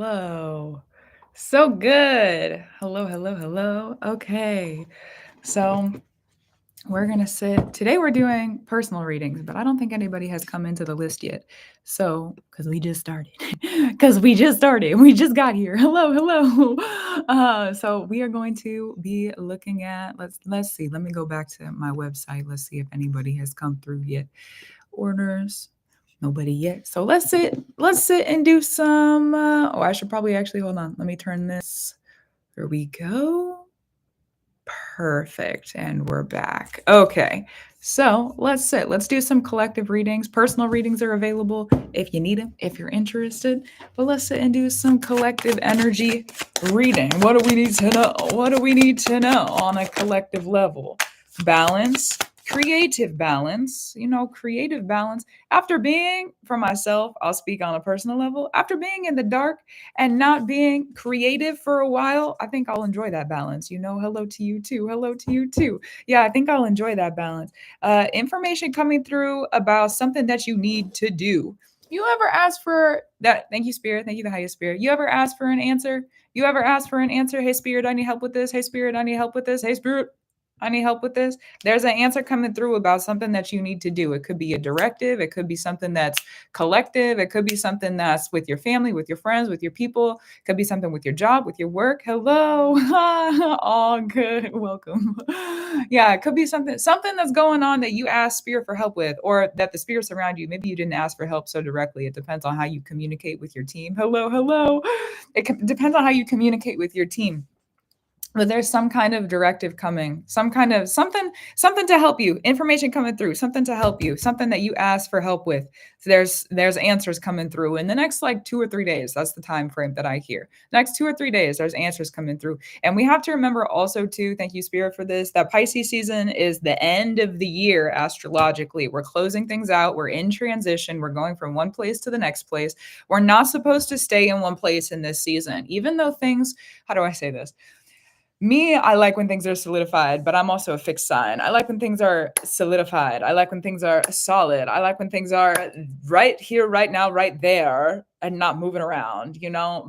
Hello. So good. Hello, hello, hello. Okay. So we're going to sit. Today we're doing personal readings, but I don't think anybody has come into the list yet. So, because we just started. Because we just started. We just got here. Hello, hello. So we are going to be looking at, let's see. Let me go back to my website. Let's see if anybody has come through yet. Orders. Nobody yet. So let's sit and do some, I should probably actually, hold on. Let me turn this. There we go. Perfect. And we're back. Okay. So let's sit. Let's do some collective readings. Personal readings are available if you need them, if you're interested. But let's sit and do some collective energy reading. What do we need to know? What do we need to know on a collective level? Balance, creative balance, creative balance. After being, for myself, I'll speak on a personal level. After being in the dark and not being creative for a while, I think I'll enjoy that balance. Hello to you too. Hello to you too. Yeah, I think I'll enjoy that balance. Information coming through about something that you need to do. You ever ask for that? Thank you, Spirit. Thank you, the highest Spirit. You ever ask for an answer? You ever ask for an answer? Hey, Spirit, I need help with this. Hey, Spirit, I need help with this. Hey, Spirit, I need help with this. There's an answer coming through about something that you need to do. It could be a directive. It could be something that's collective. It could be something that's with your family, with your friends, with your people. It could be something with your job, with your work. Hello. All good. Welcome. Yeah, it could be something that's going on that you ask Spirit for help with, or that the spirits around you, maybe you didn't ask for help so directly. It depends on how you communicate with your team. Hello, hello. Depends on how you communicate with your team. But there's some kind of directive coming, some kind of something to help you, information coming through, something to help you, something that you asked for help with. So there's answers coming through in the next like 2 or 3 days. That's the time frame that I hear. Next 2 or 3 days, there's answers coming through. And we have to remember also too, thank you, Spirit, for this, that Pisces season is the end of the year astrologically. We're closing things out. We're in transition. We're going from one place to the next place. We're not supposed to stay in one place in this season, even though things, how do I say this? Me, I like when things are solidified, but I'm also a fixed sign. I like when things are solidified. I like when things are solid. I like when things are right here, right now, right there, and not moving around.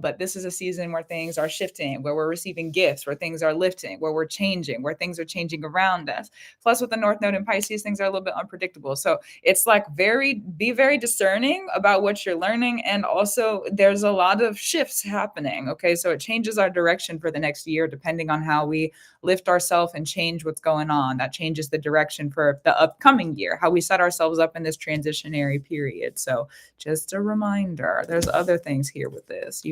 But this is a season where things are shifting, where we're receiving gifts, where things are lifting, where we're changing, where things are changing around us. Plus, with the North Node in Pisces, things are a little bit unpredictable. So it's like be very discerning about what you're learning. And also, there's a lot of shifts happening. Okay, so it changes our direction for the next year, depending on how we lift ourselves and change what's going on. That changes the direction for the upcoming year, how we set ourselves up in this transitionary period. So just a reminder, there's other things here with this,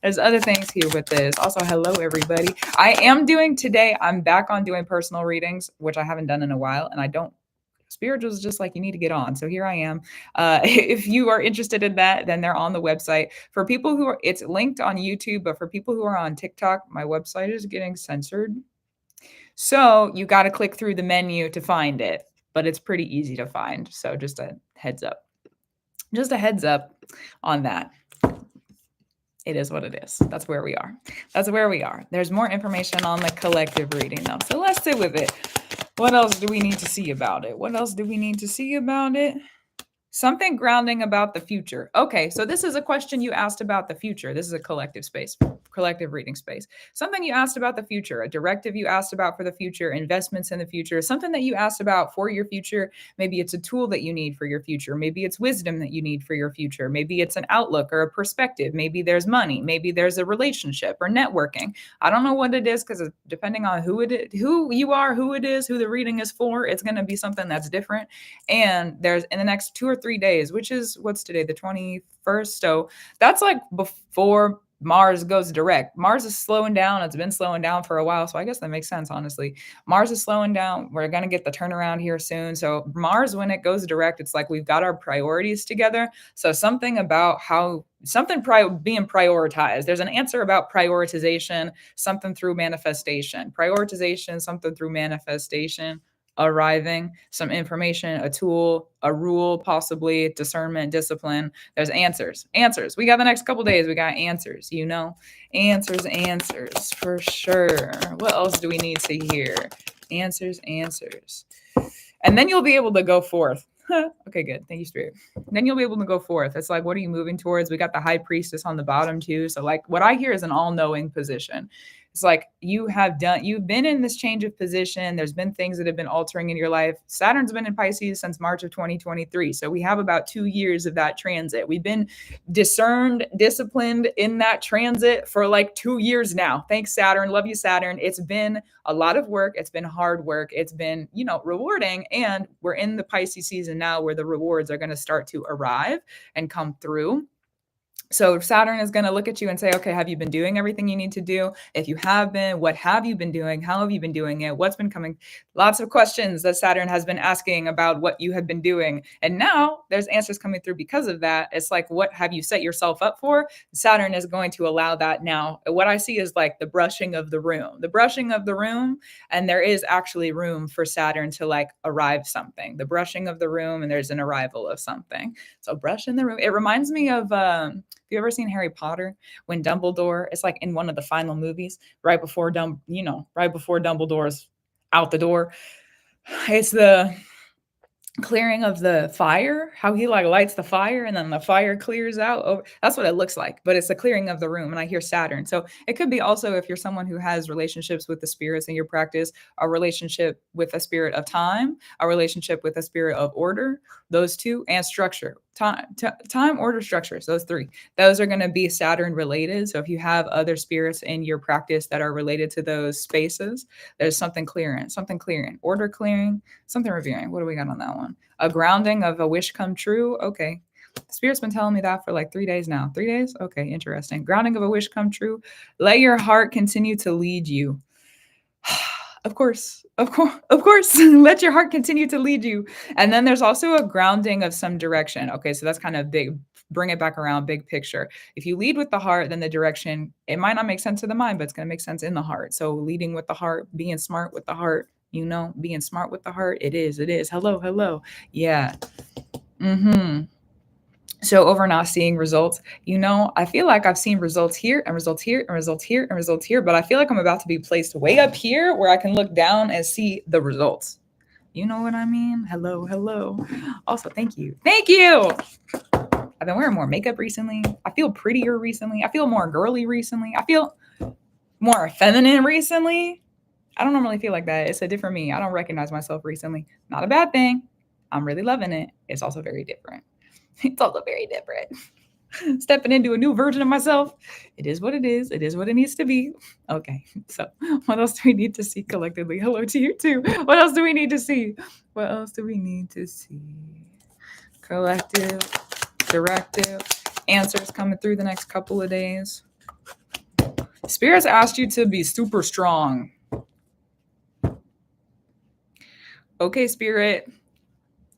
there's other things here with this. Also, hello, everybody. I am doing today, I'm back on doing personal readings, which I haven't done in a while. And Spiritual is just like, you need to get on. So here I am. If you are interested in that, then they're on the website. For people who are, it's linked on YouTube, but for people who are on TikTok, my website is getting censored. So you got to click through the menu to find it, but it's pretty easy to find. So just a heads up. Just a heads up on that. It is what it is. That's where we are. That's where we are. There's more information on the collective reading though. So let's sit with it. What else do we need to see about it? What else do we need to see about it? Something grounding about the future. Okay, so this is a question you asked about the future. This is a collective space, collective reading space. Something you asked about the future, a directive you asked about for the future, investments in the future, something that you asked about for your future. Maybe it's a tool that you need for your future. Maybe it's wisdom that you need for your future. Maybe it's an outlook or a perspective. Maybe there's money. Maybe there's a relationship or networking. I don't know what it is because depending on who you are, who it is, who the reading is for, it's going to be something that's different. And there's in the next 2 or 3 days, which is what's today, the 21st. So that's like before Mars goes direct. Mars is slowing down. It's been slowing down for a while. So I guess that makes sense, honestly. Mars is slowing down. We're going to get the turnaround here soon. So Mars, when it goes direct, it's like we've got our priorities together. So something about being prioritized. There's an answer about prioritization, something through manifestation. Prioritization, something through manifestation. Arriving, some information, a tool, a rule, possibly discernment, discipline. There's answers. We got the next couple days. We got answers, answers for sure. What else do we need to hear? Answers. And then you'll be able to go forth. Okay, good. Thank you, Spirit. Then you'll be able to go forth. It's like, what are you moving towards? We got the High Priestess on the bottom too. So, like, what I hear is an all-knowing position. It's like you've been in this change of position. There's been things that have been altering in your life. Saturn's been in Pisces since March of 2023. So we have about 2 years of that transit. We've been discerned, disciplined in that transit for like 2 years now. Thanks, Saturn. Love you, Saturn. It's been a lot of work. It's been hard work. It's been, rewarding. And we're in the Pisces season now where the rewards are going to start to arrive and come through. So Saturn is going to look at you and say, okay, have you been doing everything you need to do? If you have been, what have you been doing? How have you been doing it? What's been coming? Lots of questions that Saturn has been asking about what you have been doing. And now there's answers coming through because of that. It's like, what have you set yourself up for? Saturn is going to allow that now. What I see is like the brushing of the room, and there is actually room for Saturn to like arrive something. The brushing of the room, and there's an arrival of something. So brush in the room. It reminds me of, have you ever seen Harry Potter when Dumbledore, it's like in one of the final movies, right before Dumbledore's out the door. It's the clearing of the fire, how he like lights the fire and then the fire clears out. Oh, that's what it looks like, but it's the clearing of the room. And I hear Saturn. So it could be also, if you're someone who has relationships with the spirits in your practice, a relationship with a spirit of time, a relationship with a spirit of order, those two, and structure. Time, order, structures, those three. Those are going to be Saturn related. So if you have other spirits in your practice that are related to those spaces, there's something clearing, order clearing, something reviewing. What do we got on that one? A grounding of a wish come true. Okay. The Spirit's been telling me that for like 3 days now. 3 days? Okay, interesting. Grounding of a wish come true. Let your heart continue to lead you. Of course. Let your heart continue to lead you. And then there's also a grounding of some direction. Okay, so that's kind of big. Bring it back around, big picture. If you lead with the heart, then the direction, it might not make sense to the mind, but it's going to make sense in the heart. So leading with the heart, being smart with the heart, being smart with the heart. It is. Hello. Yeah. So over not seeing results, I feel like I've seen results here and results here and results here and results here, but I feel like I'm about to be placed way up here where I can look down and see the results. You know what I mean? Hello. Also, thank you. I've been wearing more makeup recently. I feel prettier recently. I feel more girly recently. I feel more feminine recently. I don't normally feel like that. It's a different me. I don't recognize myself recently. Not a bad thing. I'm really loving it. It's also very different. Stepping into a new version of myself. It is what it is. It is what it needs to be. Okay. So what else do we need to see collectively? Hello to you too. What else do we need to see? Collective, directive, answers coming through the next couple of days. Spirits asked you to be super strong. Okay, Spirit.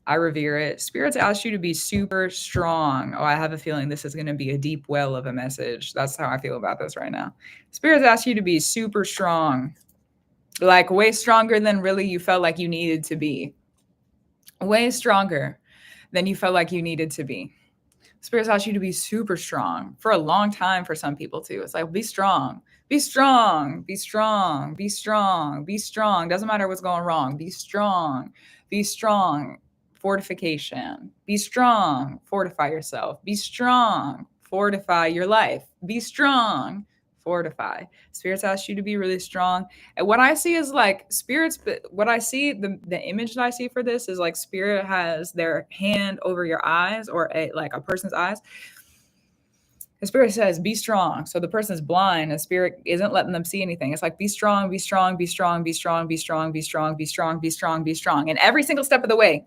I revere it. Spirits ask you to be super strong. Oh, I have a feeling this is going to be a deep well of a message. That's how I feel about this right now. Spirits ask you to be super strong, like way stronger than really you felt like you needed to be. Way stronger than you felt like you needed to be. Spirits ask you to be super strong for a long time for some people too. It's like, be strong. Doesn't matter what's going wrong. Be strong. Fortification. Be strong. Fortify yourself. Be strong. Fortify your life. Be strong. Fortify. Spirits ask you to be really strong. And what I see is like spirits, but what I see, the image that I see for this is like spirit has their hand over your eyes or like a person's eyes. The spirit says, be strong. So the person's blind and spirit isn't letting them see anything. It's like, be strong. And every single step of the way,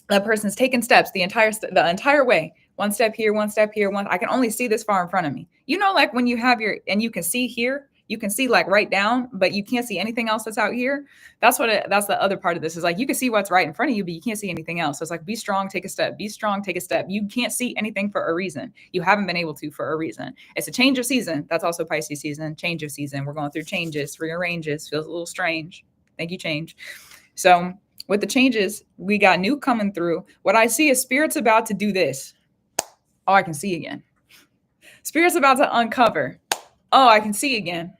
that person's taking steps the entire way. One step here. I can only see this far in front of me. Like when you have and you can see here, you can see like right down, but you can't see anything else that's out here. That's the other part of this is like, you can see what's right in front of you, but you can't see anything else. So it's like, be strong, take a step, be strong, take a step. You can't see anything for a reason. You haven't been able to for a reason. It's a change of season. That's also Pisces season, change of season. We're going through changes, rearranges, feels a little strange. Thank you, change. So with the changes, we got new coming through. What I see is spirits about to do this. Oh, I can see again. Spirit's about to uncover. Oh, I can see again.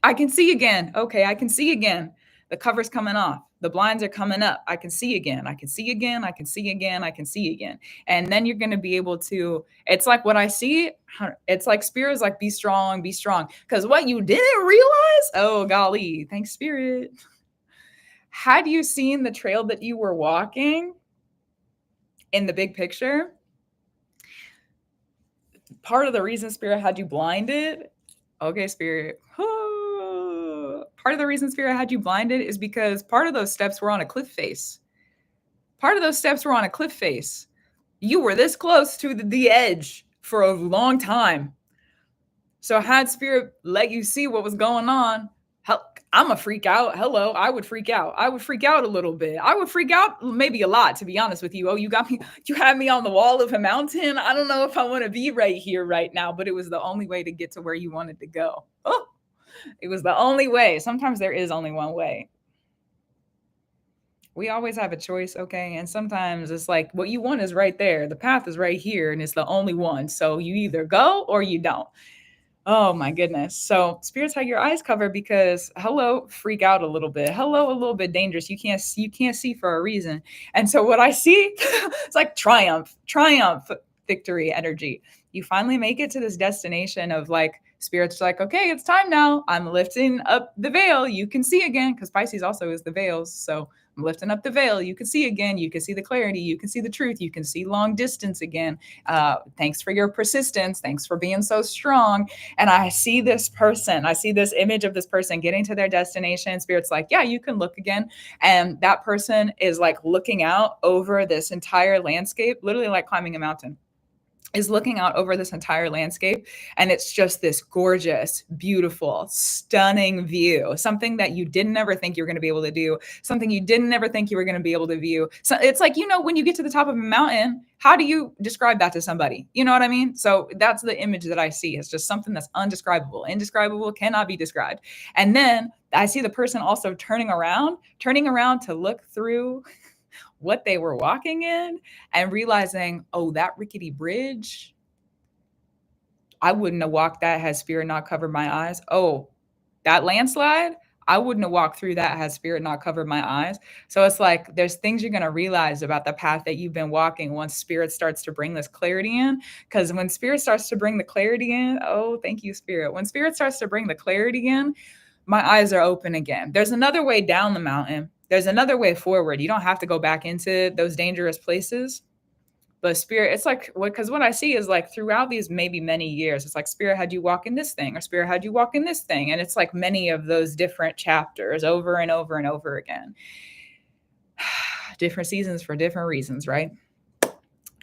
Okay, I can see again. The cover's coming off. The blinds are coming up. I can see again. I can see again. I can see again. I can see again. And then you're going to be able to, it's like what I see, it's like spirit is like, be strong, be strong. Because what you didn't realize, oh, golly, thanks, spirit. Had you seen the trail that you were walking in the big picture, part of the reason spirit had you blinded, okay, spirit, part of the reason spirit had you blinded is because part of those steps were on a cliff face. Part of those steps were on a cliff face. You were this close to the edge for a long time. So had spirit let you see what was going on, I'm a freak out. Hello, I would freak out. I would freak out a little bit. I would freak out maybe a lot, to be honest with you. Oh, you had me on the wall of a mountain. I don't know if I want to be right here right now, but it was the only way to get to where you wanted to go. Oh, it was the only way. Sometimes there is only one way. We always have a choice, okay? And sometimes it's like what you want is right there. The path is right here, and it's the only one. So you either go or you don't. Oh my goodness. So spirits have your eyes covered because hello, freak out a little bit. Hello, a little bit dangerous. You can't see for a reason. And so what I see, it's like triumph, victory energy. You finally make it to this destination of like spirits like, okay, it's time now. I'm lifting up the veil. You can see again, because Pisces also is the veils. So I'm lifting up the veil. You can see again. You can see the clarity. You can see the truth. You can see long distance again. Thanks for your persistence. Thanks for being so strong. And I see this person. I see this image of this person getting to their destination. Spirit's like, yeah, you can look again. And that person is like looking out over this entire landscape, literally like climbing a mountain. Is looking out over this entire landscape, and it's just this gorgeous, beautiful, stunning view, something that you didn't ever think you were going to be able to do, something you didn't ever think you were going to be able to view. So it's like, when you get to the top of a mountain, how do you describe that to somebody? You know what I mean? So that's the image that I see. It's just something that's undescribable. Indescribable cannot be described. And then I see the person also turning around to look through what they were walking in and realizing, oh, that rickety bridge, I wouldn't have walked that had spirit not covered my eyes. Oh, that landslide, I wouldn't have walked through that had spirit not covered my eyes. So it's like there's things you're going to realize about the path that you've been walking once spirit starts to bring this clarity in. Because when spirit starts to bring the clarity in, oh, thank you, spirit. When spirit starts to bring the clarity in, my eyes are open again. There's another way down the mountain. There's another way forward. You don't have to go back into those dangerous places. But spirit, it's like, because what I see is like throughout these maybe many years, it's like spirit had you walk in this thing, or spirit had you walk in this thing. And it's like many of those different chapters over and over and over again. Different seasons for different reasons, right?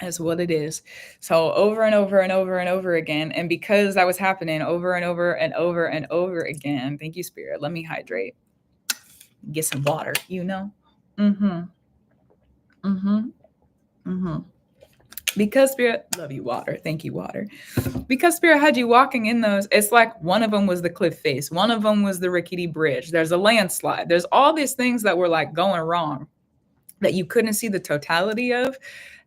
That's what it is. So over and over and over and over again. And because that was happening over and over and over and over again, thank you, spirit. Let me hydrate. Get some water, Because spirit, love you, water. Thank you, water. Because spirit had you walking in those, it's like one of them was the cliff face. One of them was the rickety bridge. There's a landslide. There's all these things that were like going wrong that you couldn't see the totality of.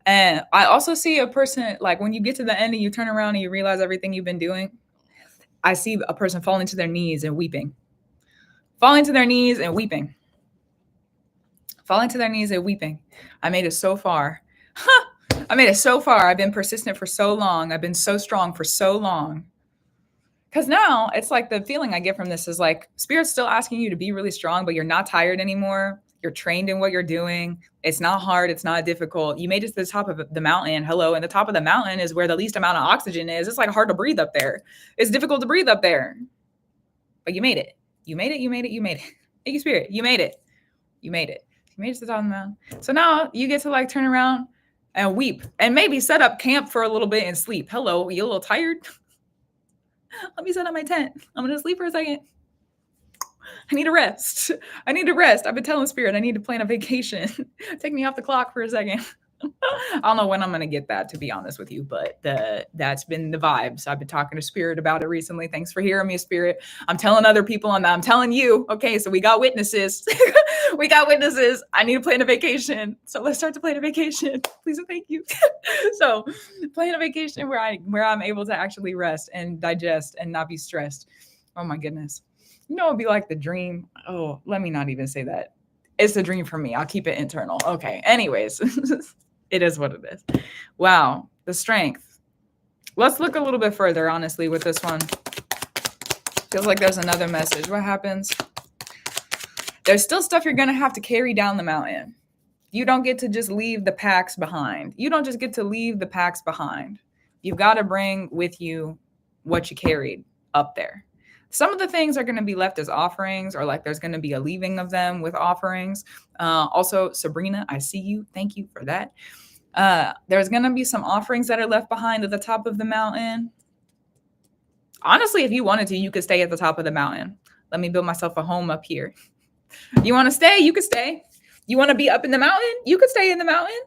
And I also see a person, like when you get to the end and you turn around and you realize everything you've been doing, I see a person falling to their knees and weeping. Falling to their knees and weeping. Falling to their knees and weeping. I made it so far. I made it so far. I've been persistent for so long. I've been so strong for so long. Because now it's like the feeling I get from this is like spirit's still asking you to be really strong, but you're not tired anymore. You're trained in what you're doing. It's not hard. It's not difficult. You made it to the top of the mountain. Hello. And the top of the mountain is where the least amount of oxygen is. It's like hard to breathe up there. It's difficult to breathe up there. But you made it. You made it. Thank you, spirit. You made it. You made it to the top of the mountain. So now you get to like turn around and weep and maybe set up camp for a little bit and sleep. Hello, you a little tired? Let me set up my tent. I'm going to sleep for a second. I need a rest. I've been telling spirit I need to plan a vacation. Take me off the clock for a second. I don't know when I'm going to get that, to be honest with you, but that's been the vibes. I've been talking to spirit about it recently. Thanks for hearing me, spirit. I'm telling other people and I'm telling you. Okay, so we got witnesses. I need to plan a vacation. So let's start to plan a vacation. Please and thank you. So plan a vacation where I'm able to actually rest and digest and not be stressed. Oh my goodness. It'd be like the dream. Oh, let me not even say that. It's a dream for me. I'll keep it internal. Okay. Anyways, it is what it is. Wow. The strength. Let's look a little bit further, honestly, with this one. Feels like there's another message. What happens? There's still stuff you're going to have to carry down the mountain. You don't get to just leave the packs behind. You don't just get to leave the packs behind. You've got to bring with you what you carried up there. Some of the things are going to be left as offerings, or like there's going to be a leaving of them with offerings. Also, Sabrina, I see you. Thank you for that. There's going to be some offerings that are left behind at the top of the mountain. Honestly, if you wanted to, you could stay at the top of the mountain. Let me build myself a home up here. You want to stay? You could stay. You want to be up in the mountain? You could stay in the mountain.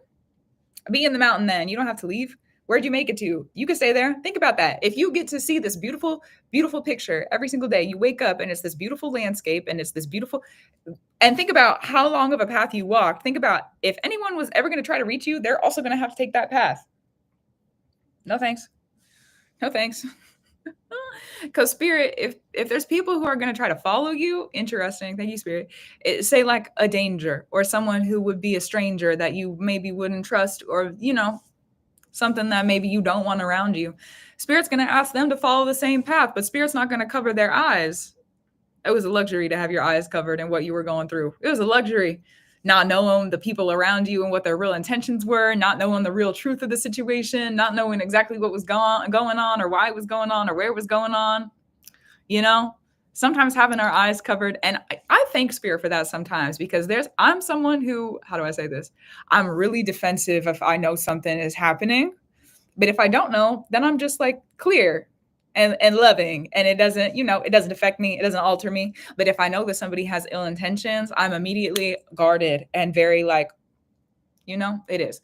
Be in the mountain then. You don't have to leave. Where'd you make it to? You could stay there. Think about that. If you get to see this beautiful, beautiful picture every single day, you wake up and it's this beautiful landscape and it's this beautiful, and think about how long of a path you walked. Think about if anyone was ever going to try to reach you, they're also going to have to take that path. No thanks. No thanks. Because Spirit, if there's people who are going to try to follow you, interesting. Thank you, Spirit. Say like a danger or someone who would be a stranger that you maybe wouldn't trust, or, you know, something that maybe you don't want around you. Spirit's going to ask them to follow the same path, but Spirit's not going to cover their eyes. It was a luxury to have your eyes covered and what you were going through. It was a luxury. Not knowing the people around you and what their real intentions were, not knowing the real truth of the situation, not knowing exactly what was going on or why it was going on or where it was going on. You know, sometimes having our eyes covered. And I thank Spirit for that sometimes, because I'm someone who, how do I say this? I'm really defensive if I know something is happening. But if I don't know, then I'm just like clear and loving, and it doesn't, you know, it doesn't affect me. It doesn't alter me. But if I know that somebody has ill intentions, I'm immediately guarded and very like, you know, it is.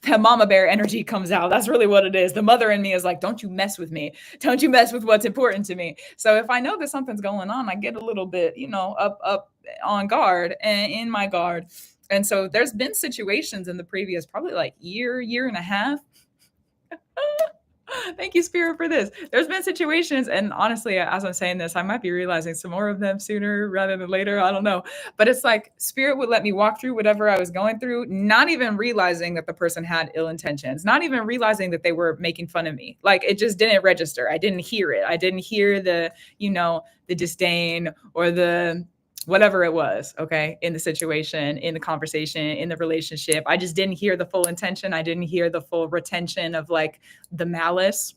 That mama bear energy comes out. That's really what it is. The mother in me is like, don't you mess with me. Don't you mess with what's important to me. So if I know that something's going on, I get a little bit, you know, up on guard and in my guard. And so there's been situations in the previous, probably like year and a half. Thank you, Spirit, for this. There's been situations, and honestly, as I'm saying this, I might be realizing some more of them sooner rather than later. I don't know. But it's like Spirit would let me walk through whatever I was going through, not even realizing that the person had ill intentions, not even realizing that they were making fun of me. Like, it just didn't register. I didn't hear it. I didn't hear the, you know, the disdain or the whatever it was, okay, in the situation, in the conversation, in the relationship. I just didn't hear the full intention. I didn't hear the full retention of like the malice.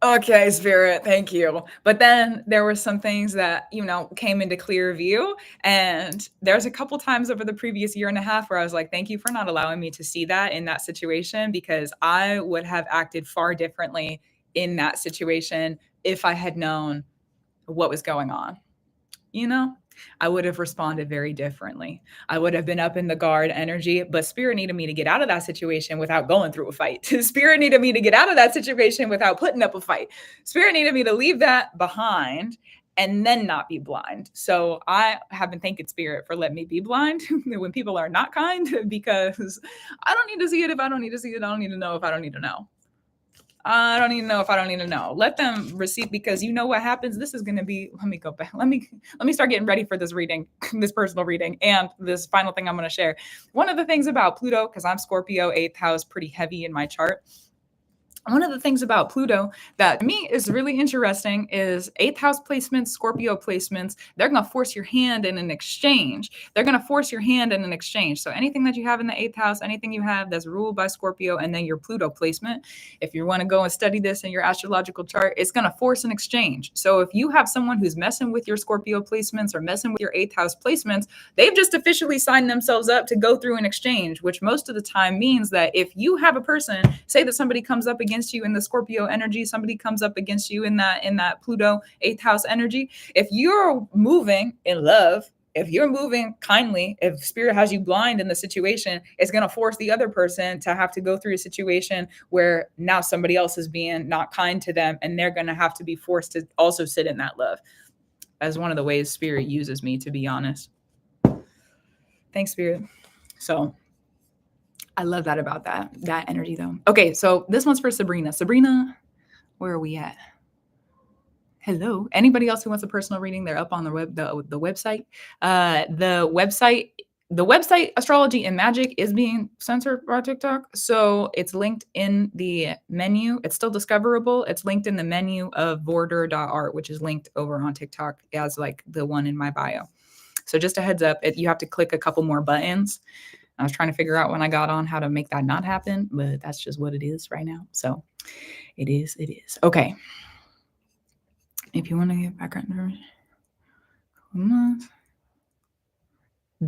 Okay, Spirit, thank you. But then there were some things that, you know, came into clear view. And there's a couple times over the previous year and a half where I was like, thank you for not allowing me to see that in that situation, because I would have acted far differently in that situation if I had known what was going on. You know, I would have responded very differently. I would have been up in the guard energy, but Spirit needed me to get out of that situation without going through a fight. Spirit needed me to get out of that situation without putting up a fight. Spirit needed me to leave that behind and then not be blind. So I have been thanking Spirit for letting me be blind when people are not kind, because I don't need to see it if I don't need to see it. I don't need to know if I don't need to know. I don't even know if I don't need to know. Let them receive, because you know what happens. This is going to be, let me go back. Let me start getting ready for this reading, this personal reading, and this final thing I'm going to share. One of the things about Pluto, because I'm Scorpio, 8th house, pretty heavy in my chart. One of the things about Pluto that to me is really interesting is 8th house placements, Scorpio placements. They're going to force your hand in an exchange. They're going to force your hand in an exchange. So anything that you have in the 8th house, anything you have that's ruled by Scorpio, and then your Pluto placement, if you want to go and study this in your astrological chart, it's going to force an exchange. So if you have someone who's messing with your Scorpio placements or messing with your 8th house placements, they've just officially signed themselves up to go through an exchange, which most of the time means that if you have a person, say that somebody comes up against you in the Scorpio energy, somebody comes up against you in that Pluto 8th house energy, if you're moving in love, if you're moving kindly, if Spirit has you blind in the situation, it's going to force the other person to have to go through a situation where now somebody else is being not kind to them, and they're going to have to be forced to also sit in that love. As one of the ways Spirit uses me, to be honest. Thanks, Spirit. So I love that about that energy, though. Okay, so this one's for Sabrina. Sabrina, where are we at? Hello. Anybody else who wants a personal reading, they're up on the website. The website Astrology and Magick is being censored by TikTok. So it's linked in the menu. It's still discoverable. It's linked in the menu of border.art, which is linked over on TikTok as like the one in my bio. So just a heads up, you have to click a couple more buttons. I was trying to figure out when I got on how to make that not happen, but that's just what it is right now. So it is. Okay. If you want to get background information.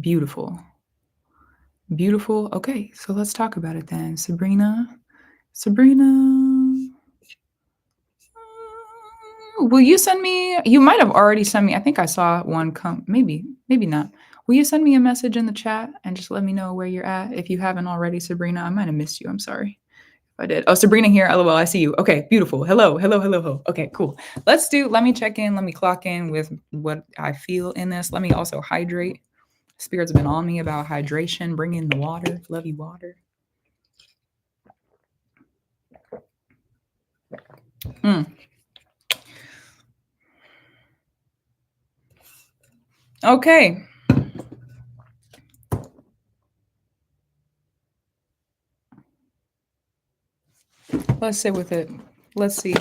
Beautiful. Okay, so let's talk about it then. Sabrina. Will you send me? You might have already sent me. I think I saw one come. Maybe not. Will you send me a message in the chat and just let me know where you're at? If you haven't already, Sabrina, I might have missed you. I'm sorry if I did. Oh, Sabrina here. LOL, I see you. Okay, beautiful. Hello. Okay, cool. Let me check in. Let me clock in with what I feel in this. Let me also hydrate. Spirits have been on me about hydration. Bring in the water. Love you, water. Okay. Let's sit with it. Let's see.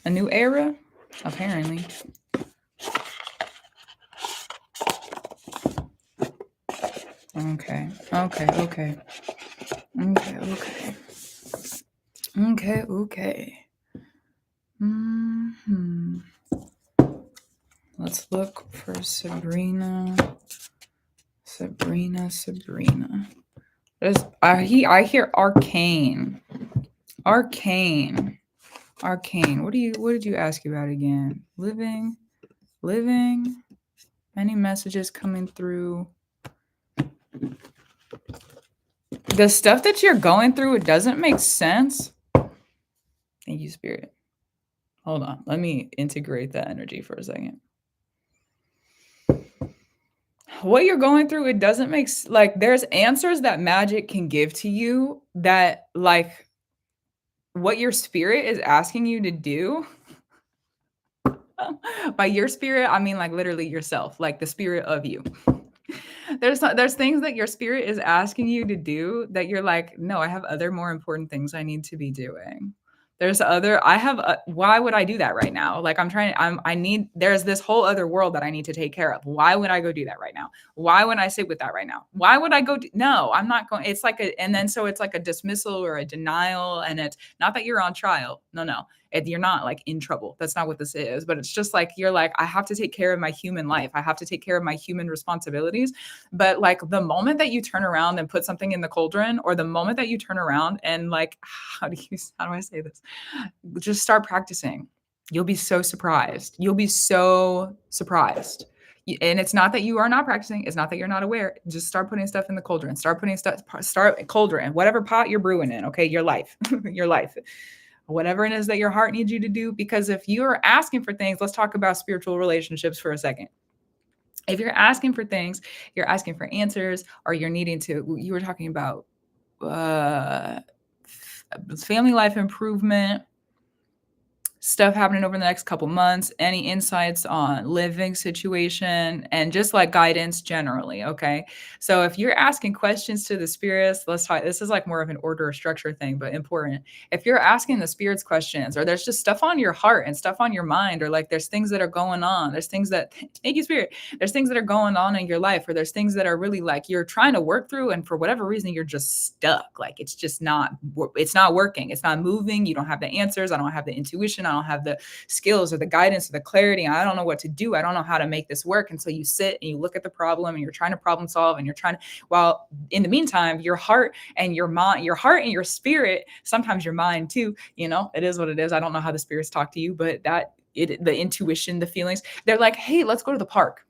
A new era? Apparently. Okay. Let's look for Sabrina. I hear arcane. What did you ask about again? Living. Any messages coming through? The stuff that you're going through, it doesn't make sense. Thank you, Spirit. Hold on. Let me integrate that energy for a second. What you're going through, it doesn't make like there's answers that Magick can give to you that like what your spirit is asking you to do. By your spirit, I mean like literally yourself, like the spirit of you. There's things that your spirit is asking you to do that you're like, no, I have other more important things I need to be doing. Why would I do that right now? Like there's this whole other world that I need to take care of. Why would I go do that right now? Why would I sit with that right now? Why would I go? No, I'm not going. It's like so it's like a dismissal or a denial. And it's not that you're on trial. No. You're not like in trouble. That's not what this is. But it's just like, you're like, I have to take care of my human life. I have to take care of my human responsibilities. But like the moment that you turn around and put something in the cauldron, or the moment that you turn around and like, how do I say this? Just start practicing. You'll be so surprised. And it's not that you are not practicing. It's not that you're not aware. Just start putting stuff in the cauldron. Start cauldron, whatever pot you're brewing in. Okay. Your life, whatever it is that your heart needs you to do. Because if you're asking for things, let's talk about spiritual relationships for a second. If you're asking for things, you're asking for answers, or you were talking about family life improvement, stuff happening over the next couple months, any insights on living situation, and just like guidance generally. Okay. So if you're asking questions to the spirits, let's talk, this is like more of an order or structure thing, but important. If you're asking the spirits questions, or there's just stuff on your heart and stuff on your mind, or like there's things that are going on, there's things that, thank you, Spirit, there's things that are going on in your life, or there's things that are really like you're trying to work through, and for whatever reason, you're just stuck. Like it's not working. It's not moving. You don't have the answers. I don't have the intuition. I don't have the skills or the guidance or the clarity. I don't know what to do. I don't know how to make this work. And so you sit and you look at the problem and you're trying to problem solve, and while in the meantime, your heart and your your spirit, sometimes your mind too, it is what it is. I don't know how the spirits talk to you, but the intuition, the feelings, they're like, hey, let's go to the park.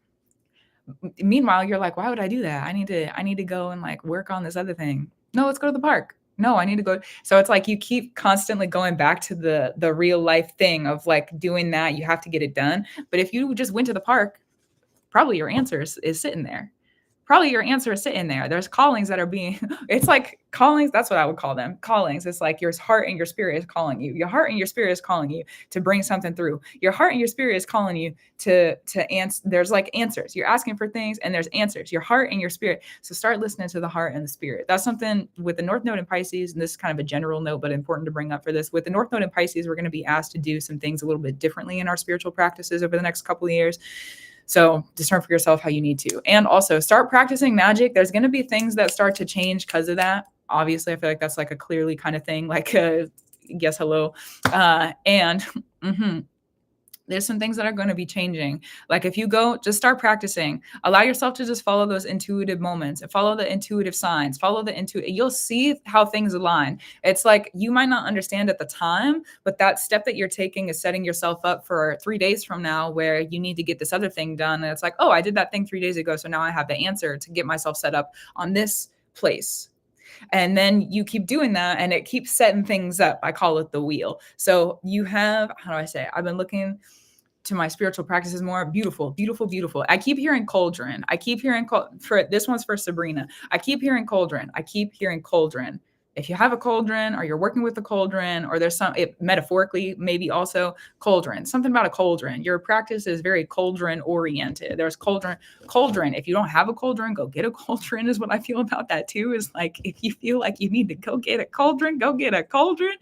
Meanwhile, you're like, why would I do that? I need to go and like work on this other thing. No, let's go to the park. No, I need to go. So it's like you keep constantly going back to the real life thing of like doing that. You have to get it done. But if you just went to the park, probably your answer is sitting there. probably your answer is sitting there. There's callings that are being, it's like callings. That's what I would call them. Callings. It's like your heart and your spirit is calling you. Your heart and your spirit is calling you to bring something through. Your heart and your spirit is calling you to answer. There's like answers. You're asking for things and there's answers. Your heart and your spirit. So start listening to the heart and the spirit. That's something with the North Node in Pisces, and this is kind of a general note, but important to bring up for this. With the North Node in Pisces, we're going to be asked to do some things a little bit differently in our spiritual practices over the next couple of years. So discern for yourself how you need to. And also start practicing magic. There's going to be things that start to change because of that. Obviously, I feel like that's like a clearly kind of thing, like yes, hello. And there's some things that are going to be changing. Like if you go, just start practicing. Allow yourself to just follow those intuitive moments and follow the intuitive signs. You'll see how things align. It's like you might not understand at the time, but that step that you're taking is setting yourself up for 3 days from now where you need to get this other thing done. And it's like, oh, I did that thing 3 days ago. So now I have the answer to get myself set up on this place. And then you keep doing that and it keeps setting things up. I call it the wheel. So you have, how do I say, I've been looking to my spiritual practices more. Beautiful, beautiful, beautiful. I keep hearing cauldron. I keep hearing for this one's for Sabrina. I keep hearing cauldron. I keep hearing cauldron. If you have a cauldron or you're working with a cauldron or there's metaphorically, maybe also cauldron, something about a cauldron. Your practice is very cauldron oriented. There's cauldron. If you don't have a cauldron, go get a cauldron is what I feel about that too. Is like, if you feel like you need to go get a cauldron, go get a cauldron,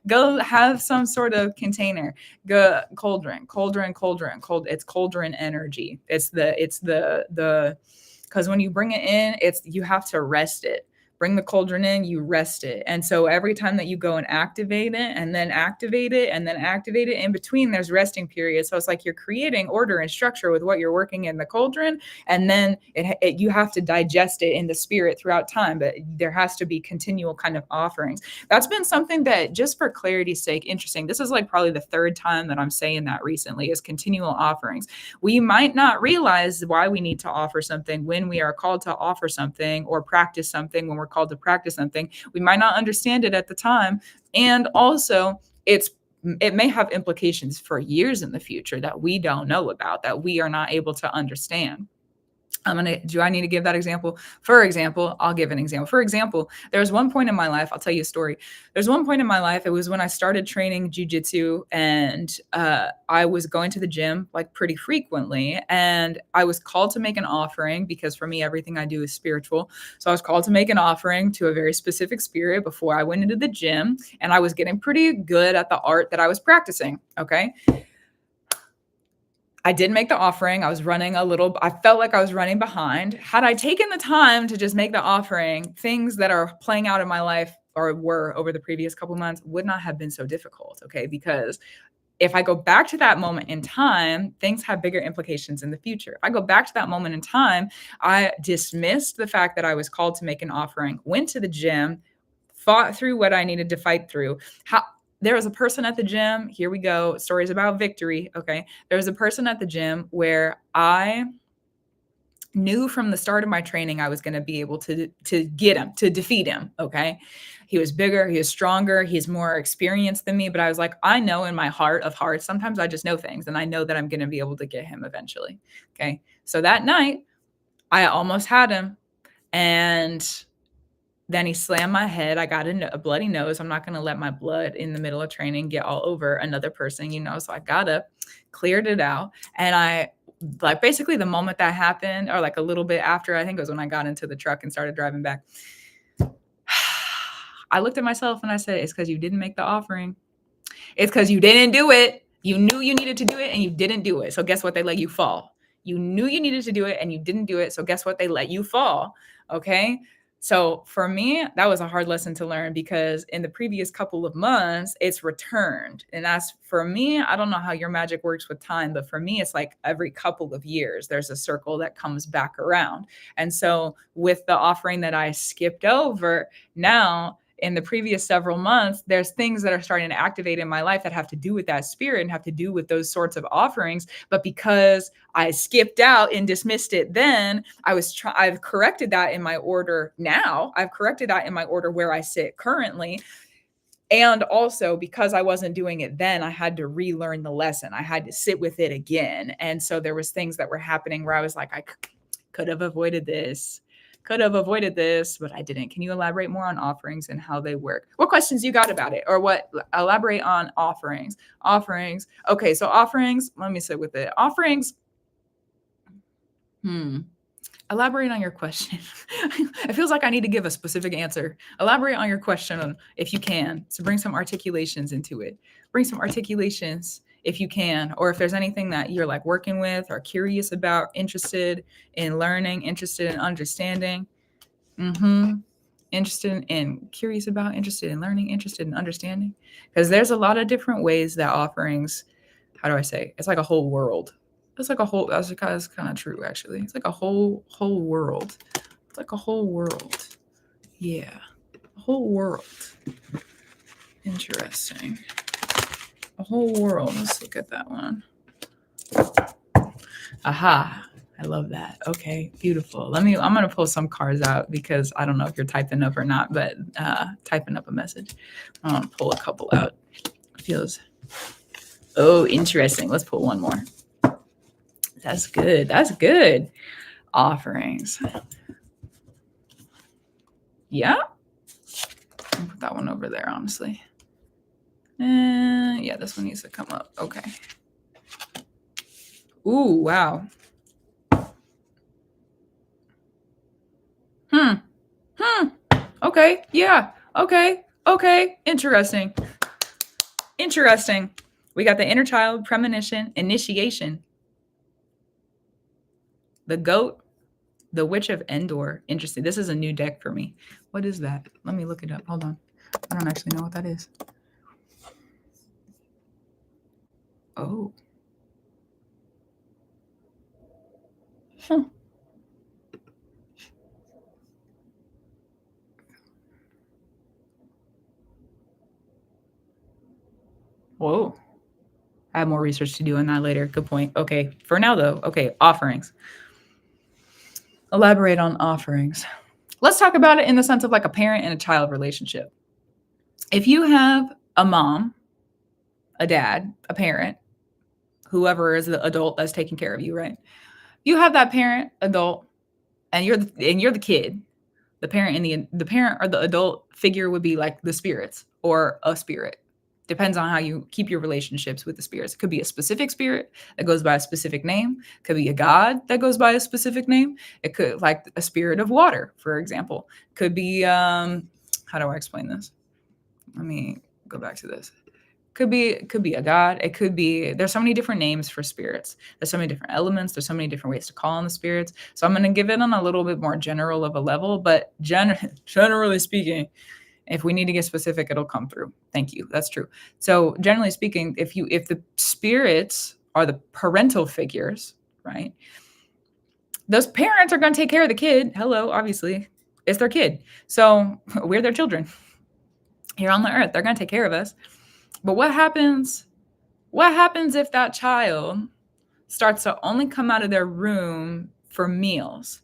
go have some sort of container. Go cauldron. It's cauldron energy. It's the, because when you bring it in, you have to rest it. Bring the cauldron in, you rest it. And so every time that you go and activate it and then activate it and then activate it, in between there's resting periods. So it's like you're creating order and structure with what you're working in the cauldron. And then you have to digest it in the spirit throughout time, but there has to be continual kind of offerings. That's been something that, just for clarity's sake, interesting. This is like probably the third time that I'm saying that recently, is continual offerings. We might not realize why we need to offer something when we are called to offer something, or practice something when we're called to practice something. We might not understand it at the time. And also it may have implications for years in the future that we don't know about, that we are not able to understand. Do I need to give that example? For example, I'll give an example. For example, there was one point in my life, I'll tell you a story. There's one point in my life, it was when I started training jujitsu, and I was going to the gym like pretty frequently, and I was called to make an offering, because for me, everything I do is spiritual. So I was called to make an offering to a very specific spirit before I went into the gym, and I was getting pretty good at the art that I was practicing. Okay. I did make the offering. I felt like I was running behind. Had I taken the time to just make the offering, things that are playing out in my life, or were over the previous couple months, would not have been so difficult. Okay. Because if I go back to that moment in time, things have bigger implications in the future. If I go back to that moment in time, I dismissed the fact that I was called to make an offering, went to the gym, fought through what I needed to fight through. There was a person at the gym. Here we go. Stories about victory. Okay. There was a person at the gym where I knew from the start of my training I was going to be able to get him, to defeat him. Okay. He was bigger. He was stronger. He's more experienced than me. But I was like, I know in my heart of hearts, sometimes I just know things, and I know that I'm going to be able to get him eventually. Okay. So that night I almost had him, and then he slammed my head. I got a bloody nose. I'm not going to let my blood in the middle of training get all over another person, So I got up, cleared it out. And I, like, basically the moment that happened, or like a little bit after, I think it was when I got into the truck and started driving back, I looked at myself and I said, it's because you didn't make the offering. It's because you didn't do it. You knew you needed to do it and you didn't do it. So guess what? They let you fall. You knew you needed to do it and you didn't do it. So guess what? They let you fall. Okay. So for me, that was a hard lesson to learn, because in the previous couple of months, it's returned. And that's, for me, I don't know how your magic works with time, but for me, it's like every couple of years, there's a circle that comes back around. And so with the offering that I skipped over, now in the previous several months, there's things that are starting to activate in my life that have to do with that spirit and have to do with those sorts of offerings. But because I skipped out and dismissed it then, I've corrected that in my order now. I've corrected that in my order where I sit currently. And also, because I wasn't doing it then, I had to relearn the lesson. I had to sit with it again. And so there was things that were happening where I was like, Could have avoided this. Could have avoided this, but I didn't. Can you elaborate more on offerings and how they work? What questions you got about it? Or what? Elaborate on offerings. Offerings. Okay, so offerings, let me sit with it. Offerings. Elaborate on your question. It feels like I need to give a specific answer. Elaborate on your question if you can. So bring some articulations into it. Bring some articulations if you can, or if there's anything that you're like working with or curious about, interested in learning, interested in understanding. Interested in, curious about, interested in learning, interested in understanding. Because there's a lot of different ways that offerings, how do I say? It's like a whole world. It's like a whole, that's kind of true, actually. It's like a whole world. It's like a whole world. Yeah. A whole world. Interesting. A whole world. Let's look at that one. Aha. I love that. Okay. Beautiful. I'm going to pull some cards out because I don't know if you're typing up or not, but typing up a message. I'm going to pull a couple out. Feels, oh, interesting. Let's pull one more. That's good. That's good. Offerings. Yeah. I'll put that one over there, honestly. Yeah, this one needs to come up. Okay. Ooh, wow. Okay. Yeah. Okay. Interesting. We got the inner child, premonition, initiation. The goat, the witch of Endor. Interesting. This is a new deck for me. What is that? Let me look it up. Hold on. I don't actually know what that is. Oh. Whoa. I have more research to do on that later. Good point. Okay. For now, though. Okay. Offerings. Elaborate on offerings. Let's talk about it in the sense of like a parent and a child relationship. If you have a mom, a dad, a parent, whoever is the adult that's taking care of you, right? You have that parent, adult, and you're the kid. The parent and the parent or the adult figure would be like the spirits or a spirit. Depends on how you keep your relationships with the spirits. It could be a specific spirit that goes by a specific name. It could be a god that goes by a specific name. It could, like a spirit of water, for example. Could be, how do I explain this? Let me go back to this. Could be a god. It could be, there's so many different names for spirits. There's so many different elements. There's so many different ways to call on the spirits. So I'm going to give it on a little bit more general of a level, but generally speaking, if we need to get specific, it'll come through. Thank you. That's true. So generally speaking, if the spirits are the parental figures, right? Those parents are going to take care of the kid. Hello, obviously. It's their kid. So we're their children here on the earth. They're going to take care of us. But what happens if that child starts to only come out of their room for meals?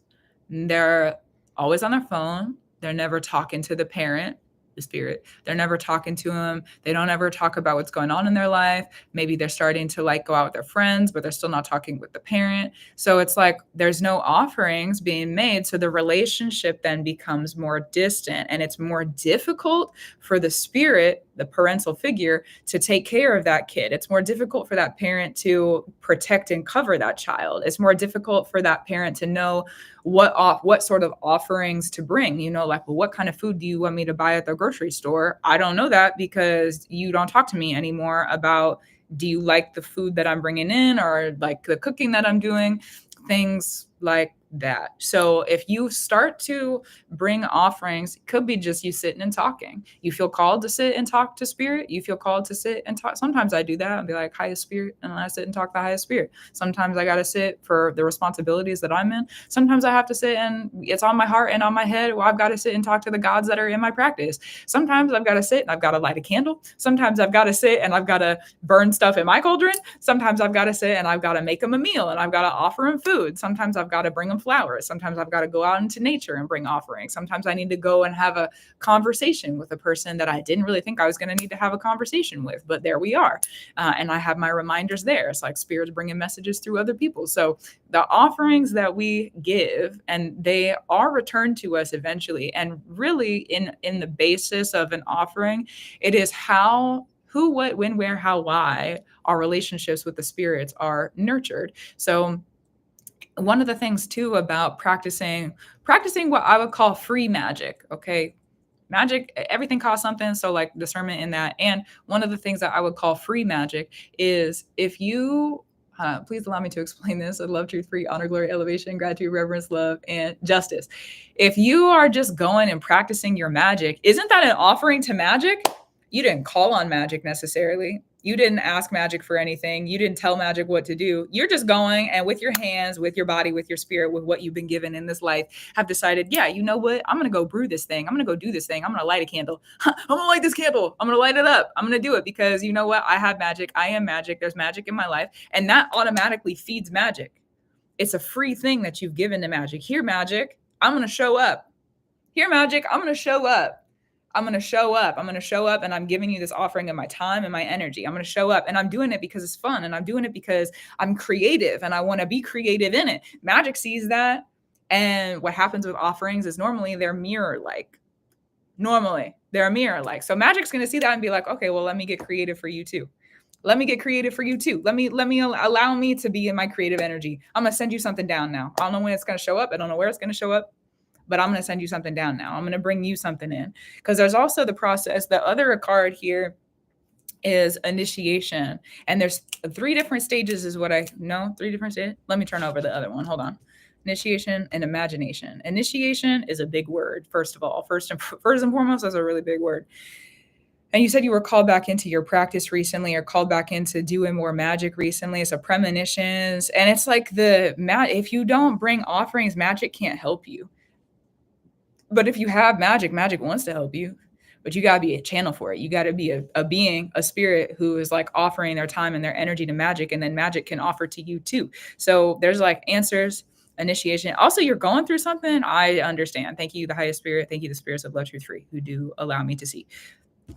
They're always on their phone. They're never talking to the parent, the spirit. They're never talking to them. They don't ever talk about what's going on in their life. Maybe they're starting to like go out with their friends, but they're still not talking with the parent. So it's like there's no offerings being made. So the relationship then becomes more distant, and it's more difficult for the spirit, the parental figure, to take care of that kid. It's more difficult for that parent to protect and cover that child. It's more difficult for that parent to know what sort of offerings to bring, like, well, what kind of food do you want me to buy at the grocery store? I don't know that because you don't talk to me anymore about, do you like the food that I'm bringing in or like the cooking that I'm doing? Things like that. So if you start to bring offerings, it could be just you sitting and talking. You feel called to sit and talk to spirit. You feel called to sit and talk. Sometimes I do that and be like, highest spirit, and I sit and talk to the highest spirit. Sometimes I got to sit for the responsibilities that I'm in. Sometimes I have to sit and it's on my heart and on my head. Well, I've got to sit and talk to the gods that are in my practice. Sometimes I've got to sit and I've got to light a candle. Sometimes I've got to sit and I've got to burn stuff in my cauldron. Sometimes I've got to sit and I've got to make them a meal and I've got to offer them food. Sometimes I've got to bring them flowers. Sometimes I've got to go out into nature and bring offerings. Sometimes I need to go and have a conversation with a person that I didn't really think I was going to need to have a conversation with, but there we are. And I have my reminders there. It's like spirits bringing messages through other people. So the offerings that we give, and they are returned to us eventually. And really in the basis of an offering, it is how, who, what, when, where, how, why our relationships with the spirits are nurtured. So one of the things too about practicing what I would call free magic, okay? Magic, everything costs something. So like discernment in that. And one of the things that I would call free magic is if you, please allow me to explain this. I love, truth, free, honor, glory, elevation, gratitude, reverence, love, and justice. If you are just going and practicing your magic, isn't that an offering to magic? You didn't call on magic necessarily. You didn't ask magic for anything. You didn't tell magic what to do. You're just going and with your hands, with your body, with your spirit, with what you've been given in this life, have decided, yeah, you know what? I'm going to go brew this thing. I'm going to go do this thing. I'm going to light a candle. I'm going to light this candle. I'm going to light it up. I'm going to do it because you know what? I have magic. I am magic. There's magic in my life. And that automatically feeds magic. It's a free thing that you've given to magic. Here, magic, I'm going to show up. Here, magic, I'm going to show up. I'm going to show up. I'm going to show up and I'm giving you this offering of my time and my energy. I'm going to show up and I'm doing it because it's fun. And I'm doing it because I'm creative and I want to be creative in it. Magic sees that. And what happens with offerings is normally they're mirror-like. So magic's going to see that and be like, okay, well, let me get creative for you too. Let me get creative for you too. Let me allow me to be in my creative energy. I'm going to send you something down now. I don't know when it's going to show up. I don't know where it's going to show up. But I'm going to send you something down now. I'm going to bring you something in. Because there's also the process. The other card here is initiation. And there's 3 different stages is what I know. 3 different stages. Let me turn over the other one. Hold on. Initiation and imagination. Initiation is a big word, first of all. First and foremost, that's a really big word. And you said you were called back into your practice recently or called back into doing more magic recently. It's a premonitions. And it's like if you don't bring offerings, magic can't help you. But if you have magic, magic wants to help you, but you got to be a channel for it. You got to be a being, a spirit who is like offering their time and their energy to magic. And then magic can offer to you too. So there's like answers, initiation. Also, you're going through something. I understand. Thank you, the highest spirit. Thank you, the spirits of love, truth, free, who do allow me to see.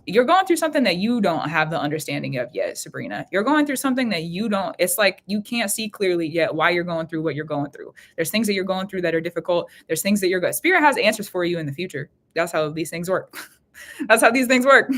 You're going through something that you don't have the understanding of yet, Sabrina. You're going through something that you don't, it's like you can't see clearly yet why you're going through what you're going through. There's things that you're going through that are difficult. There's things that Spirit has answers for you in the future. That's how these things work. That's how these things work.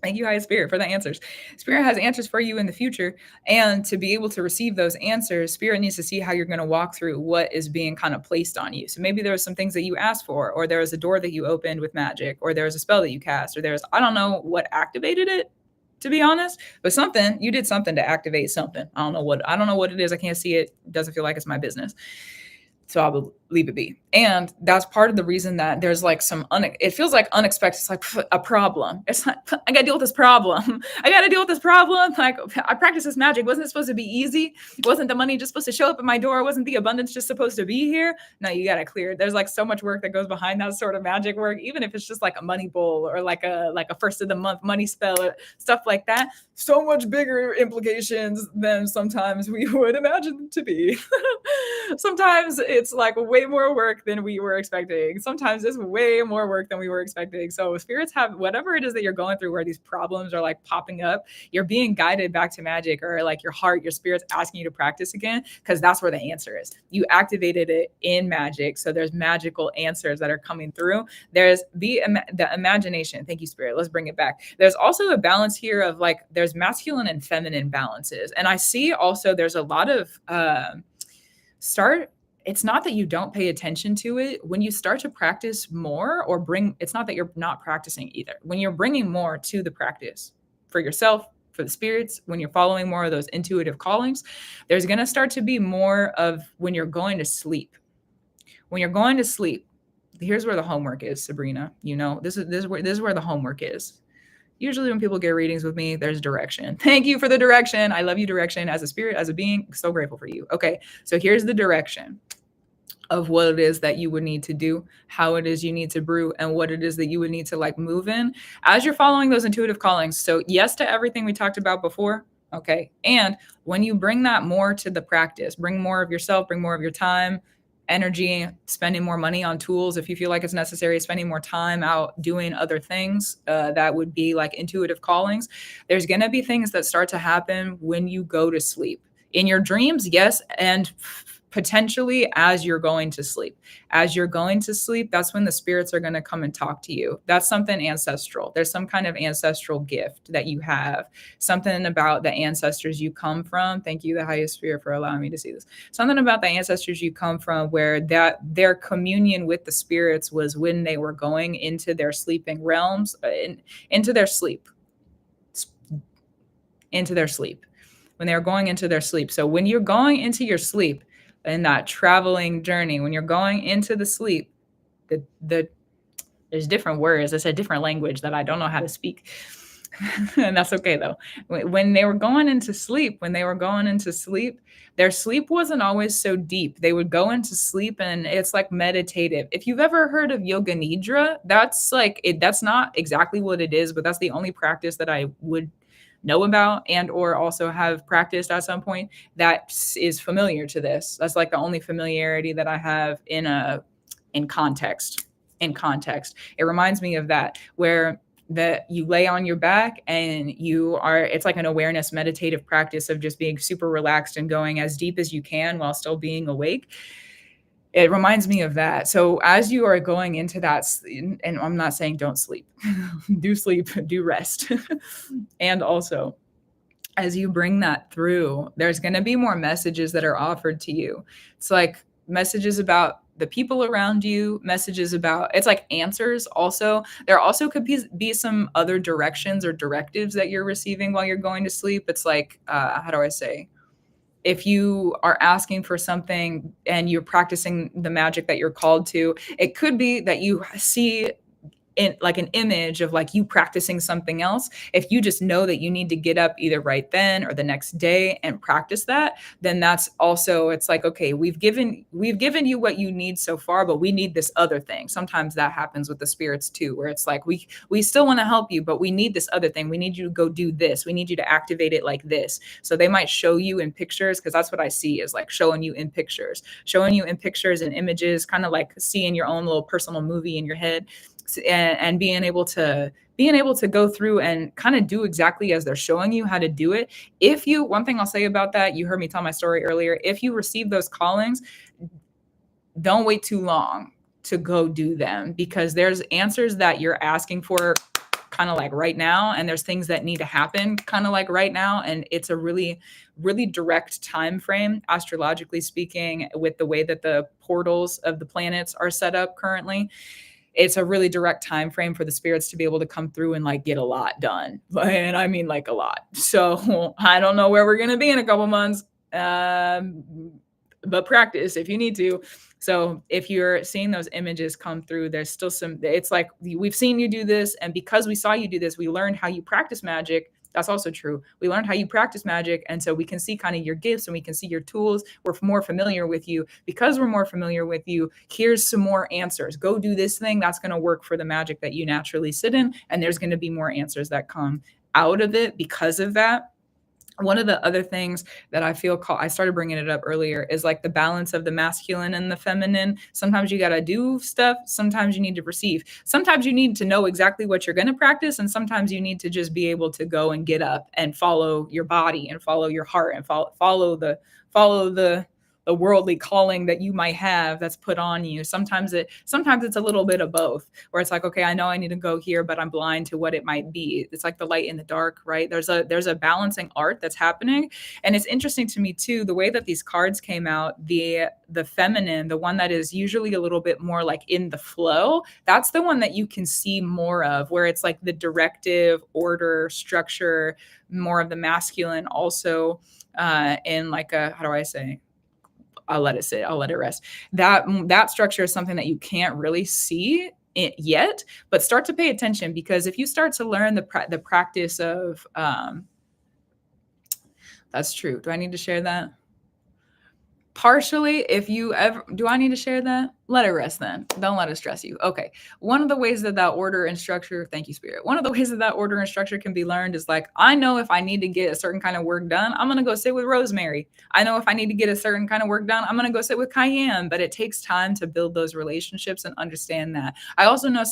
Thank you, highest spirit, for the answers. Spirit has answers for you in the future. And to be able to receive those answers, spirit needs to see how you're going to walk through what is being kind of placed on you. So maybe there was some things that you asked for, or there was a door that you opened with magic, or there was a spell that you cast, or there's, I don't know what activated it, to be honest, but you did something to activate something. I don't know what it is. I can't see it. It doesn't feel like it's my business. So I will leave it be. And that's part of the reason that there's like it feels like unexpected. It's like a problem. It's like, I got to deal with this problem. Like I practice this magic. Wasn't it supposed to be easy? Wasn't the money just supposed to show up at my door? Wasn't the abundance just supposed to be here? No, you got to clear. There's like so much work that goes behind that sort of magic work, even if it's just like a money bowl or like a first of the month money spell, or stuff like that. So much bigger implications than sometimes we would imagine them to be. Sometimes it's like way more work than we were expecting. Sometimes it's way more work than we were expecting. So spirits have whatever it is that you're going through where these problems are like popping up, you're being guided back to magic, or like your heart, your spirit's asking you to practice again, because that's where the answer is. You activated it in magic. So there's magical answers that are coming through. There's the imagination. Thank you, spirit. Let's bring it back. There's also a balance here of like, there's masculine and feminine balances. And I see also there's a lot of it's not that you don't pay attention to it. When you start to practice more it's not that you're not practicing either. When you're bringing more to the practice for yourself, for the spirits, when you're following more of those intuitive callings, there's going to start to be more of when you're going to sleep. When you're going to sleep, here's where the homework is, Sabrina. You know, this is where the homework is. Usually when people get readings with me, there's direction. Thank you for the direction. I love you, direction. As a spirit, as a being, so grateful for you. Okay, so here's the direction of what it is that you would need to do, how it is you need to brew, and what it is that you would need to like move in as you're following those intuitive callings. So yes to everything we talked about before. Okay. And when you bring that more to the practice, bring more of yourself, bring more of your time, energy, spending more money on tools. If you feel like it's necessary, spending more time out doing other things that would be like intuitive callings, there's going to be things that start to happen when you go to sleep. In your dreams, yes, and potentially as you're going to sleep. As you're going to sleep, that's when the spirits are going to come and talk to you. That's something ancestral. There's some kind of ancestral gift that you have, something about the ancestors you come from. Thank you, the highest spirit, for allowing me to see this. Something about the ancestors you come from, where that their communion with the spirits was when they were going into their sleeping realms, into their sleep, into their sleep, when they were going into their sleep. So when you're going into your sleep in that traveling journey, when you're going into the sleep, the there's different words. It's a different language that I don't know how to speak. And that's okay though. When they were going into sleep, their sleep wasn't always so deep. They would go into sleep and it's like meditative. If you've ever heard of yoga nidra, that's like it, that's not exactly what it is, but that's the only practice that I would know about and or also have practiced at some point that is familiar to this. That's like the only familiarity that I have in context. In context, it reminds me of that, where that you lay on your back and you are, it's like an awareness meditative practice of just being super relaxed and going as deep as you can while still being awake. It reminds me of that. So as you are going into that, and I'm not saying don't sleep, do sleep, do rest. And also, as you bring that through, there's going to be more messages that are offered to you. It's like messages about the people around you, messages about, it's like answers also. There also could be some other directions or directives that you're receiving while you're going to sleep. It's like, how do I say? If you are asking for something and you're practicing the magic that you're called to, it could be that you see in like an image of like you practicing something else. If you just know that you need to get up either right then or the next day and practice that, then that's also, it's like, okay, we've given you what you need so far, but we need this other thing. Sometimes that happens with the spirits too, where it's like we still want to help you, but we need this other thing. We need you to go do this. We need you to activate it like this. So they might show you in pictures, because that's what I see, is like showing you in pictures and images, kind of like seeing your own little personal movie in your head, and being able to go through and kind of do exactly as they're showing you how to do it. If you, one thing I'll say about that, you heard me tell my story earlier, if you receive those callings, don't wait too long to go do them, because there's answers that you're asking for kind of like right now, and there's things that need to happen kind of like right now, and it's a really direct time frame, astrologically speaking, with the way that the portals of the planets are set up currently. It's a really direct time frame for the spirits to be able to come through and like get a lot done. And I mean like a lot. So I don't know where we're going to be in a couple months, but practice if you need to. So if you're seeing those images come through, there's still some, it's like, we've seen you do this, and because we saw you do this, we learned how you practice magic. That's also true. We learned how you practice magic. And so we can see kind of your gifts and we can see your tools. We're more familiar with you. Because we're more familiar with you, here's some more answers. Go do this thing. That's going to work for the magic that you naturally sit in. And there's going to be more answers that come out of it because of that. One of the other things that I feel I started bringing it up earlier, is like the balance of the masculine and the feminine. Sometimes you got to do stuff. Sometimes you need to receive. Sometimes you need to know exactly what you're going to practice. And sometimes you need to just be able to go and get up and follow your body and follow your heart and follow the worldly calling that you might have that's put on you. Sometimes it's a little bit of both, where it's like, okay, I know I need to go here, but I'm blind to what it might be. It's like the light in the dark, right? There's a balancing art that's happening. And it's interesting to me too, the way that these cards came out, the feminine, the one that is usually a little bit more like in the flow, that's the one that you can see more of, where it's like the directive, order, structure, more of the masculine also, in like a, how do I say? I'll let it sit. I'll let it rest. That structure is something that you can't really see it yet, but start to pay attention, because if you start to learn the practice of, that's true. Do I need to share that? Partially, if you ever, do I need to share that? Let it rest then. Don't let it stress you. Okay. One of the ways that order and structure, thank you, Spirit. One of the ways that order and structure can be learned is like, I know if I need to get a certain kind of work done, I'm going to go sit with Rosemary. I know if I need to get a certain kind of work done, I'm going to go sit with Cayenne. But it takes time to build those relationships and understand that. I also know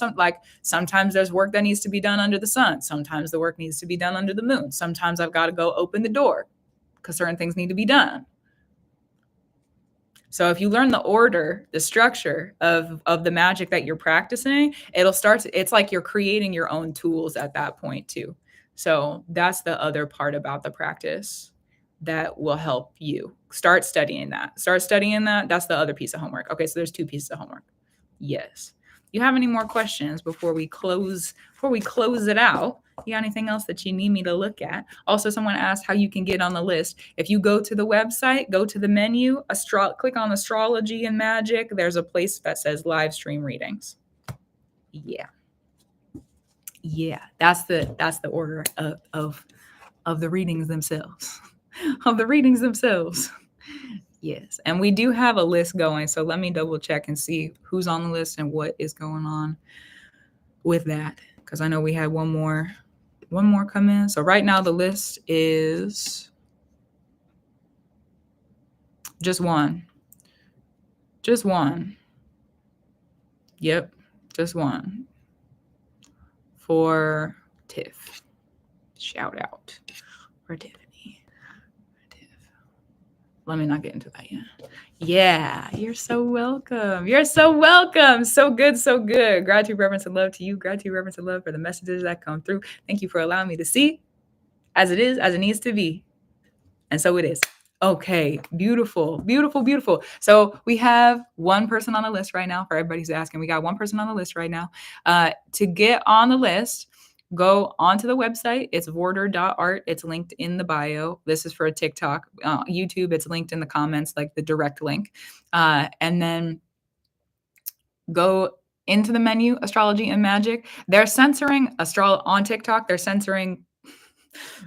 sometimes there's work that needs to be done under the sun. Sometimes the work needs to be done under the moon. Sometimes I've got to go open the door because certain things need to be done. So if you learn the order, the structure of the magic that you're practicing, it's like you're creating your own tools at that point too. So that's the other part about the practice that will help you. Start studying that. That's the other piece of homework. Okay, so there's 2 pieces of homework. Yes. You have any more questions before we close it out? You got anything else that you need me to look at? Also, someone asked how you can get on the list. If you go to the website, go to the menu, click on Astrology and Magick. There's a place that says live stream readings. Yeah. That's the order of the readings themselves. Of the readings themselves. Yes. And we do have a list going. So let me double check and see who's on the list and what is going on with that. Because I know we had one more come in. So right now the list is just one. Yep. Just one. For Tiff. Shout out for Tiffany. Let me not get into that yet. Yeah, you're so welcome. So good. Gratitude, reverence, and love to you. Gratitude, reverence, and love for the messages that come through. Thank you for allowing me to see as it is, as it needs to be. And so it is. Okay, beautiful. So we have one person on the list right now. For everybody who's asking, we got one person on the list right now. To get on the list, go onto the website. It's vorder.art. It's linked in the bio. This is for a TikTok. YouTube, it's linked in the comments, like the direct link. And then go into the menu, Astrology and Magick. They're censoring on TikTok. They're censoring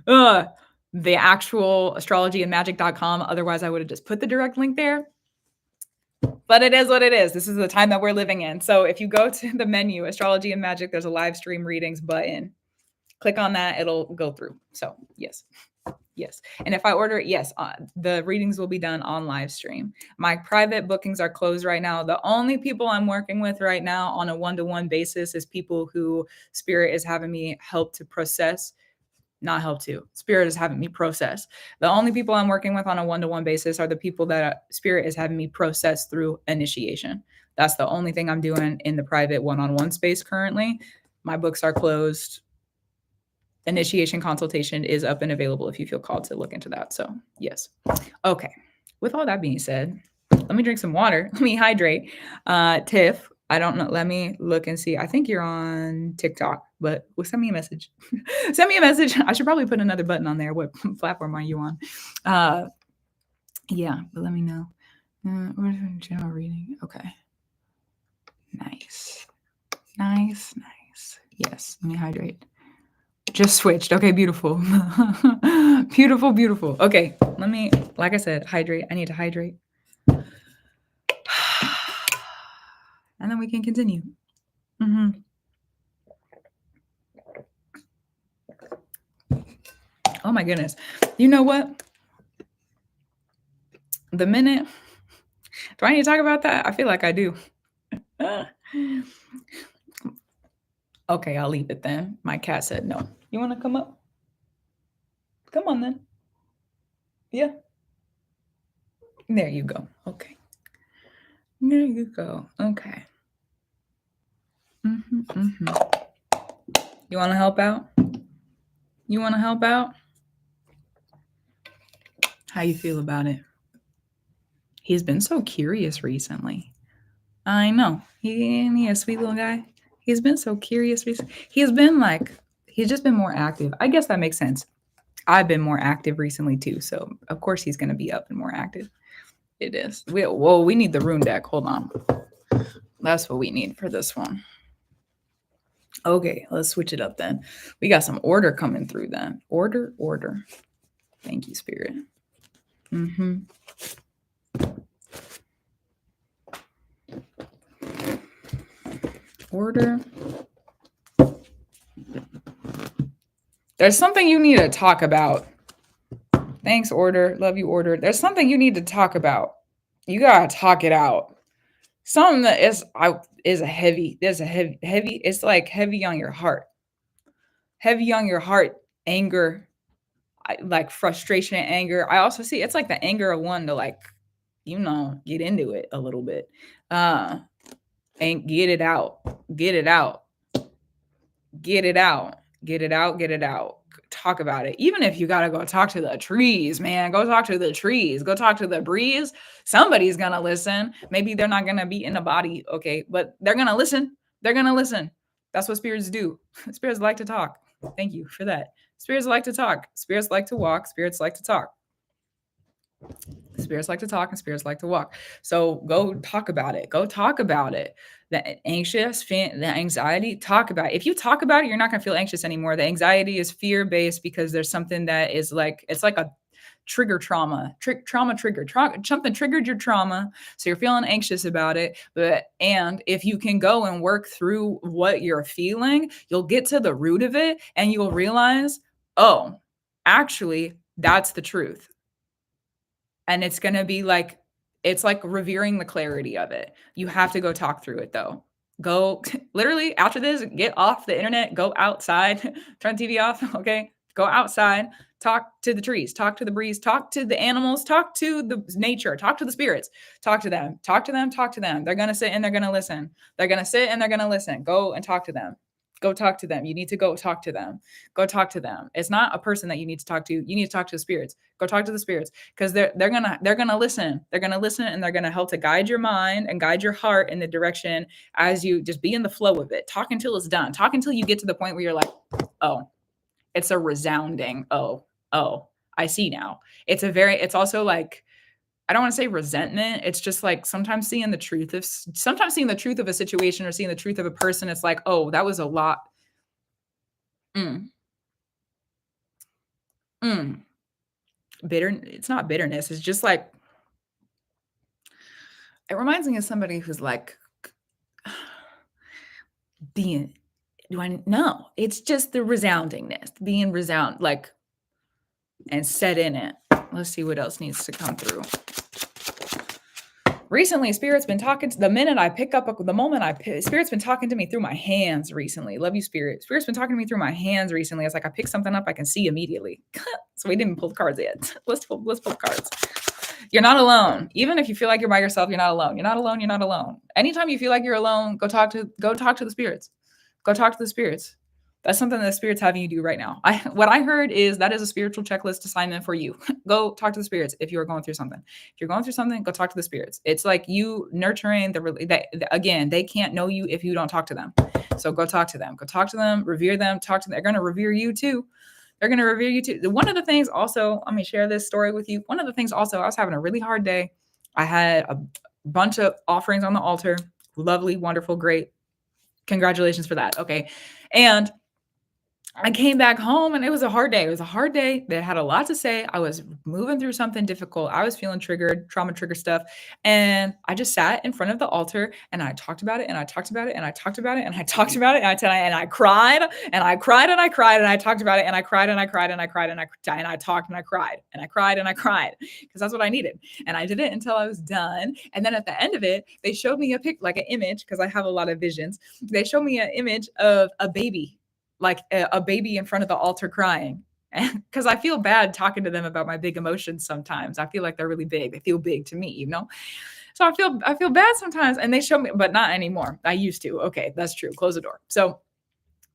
the actual astrologyandmagic.com. Otherwise, I would have just put the direct link there. But it is what it is. This is the time that we're living in. So if you go to the menu, Astrology and Magick, there's a live stream readings button. Click on that. It'll go through. So yes. And if I order it, yes, the readings will be done on live stream. My private bookings are closed right now. The only people I'm working with right now on a one-to-one basis is people who Spirit is having me help to process. Spirit is having me process. The only people I'm working with on a one-to-one basis are the people that Spirit is having me process through initiation. That's the only thing I'm doing in the private one-on-one space currently. My books are closed. Initiation consultation is up and available if you feel called to look into that. So yes. Okay. With all that being said, let me drink some water. Let me hydrate. Tiff, I don't know. Let me look and see. I think you're on TikTok, but send me a message. Send me a message. I should probably put another button on there. What platform are you on? Yeah, but let me know. General reading. Okay. Nice. Yes, let me hydrate. Just switched. Okay, beautiful. Beautiful. Okay, let me, like I said, hydrate. I need to hydrate. And then we can continue. Oh my goodness. You know what? The minute, do I need to talk about that? I feel like I do. Okay, I'll leave it then. My cat said no. You want to come up? Come on then. Yeah. There you go. Okay. There you go. Okay. You want to help out? How you feel about it? He's been so curious recently. I know. He a sweet little guy. He's been so curious recently. He's just been more active. I guess that makes sense. I've been more active recently too. So of course he's going to be up and more active. It is. We need the rune deck. Hold on. That's what we need for this one. Okay, let's switch it up then. We got some order coming through then. Order. Thank you, Spirit. Order. There's something you need to talk about. Thanks, Order. Love you, Order. There's something you need to talk about. You gotta talk it out. Something that is a heavy. There's a heavy. It's like heavy on your heart. Heavy on your heart. Anger, like frustration and anger. I also see it's like the anger of one to like, get into it a little bit, and get it out. Get it out. Get it out. Get it out. Get it out. Talk about it. Even if you got to go talk to the trees, man, go talk to the trees, go talk to the breeze. Somebody's going to listen. Maybe they're not going to be in a body. Okay. But they're going to listen. They're going to listen. That's what spirits do. Spirits like to talk. Thank you for that. Spirits like to talk. Spirits like to walk. Spirits like to talk. Spirits like to talk and spirits like to walk. So go talk about it. Go talk about it. The anxiety, talk about it. If you talk about it, you're not going to feel anxious anymore. The anxiety is fear-based because there's something that is like, it's like a trigger trauma, something triggered your trauma. So you're feeling anxious about it. And if you can go and work through what you're feeling, you'll get to the root of it and you'll realize, oh, actually, that's the truth. And it's going to be like, it's like revering the clarity of it. You have to go talk through it though. Go literally after this, get off the internet, go outside, turn the TV off. Okay. Go outside, talk to the trees, talk to the breeze, talk to the animals, talk to the nature, talk to the spirits, talk to them, talk to them, talk to them. They're going to sit and they're going to listen. They're going to sit and they're going to listen. Go and talk to them. Go talk to them. You need to go talk to them. Go talk to them. It's not a person that you need to talk to. You need to talk to the spirits. Go talk to the spirits because they're gonna listen. They're gonna listen and they're gonna help to guide your mind and guide your heart in the direction as you just be in the flow of it. Talk until it's done. Talk until you get to the point where you're like, oh, it's a resounding oh, I see now. It's also like, I don't want to say resentment. It's just like sometimes seeing the truth of a situation or seeing the truth of a person. It's like, oh, that was a lot. Bitter. It's not bitterness. It's just like, it reminds me of somebody who's like being, do I know? It's just the resoundingness, being like, and set in it. Let's see what else needs to come through. Recently, Spirit's been talking to Spirit's been talking to me through my hands recently. Love you, Spirit. Spirit's been talking to me through my hands recently. It's like I pick something up, I can see immediately. So we didn't pull the cards yet. Let's pull the cards. You're not alone. Even if you feel like you're by yourself, you're not alone. You're not alone. You're not alone. Anytime you feel like you're alone, go talk to the spirits. Go talk to the spirits. That's something that the spirit's having you do right now. What I heard is that is a spiritual checklist assignment for you. Go talk to the spirits if you are going through something. If you're going through something, go talk to the spirits. It's like you nurturing again, they can't know you if you don't talk to them. So go talk to them. Go talk to them, revere them, talk to them. They're going to revere you too. They're going to revere you too. One of the things also, let me share this story with you. One of the things also, I was having a really hard day. I had a bunch of offerings on the altar. Lovely, wonderful, great. Congratulations for that. Okay. And I came back home and it was a hard day. It was a hard day that had a lot to say. I was moving through something difficult. I was feeling triggered, trauma trigger stuff. And I just sat in front of the altar and I talked about it and I talked about it and I talked about it and I talked about it and I cried and I cried and I cried and I talked about it and I cried and I cried and I cried and I talked and I cried and I cried and I cried because that's what I needed. And I did it until I was done. And then at the end of it, they showed me like an image because I have a lot of visions. They showed me an image of a baby. Like a baby in front of the altar crying. Because I feel bad talking to them about my big emotions sometimes. I feel like they're really big. They feel big to me, you know? So I feel bad sometimes. And they show me, but not anymore. I used to. Okay, that's true. Close the door. So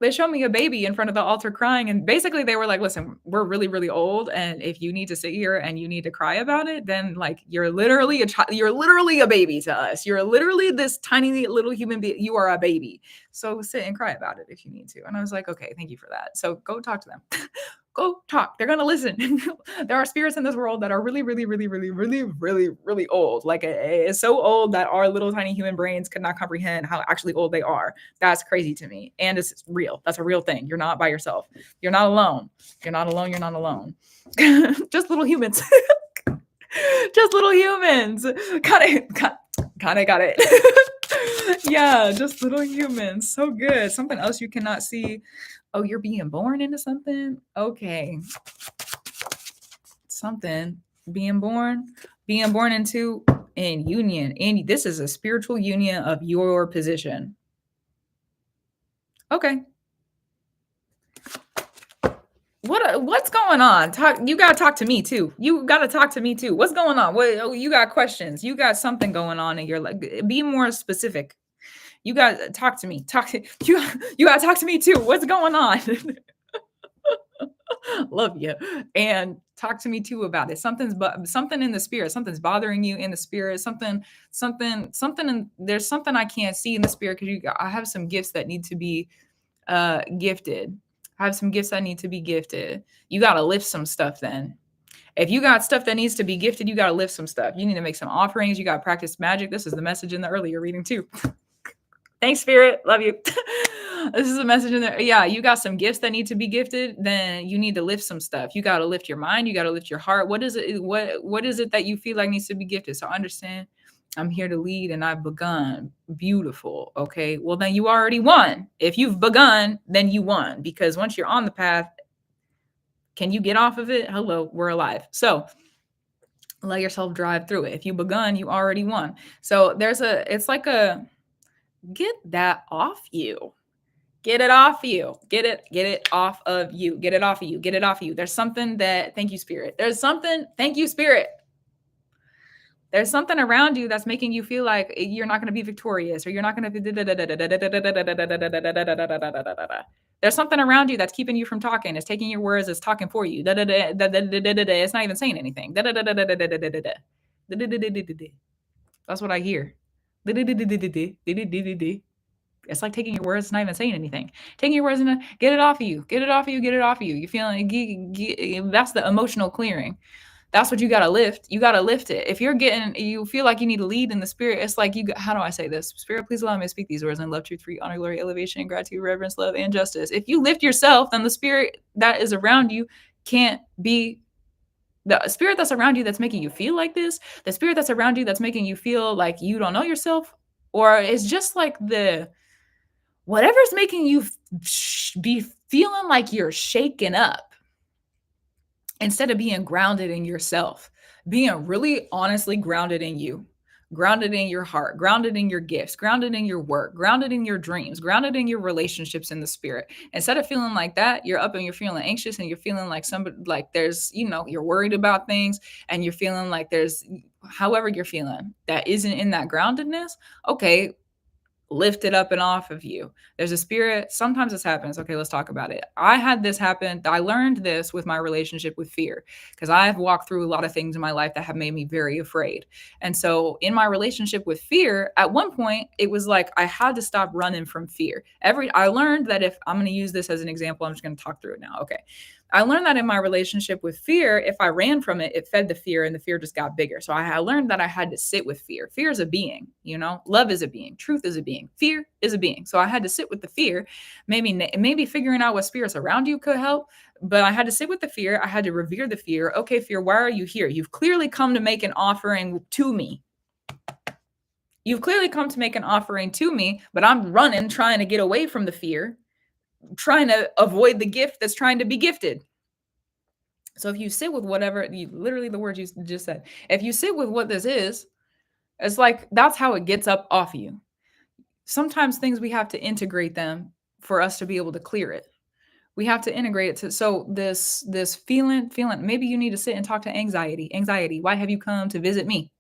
they showed me a baby in front of the altar crying. And basically they were like, listen, we're really, really old. And if you need to sit here and you need to cry about it, then like, you're literally a child. You're literally a baby to us. You're literally this tiny little human being. You are a baby. So sit and cry about it if you need to. And I was like, okay, thank you for that. So go talk to them. Go talk. They're going to listen. There are spirits in this world that are really, really, really, really, really, really, really old. Like it's so old that our little tiny human brains could not comprehend how actually old they are. That's crazy to me. And it's real. That's a real thing. You're not by yourself. You're not alone. You're not alone. You're not alone. Just little humans. Just little humans. Got it. Yeah, just little humans. So good. Something else you cannot see. Oh, you're being born into something? Okay. Something. Being born into in union. And this is a spiritual union of your position. Okay. What's going on? You gotta talk to me too. You gotta talk to me too. What's going on? You got questions. You got something going on in your life. Be more specific. You gotta talk to me. You. You gotta talk to me too. What's going on? Love you, and talk to me too about it. Something in the spirit. Something's bothering you in the spirit. Something. And there's something I can't see in the spirit because I have some gifts that need to be gifted. I have some gifts that need to be gifted. You got to lift some stuff then. If you got stuff that needs to be gifted, you got to lift some stuff. You need to make some offerings. You got to practice magic. This is the message in the earlier reading too. Thanks, Spirit. Love you. This is a message in there. Yeah, you got some gifts that need to be gifted. Then you need to lift some stuff. You got to lift your mind. You got to lift your heart. What is it? What is it that you feel like needs to be gifted? So understand, I'm here to lead and I've begun. Beautiful. Okay. Well, then you already won. If you've begun, then you won. Because once you're on the path, can you get off of it? Hello, we're alive. So let yourself drive through it. If you begun, you already won. So it's like get that off you. Get it off you. Get it off of you. Get it off of you. Get it off of you. There's something that, thank you, Spirit. Thank you, Spirit. There's something around you that's making you feel like you're not going to be victorious or you're not going to be. There's something around you that's keeping you from talking. It's taking your words. It's talking for you. It's not even saying anything. That's what I hear. It's like taking your words, not even saying anything. Taking your words and get it off of you. Get it off of you. Get it off of you. You're feeling that's the emotional clearing. That's what you got to lift. You got to lift it. If you feel like you need to lead in the spirit, it's like how do I say this? Spirit, please allow me to speak these words in love, truth, free, honor, glory, elevation, gratitude, reverence, love, and justice. If you lift yourself, then the spirit that is around you can't be the spirit that's around you that's making you feel like this, the spirit that's around you that's making you feel like you don't know yourself, or it's just like whatever's making you be feeling like you're shaken up instead of being grounded in yourself, being really honestly grounded in you, grounded in your heart, grounded in your gifts, grounded in your work, grounded in your dreams, grounded in your relationships in the spirit. Instead of feeling like that, you're up and you're feeling anxious and you're feeling like somebody, like there's, you're worried about things and you're feeling like there's, however you're feeling, that isn't in that groundedness. Okay, lift it up and off of you. There's a spirit. Sometimes this happens. Okay, let's talk about it. I had this happen. I learned this with my relationship with fear because I've walked through a lot of things in my life that have made me very afraid. And so in my relationship with fear, at one point, it was like I had to stop running from fear. I learned that if I'm going to use this as an example, I'm just going to talk through it now. Okay. I learned that in my relationship with fear, if I ran from it, it fed the fear and the fear just got bigger. So I learned that I had to sit with fear. Fear is a being, love is a being, truth is a being, fear is a being. So I had to sit with the fear. Maybe figuring out what spirits around you could help, but I had to sit with the fear. I had to revere the fear. Okay, fear, why are you here? You've clearly come to make an offering to me. You've clearly come to make an offering to me, but I'm running, trying to get away from the fear, trying to avoid the gift that's trying to be gifted. So if you sit with whatever, literally the words you just said, if you sit with what this is, it's like, that's how it gets up off you. Sometimes things we have to integrate them for us to be able to clear it. We have to integrate it. So this feeling, maybe you need to sit and talk to anxiety. Anxiety, why have you come to visit me?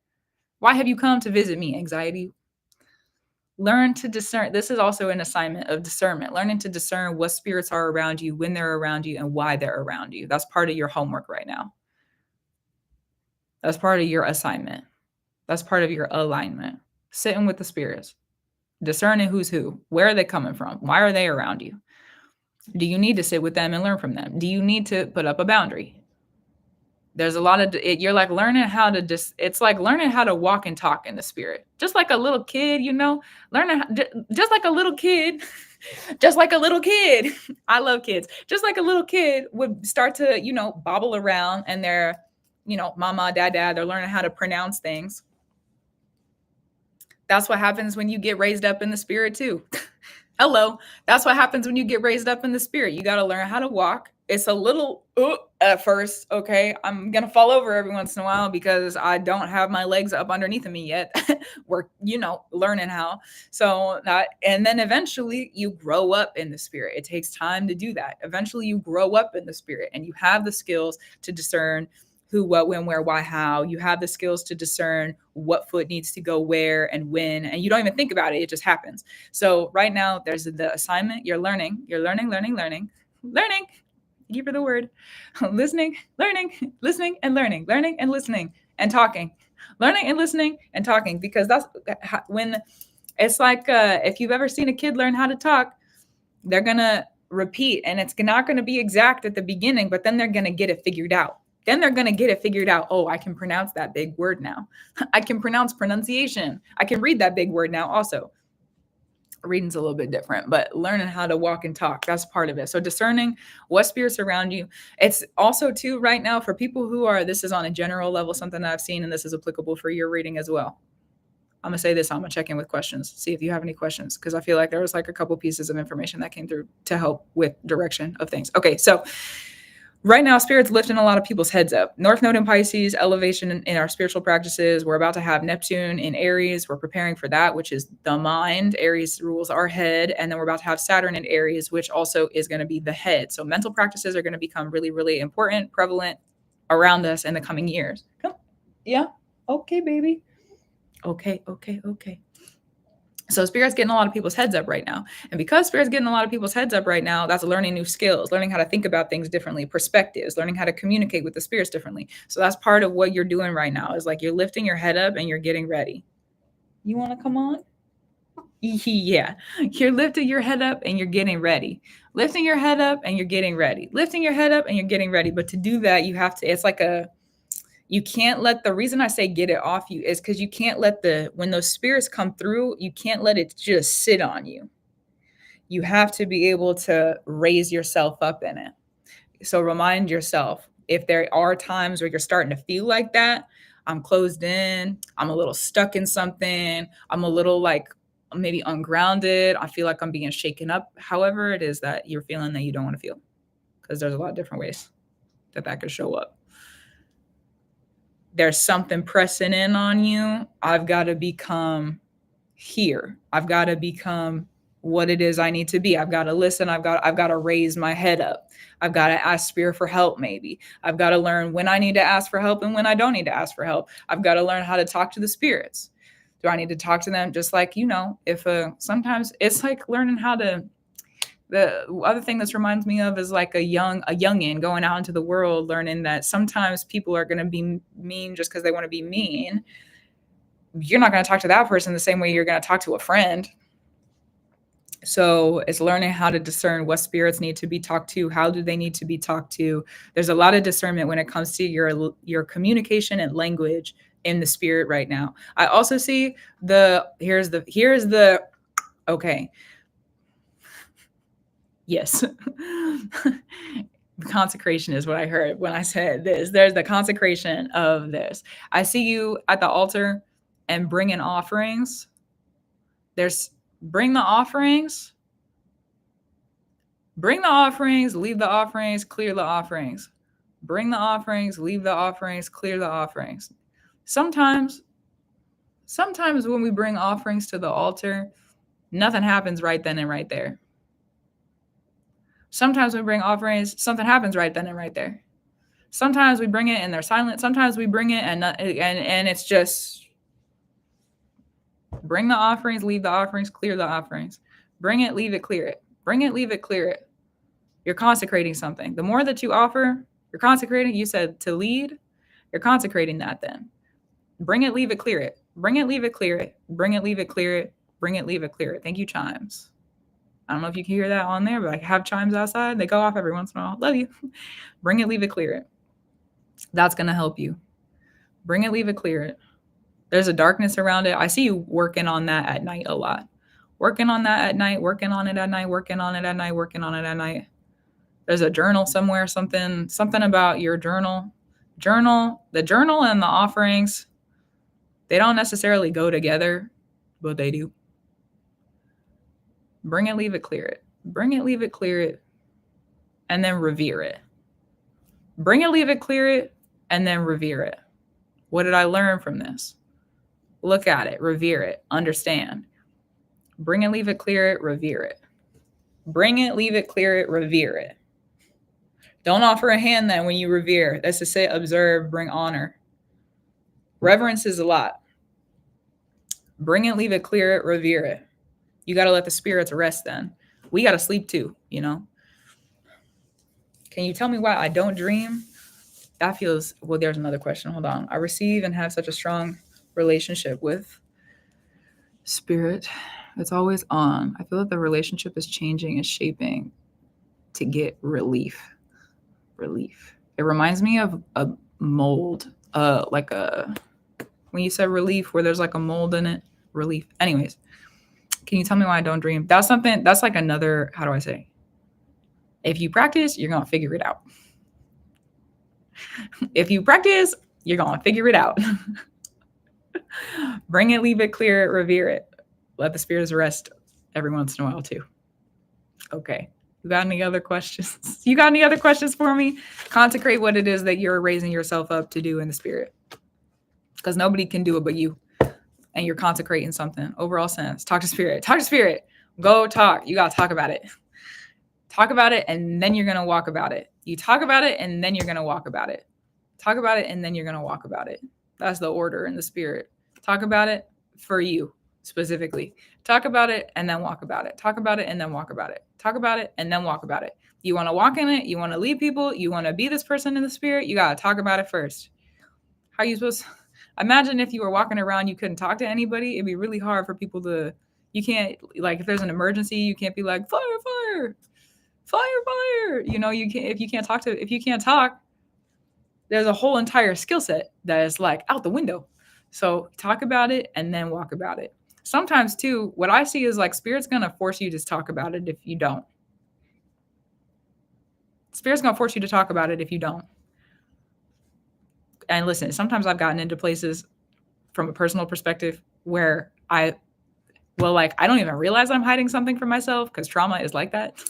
Why have you come to visit me, anxiety? Learn to discern. This is also an assignment of discernment, learning to discern what spirits are around you, when they're around you, and why they're around you. That's part of your homework right now. That's part of your assignment. That's part of your alignment. Sitting with the spirits, discerning who's who, where are they coming from? Why are they around you? Do you need to sit with them and learn from them? Do you need to put up a boundary? There's a lot of you're like learning how to it's like learning how to walk and talk in the spirit, just like a little kid, learning just like a little kid. Just like a little kid. I love kids. Just like a little kid would start to bobble around, and they're mama, dad, they're learning how to pronounce things. That's what happens when you get raised up in the spirit too. Hello. That's what happens when you get raised up in the spirit. You got to learn how to walk. It's a little at first, okay? I'm going to fall over every once in a while because I don't have my legs up underneath of me yet. We're, learning how. So that, and then eventually you grow up in the spirit. It takes time to do that. Eventually you grow up in the spirit and you have the skills to discern who, what, when, where, why, how. You have the skills to discern what foot needs to go where and when, and you don't even think about it. It just happens. So right now there's the assignment. You're learning. Learning. Thank you for the word. Listening, listening and learning, learning and listening and talking, learning and listening and talking, because that's when it's like if you've ever seen a kid learn how to talk, they're going to repeat, and it's not going to be exact at the beginning, but then they're going to get it figured out. Oh, I can pronounce that big word now. I can pronounce pronunciation. I can read that big word now also. Reading's a little bit different, but learning how to walk and talk, that's part of it. So discerning what spirits around you. It's also too right now for people who are, this is on a general level, something that I've seen, and this is applicable for your reading as well. I'm going to say this, I'm going to check in with questions, see if you have any questions, because I feel like there was like a couple pieces of information that came through to help with direction of things. Okay, so right now, Spirit's lifting a lot of people's heads up. North Node in Pisces, elevation in our spiritual practices. We're about to have Neptune in Aries. We're preparing for that, which is the mind. Aries rules our head. And then we're about to have Saturn in Aries, which also is going to be the head. So mental practices are going to become really, really important, prevalent around us in the coming years. Yeah. Okay, baby. Okay. So Spirit's getting a lot of people's heads up right now. And because Spirit's getting a lot of people's heads up right now, that's learning new skills, learning how to think about things differently, perspectives, learning how to communicate with the spirits differently. So that's part of what you're doing right now, is like you're lifting your head up and you're getting ready. You want to come on? Yeah. You're lifting your head up and you're getting ready. Lifting your head up and you're getting ready. Lifting your head up and you're getting ready. But to do that, you have to, it's like you can't let, the reason I say get it off you is because you can't let when those spirits come through, you can't let it just sit on you. You have to be able to raise yourself up in it. So remind yourself, if there are times where you're starting to feel like that, I'm closed in, I'm a little stuck in something, I'm a little like maybe ungrounded, I feel like I'm being shaken up, however it is that you're feeling that you don't want to feel, because there's a lot of different ways that could show up. There's something pressing in on you. I've got to become here. I've got to become what it is I need to be. I've got to listen. I've got to raise my head up. I've got to ask Spirit for help. Maybe I've got to learn when I need to ask for help and when I don't need to ask for help. I've got to learn how to talk to the spirits. Do I need to talk to them? Just like, if sometimes it's like learning how to, the other thing this reminds me of is like a youngin going out into the world, learning that sometimes people are going to be mean just because they want to be mean. You're not going to talk to that person the same way you're going to talk to a friend. So it's learning how to discern what spirits need to be talked to. How do they need to be talked to? There's a lot of discernment when it comes to your communication and language in the spirit right now. I also see here's the okay. Yes. The consecration is what I heard when I said this. There's the consecration of this. I see you at the altar and bringing offerings. Bring the offerings, leave the offerings, clear the offerings. Bring the offerings, leave the offerings, clear the offerings. Sometimes when we bring offerings to the altar, nothing happens right then and right there. Sometimes we bring offerings, something happens right then and right there. Sometimes we bring it and they're silent. Sometimes we bring it and it's just bring the offerings, leave the offerings, clear the offerings. Bring it, leave it, clear it. Bring it, leave it, clear it. You're consecrating something. The more that you offer, you're consecrating. You said to lead, you're consecrating that then. Bring it, leave it, clear it. Bring it, leave it, clear it. Bring it, leave it, clear it. Bring it, leave it, clear it. Thank you, chimes. I don't know if you can hear that on there, but I have chimes outside. They go off every once in a while. Love you. Bring it, leave it, clear it. That's going to help you. Bring it, leave it, clear it. There's a darkness around it. I see you working on that at night a lot. Working on that at night, working on it at night, working on it at night, working on it at night. There's a journal somewhere, something about your journal. The journal and the offerings, they don't necessarily go together, but they do. Bring it, leave it, clear it. Bring it, leave it, clear it, and then revere it. Bring it, leave it, clear it, and then revere it. What did I learn from this? Look at it, revere it, understand. Bring it, leave it, clear it, revere it. Bring it, leave it, clear it, revere it. Don't offer a hand then when you revere. That's to say, observe, bring honor. Reverence is a lot. Bring it, leave it, clear it, revere it. You got to let the spirits rest then. We got to sleep too, you know? Can you tell me why I don't dream? That feels, well, there's another question. Hold on. I receive and have such a strong relationship with spirit. It's always on. I feel that the relationship is changing and shaping to get relief. It reminds me of a mold, like when you said relief, where there's like a mold in it. Relief. Anyways, can you tell me why I don't dream? That's something, that's like another, how do I say? If you practice, you're going to figure it out. If you practice, you're going to figure it out. Bring it, leave it, clear it, revere it. Let the spirits rest every once in a while too. Okay. You got any other questions? You got any other questions for me? Consecrate what it is that you're raising yourself up to do in the spirit. Because nobody can do it but you. And you're consecrating something. Overall sense. Talk to spirit. Talk to spirit. Go talk. You got to talk about it. Talk about it, and then you're going to walk about it. You talk about it, and then you're going to walk about it. Talk about it, and then you're going to walk about it. That's the order in the spirit. Talk about it for you specifically. Talk about it, and then walk about it. Talk about it, and then walk about it. Talk about it, and then walk about it. You want to walk in it. You want to lead people. You want to be this person in the spirit. You got to talk about it first. How are you supposed to? Imagine if you were walking around, you couldn't talk to anybody. It'd be really hard for people to, you can't, like, if there's an emergency, you can't be like, fire, fire. Fire. You know, you can't, if you can't talk, there's a whole entire skill set that is like out the window. So talk about it and then walk about it. Sometimes too, what I see is like spirit's going to force you to talk about it if you don't. Spirit's going to force you to talk about it if you don't. And listen, sometimes I've gotten into places from a personal perspective where I don't even realize I'm hiding something from myself because trauma is like that.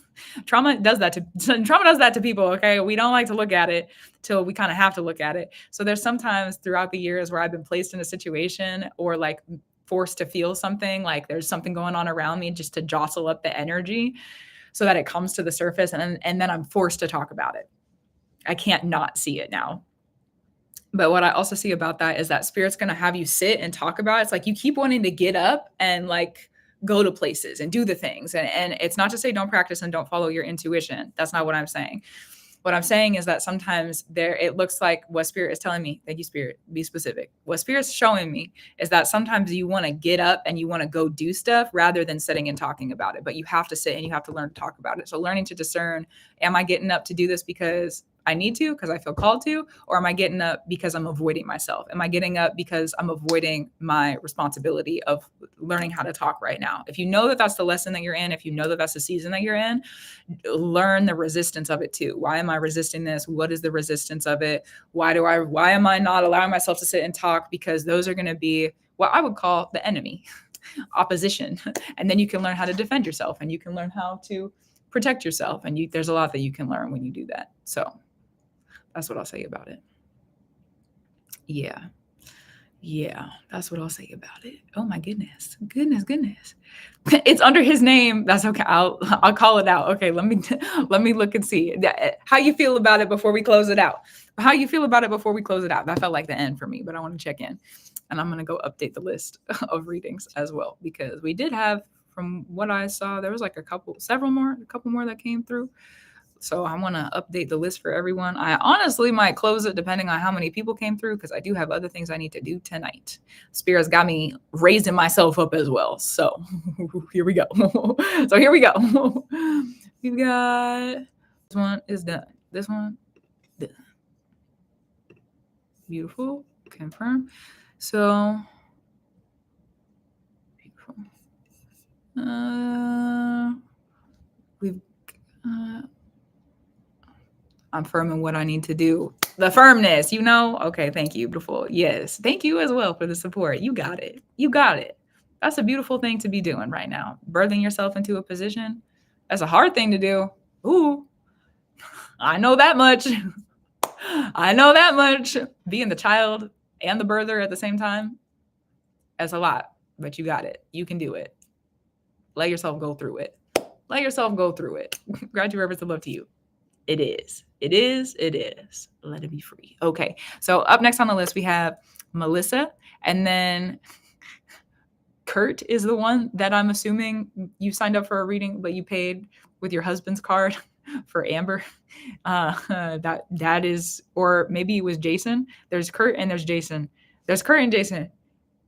Trauma does that to people, okay? We don't like to look at it till we kind of have to look at it. So there's sometimes throughout the years where I've been placed in a situation or like forced to feel something, like there's something going on around me just to jostle up the energy so that it comes to the surface, and then I'm forced to talk about it. I can't not see it now. But what I also see about that is that spirit's going to have you sit and talk about it. It's like you keep wanting to get up and like go to places and do the things. And it's not to say don't practice and don't follow your intuition. That's not what I'm saying. What I'm saying is that sometimes it looks like what spirit is telling me. Thank you, spirit. Be specific. What spirit's showing me is that sometimes you want to get up and you want to go do stuff rather than sitting and talking about it. But you have to sit and you have to learn to talk about it. So learning to discern, am I getting up to do this because I need to, because I feel called to, or am I getting up because I'm avoiding myself? Am I getting up because I'm avoiding my responsibility of learning how to talk right now? If you know that that's the lesson that you're in, if you know that that's the season that you're in, learn the resistance of it too. Why am I resisting this? What is the resistance of it? Why am I not allowing myself to sit and talk? Because those are going to be what I would call the enemy, opposition. And then you can learn how to defend yourself and you can learn how to protect yourself. And there's a lot that you can learn when you do that. So that's what I'll say about it. Yeah, that's what I'll say about it. Oh my goodness. It's under his name. That's okay. I'll call it out. Okay, let me look and see how you feel about it before we close it out. That felt like the end for me, but I want to check in, and I'm going to go update the list of readings as well, because we did have, from what I saw, there was like a couple more that came through. So I want to update the list for everyone. I honestly might close it depending on how many people came through, because I do have other things I need to do tonight. Spirit's got me raising myself up as well. So here we go. We've got, this one is done. This one, done. Beautiful. Confirm. So, beautiful. I'm firm in what I need to do. The firmness, Okay, thank you. Beautiful. Yes. Thank you as well for the support. You got it. That's a beautiful thing to be doing right now. Birthing yourself into a position. That's a hard thing to do. Ooh, I know that much. I know that much. Being the child and the birther at the same time, that's a lot, but you got it. You can do it. Let yourself go through it. Let yourself go through it. Gratitude, reverence, and love to you. It is. It is. It is. Let it be free. Okay. So up next on the list, we have Melissa, and then Kurt is the one that I'm assuming you signed up for a reading, but you paid with your husband's card for Amber. That is, or maybe it was Jason. There's Kurt and there's Jason. There's Kurt and Jason.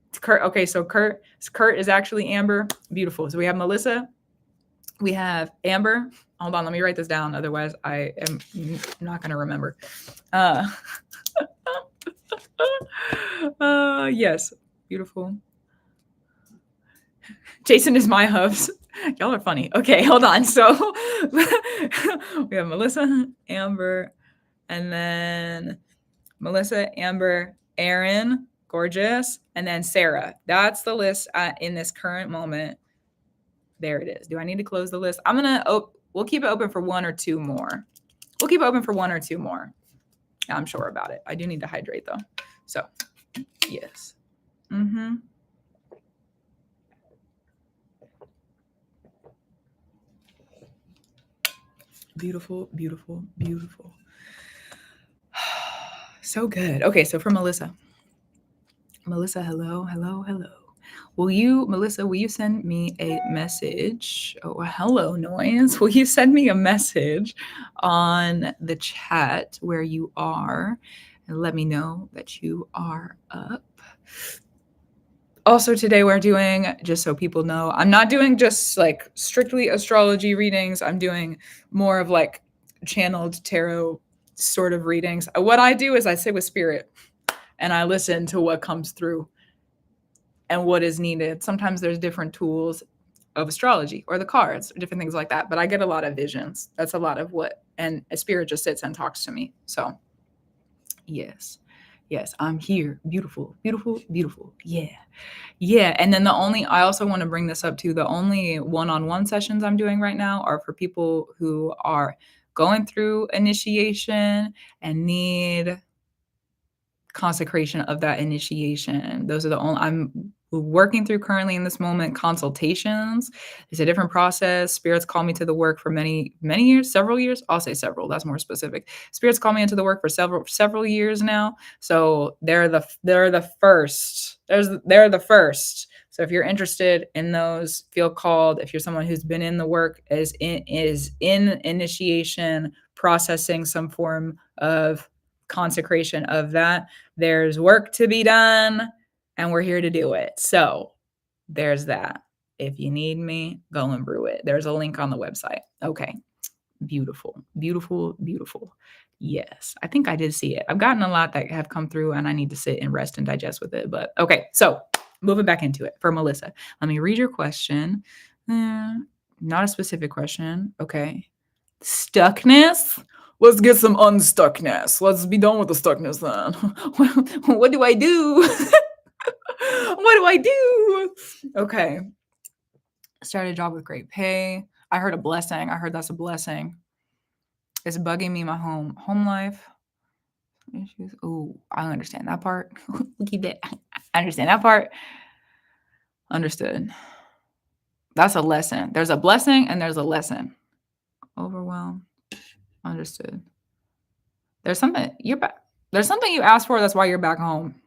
It's Kurt. Okay, so Kurt is actually Amber. Beautiful. So we have Melissa. We have Amber. Hold on, let me write this down. Otherwise, I am not going to remember. Yes, beautiful. Jason is my hubs. Y'all are funny. Okay, hold on. So we have Melissa, Amber, and then Melissa, Amber, Aaron, gorgeous, and then Sarah. That's the list in this current moment. There it is. Do I need to close the list? We'll keep it open for one or two more. We'll keep it open for one or two more. I'm sure about it. I do need to hydrate though. So, yes. Beautiful, beautiful, beautiful. So good. Okay, so for Melissa. Melissa, hello, hello, hello. Melissa, will you send me a message? Oh, hello, noise. Will you send me a message on the chat where you are and let me know that you are up? Also, today we're doing, just so people know, I'm not doing just like strictly astrology readings. I'm doing more of like channeled tarot sort of readings. What I do is I sit with spirit and I listen to what comes through and what is needed. Sometimes there's different tools of astrology or the cards or different things like that, but I get a lot of visions. That's a lot of what, and a spirit just sits and talks to me. So yes, I'm here. Beautiful, beautiful, beautiful. Yeah. And then I also want to bring this up too. The only one-on-one sessions I'm doing right now are for people who are going through initiation and need consecration of that initiation. Those are the only I'm working through currently in this moment. Consultations is a different process. Spirits call me to the work for many years, several years. I'll say several. That's more specific. Spirits call me into the work for several years now. So they're the first. They're the first. So if you're interested in those, feel called. If you're someone who's been in the work, is in initiation, processing some form of consecration of that, there's work to be done and we're here to do it. So there's that. If you need me, go and brew it. There's a link on the website. Okay. Beautiful, beautiful, beautiful. Yes, I think I did see it. I've gotten a lot that have come through and I need to sit and rest and digest with it. But okay, so moving back into it for Melissa. Let me read your question. Not a specific question. Okay. Stuckness? Let's get some unstuckness. Let's be done with the stuckness then. What do I do? What do I do? Okay. Started a job with great pay. I heard a blessing. I heard that's a blessing. It's bugging me, my home life issues. Oh, I understand that part. Keep that. I understand that part. Understood. That's a lesson. There's a blessing and there's a lesson. Overwhelmed. Understood. There's something you asked for. That's why you're back home.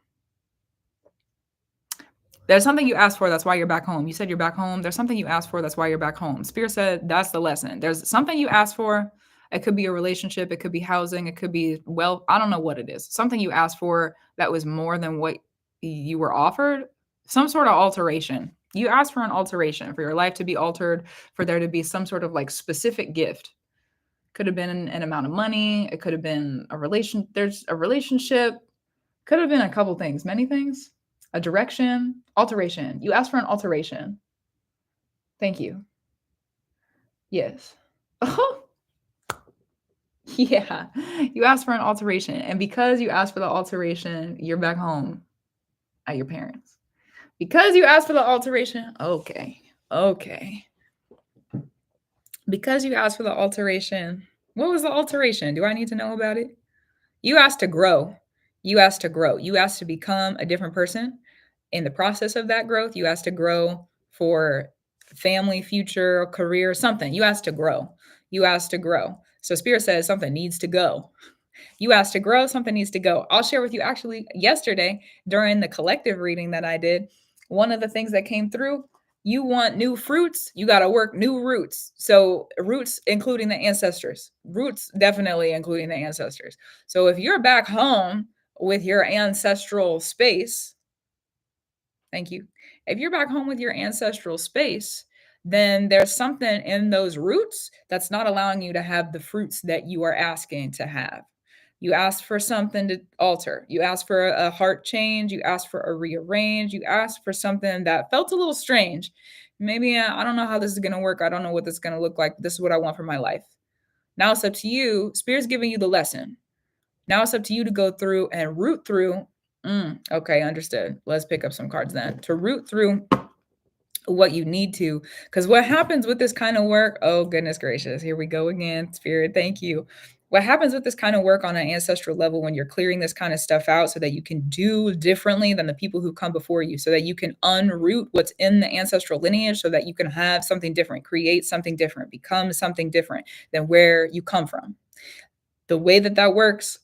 There's something you asked for. That's why you're back home. You said you're back home. There's something you asked for. That's why you're back home. Spirit said that's the lesson. There's something you asked for. It could be a relationship. It could be housing. It could be, well, I don't know what it is. Something you asked for that was more than what you were offered. Some sort of alteration. You asked for an alteration, for your life to be altered, for there to be some sort of like specific gift. Could have been an amount of money. It could have been a relation. There's a relationship. Could have been a couple things, many things. A direction, alteration. You asked for an alteration. Thank you. Yes. Oh, yeah. You asked for an alteration. And because you asked for the alteration, you're back home at your parents. Because you asked for the alteration. Okay. Okay. Because you asked for the alteration. What was the alteration? Do I need to know about it? You asked to grow. You asked to grow. You asked to become a different person. In the process of that growth, you asked to grow for family, future, career, something. You asked to grow. You asked to grow. So Spirit says something needs to go. You asked to grow, something needs to go. I'll share with you actually yesterday during the collective reading that I did. One of the things that came through, you want new fruits, you got to work new roots. So, roots including the ancestors, roots definitely including the ancestors. So, if you're back home with your ancestral space, thank you. If you're back home with your ancestral space, then there's something in those roots that's not allowing you to have the fruits that you are asking to have. You asked for something to alter. You asked for a heart change. You asked for a rearrange. You asked for something that felt a little strange. Maybe I don't know how this is going to work. I don't know what this is going to look like. This is what I want for my life. Now it's up to you. Spirit's giving you the lesson. Now it's up to you to go through and root through. Okay, understood. Let's pick up some cards then. To root through what you need to. Because what happens with this kind of work, oh, goodness gracious, here we go again. Spirit, thank you. What happens with this kind of work on an ancestral level when you're clearing this kind of stuff out so that you can do differently than the people who come before you, so that you can unroot what's in the ancestral lineage, so that you can have something different, create something different, become something different than where you come from. The way that that works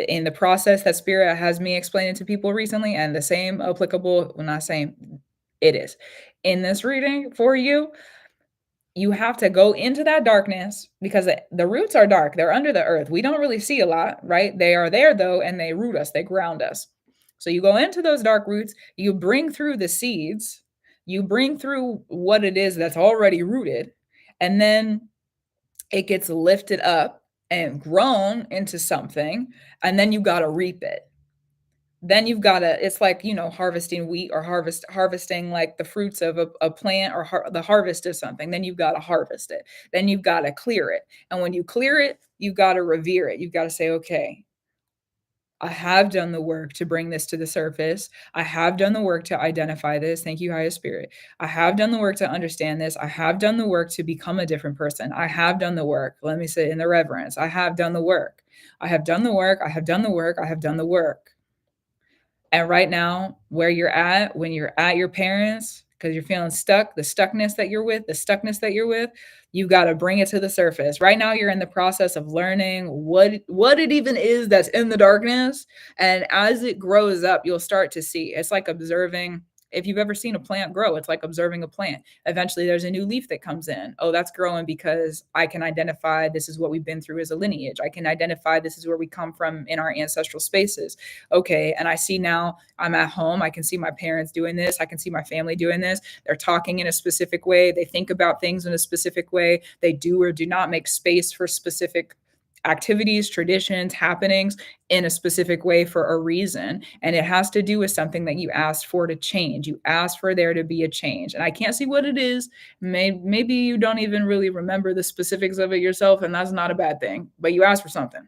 in the process that Spirit has me explaining to people recently, and the same applicable, well, not same, it is in this reading for you. You have to go into that darkness because the roots are dark. They're under the earth. We don't really see a lot, right? They are there though, and they root us, they ground us. So you go into those dark roots, you bring through the seeds, you bring through what it is that's already rooted, and then it gets lifted up and grown into something, and then you got to reap it. Then you've got to, it's like, harvesting wheat or harvesting like the fruits of a plant, or the harvest of something. Then you've got to harvest it. Then you've got to clear it. And when you clear it, you've got to revere it. You've got to say, okay, I have done the work to bring this to the surface. I have done the work to identify this. Thank you, highest spirit. I have done the work to understand this. I have done the work to become a different person. I have done the work. Let me say in the reverence, I have done the work. I have done the work. I have done the work. I have done the work. And right now, where you're at, when you're at your parents, because you're feeling stuck, the stuckness that you're with, you got to bring it to the surface. Right now, you're in the process of learning what it even is that's in the darkness. And as it grows up, you'll start to see. It's like observing. If you've ever seen a plant grow, it's like observing a plant. Eventually, there's a new leaf that comes in. Oh, that's growing because I can identify this is what we've been through as a lineage. I can identify this is where we come from in our ancestral spaces. Okay, and I see now I'm at home. I can see my parents doing this. I can see my family doing this. They're talking in a specific way. They think about things in a specific way. They do or do not make space for specific activities, traditions, happenings in a specific way for a reason. And it has to do with something that you asked for to change. You asked for there to be a change. And I can't see what it is. Maybe you don't even really remember the specifics of it yourself, and that's not a bad thing. But you asked for something.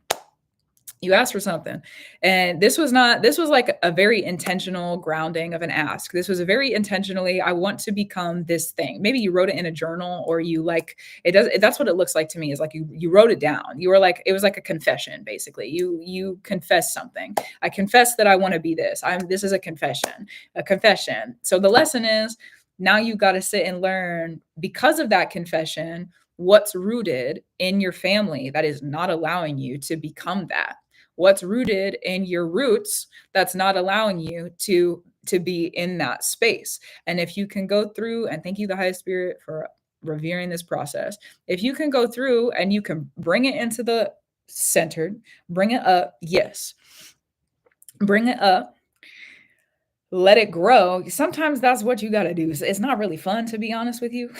You asked for something. And this was like a very intentional grounding of an ask. This was a very intentionally, I want to become this thing. Maybe you wrote it in a journal, or you like it does. That's what it looks like to me, is like you wrote it down. You were like, it was like a confession, basically. You confessed something. I confess that I want to be this. This is a confession. So the lesson is, now you got to sit and learn, because of that confession, what's rooted in your family that is not allowing you to become that. What's rooted in your roots that's not allowing you to be in that space. And if you can go through, and thank you, the highest spirit, for revering this process. If you can go through and you can bring it into the centered, bring it up, yes, bring it up, let it grow. Sometimes that's what you got to do. It's not really fun, to be honest with you.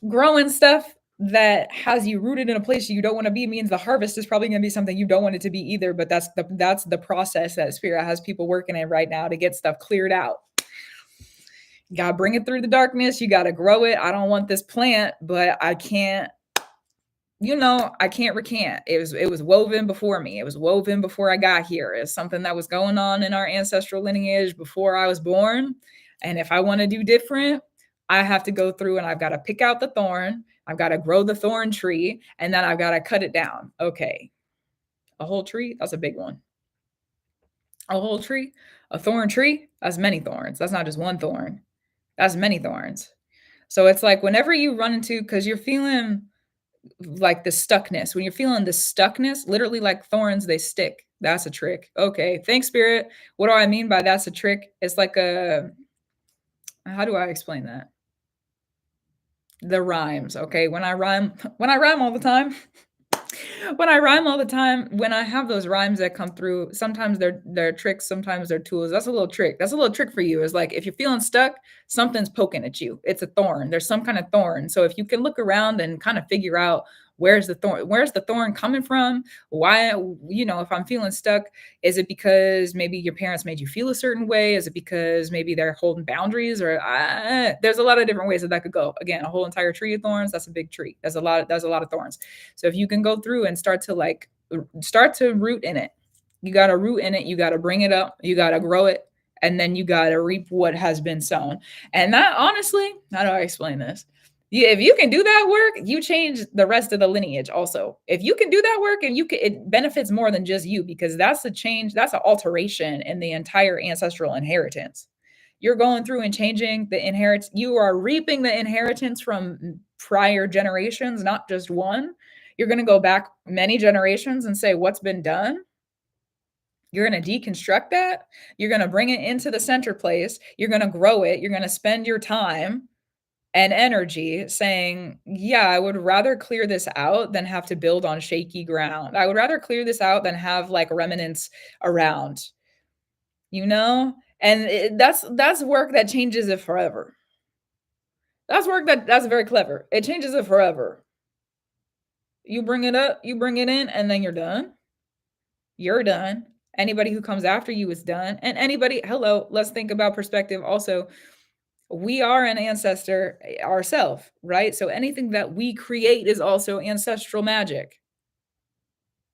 Growing stuff that has you rooted in a place you don't want to be means the harvest is probably going to be something you don't want it to be either. But that's the process that Spirit has people working in right now to get stuff cleared out. You got to bring it through the darkness. You got to grow it. I don't want this plant, but I can't I can't recant. It was woven before me. It was woven before I got here. It's something that was going on in our ancestral lineage before I was born. And if I want to do different, I have to go through and I've got to pick out the thorn. I've got to grow the thorn tree and then I've got to cut it down. Okay. A whole tree? That's a big one. A whole tree? A thorn tree? That's many thorns. That's not just one thorn. That's many thorns. So it's like whenever you run into, because you're feeling like the stuckness. When you're feeling the stuckness, literally like thorns, they stick. That's a trick. Okay. Thanks, Spirit. What do I mean by that's a trick? It's like how do I explain that? The rhymes. Okay. When I rhyme all the time, when I have those rhymes that come through, sometimes they're tricks, sometimes they're tools. That's a little trick. That's a little trick for you. Is like if you're feeling stuck, something's poking at you. It's a thorn. There's some kind of thorn. So if you can look around and kind of figure out where's the thorn coming from? Why, if I'm feeling stuck, is it because maybe your parents made you feel a certain way? Is it because maybe they're holding boundaries? Or there's a lot of different ways that could go. Again, a whole entire tree of thorns, that's a big tree. There's a lot of thorns. So if you can go through and start to root in it, you got to root in it, you got to bring it up, you got to grow it, and then you got to reap what has been sown. And that, honestly, how do I explain this? If you can do that work, you change the rest of the lineage also. If you can do that work, and it benefits more than just you, because that's a change, that's an alteration in the entire ancestral inheritance. You're going through and changing the inheritance. You are reaping the inheritance from prior generations, not just one. You're going to go back many generations and say, what's been done? You're going to deconstruct that. You're going to bring it into the center place. You're going to grow it. You're going to spend your time and energy saying, yeah, I would rather clear this out than have to build on shaky ground. I would rather clear this out than have like remnants around, And that's work that changes it forever. That's work that's very clever. It changes it forever. You bring it up, you bring it in, and then you're done. You're done. Anybody who comes after you is done. And hello, let's think about perspective also. We are an ancestor ourselves, right? So anything that we create is also ancestral magic.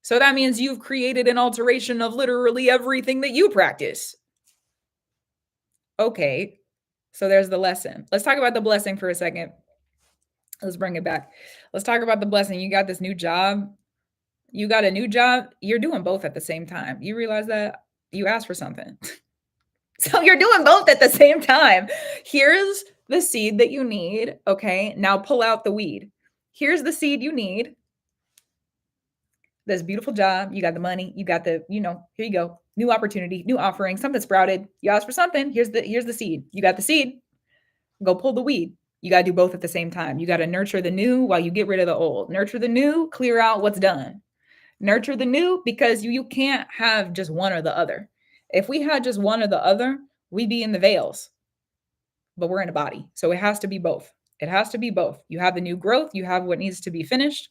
So that means you've created an alteration of literally everything that you practice. Okay, so there's the lesson. Let's talk about the blessing for a second. Let's bring it back. Let's talk about the blessing. You got this new job. You got a new job. You're doing both at the same time. You realize that? You asked for something. So you're doing both at the same time. Here's the seed that you need. Okay, now pull out the weed. Here's the seed you need. This beautiful job. You got the money. You got the, here you go. New opportunity, new offering, something sprouted. You asked for something. Here's the seed. You got the seed. Go pull the weed. You got to do both at the same time. You got to nurture the new while you get rid of the old. Nurture the new, clear out what's done. Nurture the new, because you can't have just one or the other. If we had just one or the other, we'd be in the veils. But we're in a body. So it has to be both. It has to be both. You have the new growth, you have what needs to be finished.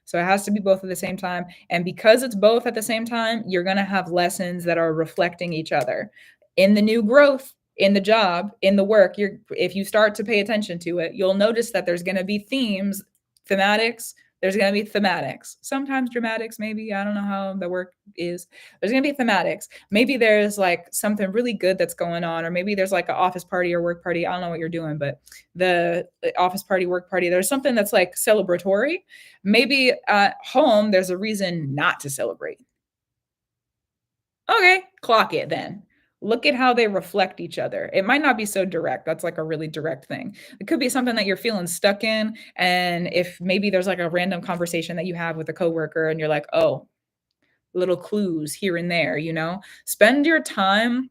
So it has to be both at the same time. And because it's both at the same time, you're going to have lessons that are reflecting each other. In the new growth, in the job, in the work, if you start to pay attention to it, you'll notice that there's going to be themes, thematics. There's going to be thematics, sometimes dramatics, maybe. I don't know how the work is. There's going to be thematics. Maybe there's like something really good that's going on, or maybe there's like an office party or work party. I don't know what you're doing, but the office party, work party, there's something that's like celebratory. Maybe at home, there's a reason not to celebrate. Okay, clock it then. Look at how they reflect each other. It might not be so direct. That's like a really direct thing. It could be something that you're feeling stuck in. And if maybe there's like a random conversation that you have with a coworker and you're like, oh, little clues here and there, spend your time.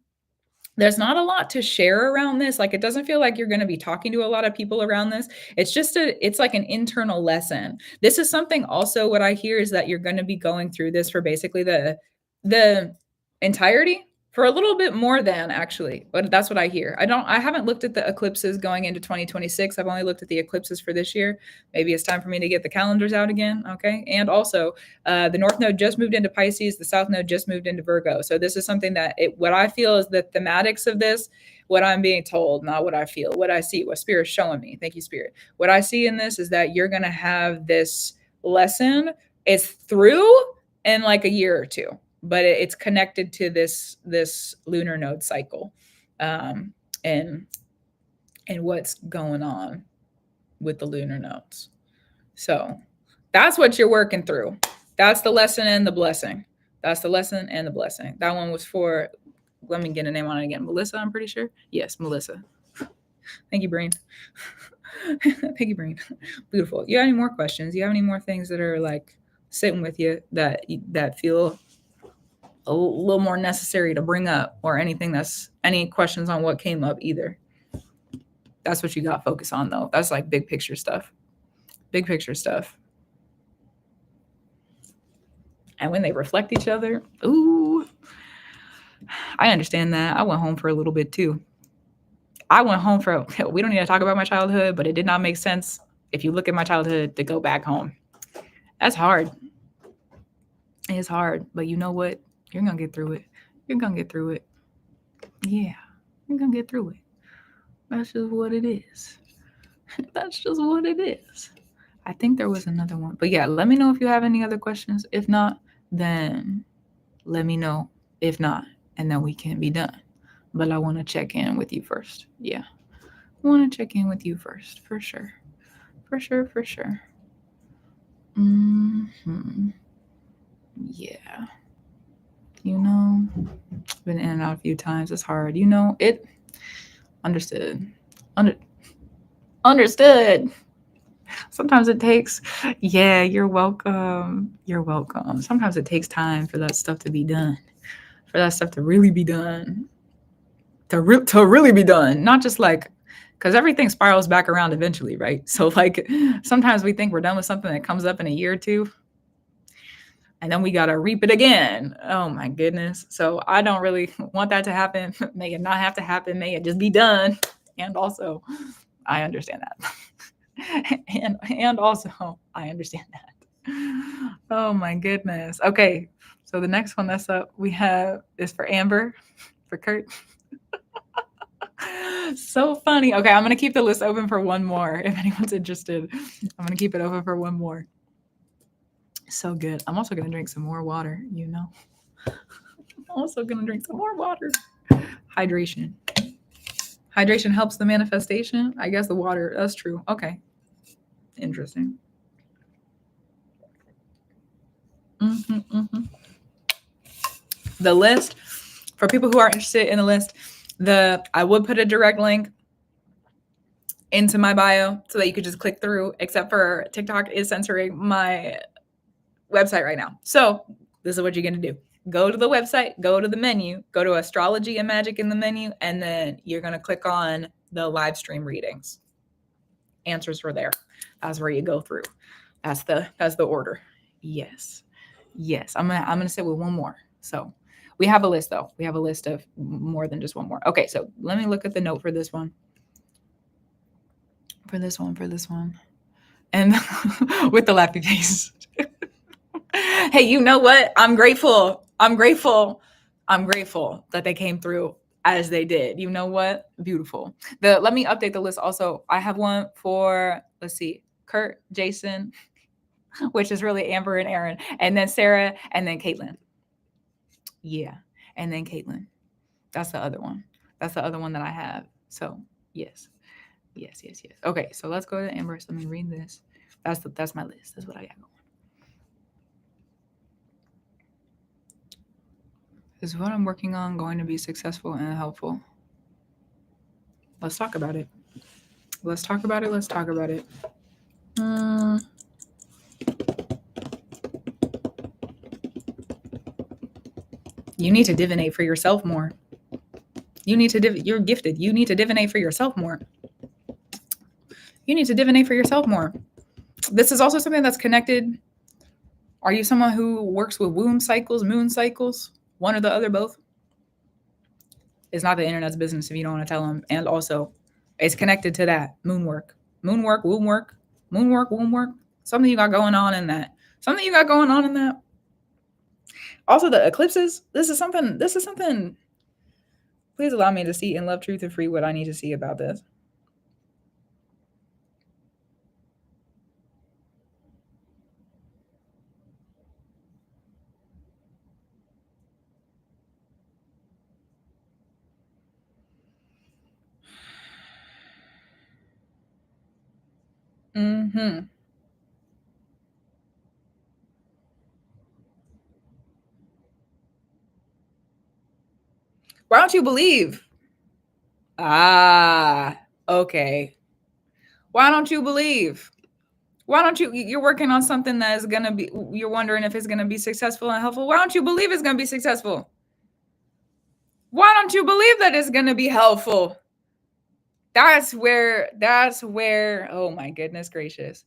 There's not a lot to share around this. Like, it doesn't feel like you're going to be talking to a lot of people around this. It's like an internal lesson. This is something also, what I hear is that you're going to be going through this for basically the entirety, for a little bit more than, actually, but that's what I hear. I haven't looked at the eclipses going into 2026. I've only looked at the eclipses for this year. Maybe it's time for me to get the calendars out again. Okay. And also the North Node just moved into Pisces. The South Node just moved into Virgo. So this is something that what I feel is the thematics of this, what I'm being told, not what I feel, what I see, what Spirit's showing me. Thank you, Spirit. What I see in this is that you're going to have this lesson is through in like a year or two, but it's connected to this lunar node cycle, and what's going on with the lunar nodes. So that's what you're working through. That's the lesson and the blessing. That's the lesson and the blessing. That one was for, let me get a name on it again. Melissa, I'm pretty sure. Yes, Melissa. Thank you, brain. Thank you, brain. Beautiful. You have any more questions? You have any more things that are like sitting with you that feel a little more necessary to bring up, or anything that's any questions on what came up either? That's what you got to focus on though. That's like big picture stuff. Big picture stuff. And when they reflect each other, ooh, I understand that. I went home for a little bit too. I went home for, we don't need to talk about my childhood, but it did not make sense if you look at my childhood to go back home. That's hard. It's hard, but you know what? You're going to get through it. You're going to get through it. Yeah, you're going to get through it. That's just what it is. That's just what it is. I think there was another one. But yeah, let me know if you have any other questions. If not, then let me know. If not, and then we can be done. But I want to check in with you first. Yeah. I want to check in with you first. For sure. For sure. For sure. Yeah. You know, been in and out a few times. It's hard. You know, it. Understood. Understood. Sometimes it takes, yeah, you're welcome. You're welcome. Sometimes it takes time for that stuff to be done, for that stuff to really be done, to really be done. Not just like, because everything spirals back around eventually, right? So like sometimes we think we're done with something that comes up in a year or two, and then we got to reap it again. Oh my goodness. So I don't really want that to happen. May it not have to happen. May it just be done. And also, I understand that. and also I understand that. Oh my goodness. Okay, so the next one that's up we have is for Amber, for Kurt. So funny. Okay, I'm gonna keep the list open for one more if anyone's interested. I'm gonna keep it open for one more. So good. I'm also gonna drink some more water, you know. I'm also gonna drink some more water. Hydration helps the manifestation. I guess the water, that's true. Okay, interesting. The list, for people who are interested in the list, I would put a direct link into my bio so that you could just click through, except for TikTok is censoring my website right now. So this is what you're going to do. Go to the website, go to the menu, go to Astrology and Magick in the menu, and then you're going to click on the live stream readings. Answers were there. That's where you go through. That's the order. Yes. I'm gonna sit with one more. So we have a list though. We have a list of more than just one more. Okay, so let me look at the note for this one. For this one. And with the laughing face. Hey, you know what? I'm grateful that they came through as they did. You know what? Beautiful. Let me update the list also. I have one for, let's see, Kurt, Jason, which is really Amber and Aaron, and then Sarah, and then Caitlin. Yeah, and then Caitlin. That's the other one. That's the other one that I have. So yes. Okay, so let's go to Amber. So let me read this. That's my list. That's what I got going. Is what I'm working on going to be successful and helpful? Let's talk about it. You need to divinate for yourself more. You're gifted. You need to divinate for yourself more. This is also something that's connected. Are you someone who works with womb cycles, moon cycles, one or the other, both? It's not the internet's business if you don't want to tell them. And also, it's connected to that moon work, womb work. Something you got going on in that. Also, the eclipses. This is something. Please allow me to see in love, truth, and free what I need to see about this. Mm-hmm. Why don't you believe? Ah, okay. Why don't you believe? Why don't you? You're working on something that is gonna be. You're wondering if it's gonna be successful and helpful. Why don't you believe it's gonna be successful? Why don't you believe that it's gonna be helpful? That's where, oh my goodness gracious.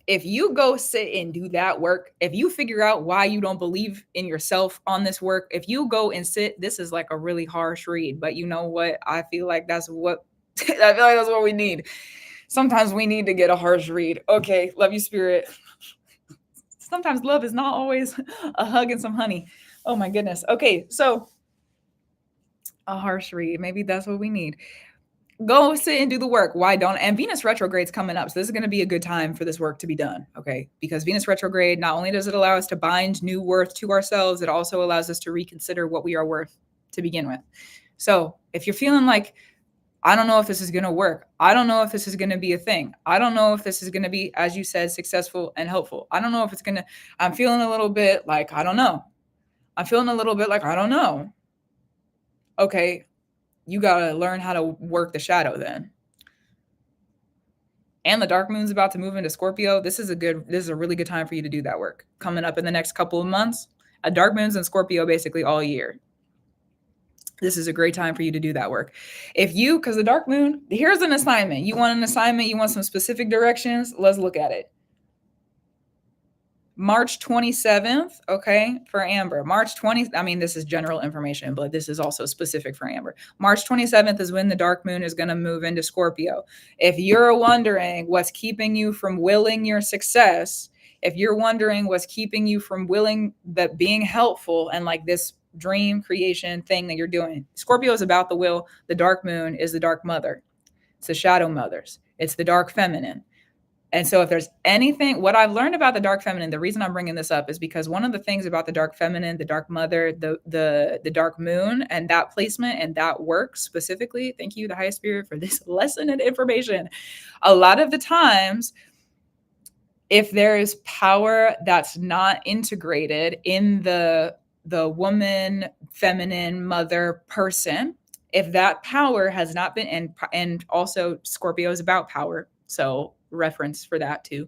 If you go sit and do that work, if you figure out why you don't believe in yourself on this work, if you go and sit, this is like a really harsh read, but you know what? I feel like that's what I feel like that's what we need. Sometimes we need to get a harsh read. Okay, love you, spirit. Sometimes love is not always a hug and some honey. Oh my goodness. Okay, so a harsh read. Maybe that's what we need. Go sit and do the work. Why don't? And Venus retrograde's coming up. So this is going to be a good time for this work to be done. Okay. Because Venus retrograde, not only does it allow us to bind new worth to ourselves, it also allows us to reconsider what we are worth to begin with. So if you're feeling like, I don't know if this is going to work, I don't know if this is going to be a thing, I don't know if this is going to be, as you said, successful and helpful, I don't know if it's going to, I'm feeling a little bit like, I don't know. I'm feeling a little bit like, I don't know. Okay. You got to learn how to work the shadow then. And the dark moon's about to move into Scorpio. This is a really good time for you to do that work coming up in the next couple of months. A dark moon's in Scorpio basically all year. This is a great time for you to do that work. Because the dark moon, here's an assignment. You want an assignment, you want some specific directions, let's look at it. March 27th, okay, for Amber. March 20th, I mean, this is general information, but this is also specific for Amber. March 27th is when the dark moon is going to move into Scorpio. If you're wondering what's keeping you from willing your success, if you're wondering what's keeping you from willing that being helpful and like this dream creation thing that you're doing, Scorpio is about the will. The dark moon is the dark mother. It's the shadow mothers. It's the dark feminine. And so if there's anything, what I've learned about the dark feminine, the reason I'm bringing this up is because one of the things about the dark feminine, the dark mother, the dark moon, and that placement and that work specifically, thank you, the highest spirit, for this lesson and information. A lot of the times, if there is power that's not integrated in the woman, feminine, mother person, if that power has not been, and also Scorpio is about power, so reference for that too.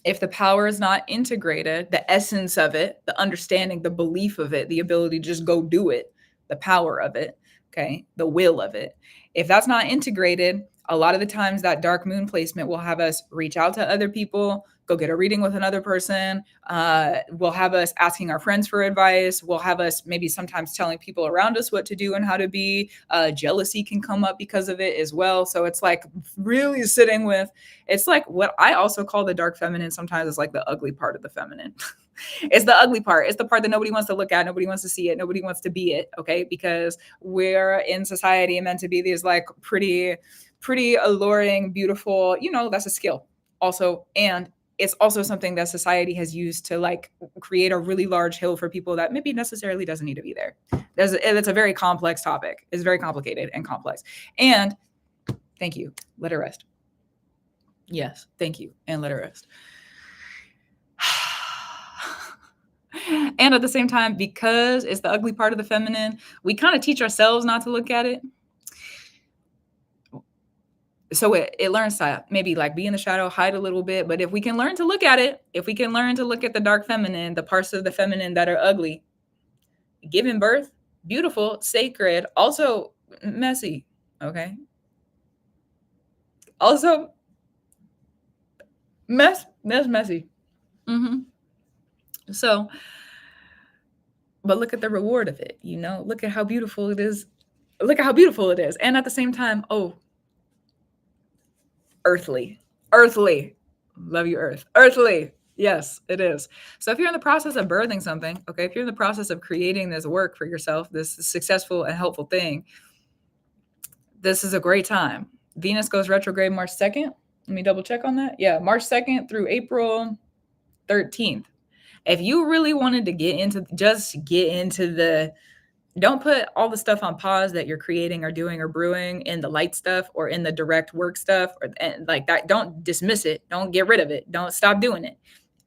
If the power is not integrated, the essence of it, the understanding, the belief of it, the ability to just go do it, the power of it, okay, the will of it, if that's not integrated, a lot of the times that dark moon placement will have us reach out to other people, go get a reading with another person. Will have us asking our friends for advice. Will have us maybe sometimes telling people around us what to do and how to be. Jealousy can come up because of it as well. So it's like really sitting with, it's like what I also call the dark feminine sometimes is like the ugly part of the feminine. It's the ugly part. It's the part that nobody wants to look at. Nobody wants to see it. Nobody wants to be it. Okay. Because we're in society and meant to be these like pretty alluring, beautiful, that's a skill also. And it's also something that society has used to like create a really large hill for people that maybe necessarily doesn't need to be there. It's a very complex topic. It's very complicated and complex. And thank you. Let it rest. Yes. Thank you. And let it rest. And at the same time, because it's the ugly part of the feminine, we kind of teach ourselves not to look at it. So it learns to maybe like be in the shadow, hide a little bit. But if we can learn to look at it, if we can learn to look at the dark feminine, the parts of the feminine that are ugly, giving birth, beautiful, sacred, also messy. Okay. Also messy. So, but look at the reward of it, look at how beautiful it is. Look at how beautiful it is. And at the same time, earthly, love you, earth, earthly. Yes, it is. So if you're in the process of birthing something, okay, if you're in the process of creating this work for yourself, this successful and helpful thing, this is a great time. Venus goes retrograde March 2nd. Let me double check on that. Yeah, March 2nd through April 13th. If you really wanted to get into the don't put all the stuff on pause that you're creating or doing or brewing in the light stuff or in the direct work stuff or and like that. Don't dismiss it. Don't get rid of it. Don't stop doing it.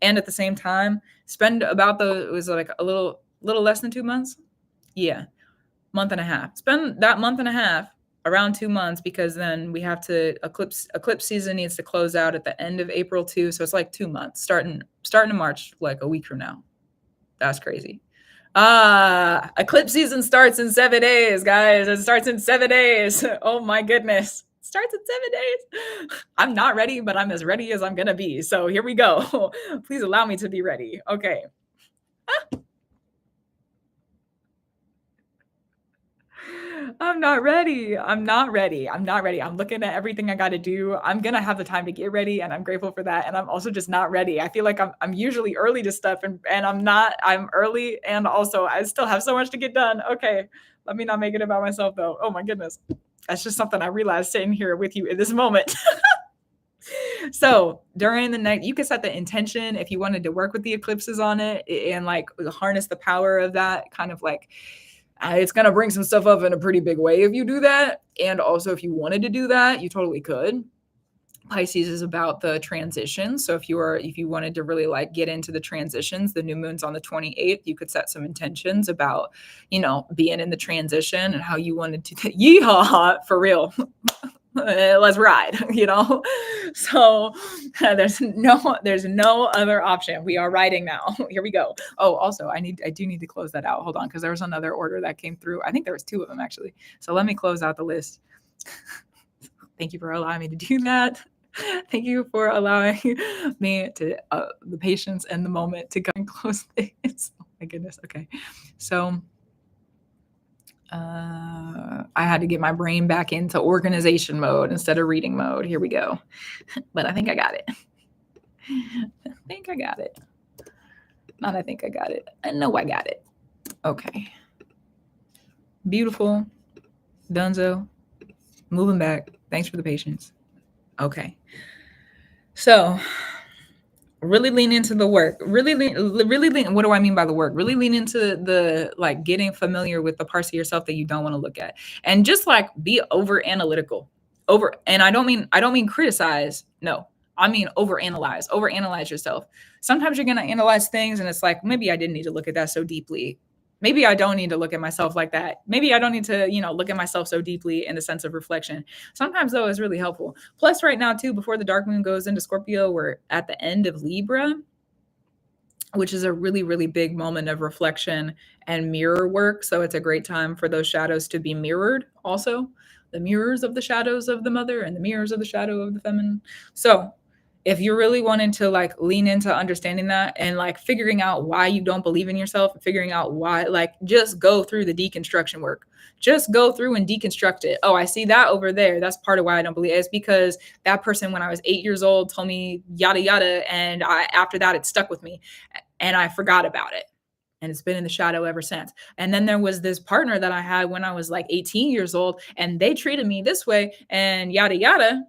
And at the same time, spend about it was like a little less than 2 months. Yeah, month and a half. Spend that month and a half around 2 months because then we have to eclipse season needs to close out at the end of April too. So it's like 2 months starting in March, like a week from now. That's crazy. Eclipse season starts in 7 days, guys. It starts in 7 days. Oh my goodness. It starts in 7 days. I'm not ready, but I'm as ready as I'm gonna be. So here we go. Please allow me to be ready. Okay. I'm not ready. I'm not ready. I'm not ready. I'm looking at everything I got to do. I'm going to have the time to get ready and I'm grateful for that. And I'm also just not ready. I feel like I'm usually early to stuff and I'm not. I'm early and also I still have so much to get done. Okay. Let me not make it about myself though. Oh my goodness. That's just something I realized sitting here with you in this moment. So during the night, you could set the intention if you wanted to work with the eclipses on it and like harness the power of that kind of like it's going to bring some stuff up in a pretty big way if you do that. And also, if you wanted to do that, you totally could. Pisces is about the transition. So if you wanted to really like get into the transitions, the new moon's on the 28th, you could set some intentions about, being in the transition and how you wanted to yeehaw for real. Let's ride, so there's no other option. We are riding now. Here we go. Oh, also I do need to close that out. Hold on, because there was another order that came through. I think there was two of them actually, so let me close out the list. Thank you for allowing me to do that. Thank you for allowing me to the patience and the moment to go and close this. Oh my goodness. Okay, so I had to get my brain back into organization mode instead of reading mode. Here we go. But I think I got it. I think I got it. Not I think I got it. I know I got it. Okay. Beautiful. Dunzo. Moving back. Thanks for the patience. Okay. So really lean into the work. Really lean. What do I mean by the work? Really lean into the like getting familiar with the parts of yourself that you don't want to look at, and just like be over analytical. And I don't mean criticize. No, I mean overanalyze. Overanalyze yourself. Sometimes you're gonna analyze things, and it's like maybe I didn't need to look at that so deeply. Maybe I don't need to look at myself like that. Maybe I don't need to, look at myself so deeply in the sense of reflection. Sometimes though is really helpful. Plus right now too, before the dark moon goes into Scorpio, we're at the end of Libra, which is a really, really big moment of reflection and mirror work. So it's a great time for those shadows to be mirrored also. The mirrors of the shadows of the mother and the mirrors of the shadow of the feminine. So if you're really wanting to like lean into understanding that and like figuring out why you don't believe in yourself, figuring out why, like just go through the deconstruction work. Just go through and deconstruct it. Oh, I see that over there. That's part of why I don't believe it. It's because that person when I was 8 years old told me yada yada, and after that it stuck with me and I forgot about it. And it's been in the shadow ever since. And then there was this partner that I had when I was like 18 years old, and they treated me this way and yada yada.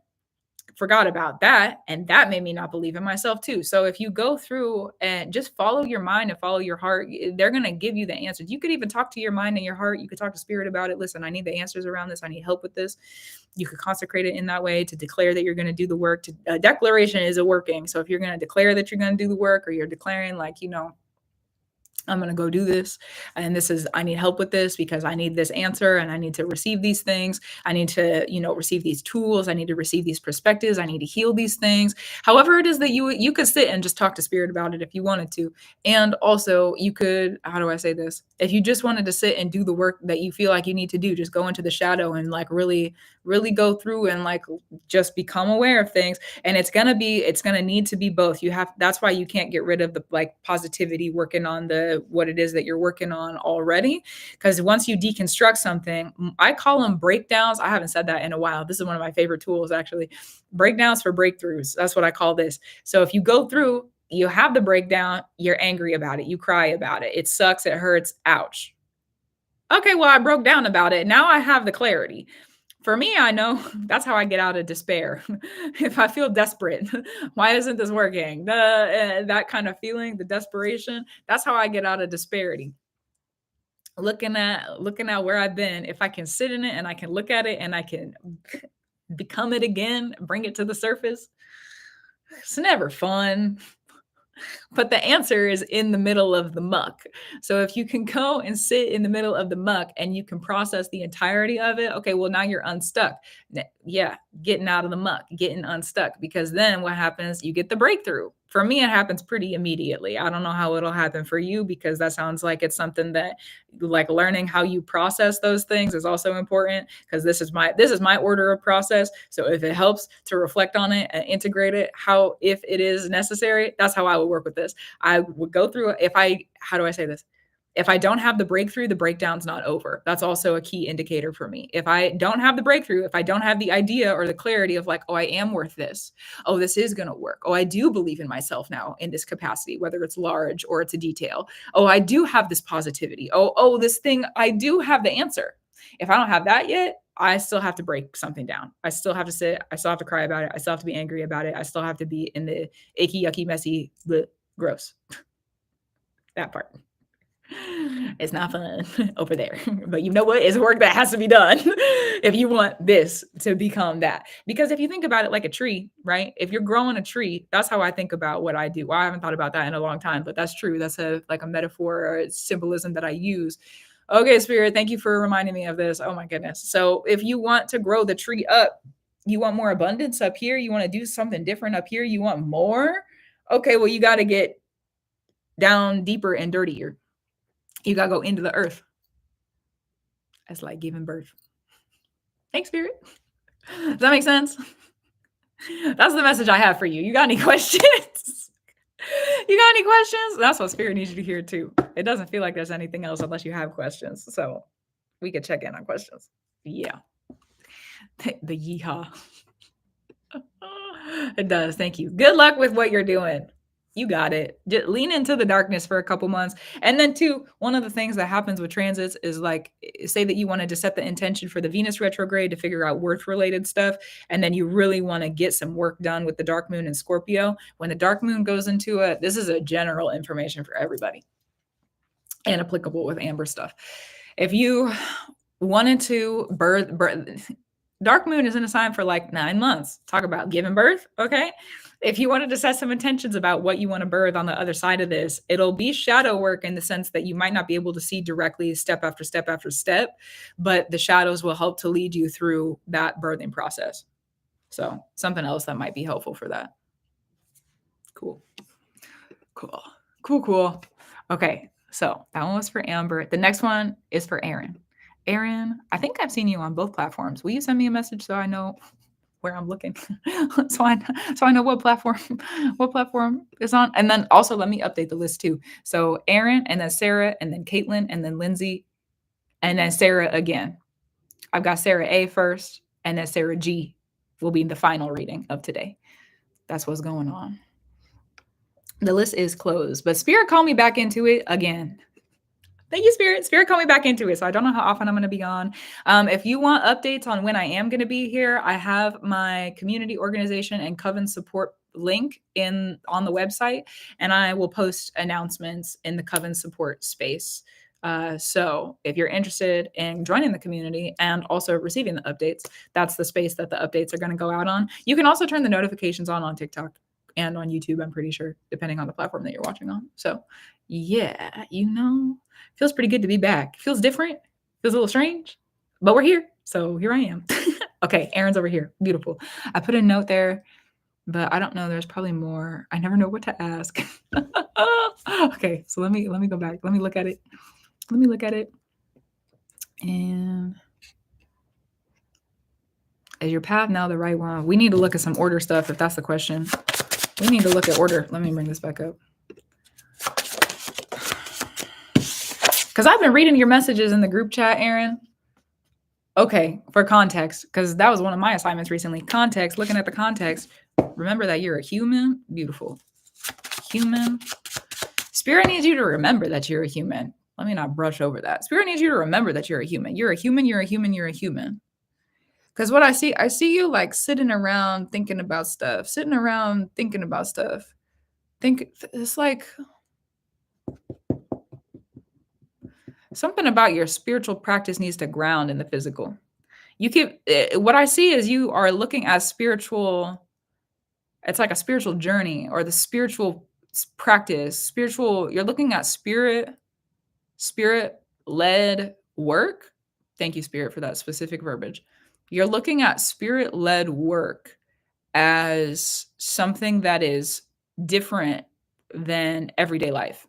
Forgot about that, and that made me not believe in myself too. So if you go through and just follow your mind and follow your heart, they're going to give you the answers. You could even talk to your mind and your heart. You could talk to spirit about it. Listen, I need the answers around this. I need help with this. You could consecrate it in that way to declare that you're going to do the work. Declaration is a working. So if you're going to declare that you're going to do the work, or you're declaring like, I'm going to go do this. And I need help with this because I need this answer and I need to receive these things. I need to, receive these tools. I need to receive these perspectives. I need to heal these things. However it is that you could sit and just talk to spirit about it if you wanted to. And also you could, how do I say this? If you just wanted to sit and do the work that you feel like you need to do, just go into the shadow and like really, really go through and like just become aware of things. And it's going to need to be both. That's why you can't get rid of the like positivity working on what it is that you're working on already. Because once you deconstruct something, I call them breakdowns. I haven't said that in a while. This is one of my favorite tools, actually. Breakdowns for breakthroughs. That's what I call this. So if you go through, you have the breakdown, you're angry about it, you cry about it, it sucks, it hurts, ouch. Okay, well, I broke down about it. Now I have the clarity. For me, I know that's how I get out of despair. If I feel desperate, why isn't this working? That kind of feeling, the desperation, that's how I get out of disparity. looking at where I've been, if I can sit in it and I can look at it and I can become it again, bring it to the surface, it's never fun. But the answer is in the middle of the muck. So if you can go and sit in the middle of the muck and you can process the entirety of it, okay, well, now you're unstuck. Yeah, getting out of the muck, getting unstuck, because then what happens? You get the breakthrough. For me, it happens pretty immediately. I don't know how it'll happen for you, because that sounds like it's something that, like, learning how you process those things is also important, because this is my order of process. So if it helps to reflect on it and integrate it, how, if it is necessary, that's how I would work with this. I would go through it. How do I say this? If I don't have the breakthrough, the breakdown's not over. That's also a key indicator for me. If I don't have the breakthrough, if I don't have the idea or the clarity of, like, oh, I am worth this. Oh, this is going to work. Oh, I do believe in myself now in this capacity, whether it's large or it's a detail. Oh, I do have this positivity. Oh, this thing, I do have the answer. If I don't have that yet, I still have to break something down. I still have to sit. I still have to cry about it. I still have to be angry about it. I still have to be in the icky, yucky, messy, bleh, gross. That part. It's not fun over there. But you know what? It's work that has to be done if you want this to become that. Because if you think about it like a tree, right? If you're growing a tree, that's how I think about what I do. Well, I haven't thought about that in a long time, but that's true. That's a metaphor or a symbolism that I use. Okay, Spirit, thank you for reminding me of this. Oh my goodness. So if you want to grow the tree up, you want more abundance up here, you want to do something different up here, you want more. Okay, well, you got to get down deeper and dirtier. You got to go into the earth. That's like giving birth. Thanks, Spirit. Does that make sense? That's the message I have for you. You got any questions? You got any questions? That's what Spirit needs you to hear too. It doesn't feel like there's anything else unless you have questions. So we could check in on questions. Yeah. The yeehaw. It does. Thank you. Good luck with what you're doing. You got it. Just lean into the darkness for a couple months. And then too, one of the things that happens with transits is, like, say that you wanted to set the intention for the Venus retrograde to figure out worth related stuff. And then you really want to get some work done with the dark moon in Scorpio. When the dark moon goes into it, this is a general information for everybody and applicable with Amber stuff. If you wanted to birth dark moon is in a sign for like 9 months. Talk about giving birth. Okay. If you wanted to set some intentions about what you want to birth on the other side of this, it'll be shadow work in the sense that you might not be able to see directly step after step after step, but the shadows will help to lead you through that birthing process. So something else that might be helpful for that. Cool. Okay. So that one was for Amber. The next one is for Aaron. Aaron, I think I've seen you on both platforms. Will you send me a message so I know where I'm looking? so I know what platform is on. And then also let me update the list too. So Aaron, and then Sarah, and then Caitlin, and then Lindsay, and then Sarah again. I've got Sarah A first, and then Sarah G will be the final reading of today. That's what's going on. The list is closed, but Spirit called me back into it again. Thank you, Spirit. Spirit called me back into it. So I don't know how often I'm going to be on. If you want updates on when I am going to be here, I have my community organization and Coven support link on the website, and I will post announcements in the Coven support space. So if you're interested in joining the community and also receiving the updates, that's the space that the updates are going to go out on. You can also turn the notifications on TikTok and on YouTube, I'm pretty sure, depending on the platform that you're watching on. So yeah, feels pretty good to be back. Feels different. Feels a little strange, but we're here. So here I am. Okay, Aaron's over here. Beautiful. I put a note there, but I don't know. There's probably more. I never know what to ask. Okay, so let me go back. Let me look at it. And is your path now the right one? We need to look at some order stuff if that's the question. We need to look at order. Let me bring this back up. Because I've been reading your messages in the group chat, Aaron. Okay, for context, because that was one of my assignments recently. Context, looking at the context. Remember that you're a human. Beautiful. Human. Spirit needs you to remember that you're a human. Let me not brush over that. Spirit needs you to remember that you're a human. You're a human, you're a human, you're a human. Because what I see you like sitting around thinking about stuff. It's like Something about your spiritual practice needs to ground in the physical. You keep what I see is you are looking at spiritual. It's like a spiritual journey or the spiritual practice. Spiritual. You're looking at spirit led work. Thank you, Spirit, for that specific verbiage. You're looking at spirit led work as something that is different than everyday life.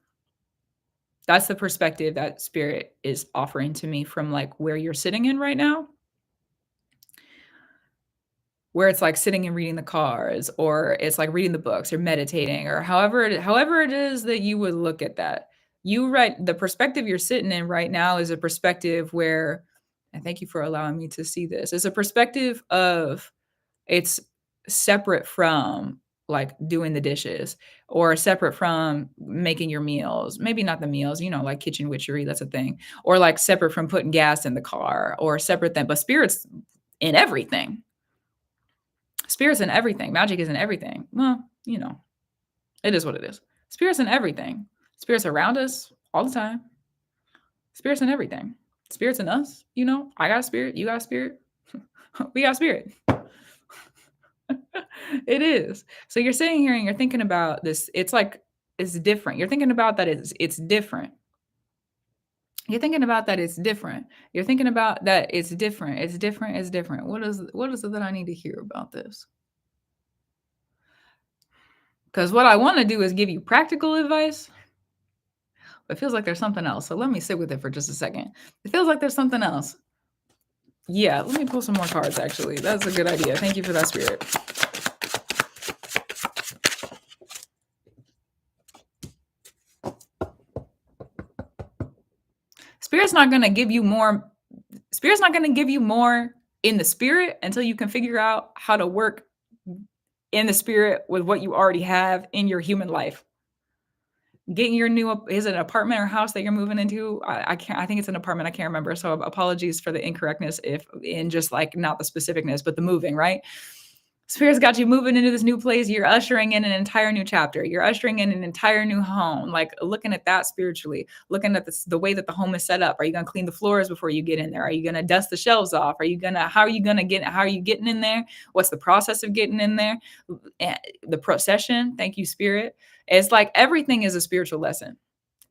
That's the perspective that Spirit is offering to me from like where you're sitting in right now, where it's like sitting and reading the cards, or it's like reading the books or meditating, or however it is that you would look at that. The perspective you're sitting in right now is a perspective where, and thank you for allowing me to see this, is a perspective of it's separate from like doing the dishes or separate from making your meals. Maybe not the meals, like kitchen witchery, that's a thing. Or like separate from putting gas in the car or separate than, but spirits in everything. Spirits in everything. Magic is in everything. Well, it is what it is. Spirits in everything. Spirits around us all the time. Spirits in everything. Spirits in us, I got a spirit, you got a spirit. We got a spirit. It is. So you're sitting here and you're thinking about this. It's like it's different. You're thinking about that it's different. You're thinking about that it's different. You're thinking about that it's different. It's different. It's different. What is it that I need to hear about this? Because what I want to do is give you practical advice. But it feels like there's something else. So let me sit with it for just a second. It feels like there's something else. Yeah, let me pull some more cards, actually. That's a good idea. Thank you for that, Spirit. Spirit's not going to give you more. Spirit's not going to give you more in the spirit until you can figure out how to work in the spirit with what you already have in your human life. Getting your is it an apartment or house that you're moving into? I think it's an apartment. I can't remember. So apologies for the incorrectness if in just like not the specificness, but the moving, right? Spirit's got you moving into this new place. You're ushering in an entire new chapter. You're ushering in an entire new home. Like looking at that spiritually, looking at the way that the home is set up. Are you going to clean the floors before you get in there? Are you going to dust the shelves off? How are you getting in there? What's the process of getting in there? The procession. Thank you, Spirit. It's like everything is a spiritual lesson.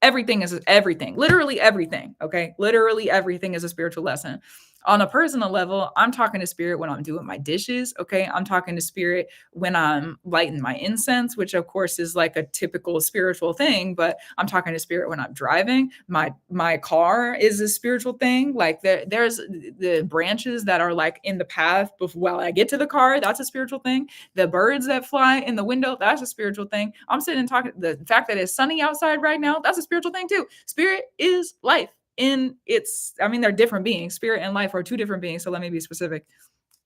Everything is everything. Literally everything. Okay. Literally everything is a spiritual lesson. On a personal level, I'm talking to Spirit when I'm doing my dishes. Okay. I'm talking to Spirit when I'm lighting my incense, which of course is like a typical spiritual thing, but I'm talking to Spirit when I'm driving. My car is a spiritual thing. Like there's the branches that are like in the path while I get to the car. That's a spiritual thing. The birds that fly in the window, that's a spiritual thing. I'm sitting and talking. The fact that it's sunny outside right now, that's a spiritual thing too. Spirit is life. They're different beings. Spirit and life are two different beings. So let me be specific.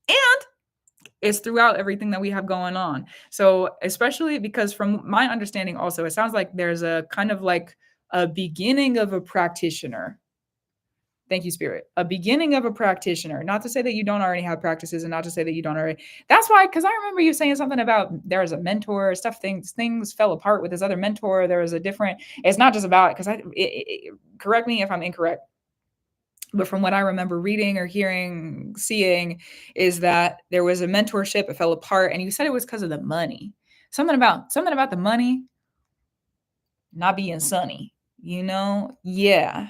And it's throughout everything that we have going on. So especially because from my understanding also, it sounds like there's a kind of like a beginning of a practitioner. Thank you, Spirit. A beginning of a practitioner. Not to say that you don't already have practices and not to say that you don't already. That's why, because I remember you saying something about there was a mentor, things fell apart with this other mentor. There was a different, it's not just about, because correct me if I'm incorrect. But from what I remember reading or hearing, seeing, is that there was a mentorship, it fell apart, and you said it was because of the money. Something about the money not being sunny, Yeah.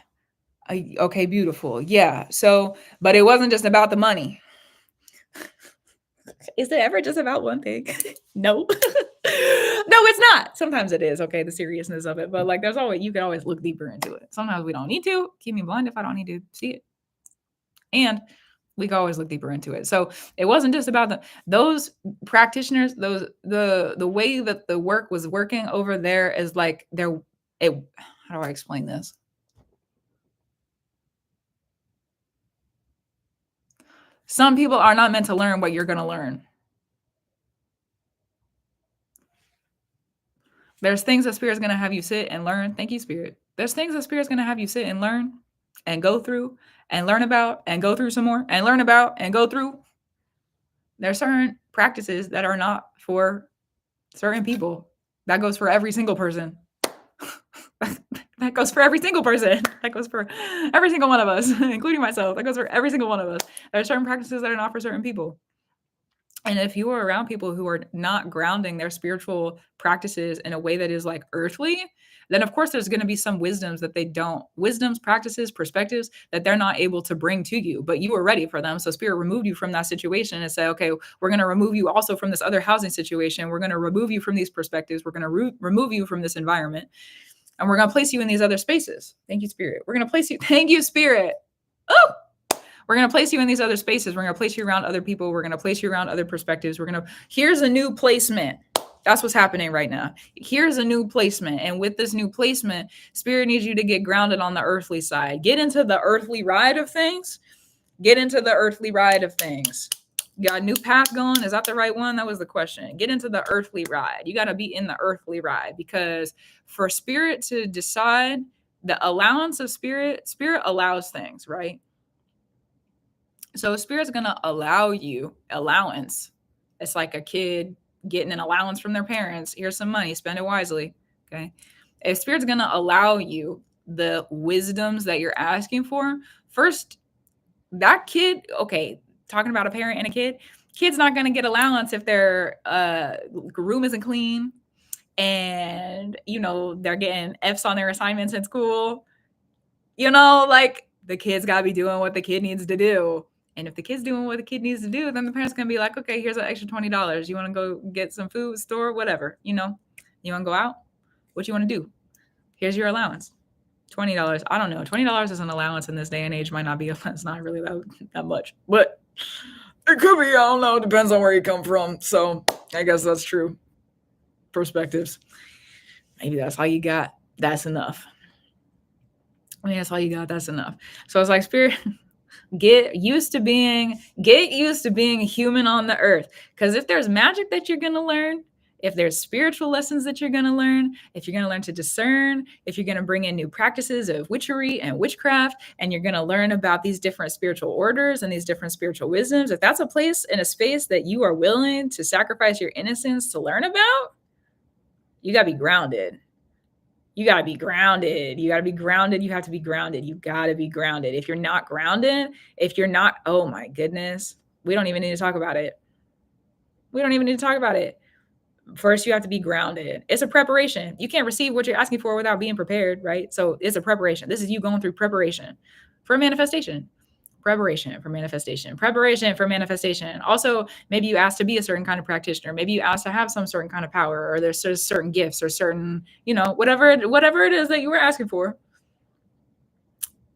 Okay, beautiful. Yeah. So, but it wasn't just about the money. Is it ever just about one thing? No. No, it's not. Sometimes it is. Okay, the seriousness of it. But like you can always look deeper into it. Sometimes we don't need to. Keep me blind if I don't need to see it. And we can always look deeper into it. So it wasn't just about those practitioners, the way that the work was working over there is like how do I explain this? Some people are not meant to learn what you're going to learn. There's things that Spirit's going to have you sit and learn. Thank you, Spirit. There's things that Spirit's going to have you sit and learn and go through and learn about and go through some more and learn about and go through. There's certain practices that are not for certain people. That goes for every single person. That goes for every single person. That goes for every single one of us, including myself. That goes for every single one of us. There are certain practices that are not for certain people. And if you are around people who are not grounding their spiritual practices in a way that is like earthly, then of course there's going to be some wisdoms, practices, perspectives that they're not able to bring to you, but you were ready for them. So spirit removed you from that situation and said, okay, we're going to remove you also from this other housing situation. We're going to remove you from these perspectives. We're going to remove you from this environment. And we're going to place you in these other spaces. Thank you, Spirit. We're going to place you. Thank you, Spirit. Oh, we're going to place you in these other spaces. We're going to place you around other people. We're going to place you around other perspectives. Here's a new placement. That's what's happening right now. Here's a new placement. And with this new placement, Spirit needs you to get grounded on the earthly side. Get into the earthly ride of things. Get into the earthly ride of things. You got a new path going? Is that the right one? That was the question. Get into the earthly ride. You got to be in the earthly ride, because for spirit to decide, the allowance of spirit allows things, right? So spirit's going to allow you allowance. It's like a kid getting an allowance from their parents. Here's some money, spend it wisely. Okay. If spirit's going to allow you the wisdoms that you're asking for, first, that kid, okay, talking about a parent and a kid's not going to get allowance if their room isn't clean and, they're getting F's on their assignments in school. Like the kid's got to be doing what the kid needs to do. And if the kid's doing what the kid needs to do, then the parent's going to be like, okay, here's an extra $20. You want to go get some food, store, whatever, you want to go out? What you want to do? Here's your allowance. $20. I don't know. $20 as an allowance in this day and age might not be, it's not really that much, but it could be. I don't know. It depends on where you come from. So I guess that's true. Perspectives. Maybe that's all you got. That's enough. That's all you got. That's enough. So it's like, spirit, get used to being human on the earth. Because if there's magic that you're going to learn, if there's spiritual lessons that you're going to learn, if you're going to learn to discern, if you're going to bring in new practices of witchery and witchcraft, and you're going to learn about these different spiritual orders and these different spiritual wisdoms, if that's a place and a space that you are willing to sacrifice your innocence to learn about, you got to be grounded. You got to be grounded. You have to be grounded. You got to be grounded. If you're not grounded, oh my goodness, we don't even need to talk about it. First, you have to be grounded. It's a preparation. You can't receive what you're asking for without being prepared, right? So it's a preparation. This is you going through preparation for manifestation. Preparation for manifestation. Also, maybe you asked to be a certain kind of practitioner. Maybe you asked to have some certain kind of power, or there's certain gifts or certain, whatever it is that you were asking for.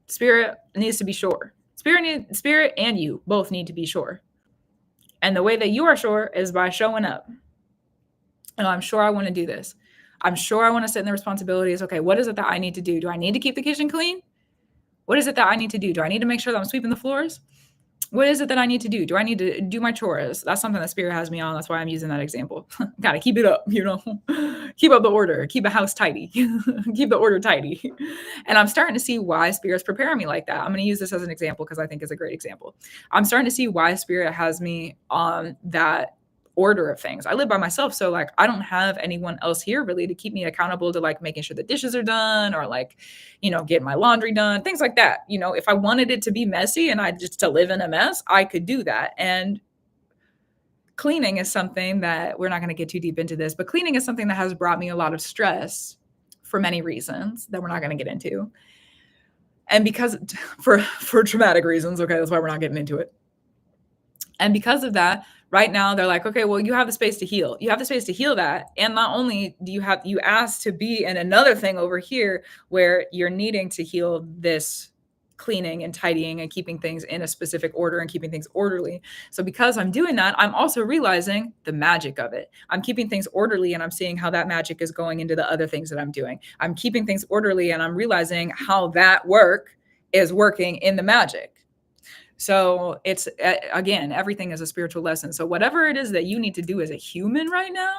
Spirit needs to be sure. Spirit and you both need to be sure. And the way that you are sure is by showing up. And I'm sure I want to do this. I'm sure I want to sit in the responsibilities. Okay, what is it that I need to do? Do I need to keep the kitchen clean? What is it that I need to do? Do I need to make sure that I'm sweeping the floors? What is it that I need to do? Do I need to do my chores? That's something that spirit has me on. That's why I'm using that example. Got to keep it up, keep up the order, keep the house tidy, keep the order tidy. And I'm starting to see why spirit's preparing me like that. I'm going to use this as an example because I think it's a great example. I'm starting to see why spirit has me on that order of things. I live by myself, so like I don't have anyone else here really to keep me accountable to like making sure the dishes are done or like getting my laundry done, things like that. If I wanted it to be messy and I just to live in a mess, I could do that. And cleaning is something that we're not going to get too deep into this, but cleaning is something that has brought me a lot of stress for many reasons that we're not going to get into. And because for traumatic reasons, okay, that's why we're not getting into it. And because of that, right now they're like, okay, well, you have the space to heal. You have the space to heal that. And not only do you asked to be in another thing over here where you're needing to heal this cleaning and tidying and keeping things in a specific order and keeping things orderly. So because I'm doing that, I'm also realizing the magic of it. I'm keeping things orderly and I'm seeing how that magic is going into the other things that I'm doing. I'm keeping things orderly and I'm realizing how that work is working in the magic. So it's, again, everything is a spiritual lesson. So whatever it is that you need to do as a human right now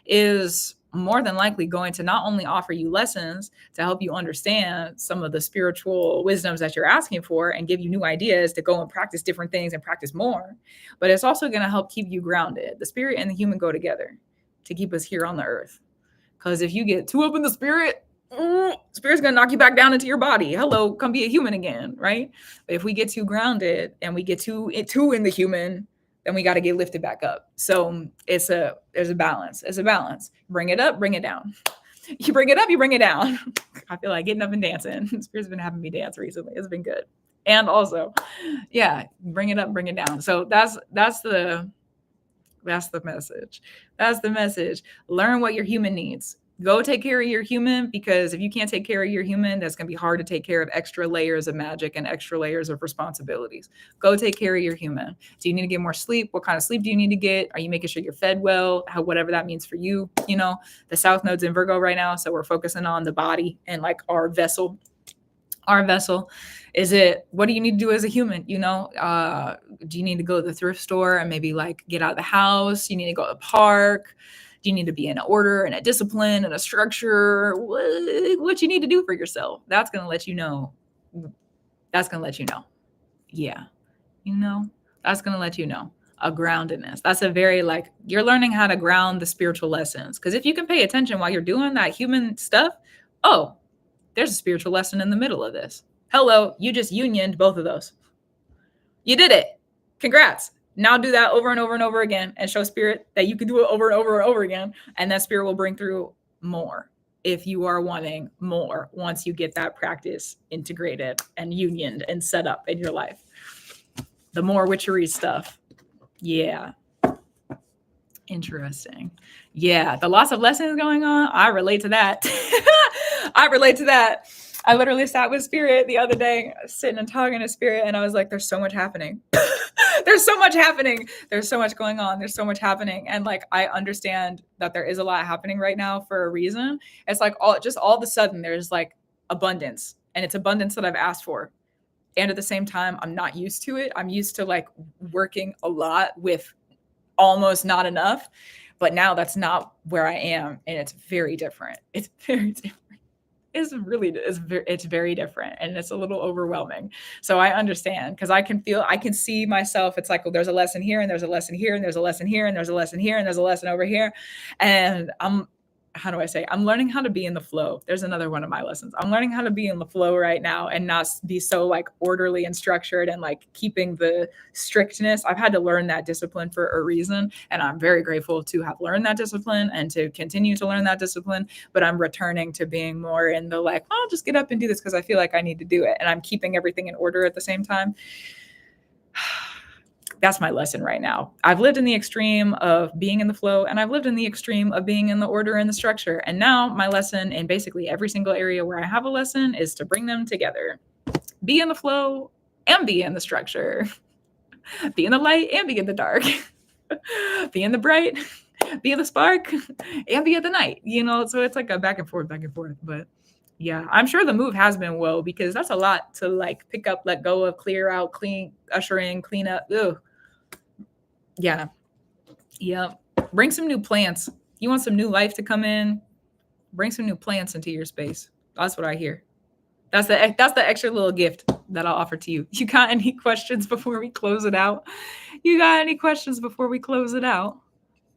is more than likely going to not only offer you lessons to help you understand some of the spiritual wisdoms that you're asking for and give you new ideas to go and practice different things and practice more, but it's also going to help keep you grounded. The spirit and the human go together to keep us here on the earth. Because if you get too up in the spirit, Spirit's gonna knock you back down into your body. Hello, come be a human again, right? But if we get too grounded and we get too in the human, then we got to get lifted back up. So there's a balance. It's a balance. Bring it up, bring it down. You bring it up, you bring it down. I feel like getting up and dancing. Spirit's been having me dance recently. It's been good. And also, yeah, bring it up, bring it down. So that's the message. That's the message. Learn what your human needs. Go take care of your human, because if you can't take care of your human, that's going to be hard to take care of extra layers of magic and extra layers of responsibilities. Go take care of your human. Do you need to get more sleep? What kind of sleep do you need to get? Are you making sure you're fed well? Whatever that means for you. You know, the South Node's in Virgo right now, so we're focusing on the body and like our vessel. Is it, what do you need to do as a human? You know, do you need to go to the thrift store and maybe like get out of the house? You need to go to the park? Do you need to be in order and a discipline and a structure? What you need to do for yourself? That's going to let you know. That's going to let you know. Yeah. You know, that's going to let you know. A groundedness. That's a very like, you're learning how to ground the spiritual lessons. Because if you can pay attention while you're doing that human stuff, oh, there's a spiritual lesson in the middle of this. Hello, you just unioned both of those. You did it. Congrats. Now do that over and over and over again and show spirit that you can do it over and over and over again. And that spirit will bring through more if you are wanting more once you get that practice integrated and unioned and set up in your life. The more witchery stuff. Yeah. Interesting. Yeah. The lots of lessons going on. I relate to that. I relate to that. I literally sat with spirit the other day, sitting and talking to spirit, and I was like, there's so much happening. There's so much happening. There's so much going on. There's so much happening. And like, I understand that there is a lot happening right now for a reason. It's like all of a sudden there's like abundance, and it's abundance that I've asked for. And at the same time, I'm not used to it. I'm used to like working a lot with almost not enough, but now that's not where I am. And it's very different. It's very different. It's very different, and it's a little overwhelming. So I understand, because I can see myself. It's like, well, there's a lesson here, and there's a lesson here, and there's a lesson here, and there's a lesson here, and there's a lesson over here. And I'm learning how to be in the flow. There's another one of my lessons. I'm learning how to be in the flow right now and not be so like orderly and structured and like keeping the strictness. I've had to learn that discipline for a reason. And I'm very grateful to have learned that discipline and to continue to learn that discipline. But I'm returning to being more in the like, I'll just get up and do this because I feel like I need to do it. And I'm keeping everything in order at the same time. That's my lesson right now. I've lived in the extreme of being in the flow, and I've lived in the extreme of being in the order and the structure. And now my lesson in basically every single area where I have a lesson is to bring them together. Be in the flow and be in the structure. Be in the light and be in the dark. Be in the bright, be in the spark, and be in the night. You know, so it's like a back and forth. But yeah, I'm sure the move has been well, because that's a lot to like pick up, let go of, clear out, clean, usher in, clean up. Ugh. Yeah. Bring some new plants. You want some new life to come in? Bring some new plants into your space. That's what I hear. That's the extra little gift that I'll offer to you. You got any questions before we close it out?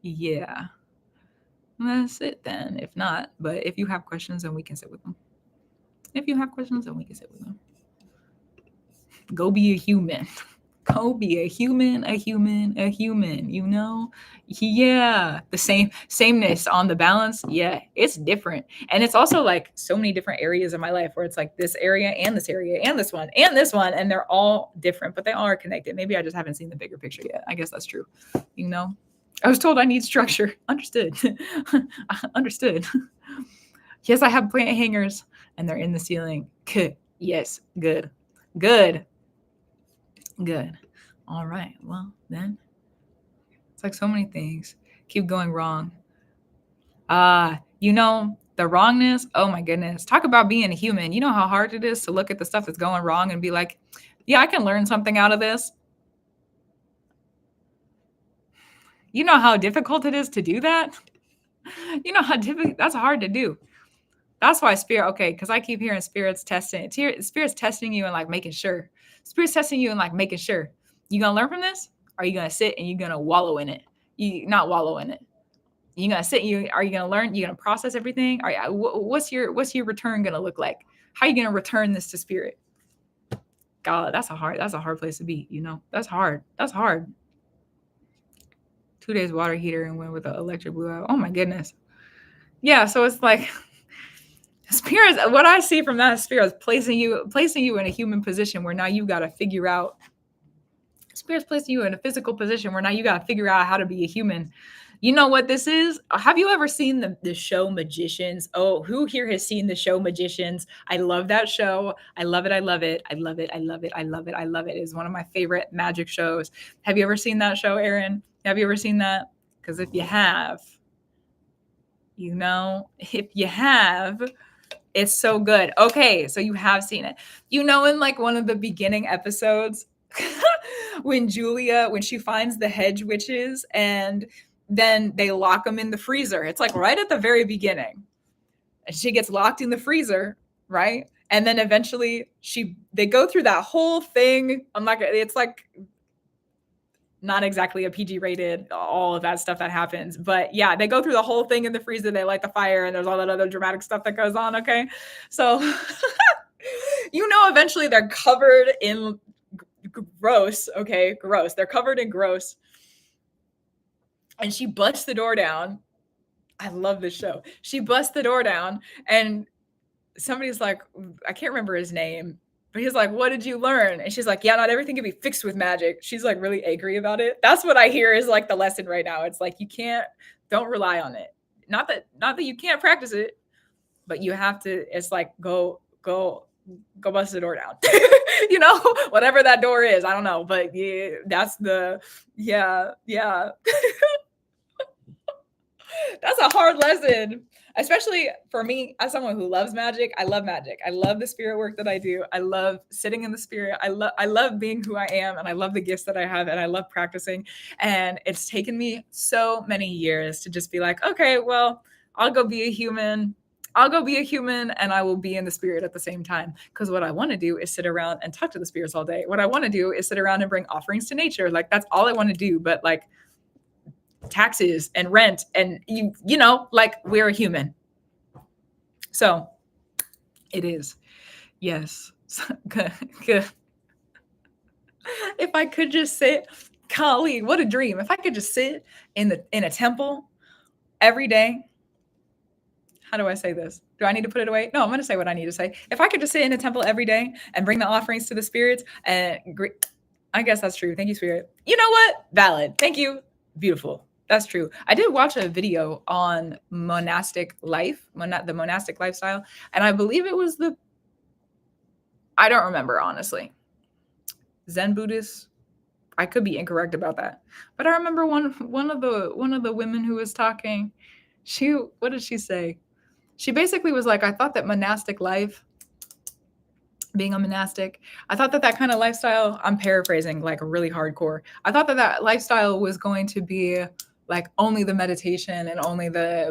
Yeah. That's it then. If not, but if you have questions, then we can sit with them. Go be a human. Go be a human, you know? Yeah. The sameness on the balance. Yeah, it's different. And it's also like so many different areas of my life where it's like this area and this area and this one, and they're all different, but they all are connected. Maybe I just haven't seen the bigger picture yet. I guess that's true. You know? I was told I need structure. Understood. Understood. Yes, I have plant hangers, and they're in the ceiling. Good. Yes. Good. All right. Well, then it's like so many things keep going wrong. You know, the wrongness. Oh my goodness. Talk about being a human. You know how hard it is to look at the stuff that's going wrong and be like, yeah, I can learn something out of this. You know how difficult it is to do that? You know how difficult, that's hard to do. That's why spirit, okay, because I keep hearing spirits testing. Spirits testing you and like making sure. Spirit's testing you and like making sure. You gonna learn from this? Or are you gonna sit and you're gonna wallow in it? You not wallow in it. You gonna sit? Are you gonna learn? You gonna process everything? What's your return gonna look like? How are you gonna return this to spirit? God, that's a hard place to be. That's hard. That's hard. 2 days water heater and went with the electric blew out. Oh my goodness. Yeah, so it's like spirits. What I see from that spirit is placing you in a human position where now you got to figure out. Spirit's placing you in a physical position where now you got to figure out how to be a human. You know what this is? Have you ever seen the show Magicians? Oh, who here has seen the show Magicians? I love that show. I love it. I love it. I love it. I love it. I love it. I love it. It's one of my favorite magic shows. Have you ever seen that show, Erin? Have you ever seen that? Because if you have, if you have, it's so good. Okay, so you have seen it. In like one of the beginning episodes, when she finds the hedge witches and then they lock them in the freezer. It's like right at the very beginning. And she gets locked in the freezer, right? And then eventually they go through that whole thing. It's like not exactly a PG rated, all of that stuff that happens. But yeah, they go through the whole thing in the freezer. They light the fire and there's all that other dramatic stuff that goes on. Okay. So, eventually they're covered in gross. Okay. Gross. They're covered in gross. And she busts the door down. I love this show. She busts the door down and somebody's like, I can't remember his name, but he's like, what did you learn? And she's like, yeah, not everything can be fixed with magic. She's like really angry about it. That's what I hear is like the lesson right now. It's like, don't rely on it. Not that you can't practice it, but you have to, it's like, go bust the door down. Whatever that door is. I don't know, but yeah, that's yeah. That's a hard lesson, especially for me as someone who loves magic. I love magic. I love the spirit work that I do. I love sitting in the spirit. I love being who I am, and I love the gifts that I have, and I love practicing. And it's taken me so many years to just be like, okay, well, I'll go be a human. And I will be in the spirit at the same time. Because what I want to do is sit around and talk to the spirits all day. What I want to do is sit around and bring offerings to nature. Like that's all I want to do. But like taxes and rent and like we're a human. So it is. Yes. Good. If I could just sit, golly, what a dream. If I could just sit in a temple every day. How do I say this? Do I need to put it away? No, I'm going to say what I need to say. If I could just sit in a temple every day and bring the offerings to the spirits and I guess that's true. Thank you, spirit. You know what? Valid. Thank you. Beautiful. That's true. I did watch a video on monastic life, the monastic lifestyle, and I believe it was I don't remember, honestly. Zen Buddhist. I could be incorrect about that. But I remember one of the women who was talking, what did she say? She basically was like, I thought that monastic life, being a monastic, I thought that kind of lifestyle, I'm paraphrasing like really hardcore. I thought that lifestyle was going to be like only the meditation and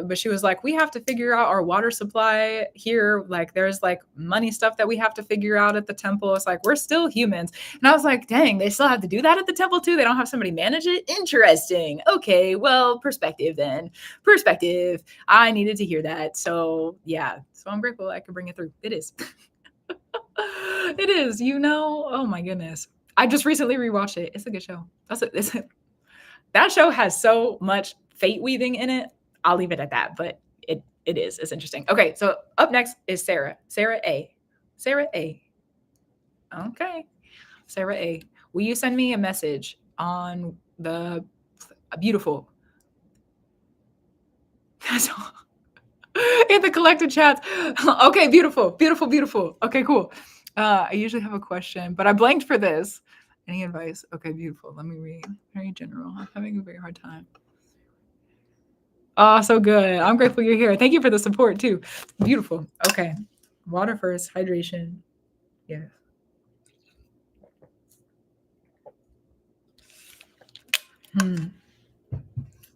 but she was like, we have to figure out our water supply here. Like there's like money stuff that we have to figure out at the temple. It's like, we're still humans. And I was like, dang, they still have to do that at the temple too. They don't have somebody manage it. Interesting. Okay. Well, perspective. I needed to hear that. So yeah. So I'm grateful I could bring it through. It is. It is, oh my goodness. I just recently rewatched it. It's a good show. That show has so much fate weaving in it. I'll leave it at that, but it's interesting. Okay, so up next is Sarah A. Okay. Sarah A. Will you send me a message on the beautiful in the collective chats? Okay, beautiful. Okay, cool. I usually have a question, but I blanked for this. Any advice? Okay, beautiful. Let me read. Very general. I'm having a very hard time. Oh, so good. I'm grateful you're here. Thank you for the support too. Beautiful. Okay. Water first, hydration. Yeah.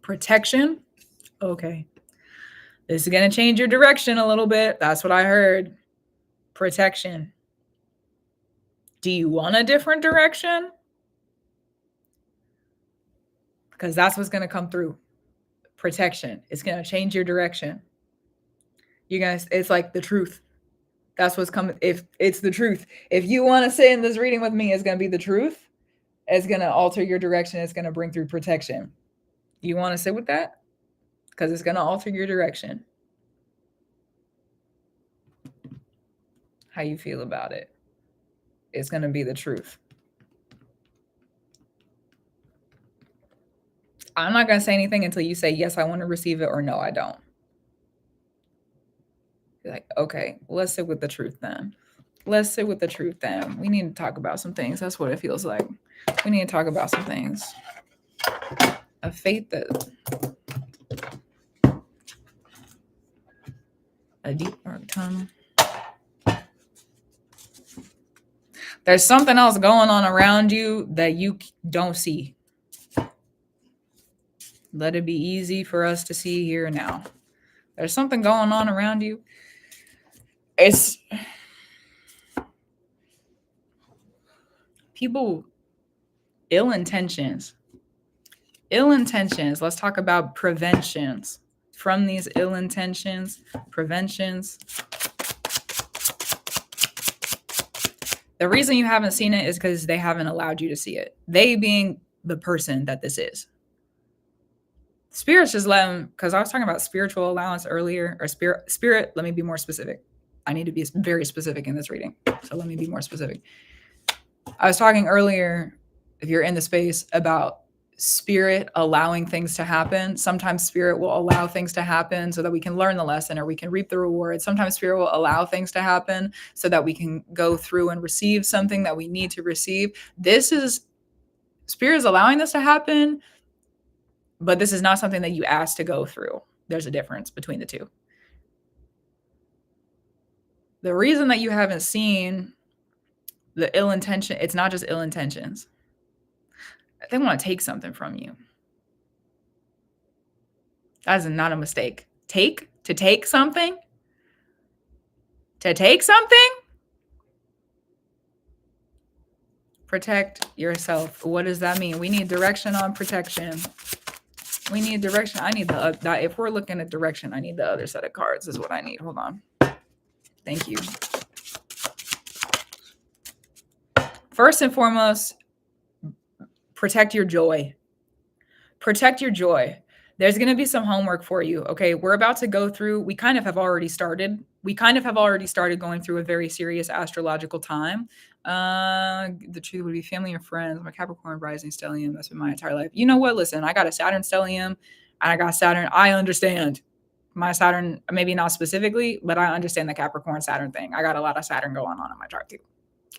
Protection. Okay. This is going to change your direction a little bit. That's what I heard. Protection. Do you want a different direction? Because that's what's going to come through. protection. It's going to change your direction. You guys, it's like the truth. That's what's coming. If it's the truth, if you want to sit in this reading with me, it's going to be the truth. It's going to alter your direction. It's going to bring through protection. You want to sit with that? Because it's going to alter your direction. How you feel about it. It's going to be the truth. I'm not going to say anything until you say, yes, I want to receive it, or no, I don't. You're like, okay, let's sit with the truth then. Let's sit with the truth then. We need to talk about some things. That's what it feels like. We need to talk about some things. A faith that a deep dark tunnel. There's something else going on around you that you don't see. Let it be easy for us to see here now. There's something going on around you. It's people, ill intentions. Ill intentions. Let's talk about preventions. From these ill intentions, preventions. The reason you haven't seen it is because they haven't allowed you to see it. They being the person that this is. Spirits just let them, because I was talking about spiritual allowance earlier, or spirit, let me be more specific. I need to be very specific in this reading. So let me be more specific. I was talking earlier, if you're in the space, about spirit allowing things to happen. Sometimes spirit will allow things to happen so that we can learn the lesson or we can reap the reward. Sometimes spirit will allow things to happen so that we can go through and receive something that we need to receive. This is, spirit is allowing this to happen, but this is not something that you ask to go through. There's a difference between the two. The reason that you haven't seen the ill intention, it's not just ill intentions. They want to take something from you. That is not a mistake. To take something? To take something? Protect yourself. What does that mean? We need direction on protection. We need direction. I need that. If we're looking at direction, I need the other set of cards is what I need. Hold on. Thank you. First and foremost, protect your joy. Protect your joy. There's going to be some homework for you. Okay. We're about to go through, we kind of have already started going through a very serious astrological time. The truth would be family and friends. My Capricorn rising stellium. That's been my entire life. You know what? Listen, I got a Saturn stellium and I got Saturn. I understand my Saturn, maybe not specifically, but I understand the Capricorn Saturn thing. I got a lot of Saturn going on in my chart too.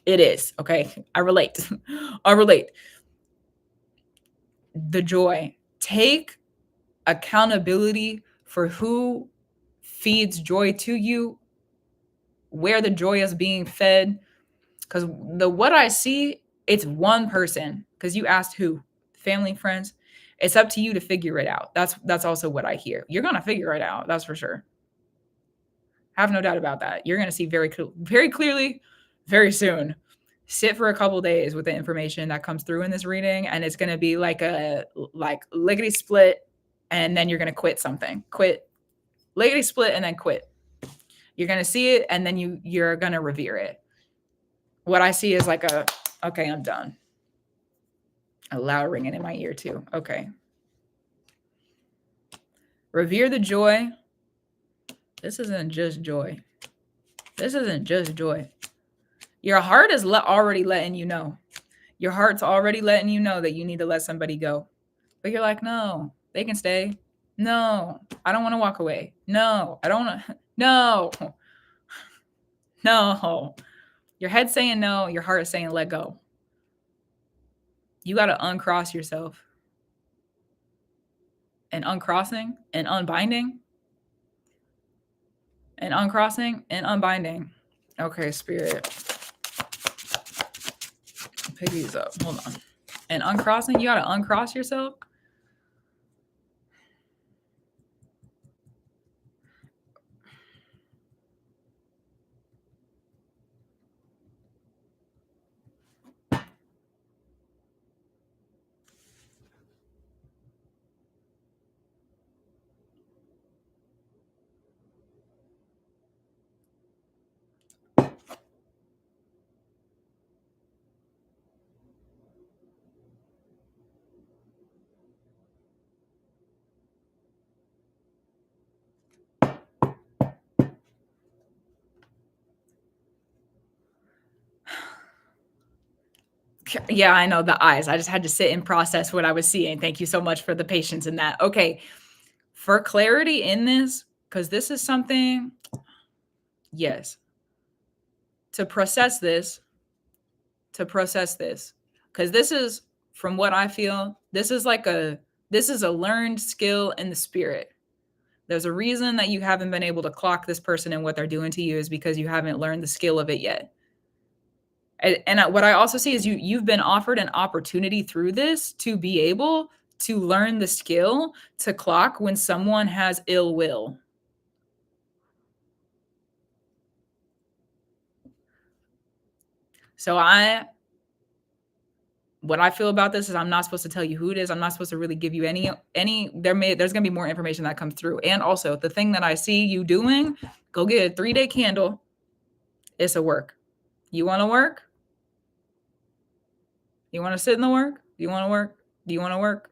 It is. Okay. I relate. I relate. The joy. Take accountability for who feeds joy to you, where the joy is being fed. Because what I see, it's one person. Because you asked who, family, friends. It's up to you to figure it out. That's also what I hear. You're gonna figure it out. That's for sure. Have no doubt about that. You're gonna see very clearly, very soon. Sit for a couple days with the information that comes through in this reading, and it's gonna be like lickety split. And then you're going to quit something. Quit. Lickety split and then quit. You're going to see it and then you're going to revere it. What I see is like okay, I'm done. A loud ringing in my ear too. Okay. Revere the joy. This isn't just joy. This isn't just joy. Your heart is already letting you know. Your heart's already letting you know that you need to let somebody go. But you're like, no, they can stay. No, I don't want to walk away. No, I don't want to. No. No. Your head's saying no. Your heart is saying let go. You got to uncross yourself. And uncrossing and unbinding. And uncrossing and unbinding. Okay, spirit. Pick these up. Hold on. And uncrossing, you got to uncross yourself. Yeah, I know the eyes. I just had to sit and process what I was seeing. Thank you so much for the patience in that. Okay. For clarity in this, because this is something, yes, to process this, because this is, from what I feel, this is a learned skill in the spirit. There's a reason that you haven't been able to clock this person and what they're doing to you is because you haven't learned the skill of it yet. And what I also see is you've been offered an opportunity through this to be able to learn the skill to clock when someone has ill will. So what I feel about this is I'm not supposed to tell you who it is. I'm not supposed to really give you there's going to be more information that comes through. And also the thing that I see you doing, go get a 3-day candle. It's a work. You want to work? You want to sit in the work? You want to work? Do you want to work?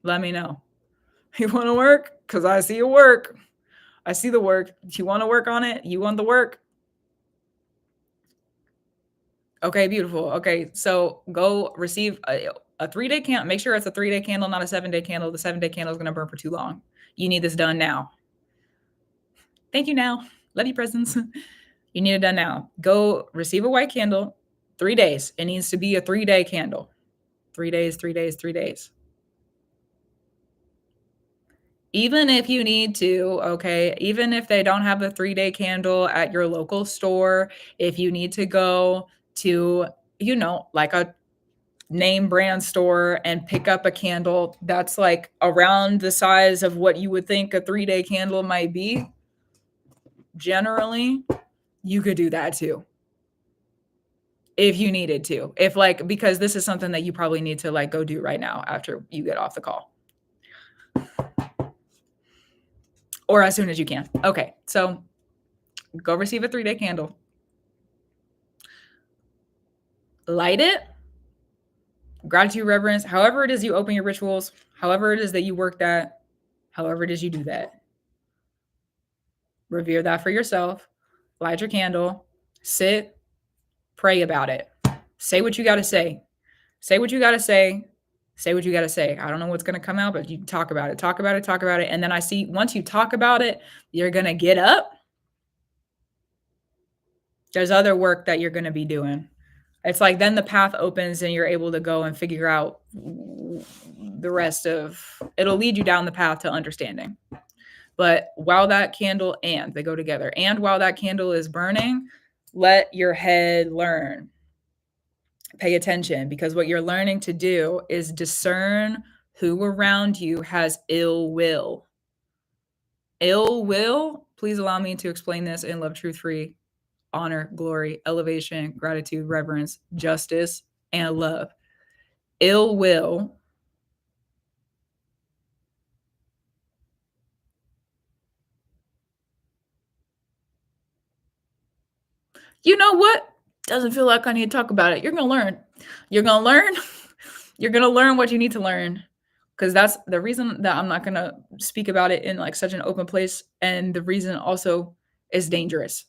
Let me know. You want to work? Because I see your work. I see the work. You want to work on it? You want the work? Okay, beautiful. Okay, so go receive a 3-day candle. Make sure it's a 3-day candle, not a 7-day candle. The 7-day candle is going to burn for too long. You need this done now. Thank you now. Love you, presents. You need it done now. Go receive a white candle. 3 days. It needs to be a 3-day candle. 3 days, 3 days, 3 days. Even if you need to, okay, even if they don't have a 3-day candle at your local store, if you need to go to, like a name brand store and pick up a candle that's like around the size of what you would think a 3-day candle might be, generally, you could do that too. If you needed to. Because this is something that you probably need to go do right now after you get off the call. Or as soon as you can. Okay, so go receive a 3-day candle. Light it. Gratitude, reverence, however it is you open your rituals, however it is that you work that, however it is you do that. Revere that for yourself. Light your candle. Sit. Pray about it. Say what you got to say. Say what you got to say. Say what you got to say. I don't know what's going to come out, but you talk about it. Talk about it. Talk about it. And then I see once you talk about it, you're going to get up. There's other work that you're going to be doing. It's like then the path opens and you're able to go and figure out the rest of it'll lead you down the path to understanding. But while that candle, and they go together, and while that candle is burning, let your head learn. Pay attention, because what you're learning to do is discern who around you has ill will. Ill will, please allow me to explain this in love, truth, free, honor, glory, elevation, gratitude, reverence, justice, and love. Ill will you know what? Doesn't feel like I need to talk about it. You're going to learn. You're going to learn. You're going to learn what you need to learn, because that's the reason that I'm not going to speak about it in such an open place. And the reason also is dangerous.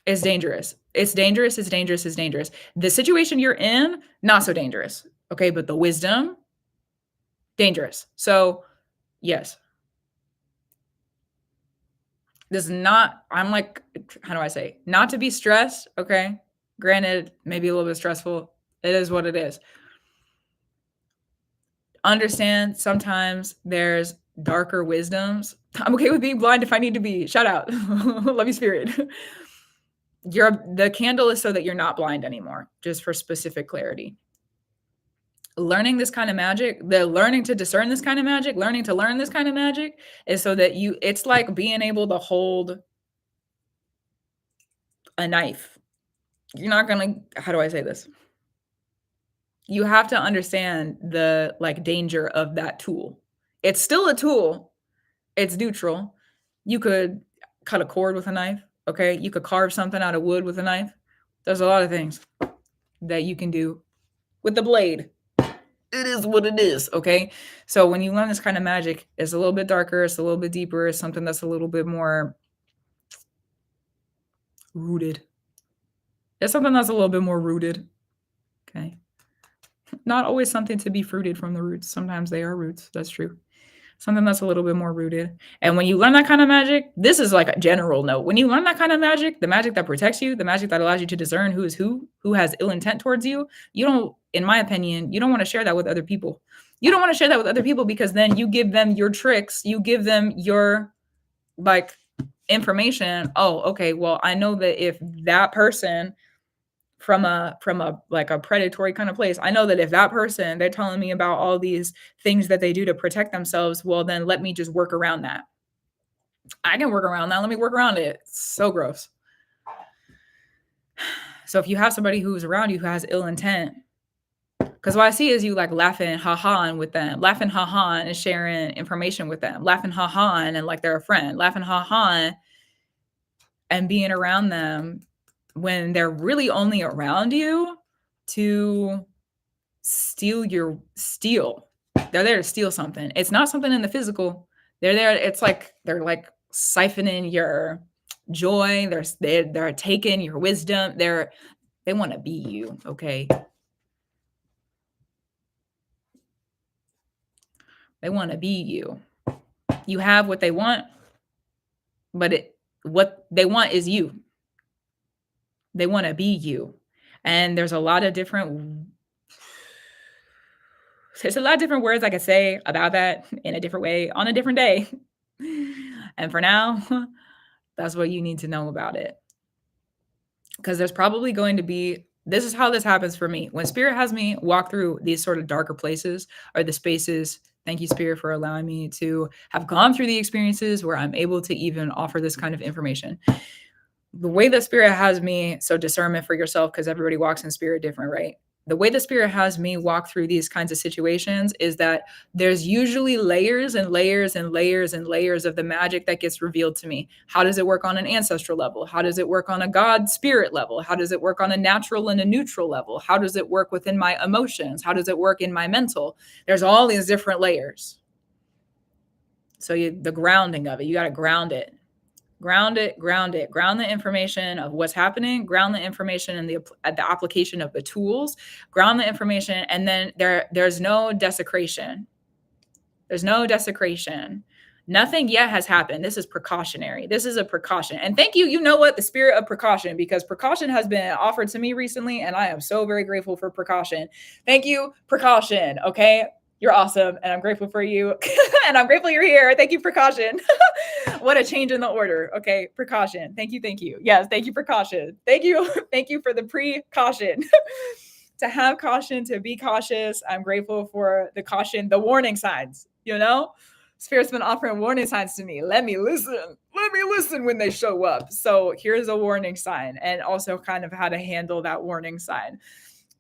It's dangerous. It's dangerous. It's dangerous. It's dangerous. The situation you're in, not so dangerous. Okay. But the wisdom, dangerous. So yes, this is not, I'm how do I say, not to be stressed. Okay. Granted, maybe a little bit stressful. It is what it is. Understand sometimes there's darker wisdoms. I'm okay with being blind if I need to be. Shout out. Love you, spirit. The candle is so that you're not blind anymore, just for specific clarity. Learning this kind of magic, the learning to discern this kind of magic, learning to learn this kind of magic is so that it's like being able to hold a knife. You're not going to, how do I say this? You have to understand the danger of that tool. It's still a tool. It's neutral. You could cut a cord with a knife. Okay. You could carve something out of wood with a knife. There's a lot of things that you can do with the blade. It is what it is. Okay. So when you learn this kind of magic, it's a little bit darker. It's a little bit deeper. It's something that's a little bit more rooted. It's something that's a little bit more rooted. Okay. Not always something to be fruited from the roots. Sometimes they are roots. That's true. Something that's a little bit more rooted. And when you learn that kind of magic, this is like a general note. When you learn that kind of magic, the magic that protects you, the magic that allows you to discern who is who has ill intent towards you, you don't, in my opinion, you don't want to share that with other people. You don't want to share that with other people because then you give them your tricks, you give them your like information. Oh, okay, well, I know that if that person from a like a predatory kind of place, I know that if that person, they're telling me about all these things that they do to protect themselves, well then let me just work around that. I can work around that. Let me work around it. It's so gross. So if you have somebody who's around you who has ill intent, because what I see is you like laughing ha-ha with them, laughing ha-ha and sharing information with them, laughing ha-ha and like they're a friend, laughing ha-ha and being around them when they're really only around you to steal. They're there to steal something. It's not something in the physical. They're there. It's like they're like siphoning your joy. They're taking your wisdom. They want to be you. Okay. They want to be you. You have what they want, but what they want is you. They want to be you. And there's a lot of different words I could say about that in a different way on a different day. And for now, that's what you need to know about it. Because there's probably going to be, this is how this happens for me. When Spirit has me walk through these sort of darker places or the spaces, thank you, Spirit, for allowing me to have gone through the experiences where I'm able to even offer this kind of information. The way that Spirit has me, so discernment for yourself, because everybody walks in Spirit different, right? The way the Spirit has me walk through these kinds of situations is that there's usually layers and layers and layers and layers of the magic that gets revealed to me. How does it work on an ancestral level? How does it work on a God spirit level? How does it work on a natural and a neutral level? How does it work within my emotions? How does it work in my mental? There's all these different layers. So the grounding of it, you got to ground it. Ground the information of what's happening, ground the information and the application of the tools, ground the information, and then there's no desecration. There's no desecration. Nothing yet has happened. This is precautionary. This is a precaution. And thank you. You know what? The spirit of precaution, because precaution has been offered to me recently, and I am so very grateful for precaution. Thank you, precaution. Okay. You're awesome. And I'm grateful for you. And I'm grateful you're here. Thank you, precaution. What a change in the order. Okay. Precaution. Thank you. Thank you. Yes. Thank you, precaution. Thank you. Thank you for the precaution. To have caution, to be cautious. I'm grateful for the caution, the warning signs, Spirit's been offering warning signs to me. Let me listen when they show up. So here's a warning sign, and also kind of how to handle that warning sign.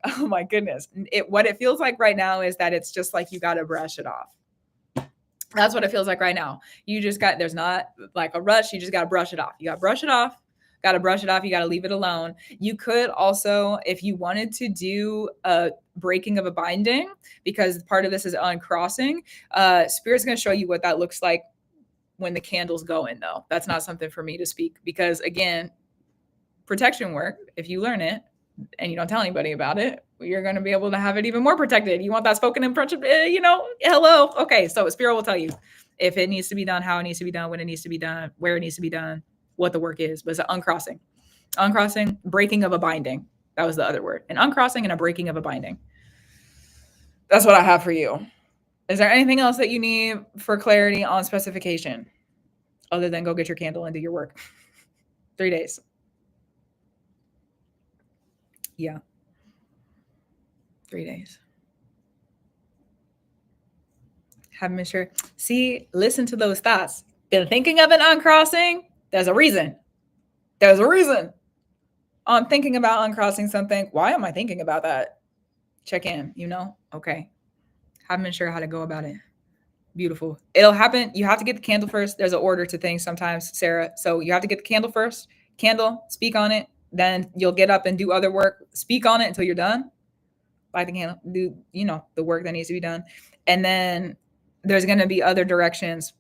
Oh my goodness. What it feels like right now is that it's just like you got to brush it off. That's what it feels like right now. There's not like a rush. You just got to brush it off. You got to brush it off. Got to brush it off. You got to leave it alone. You could also, if you wanted to do a breaking of a binding, because part of this is uncrossing, Spirit's going to show you what that looks like when the candles go in, though. That's not something for me to speak, because again, protection work, if you learn it and you don't tell anybody about it, you're going to be able to have it even more protected. You want that spoken in front of, hello. Okay. So Spirit will tell you if it needs to be done, how it needs to be done, when it needs to be done, where it needs to be done, what the work is. But it's an uncrossing, breaking of a binding. That was the other word. An uncrossing and a breaking of a binding. That's what I have for you. Is there anything else that you need for clarity on specification other than go get your candle and do your work? 3 days. Yeah. 3 days. Haven't been sure. See, listen to those thoughts. Been thinking of an uncrossing? There's a reason. There's a reason. I'm thinking about uncrossing something. Why am I thinking about that? Check in, Okay. Haven't been sure how to go about it. Beautiful. It'll happen. You have to get the candle first. There's an order to things sometimes, Sarah. So you have to get the candle first. Candle, speak on it. Then you'll get up and do other work. Speak on it until you're done. Light the candle. Do, the work that needs to be done. And then there's going to be other directions.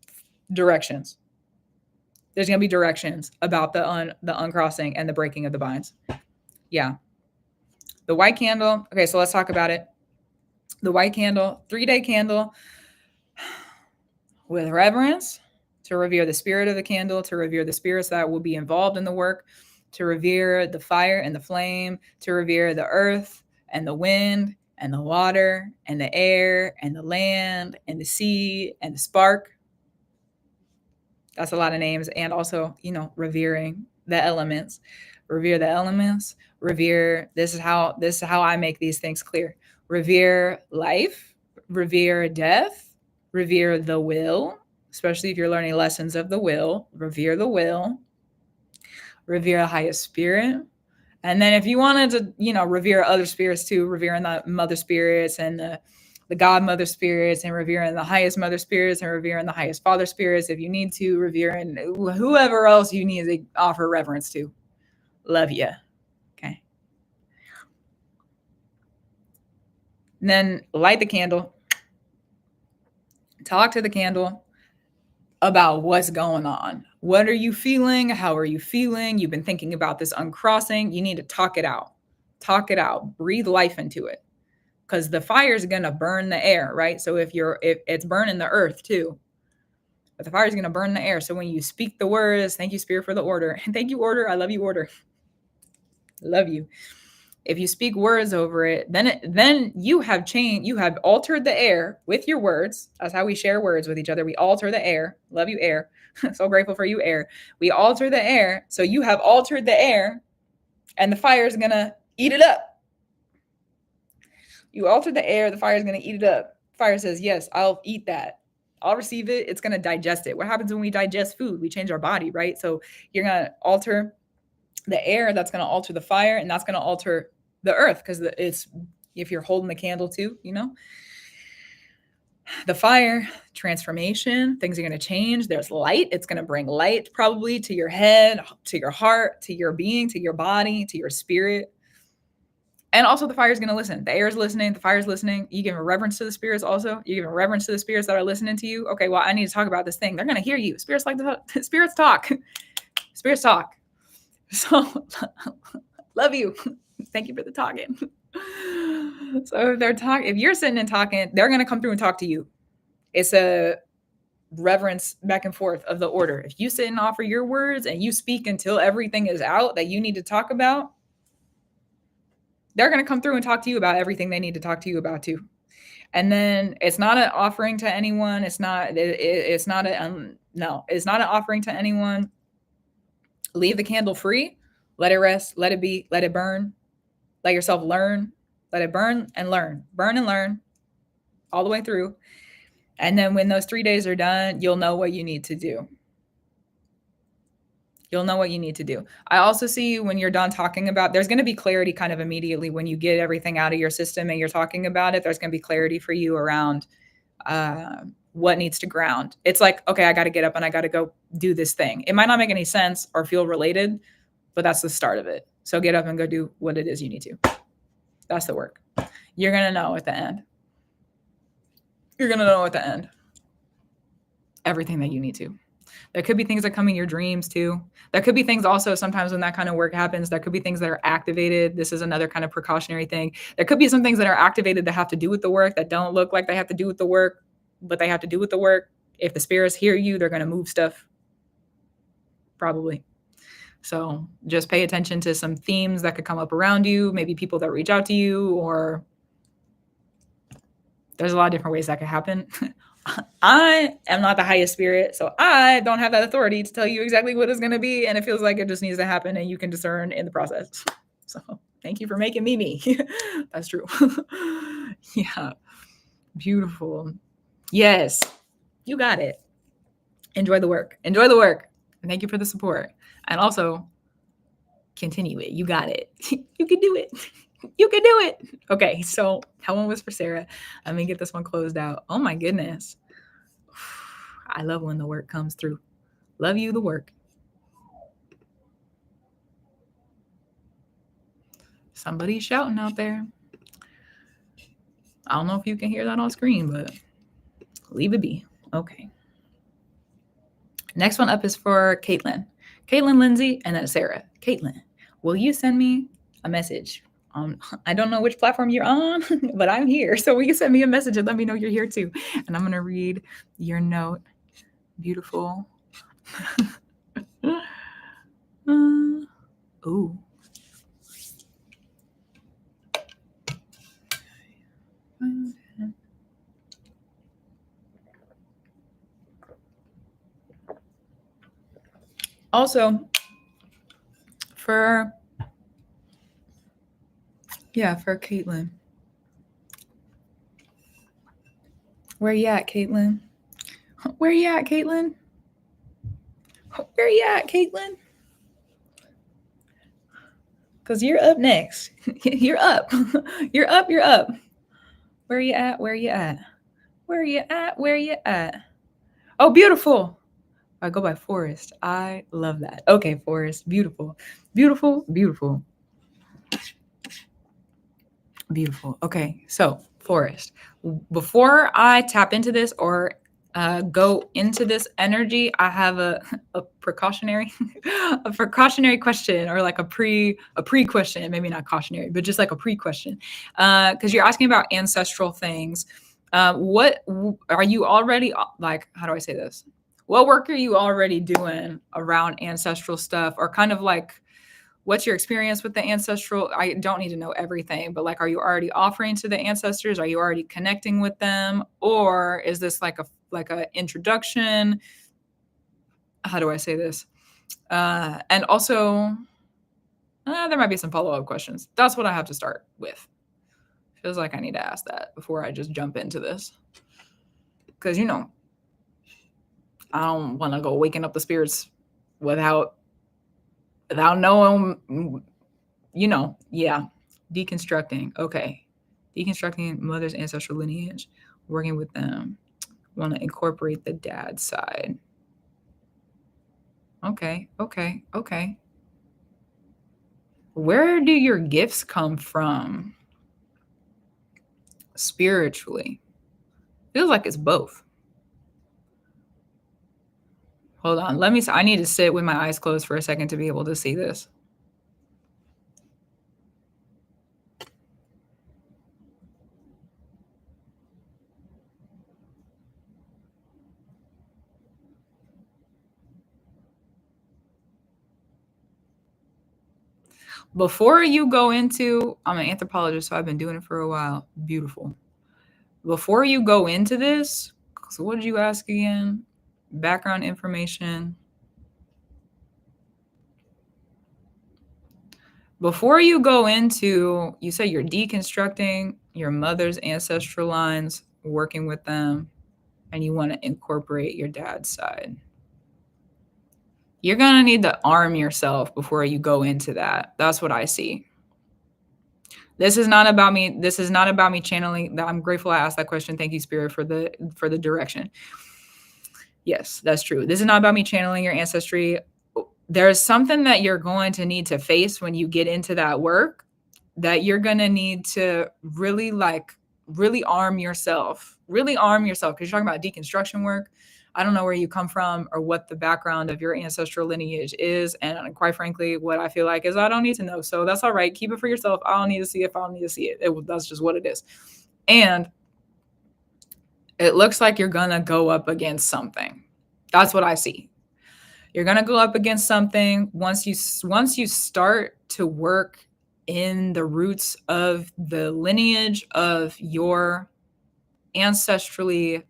There's going to be directions about the uncrossing and the breaking of the binds. Yeah. The white candle. Okay, so let's talk about it. The white candle, 3-day candle with reverence, to revere the spirit of the candle, to revere the spirits that will be involved in the work, to revere the fire and the flame, to revere the earth and the wind and the water and the air and the land and the sea and the spark. That's a lot of names. And also, revering the elements. Revere the elements. Revere. This is how I make these things clear. Revere life. Revere death. Revere the will, especially if you're learning lessons of the will. Revere the will. Revere the highest spirit. And then if you wanted to, revere other spirits too, revering the mother spirits and the godmother spirits, and revering the highest mother spirits, and revering the highest father spirits, if you need to, revering whoever else you need to offer reverence to. Love you. Okay. And then light the candle. Talk to the candle about what's going on. What are you feeling? How are you feeling? You've been thinking about this uncrossing. You need to talk it out. Talk it out. Breathe life into it. Because the fire is going to burn the air, right? So if it's burning the earth too, but the fire is going to burn the air. So when you speak the words, thank you, Spirit, for the order. And thank you, order. I love you, order. Love you. If you speak words over it, then you have changed. You have altered the air with your words. That's how we share words with each other. We alter the air. Love you, air. So grateful for you, air. We alter the air. So you have altered the air, and the fire is going to eat it up. You alter the air, the fire is going to eat it up. Fire says, yes, I'll eat that. I'll receive it. It's going to digest it. What happens when we digest food? We change our body, right? So you're going to alter the air. That's going to alter the fire, and that's going to alter the earth, because if you're holding the candle too, the fire, transformation, things are going to change. There's light. It's going to bring light probably to your head, to your heart, to your being, to your body, to your spirit. And also the fire is going to listen. The air is listening. The fire is listening. You give a reverence to the spirits also. You give a reverence to the spirits that are listening to you. Okay, well, I need to talk about this thing. They're going to hear you. Spirits like to spirits talk. Spirits talk. So love you. Thank you for the talking. So if you're sitting and talking, they're going to come through and talk to you. It's a reverence back and forth of the order. If you sit and offer your words and you speak until everything is out that you need to talk about, they're going to come through and talk to you about everything they need to talk to you about too. And then it's not an offering to anyone. It's not an offering to anyone. Leave the candle free. Let it rest. Let it be. Let it burn. Let yourself learn. Let it burn and learn. Burn and learn all the way through. And then when those 3 days are done, you'll know what you need to do. You'll know what you need to do. I also see when you're done talking about, there's going to be clarity kind of immediately when you get everything out of your system and you're talking about it. There's going to be clarity for you around what needs to ground. It's like, okay, I got to get up and I got to go do this thing. It might not make any sense or feel related, but that's the start of it. So get up and go do what it is you need to. That's the work. You're going to know at the end. You're going to know at the end everything that you need to. There could be things that come in your dreams too. There could be things also sometimes when that kind of work happens, there could be things that are activated. This is another kind of precautionary thing. There could be some things that are activated that have to do with the work that don't look like they have to do with the work, but they have to do with the work. If the spirits hear you, they're going to move stuff. Probably. So just pay attention to some themes that could come up around you, maybe people that reach out to you, or there's a lot of different ways that could happen. I am not the highest spirit, so I don't have that authority to tell you exactly what it's going to be, and it feels like it just needs to happen, and you can discern in the process. So thank you for making me. That's true. Yeah. Beautiful. Yes. You got it. Enjoy the work. Enjoy the work. And thank you for the support. And also, continue it. You got it. You can do it. You can do it. Okay, so that one was for Sarah. Let me get this one closed out. Oh my goodness. I love when the work comes through. Love you, the work. Somebody's shouting out there. I don't know if you can hear that on screen, but leave it be. Okay. Next one up is for Caitlin. Caitlin Lindsay, and then Sarah. Caitlin, will you send me a message. I don't know which platform you're on, but I'm here. So we can send me a message and let me know you're here too. And I'm going to read your note. Beautiful. Ooh. Also, for Caitlin. Where you at, Caitlin? Where you at, Caitlin? Where you at, Caitlin? Because you're up next. You're up. You're up. You're up. Where you at? Where you at? Where you at? Where you at? Oh, beautiful. I go by Forest. I love that. Okay, Forest. Beautiful. Beautiful. Beautiful. Beautiful. Okay, so Forest. Before I tap into this or go into this energy, I have a precautionary a precautionary question, or like a pre question, maybe not cautionary, but just like a pre question, because you're asking about ancestral things. What are you already, like? How do I say this? What work are you already doing around ancestral stuff, or kind of like, what's your experience with the ancestral? I don't need to know everything, but like, are you already offering to the ancestors? Are you already connecting with them? Or is this like a introduction? How do I say this? And also, there might be some follow-up questions. That's what I have to start with. Feels like I need to ask that before I just jump into this. Because, I don't want to go waking up the spirits without knowing, yeah. Deconstructing. Okay. Deconstructing mother's ancestral lineage, working with them. Want to incorporate the dad side. Okay. Where do your gifts come from spiritually? Feels like it's both. Hold on. I need to sit with my eyes closed for a second to be able to see this. Before you go into, I'm an anthropologist, so I've been doing it for a while. Beautiful. Before you go into this, so what did you ask again? Background information. Before you go into, you say you're deconstructing your mother's ancestral lines, working with them, and you want to incorporate your dad's side. You're going to need to arm yourself before you go into that. That's what I see. This is not about me. This is not about me channeling. I'm grateful I asked that question. Thank you, Spirit, for the direction. Yes, that's true. This is not about me channeling your ancestry. There's something that you're going to need to face when you get into that work, that you're going to need to really arm yourself. Really arm yourself, because you're talking about deconstruction work. I don't know where you come from or what the background of your ancestral lineage is. And quite frankly, what I feel like is I don't need to know. So that's all right. Keep it for yourself. I don't need to see it if I don't need to see it. That's just what it is. And it looks like you're going to go up against something. That's what I see. You're going to go up against something once you start to work in the roots of the lineage of your ancestral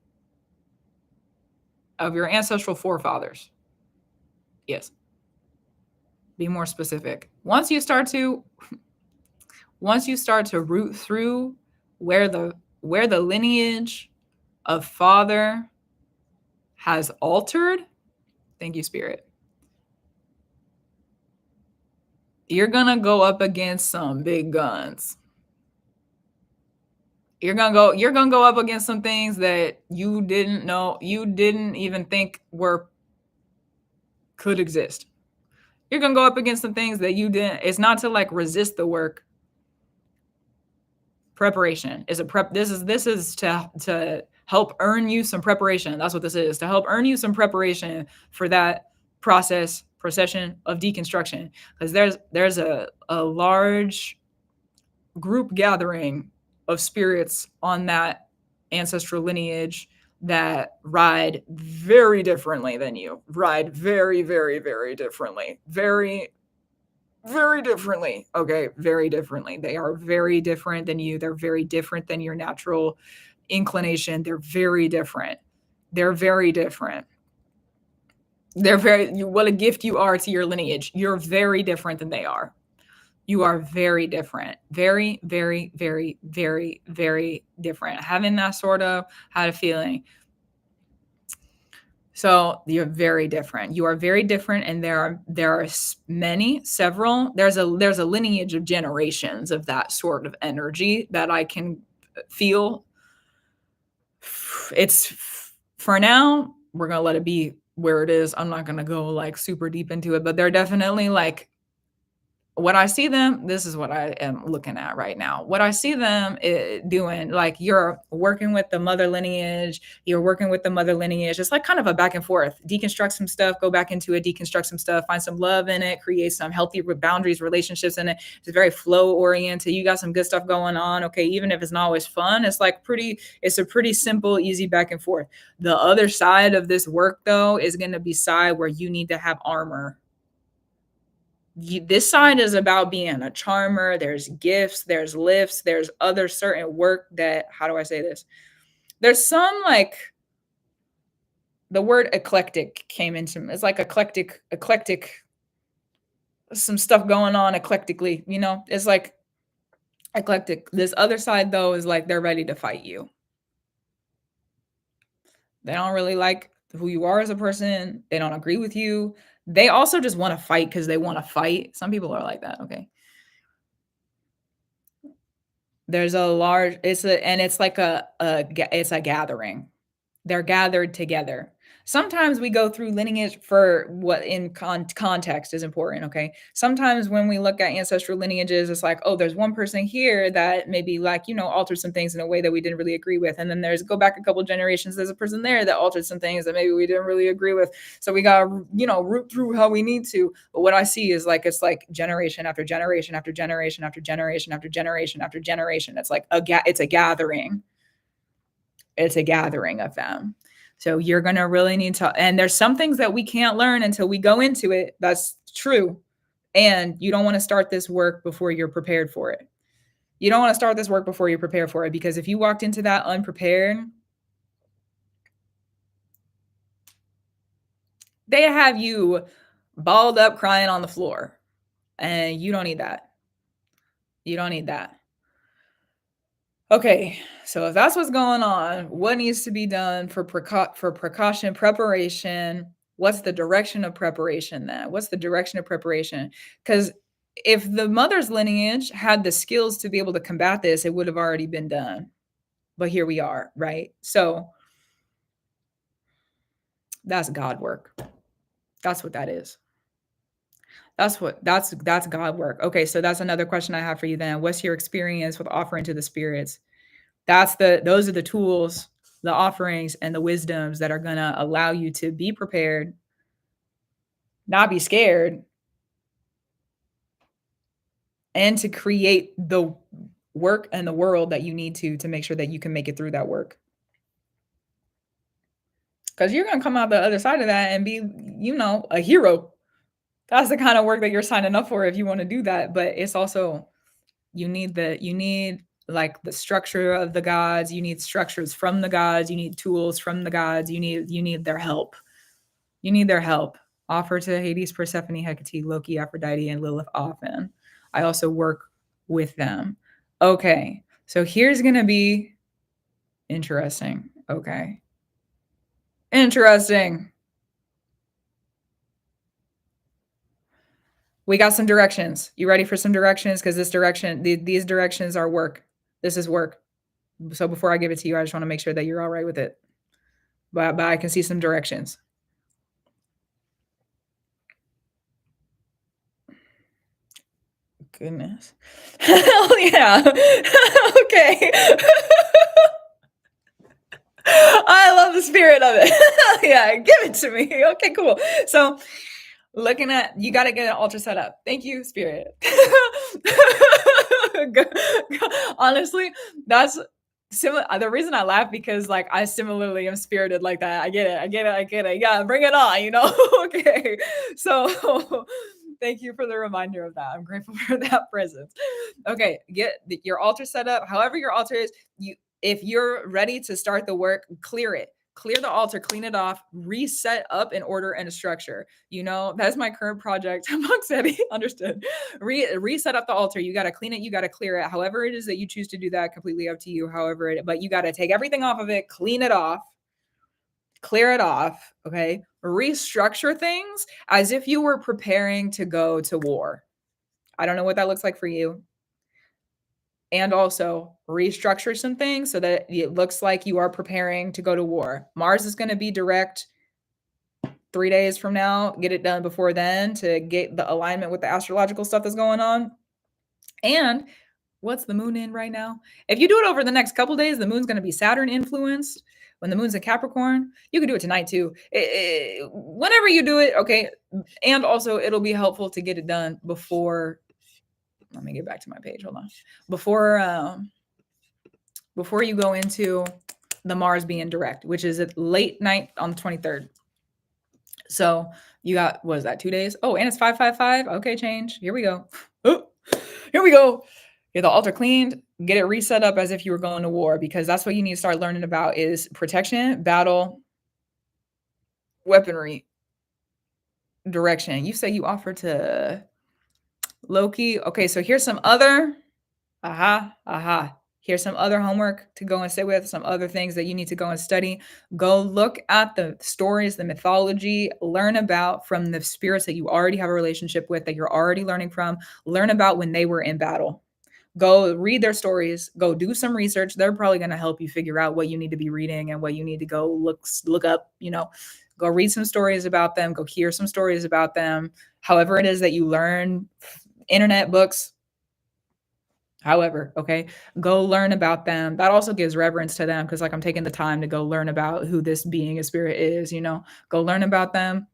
forefathers. Yes. Be more specific. Once you start to root through where the lineage of father has altered, thank you, Spirit, you're going to go up against some big guns. You're going to go up against some things that you didn't know, you didn't even think could exist. You're going to go up against some things that you didn't. It's not to like resist the work. Preparation is a prep. This is to help earn you some preparation. That's what this is, to help earn you some preparation for that process procession of deconstruction, because there's a large group gathering of spirits on that ancestral lineage that ride very differently than you, ride very, very, very differently, very, very differently. Okay, very differently. They are very different than you. They're very different than your natural inclination. They're very different. They're very different. They're what a gift you are to your lineage. You're very different than they are. You are very different. Very, very, very, very, very different. Having that sort of had a feeling. So you're very different. You are very different, and there are several. There's a lineage of generations of that sort of energy that I can feel. It's for now, we're gonna let it be where it is. I'm not gonna go like super deep into it, but they're definitely like, what I see them, this is what I am looking at right now. What I see them doing, like, you're working with the mother lineage, It's like kind of a back and forth. Deconstruct some stuff, go back into it, deconstruct some stuff, find some love in it, create some healthy boundaries, relationships in it. It's very flow oriented. You got some good stuff going on. Okay, even if it's not always fun, it's a pretty simple, easy back and forth. The other side of this work, though, is going to be side where you need to have armor. This side is about being a charmer. There's gifts, there's lifts, there's other certain work that, how do I say this? There's some, like, the word eclectic came into me. It's like eclectic, some stuff going on eclectically, it's like eclectic. This other side, though, is like they're ready to fight you. They don't really like who you are as a person. They don't agree with you. They also just want to fight because they want to fight. Some people are like that. Okay. There's a large, it's like it's a gathering. They're gathered together. Sometimes we go through lineage for what in context is important, okay? Sometimes when we look at ancestral lineages, it's like, oh, there's one person here that maybe, like, altered some things in a way that we didn't really agree with. And then go back a couple generations, there's a person there that altered some things that maybe we didn't really agree with. So we got to, root through how we need to. But what I see is like, it's like generation after generation after generation after generation after generation after generation. It's like it's a gathering. It's a gathering of them. So you're going to really need to, and there's some things that we can't learn until we go into it. That's true. And you don't want to start this work before you're prepared for it. You don't want to start this work before you're prepared for it, because if you walked into that unprepared, they have you balled up crying on the floor, and you don't need that. You don't need that. Okay, so if that's what's going on, what needs to be done for precaution, preparation? What's the direction of preparation then? What's the direction of preparation? Because if the mother's lineage had the skills to be able to combat this, it would have already been done. But here we are, right? So that's God work. That's what that is. That's God work. Okay, so that's another question I have for you then. What's your experience with offering to the spirits? Those are the tools, the offerings, and the wisdoms that are going to allow you to be prepared, not be scared, and to create the work and the world that you need to make sure that you can make it through that work. Because you're going to come out the other side of that and be, a hero. That's the kind of work that you're signing up for if you want to do that. But it's also, you need like the structure of the gods. You need structures from the gods. You need tools from the gods. You need their help. You need their help. Offer to Hades, Persephone, Hecate, Loki, Aphrodite, and Lilith often. I also work with them. Okay, so here's going to be interesting. Okay. Interesting. We got some directions. You ready for some directions? Because these directions are work. This is work. So before I give it to you, I just want to make sure that you're all right with it. But I can see some directions. Goodness. Hell yeah. Okay. I love the spirit of it. Yeah, give it to me. Okay, cool. So Looking at, you got to get an altar set up. Thank you, Spirit. Honestly, that's similar. The reason I laugh because like I similarly am spirited like that. I get it. I get it. I get it. Yeah, bring it on. Okay. So thank you for the reminder of that. I'm grateful for that presence. Okay, get your altar set up. However your altar is, if you're ready to start the work, clear it. Clear the altar, clean it off, reset up an order and a structure. That's my current project. Monk said he understood. Reset up the altar. You got to clean it. You got to clear it. However it is that you choose to do that, completely up to you. But you got to take everything off of it, clean it off, clear it off. Okay. Restructure things as if you were preparing to go to war. I don't know what that looks like for you. And also restructure some things so that it looks like you are preparing to go to war. Mars is going to be direct 3 days from now. Get it done before then to get the alignment with the astrological stuff that's going on. And what's the moon in right now? If you do it over the next couple days, the moon's going to be Saturn influenced. When the moon's in Capricorn, you can do it tonight too. Whenever you do it, okay. And also, it'll be helpful to get it done before. Let me get back to my page. Hold on. Before you go into the Mars being direct, which is at late night on the 23rd. So you got, what is that, 2 days? Oh, and it's 555. Okay, change. Here we go. Oh, here we go. Get the altar cleaned, get it reset up as if you were going to war, because that's what you need to start learning about is protection, battle, weaponry, direction. You say you offer to Loki. Okay, so here's some other, here's some other homework to go and sit with, some other things that you need to go and study. Go look at the stories, the mythology, learn about from the spirits that you already have a relationship with, that you're already learning from. Learn about when they were in battle. Go read their stories. Go do some research. They're probably going to help you figure out what you need to be reading and what you need to go look up. Go read some stories about them. Go hear some stories about them. However it is that you learn, internet, books, however, okay, go learn about them. That also gives reverence to them because, like, I'm taking the time to go learn about who this being, a spirit is. Go learn about them.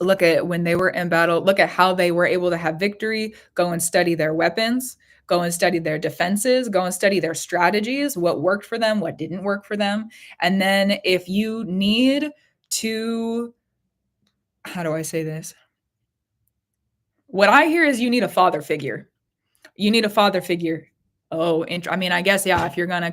Look at when they were in battle. Look at how they were able to have victory. Go and study their weapons. Go and study their defenses. Go and study their strategies, what worked for them, what didn't work for them. And then if you need to, how do I say this? What I hear is you need a father figure. You need a father figure. Oh, I mean, I guess, yeah, if you're going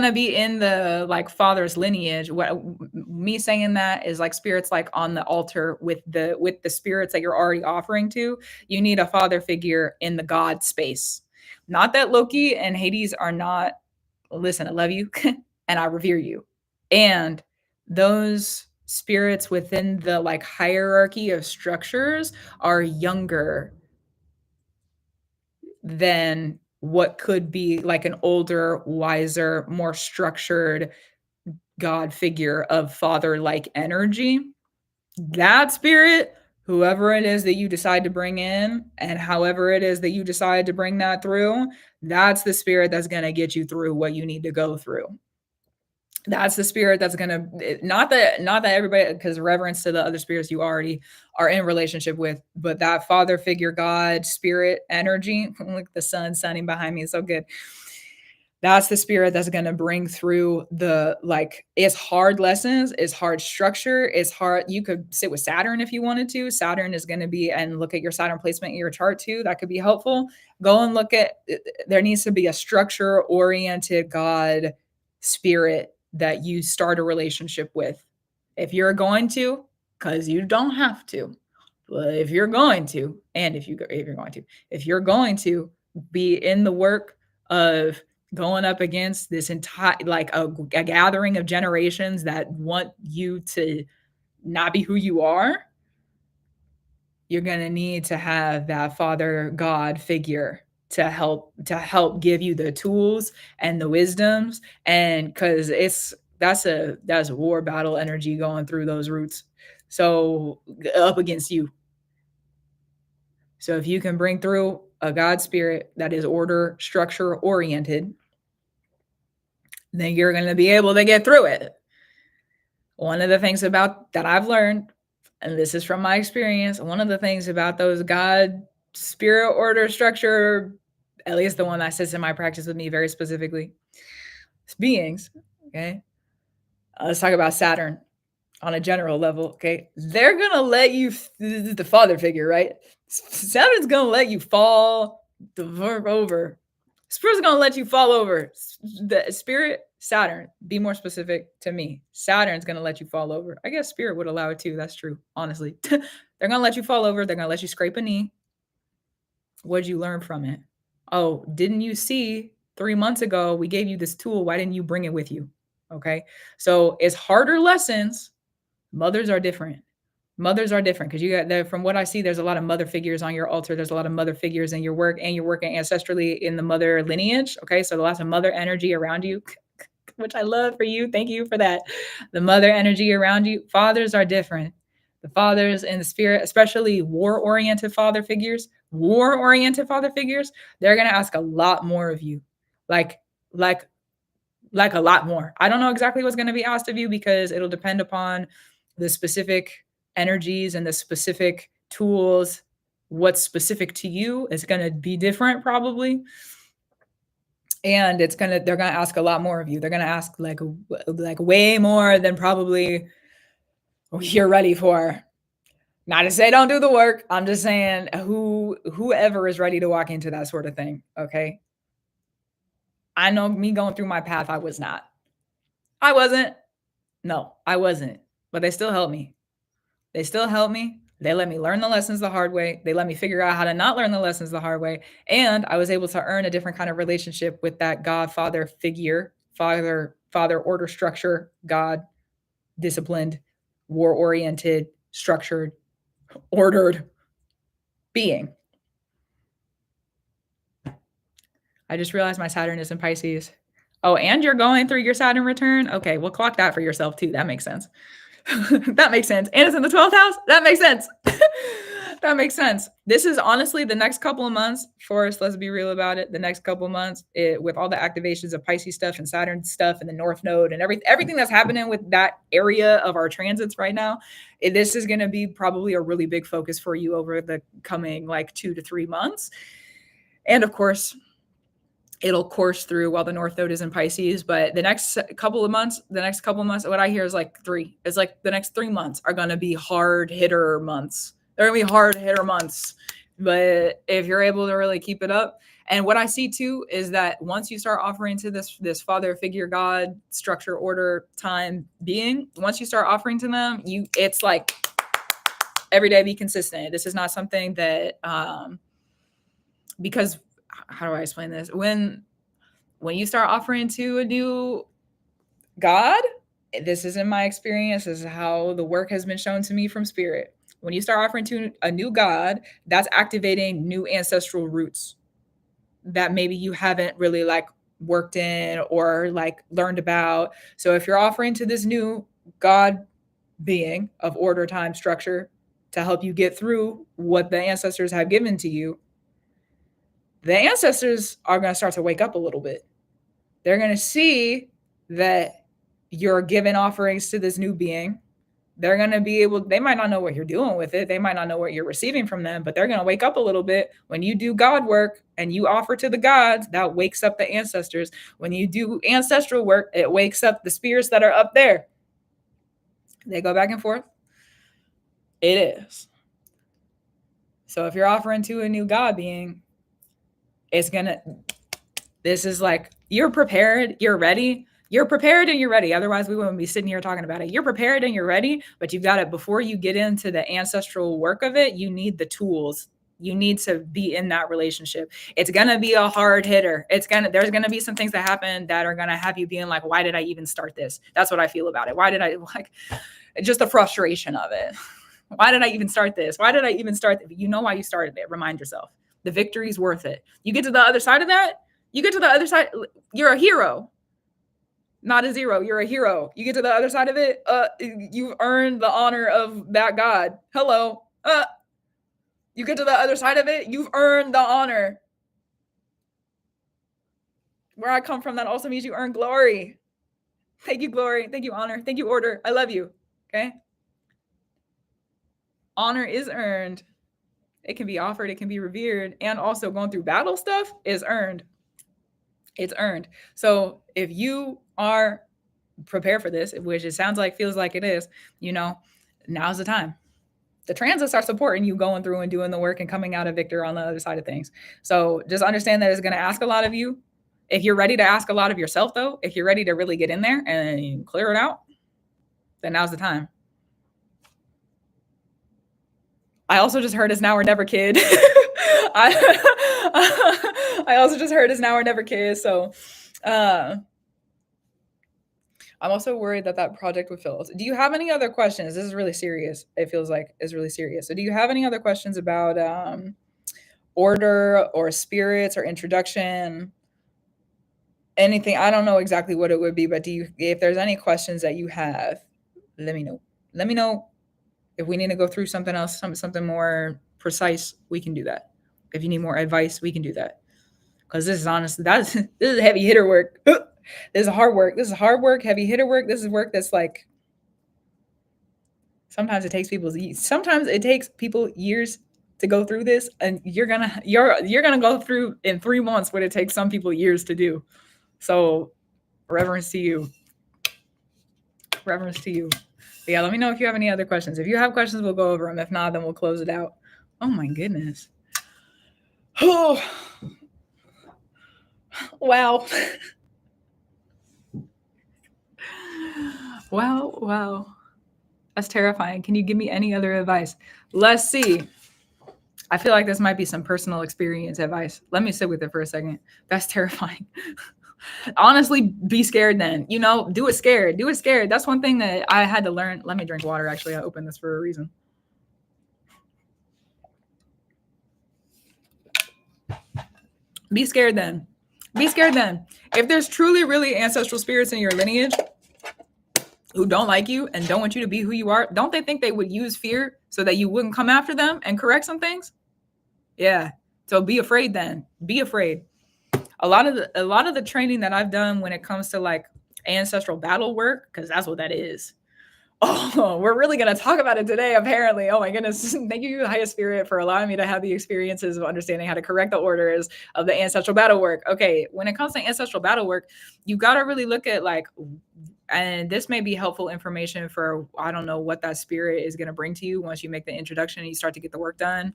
to be in the like father's lineage, what me saying that is like spirits like on the altar with the spirits that you're already offering to, you need a father figure in the God space. Not that Loki and Hades are not, listen, I love you and I revere you. And those spirits within the like hierarchy of structures are younger than what could be like an older, wiser, more structured God figure of father-like energy. That spirit, whoever it is that you decide to bring in, and however it is that you decide to bring that through, that's the spirit that's going to get you through what you need to go through. That's the spirit that's going to, not that everybody, because reverence to the other spirits you already are in relationship with, but that father figure, God, spirit, energy, like the sun shining behind me is so good. That's the spirit that's going to bring through the, like, it's hard lessons, it's hard structure, it's hard. You could sit with Saturn if you wanted to. Saturn is going to be, and look at your Saturn placement in your chart too. That could be helpful. Go and look at, there needs to be a structure oriented God spirit that you start a relationship with. If you're going to, because you don't have to, but if you're going to, and if you're going to be in the work of going up against this entire, like a gathering of generations that want you to not be who you are, you're going to need to have that father God figure to help give you the tools and the wisdoms. And because that's a war battle energy going through those roots, so up against you. So if you can bring through a God spirit that is order, structure oriented, then you're going to be able to get through it. One of the things about that I've learned and this is from my experience, one of the things about those God spirit order structure, at least the one that sits in my practice with me very specifically, beings, okay? Let's talk about Saturn on a general level, okay? They're gonna let you, this is the father figure, right? Saturn's gonna let you fall the verb over. Spirit's gonna let you fall over. The spirit, Saturn, be more specific to me. Saturn's gonna let you fall over. I guess spirit would allow it too. That's true, honestly. They're gonna let you fall over. They're gonna let you scrape a knee. What'd you learn from it? Oh, didn't you see 3 months ago we gave you this tool? Why didn't you bring it with you? Okay. So it's harder lessons. Mothers are different. Mothers are different because you got there. From what I see, there's a lot of mother figures on your altar. There's a lot of mother figures in your work, and you're working ancestrally in the mother lineage. Okay. So lots of mother energy around you, which I love for you. Thank you for that. The mother energy around you. Fathers are different. The fathers in the spirit, especially war-oriented father figures, they're gonna ask a lot more of you. Like, like, like a lot more. I don't know exactly what's gonna be asked of you because it'll depend upon the specific energies and the specific tools. What's specific to you is gonna be different probably. And they're gonna ask a lot more of you. They're gonna ask like way more than probably you're ready for. Not to say don't do the work. I'm just saying whoever is ready to walk into that sort of thing. Okay. I know me going through my path, I was not. I wasn't. No, I wasn't. But they still helped me. They still helped me. They let me learn the lessons the hard way. They let me figure out how to not learn the lessons the hard way. And I was able to earn a different kind of relationship with that godfather figure, father order structure, God, disciplined, war oriented, structured, ordered being. I just realized my Saturn is in Pisces. Oh, and you're going through your Saturn return? Okay, well, clock that for yourself too. That makes sense. That makes sense. And it's in the 12th house? That makes sense. That makes sense. This is honestly the next couple of months, Forrest, let's be real about it. The next couple of months, with all the activations of Pisces stuff and Saturn stuff and the North Node and everything that's happening with that area of our transits right now, this is going to be probably a really big focus for you over the coming like 2 to 3 months. And of course, it'll course through while the North Node is in Pisces. But the next couple of months, what I hear is like 3. It's like the next 3 months are going to be hard hitter months. They're going to be hard hitter months. But if you're able to really keep it up, and what I see too is that once you start offering to this father figure, God, structure, order, time, being, once you start offering to them, it's like every day be consistent. This is not something that because how do I explain this? When you start offering to a new God, this is in my experience, this is how the work has been shown to me from spirit. When you start offering to a new God, that's activating new ancestral roots that maybe you haven't really like worked in or like learned about. So if you're offering to this new God being of order, time, structure to help you get through what the ancestors have given to you, the ancestors are going to start to wake up a little bit. They're going to see that you're giving offerings to this new being. They're going to be able, they might not know what you're doing with it. They might not know what you're receiving from them, but they're going to wake up a little bit. When you do God work and you offer to the gods, that wakes up the ancestors. When you do ancestral work, it wakes up the spirits that are up there. They go back and forth. It is. So if you're offering to a new God being, this is like, you're prepared, you're ready. You're prepared and you're ready. Otherwise, we wouldn't be sitting here talking about it. You're prepared and you're ready, but you've got it. Before you get into the ancestral work of it, you need the tools. You need to be in that relationship. It's going to be a hard hitter. There's going to be some things that happen that are going to have you being like, why did I even start this? That's what I feel about it. Why did I just the frustration of it. Why did I even start this? Why did I even start it? You know why you started it. Remind yourself. The victory's worth it. You get to the other side of that. You're a hero. Not a zero. You're a hero. You get to the other side of it. You've earned the honor of that God. Hello. You get to the other side of it. You've earned the honor. Where I come from, that also means you earn glory. Thank you, glory. Thank you, honor. Thank you, order. I love you. Okay. Honor is earned. It can be offered, it can be revered, and also going through battle stuff is earned. It's earned. So if you are prepared for this, which it sounds like, feels like it is, now's the time. The transits are supporting you going through and doing the work and coming out a victor on the other side of things. So just understand that it's going to ask a lot of you. If you're ready to ask a lot of yourself, though, if you're ready to really get in there and clear it out, then now's the time. I also just heard it's now or never, kid. I also just heard it's now or never, kid. So I'm also worried that project would fail. Do you have any other questions? This is really serious. It feels like it's really serious. So do you have any other questions about order or spirits or introduction? Anything? I don't know exactly what it would be, but if there's any questions that you have, let me know. Let me know. If we need to go through something else, something more precise, we can do that. If you need more advice, we can do that. Because this is honestly, this is heavy hitter work. This is hard work. This is hard work, heavy hitter work. This is work that's like, sometimes it takes people years to go through this, and you're gonna go through in 3 months what it takes some people years to do. So, reverence to you. Reverence to you. But yeah, let me know if you have any other questions. If you have questions, we'll go over them. If not, then we'll close it out. Oh my goodness. Oh, wow. Wow. That's terrifying. Can you give me any other advice? Let's see. I feel like this might be some personal experience advice. Let me sit with it for a second. That's terrifying. Honestly, be scared then. Do it scared. Do it scared. That's one thing that I had to learn. Let me drink water. Actually, I opened this for a reason. Be scared then. Be scared then. If there's truly, really ancestral spirits in your lineage who don't like you and don't want you to be who you are, don't they think they would use fear so that you wouldn't come after them and correct some things? Yeah. So be afraid then. Be afraid. A lot of the training that I've done when it comes to like ancestral battle work, because that's what that is. Oh, we're really going to talk about it today, apparently. Oh my goodness. Thank you, highest spirit, for allowing me to have the experiences of understanding how to correct the orders of the ancestral battle work. Okay, when it comes to ancestral battle work, you got to really look at like, and this may be helpful information for, I don't know what that spirit is going to bring to you once you make the introduction and you start to get the work done.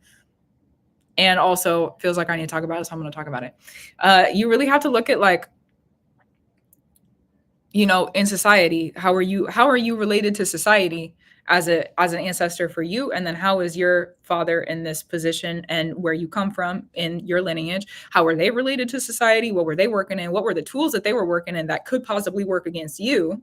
And also feels like I need to talk about it, so I'm going to talk about it. You really have to look at like, in society, how are you related to society as an ancestor for you? And then how is your father in this position and where you come from in your lineage? How are they related to society? What were they working in? What were the tools that they were working in that could possibly work against you?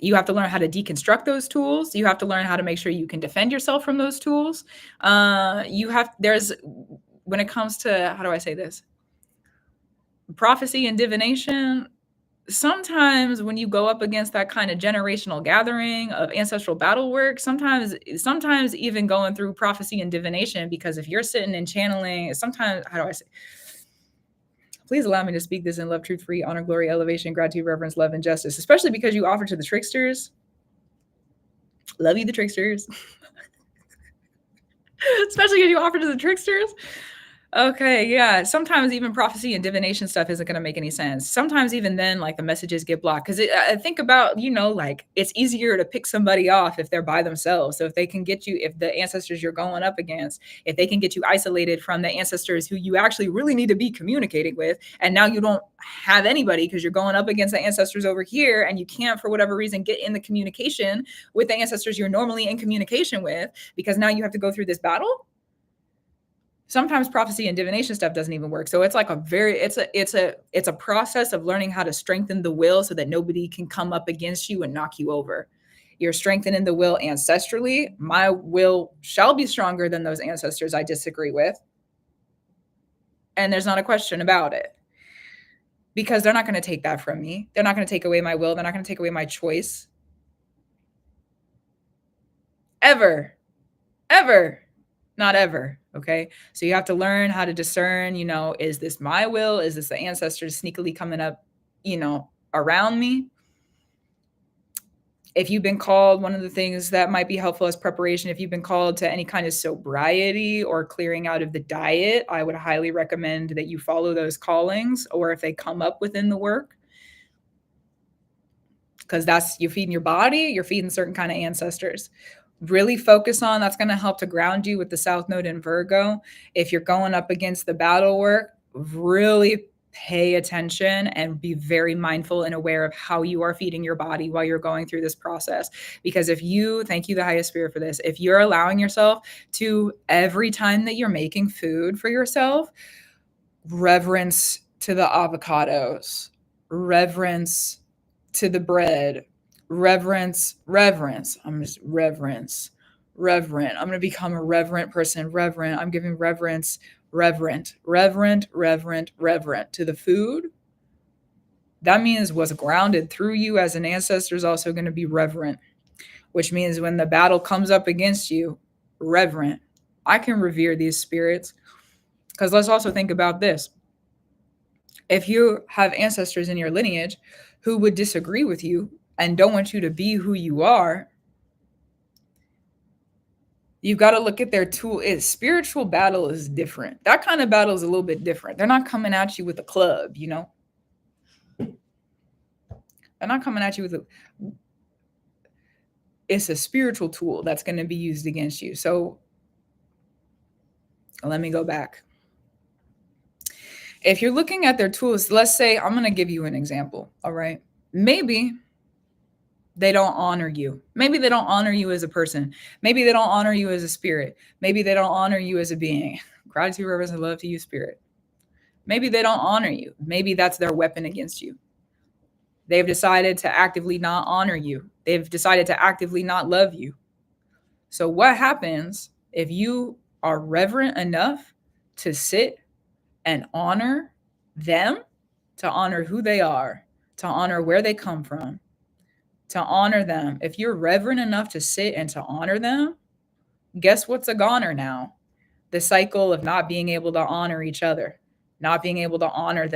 You have to learn how to deconstruct those tools. You have to learn how to make sure you can defend yourself from those tools. When it comes to, how do I say this? Prophecy and divination, sometimes when you go up against that kind of generational gathering of ancestral battle work, sometimes even going through prophecy and divination, because if you're sitting and channeling, sometimes, how do I say, please allow me to speak this in love, truth, free, honor, glory, elevation, gratitude, reverence, love, and justice, especially because you offer to the tricksters. Love you, the tricksters. Especially because you offer to the tricksters. Okay, yeah. Sometimes even prophecy and divination stuff isn't going to make any sense. Sometimes even then, like the messages get blocked. Because I think about, like it's easier to pick somebody off if they're by themselves. So if they can get you, if the ancestors you're going up against, if they can get you isolated from the ancestors who you actually really need to be communicating with, and now you don't have anybody because you're going up against the ancestors over here, and you can't, for whatever reason, get in the communication with the ancestors you're normally in communication with, because now you have to go through this battle. Sometimes prophecy and divination stuff doesn't even work. So it's like it's a process of learning how to strengthen the will so that nobody can come up against you and knock you over. You're strengthening the will ancestrally. My will shall be stronger than those ancestors I disagree with. And there's not a question about it. Because they're not going to take that from me. They're not going to take away my will. They're not going to take away my choice. Ever. Not ever. Okay. So you have to learn how to discern, is this my will? Is this the ancestors sneakily coming up, around me? If you've been called, one of the things that might be helpful as preparation, if you've been called to any kind of sobriety or clearing out of the diet, I would highly recommend that you follow those callings, or if they come up within the work, because that's, you're feeding your body, you're feeding certain kind of ancestors. Really focus on, that's going to help to ground you with the South Node in Virgo. If you're going up against the battle work, really pay attention and be very mindful and aware of how you are feeding your body while you're going through this process. Because if you, thank you, the highest spirit, for this, if you're allowing yourself to, every time that you're making food for yourself, reverence to the avocados, reverence to the bread, reverence. I'm just reverent. I'm going to become a reverent person. Reverent. I'm giving reverence, reverent to the food. That means what's grounded through you as an ancestor is also going to be reverent, which means when the battle comes up against you, reverent. I can revere these spirits, because let's also think about this. If you have ancestors in your lineage who would disagree with you and don't want you to be who you are, you've got to look at their tool. Spiritual battle is different. That kind of battle is a little bit different. They're not coming at you with a club, you know? They're not coming at you with a... It's a spiritual tool that's going to be used against you. So let me go back. If you're looking at their tools, let's say, I'm going to give you an example, all right? Maybe they don't honor you. Maybe they don't honor you as a person. Maybe they don't honor you as a spirit. Maybe they don't honor you as a being. Gratitude, reverence, and love to you, spirit. Maybe they don't honor you. Maybe that's their weapon against you. They've decided to actively not honor you. They've decided to actively not love you. So what happens if you are reverent enough to sit and honor them, to honor who they are, to honor where they come from, to honor them? If you're reverent enough to sit and to honor them, guess what's a goner now? The cycle of not being able to honor each other, not being able to honor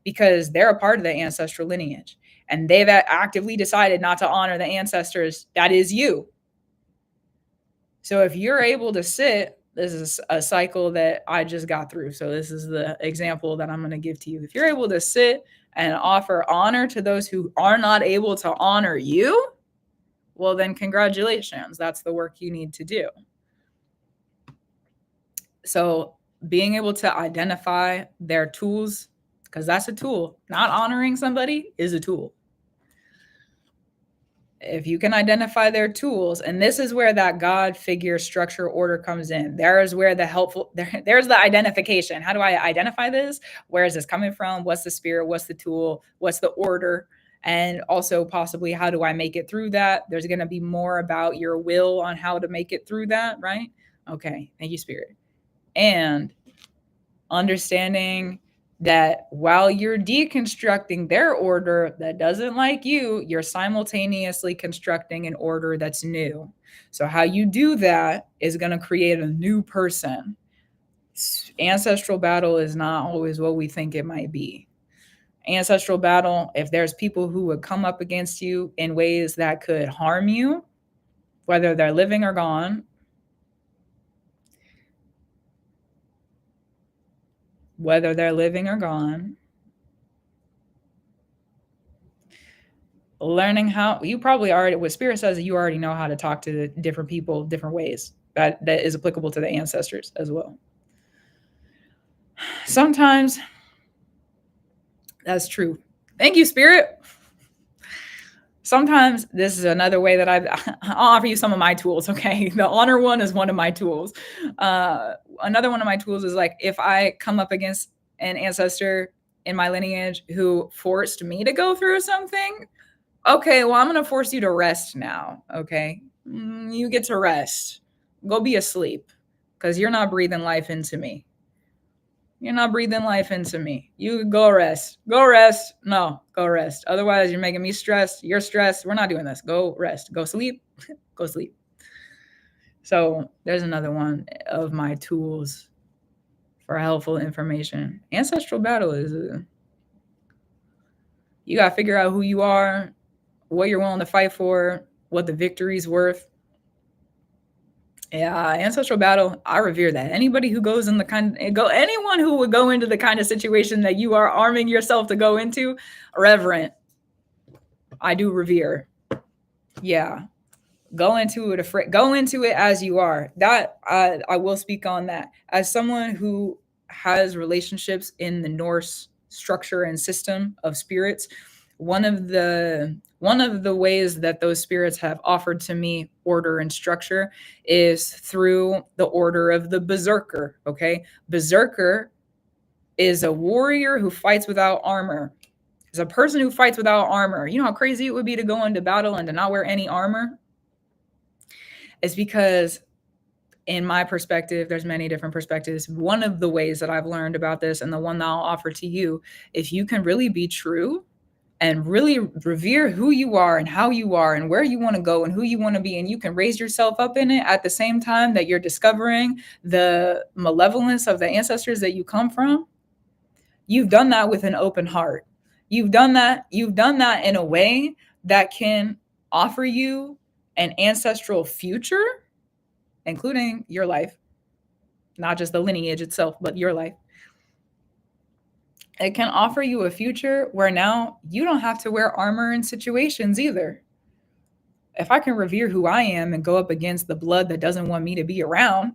because they're a part of the ancestral lineage and they've actively decided not to honor the ancestors. That is you. So if you're able to sit, this is a cycle that I just got through. So this is the example that I'm going to give to you. If you're able to sit and offer honor to those who are not able to honor you, well, then congratulations. That's the work you need to do. So being able to identify their tools, because that's a tool. Not honoring somebody is a tool. If you can identify their tools, and this is where that God figure structure order comes in. There is where the helpful, there's the identification. How do I identify this? Where is this coming from? What's the spirit? What's the tool? What's the order? And also possibly, how do I make it through that? There's going to be more about your will on how to make it through that, right? Okay. Thank you, spirit. And understanding that while you're deconstructing their order that doesn't like you, you're simultaneously constructing an order that's new. So how you do that is going to create a new person. Ancestral battle is not always what we think it might be. Ancestral battle, if there's people who would come up against you in ways that could harm you, whether they're living or gone, learning how, you probably already, what spirit says, that you already know how to talk to different people different ways. That is applicable to the ancestors as well. Sometimes that's true. Thank you, spirit. Sometimes this is another way that I'll offer you some of my tools. Okay. The honor one is one of my tools. Another one of my tools is like, if I come up against an ancestor in my lineage who forced me to go through something, okay, well, I'm going to force you to rest now. Okay. You get to rest. Go be asleep, because you're not breathing life into me. You're not breathing life into me. You go rest. Go rest. No, go rest. Otherwise, you're making me stressed. You're stressed. We're not doing this. Go rest. Go sleep. Go sleep. So there's another one of my tools for helpful information. Ancestral battle is, you got to figure out who you are, what you're willing to fight for, what the victory's worth. Yeah, ancestral battle, I revere that. Anybody who goes in the anyone who would go into the kind of situation that you are arming yourself to go into, reverent. I do revere. Yeah. Go into it go into it as you are. That I will speak on that. As someone who has relationships in the Norse structure and system of spirits, one of the ways that those spirits have offered to me order and structure is through the order of the berserker. Okay, berserker is a warrior who fights without armor. Is a person who fights without armor. You know how crazy it would be to go into battle and to not wear any armor? It's because, in my perspective, there's many different perspectives. One of the ways that I've learned about this, and the one that I'll offer to you, if you can really be true and really revere who you are and how you are and where you want to go and who you want to be, and you can raise yourself up in it at the same time that you're discovering the malevolence of the ancestors that you come from, you've done that with an open heart. You've done that in a way that can offer you an ancestral future, including your life, not just the lineage itself, but your life. It can offer you a future where now you don't have to wear armor in situations either. If I can revere who I am and go up against the blood that doesn't want me to be around,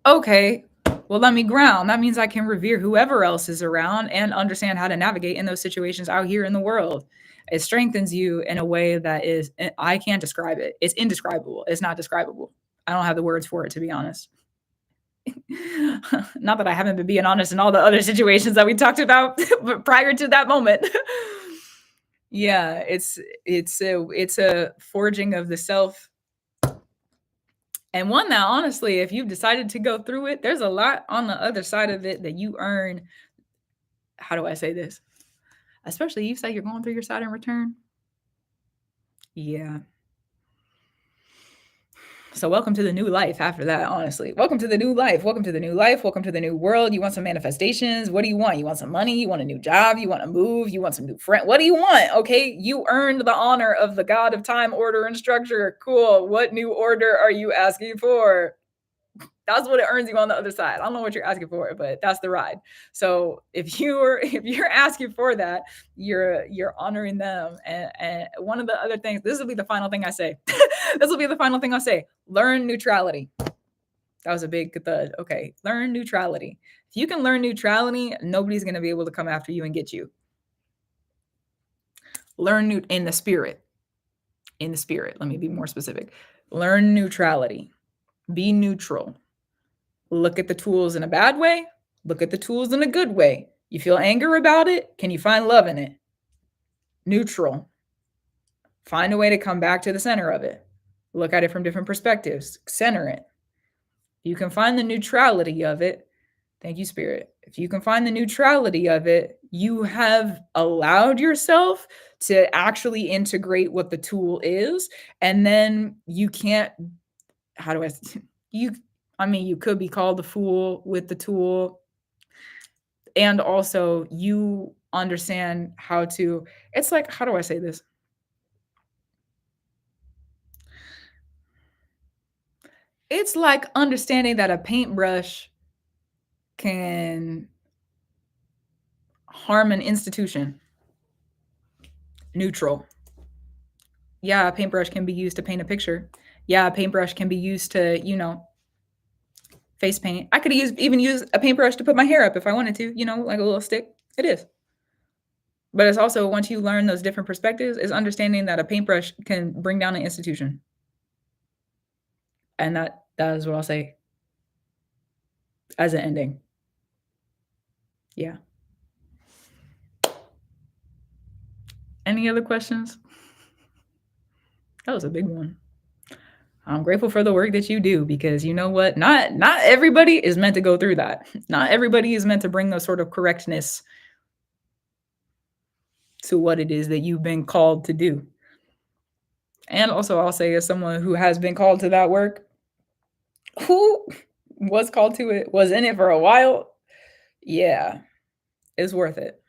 okay, well, let me ground. That means I can revere whoever else is around and understand how to navigate in those situations out here in the world. It strengthens you in a way that is, I can't describe it. It's indescribable. It's not describable. I don't have the words for it, to be honest. Not that I haven't been being honest in all the other situations that we talked about, but prior to that moment. Yeah, it's a forging of the self, and one that, honestly, if you've decided to go through it, there's a lot on the other side of it that you earn. How do I say this? Especially you say you're going through your Saturn return. Yeah. So welcome to the new life after that, honestly. Welcome to the new life. Welcome to the new life. Welcome to the new world. You want some manifestations? What do you want? You want some money? You want a new job? You want to move? You want some new friend? What do you want? Okay, you earned the honor of the god of time, order, and structure. Cool. What new order are you asking for? That's what it earns you on the other side. I don't know what you're asking for, but that's the ride. So if you're asking for that, you're honoring them. And one of the other things, this will be the final thing I say. This will be the final thing I'll say. Learn neutrality. That was a big thud. Okay, learn neutrality. If you can learn neutrality, nobody's going to be able to come after you and get you. Learn in the spirit. In the spirit. Let me be more specific. Learn neutrality. Be neutral. Look at the tools in a bad way. Look at the tools in a good way. You feel anger about it? Can you find love in it? Neutral. Find a way to come back to the center of it. Look at it from different perspectives. Center it. You can find the neutrality of it. Thank you, Spirit. If you can find the neutrality of it, you have allowed yourself to actually integrate what the tool is. And then you can't, how do I, you could be called the fool with the tool. And also you understand how to, it's like, how do I say this? It's like understanding that a paintbrush can harm an institution. Neutral. Yeah, a paintbrush can be used to paint a picture. Yeah, a paintbrush can be used to, face paint. I could even use a paintbrush to put my hair up if I wanted to, like a little stick. It is. But it's also, once you learn those different perspectives, is understanding that a paintbrush can bring down an institution. And that is what I'll say as an ending. Yeah. Any other questions? That was a big one. I'm grateful for the work that you do, because you know what? Not everybody is meant to go through that. Not everybody is meant to bring those sort of correctness to what it is that you've been called to do. And also, I'll say, as someone who has been called to that work, who was called to it, was in it for a while, yeah, it's worth it.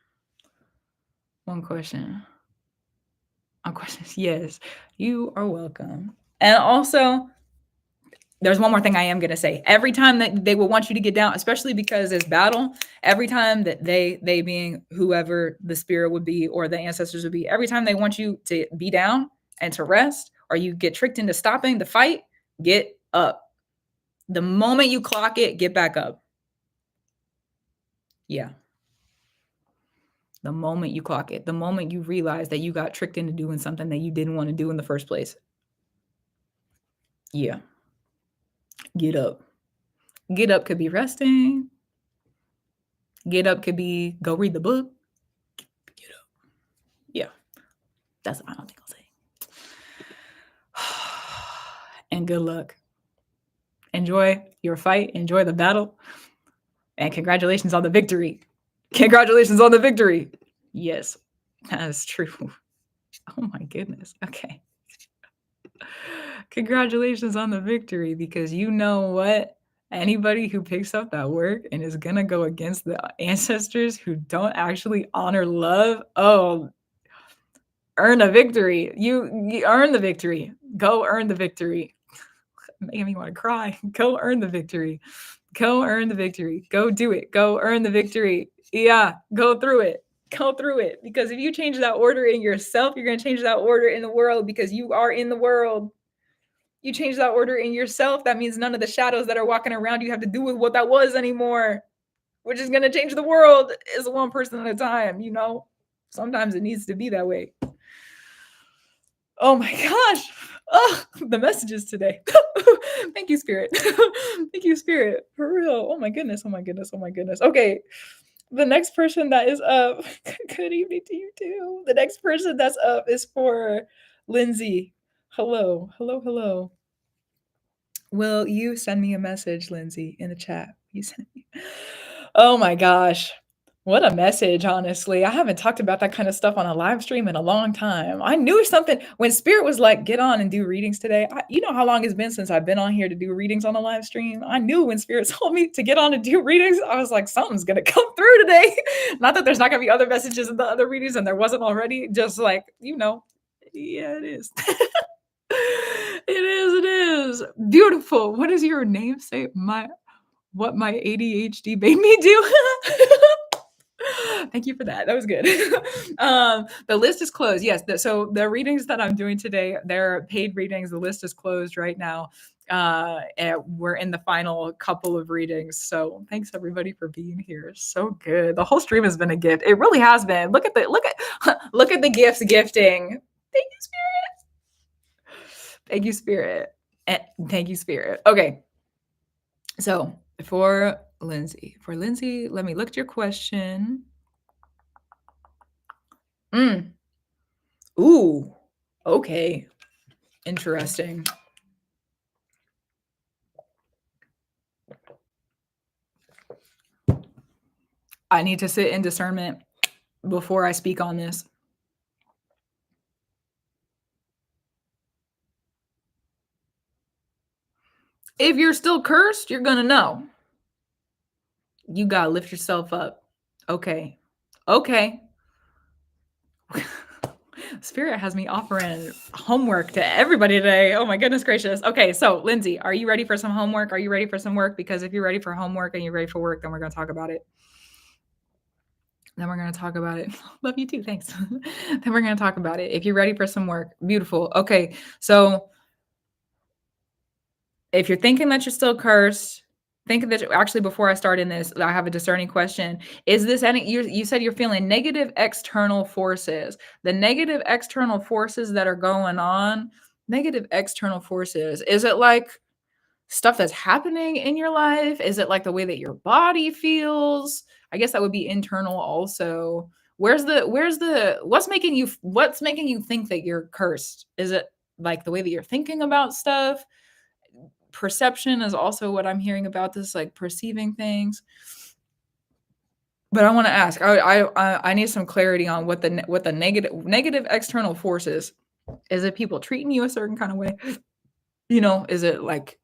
One question. on questions. Yes, you are welcome. And also, there's one more thing I am going to say. Every time that they will want you to get down, especially because there's battle, every time that they being whoever the spirit would be or the ancestors would be, every time they want you to be down and to rest, or you get tricked into stopping the fight, get up. The moment you clock it, get back up. Yeah. The moment you clock it, the moment you realize that you got tricked into doing something that you didn't want to do in the first place. Yeah. Get up. Get up could be resting. Get up could be go read the book. Get up. Yeah. That's the final thing I'll say. And good luck. Enjoy your fight. Enjoy the battle. And congratulations on the victory. Congratulations on the victory. Yes, that is true. Oh my goodness. Okay. Congratulations on the victory, because you know what? Anybody who picks up that work and is going to go against the ancestors who don't actually honor love, oh, earn a victory. You earn the victory. Go earn the victory. Making me want to cry. Go earn the victory. Go earn the victory. Go do it. Go earn the victory. Yeah, go through it. Go through it. Because if you change that order in yourself, you're going to change that order in the world, because you are in the world. You change that order in yourself, that means none of the shadows that are walking around you have to do with what that was anymore, which is going to change the world is one person at a time, you know? Sometimes it needs to be that way. Oh my gosh. Oh, the messages today. Thank you, Spirit. Thank you, Spirit. For real. Oh my goodness. Oh my goodness. Oh my goodness. Okay. The next person that is up, good evening to you too. The next person that's up is for Lindsay. Hello. Hello. Hello. Will you send me a message, Lindsay, in the chat? You send me. Oh my gosh. What a message, honestly. I haven't talked about that kind of stuff on a live stream in a long time. I knew something when Spirit was like, get on and do readings today. You know how long it's been since I've been on here to do readings on a live stream? I knew when Spirit told me to get on and do readings, I was like, something's going to come through today. Not that there's not going to be other messages in the other readings, and there wasn't already, just like, you know, yeah, it is. It is beautiful. What does your name say? What my ADHD made me do. Thank you for that. That was good. The list is closed. Yes. So the readings that I'm doing today, they're paid readings. The list is closed right now. And we're in the final couple of readings. So thanks everybody for being here. So good. The whole stream has been a gift. It really has been. Look at the gifts gifting. Thank you, Spirit. Thank you, Spirit. And thank you, Spirit. Okay. So for Lindsay, let me look at your question. Ooh, okay. Interesting. I need to sit in discernment before I speak on this. If you're still cursed, you're going to know. You got to lift yourself up. Okay. Spirit has me offering homework to everybody today. Oh my goodness gracious. Okay, so Lindsay, are you ready for some homework? Are you ready for some work? Because if you're ready for homework and you're ready for work, then we're going to talk about it. Love you too. Thanks. Then we're going to talk about it. If you're ready for some work, beautiful. Okay, so if you're thinking that you're still cursed, think that actually before I start in this, I have a discerning question. Is this any, you said you're feeling negative external forces. The negative external forces that are going on, negative external forces, is it like stuff that's happening in your life? Is it like the way that your body feels? I guess that would be internal also. What's making you think that you're cursed? Is it like the way that you're thinking about stuff? Perception is also what I'm hearing about this, like perceiving things. But I want to ask, I need some clarity on what the negative external force is. Is it people treating you a certain kind of way? You know, is it like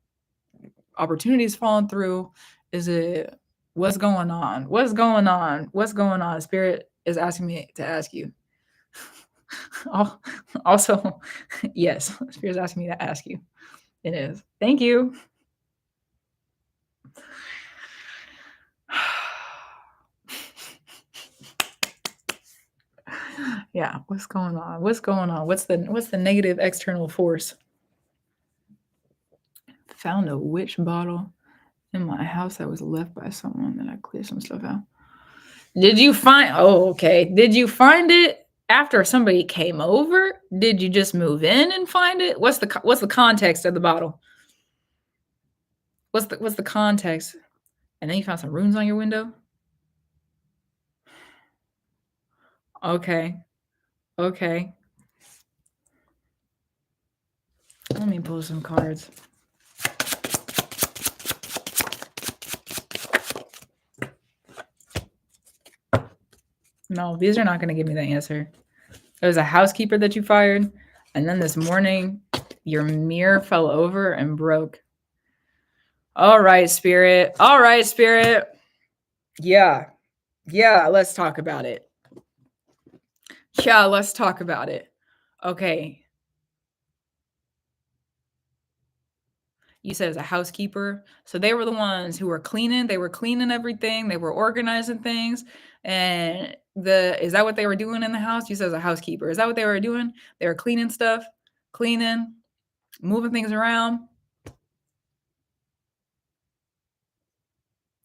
opportunities falling through? Is it what's going on? What's going on? Spirit is asking me to ask you. Also, yes, Spirit's asking me to ask you. It is. Thank you. Yeah, what's going on? What's going on? What's the negative external force? Found a witch bottle in my house that was left by someone that I cleared some stuff out. Did you find Oh, okay. Did you find it after somebody came over? Did you just move in and find it? What's the context of the bottle? What's the context? And then you found some runes on your window? Okay. Okay. Let me pull some cards. No, these are not going to give me the answer. It was a housekeeper that you fired, and then this morning your mirror fell over and broke. All right, Spirit. All right, Spirit. Yeah. Yeah, let's talk about it. Yeah, let's talk about it. Okay. You said as a housekeeper. So they were the ones who were cleaning. They were cleaning everything. They were organizing things. And is that what they were doing in the house? You said as a housekeeper. Is that what they were doing? They were cleaning stuff, cleaning, moving things around.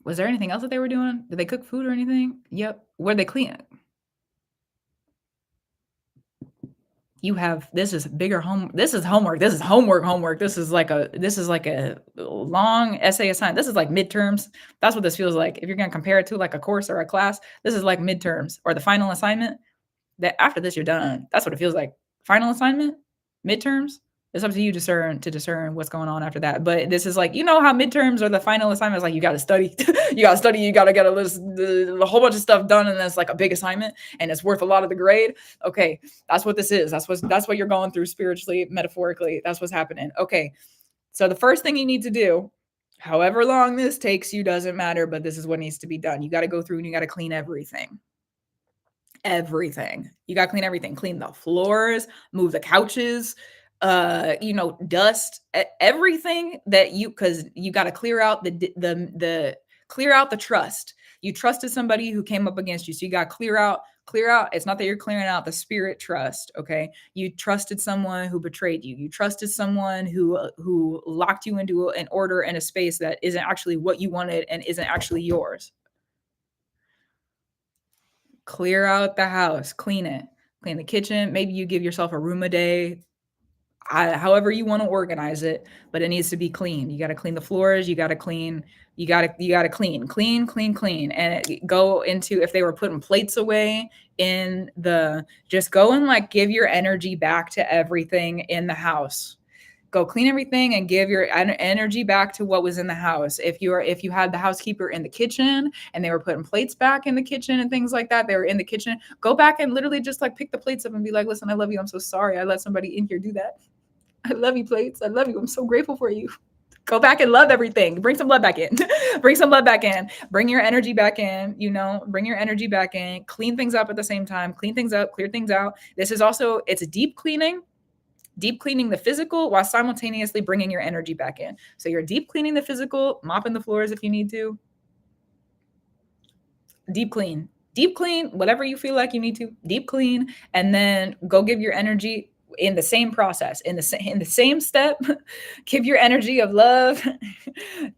Was there anything else that they were doing? Did they cook food or anything? Yep. Were they cleaning? This is bigger home. This is homework. This is homework. This is like a long essay assignment. This is like midterms. That's what this feels like. If you're going to compare it to like a course or a class, this is like midterms or the final assignment. That after this you're done. That's what it feels like. Final assignment, midterms. It's up to you to discern what's going on after that. But this is like, you know how midterms or the final assignment is like you got to study, you got to get a whole bunch of stuff done, and that's like a big assignment, and it's worth a lot of the grade. Okay, that's what this is. That's what you're going through spiritually, metaphorically. That's what's happening. Okay, so the first thing you need to do, however long this takes you, doesn't matter, but this is what needs to be done. You got to go through and you got to clean everything. Everything. You got to clean everything. Clean the floors, move the couches, dust, everything that cuz you got to clear out the clear out the trust. You trusted somebody who came up against you. So you got to clear out. It's not that you're clearing out the spirit trust, okay? You trusted someone who betrayed you. You trusted someone who locked you into an order and a space that isn't actually what you wanted and isn't actually yours. Clear out the house, clean it, clean the kitchen. Maybe you give yourself a room a day, however you want to organize it, but it needs to be clean. You got to clean the floors. You got to clean, and go into, if they were putting plates away just go and like give your energy back to everything in the house. Go clean everything and give your energy back to what was in the house. If you had the housekeeper in the kitchen and they were putting plates back in the kitchen and things like that, they were in the kitchen, go back and literally just like pick the plates up and be like, listen, I love you. I'm so sorry I let somebody in here do that. I love you, plates. I love you. I'm so grateful for you. Go back and love everything. Bring some love back in. Bring some love back in. Bring your energy back in. Bring your energy back in. Clean things up at the same time. Clean things up. Clear things out. This is also, it's a deep cleaning the physical while simultaneously bringing your energy back in. So you're deep cleaning the physical, mopping the floors if you need to. Deep clean, whatever you feel like you need to, deep clean, and then go give your energy in the same process, in the same step. Give your energy of love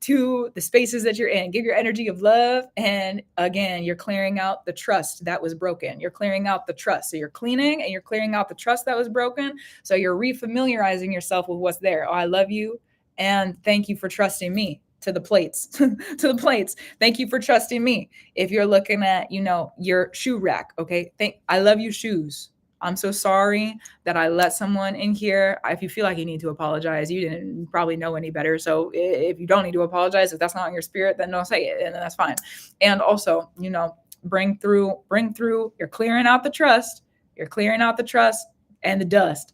to the spaces that you're in. Give your energy of love, and again, you're clearing out the trust that was broken. You're clearing out the trust. So you're cleaning and you're clearing out the trust that was broken. So you're refamiliarizing yourself with what's there. Oh, I love you, and thank you for trusting me. To the plates. To the plates. Thank you for trusting me. If you're looking at, your shoe rack, okay? I love you, shoes. I'm so sorry that I let someone in here. If you feel like you need to apologize, you didn't probably know any better. So if you don't need to apologize, if that's not in your spirit, then don't say it, and that's fine. And also, bring through, you're clearing out the trust. You're clearing out the trust and the dust.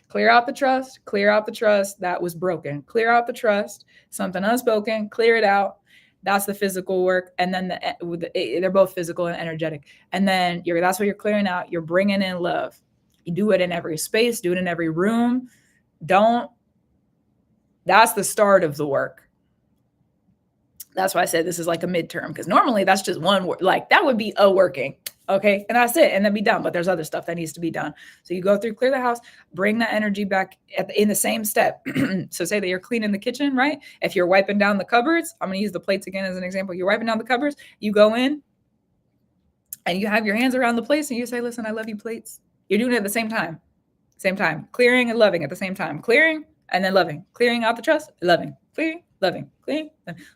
Clear out the trust that was broken. Clear out the trust, something unspoken, clear it out. That's the physical work. And then they're both physical and energetic. And then that's what you're clearing out. You're bringing in love. You do it in every space, do it in every room. That's the start of the work. That's why I said this is like a midterm, because normally that's just one work. Like that would be a working. Okay. And that's it. And then be done. But there's other stuff that needs to be done. So you go through, clear the house, bring that energy back in the same step. So say that you're cleaning the kitchen, right? If you're wiping down the cupboards, I'm going to use the plates again as an example. You're wiping down the cupboards, you go in and you have your hands around the plates and you say, listen, I love you, plates. You're doing it at the same time. Same time. Clearing and loving at the same time. Clearing and then loving. Clearing out the trust, loving. Clearing, loving. Clearing.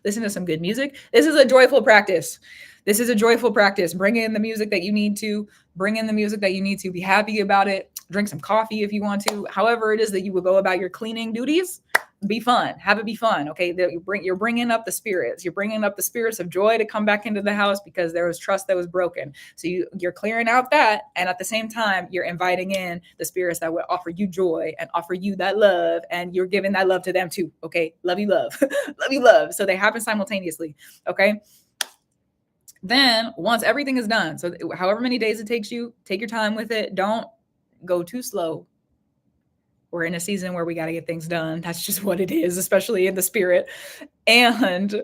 Listen to some good music. This is a joyful practice. This is a joyful practice. Bring in the music that you need to. Bring in the music that you need to. Be happy about it. Drink some coffee if you want to. However it is that you will go about your cleaning duties, be fun. Have it be fun. Okay. You're bringing up the spirits. You're bringing up the spirits of joy to come back into the house because there was trust that was broken. So you're clearing out that. And at the same time, you're inviting in the spirits that would offer you joy and offer you that love. And you're giving that love to them too. Okay. Love you, love. Love you, love. So they happen simultaneously. Okay. Then once everything is done, so however many days it takes you, take your time with it. Don't go too slow. We're in a season where we got to get things done. That's just what it is, especially in the spirit. And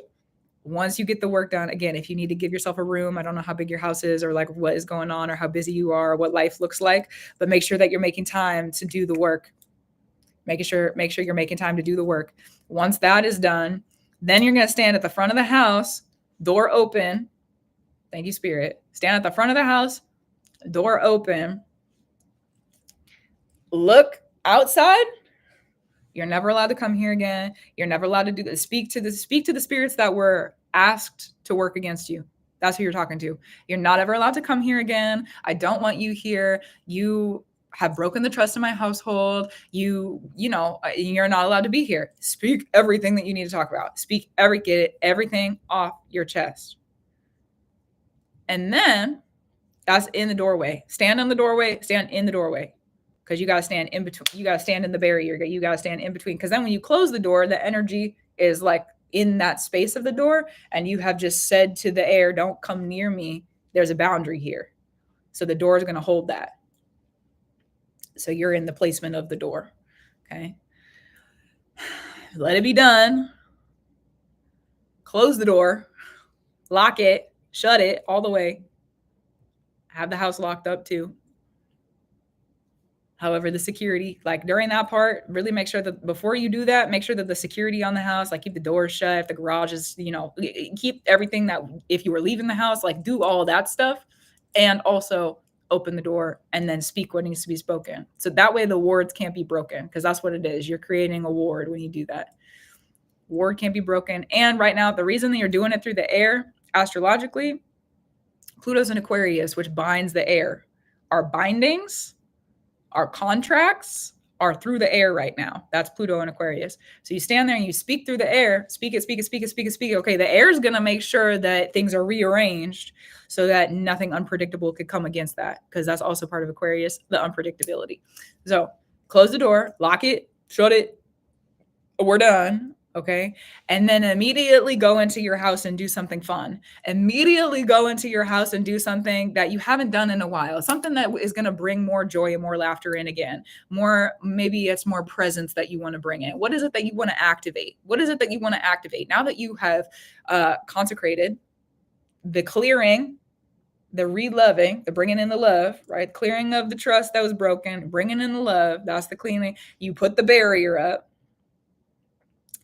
once you get the work done, again, if you need to give yourself a room, I don't know how big your house is or like what is going on or how busy you are or what life looks like, but make sure that you're making time to do the work. Make sure you're making time to do the work. Once that is done, then you're going to stand at the front of the house, door open. Thank you, spirit. Stand at the front of the house, door open. Look outside. You're never allowed to come here again. You're never allowed to do this. Speak to the spirits that were asked to work against you. That's who you're talking to. You're not ever allowed to come here again. I don't want you here. You have broken the trust in my household. You're not allowed to be here. Speak everything that you need to talk about. Get everything off your chest. And then that's in the doorway. Stand in the doorway. Because you got to stand in between. You got to stand in the barrier. You got to stand in between. Because then when you close the door, the energy is like in that space of the door. And you have just said to the air, don't come near me. There's a boundary here. So the door is going to hold that. So you're in the placement of the door. Okay. Let it be done. Close the door. Lock it. Shut it all the way. Have the house locked up too. However, the security, like during that part, really make sure that before you do that, make sure that the security on the house, like keep the doors shut, if the garage is, keep everything that if you were leaving the house, like do all that stuff. And also open the door and then speak what needs to be spoken. So that way the wards can't be broken, because that's what it is. You're creating a ward when you do that. Ward can't be broken. And right now, the reason that you're doing it through the air, astrologically, Pluto's in Aquarius, which binds the air. Our bindings, our contracts are through the air right now. That's Pluto in Aquarius. So you stand there and you speak through the air, speak it. Okay, the air is going to make sure that things are rearranged so that nothing unpredictable could come against that, because that's also part of Aquarius, the unpredictability. So close the door, lock it, shut it. We're done. Okay. And then immediately go into your house and do something fun. Immediately go into your house and do something that you haven't done in a while. Something that is going to bring more joy and more laughter in again. Maybe it's more presence that you want to bring in. What is it that you want to activate? Now that you have consecrated the clearing, the re-loving, the bringing in the love, right? Clearing of the trust that was broken, bringing in the love. That's the cleaning. You put the barrier up.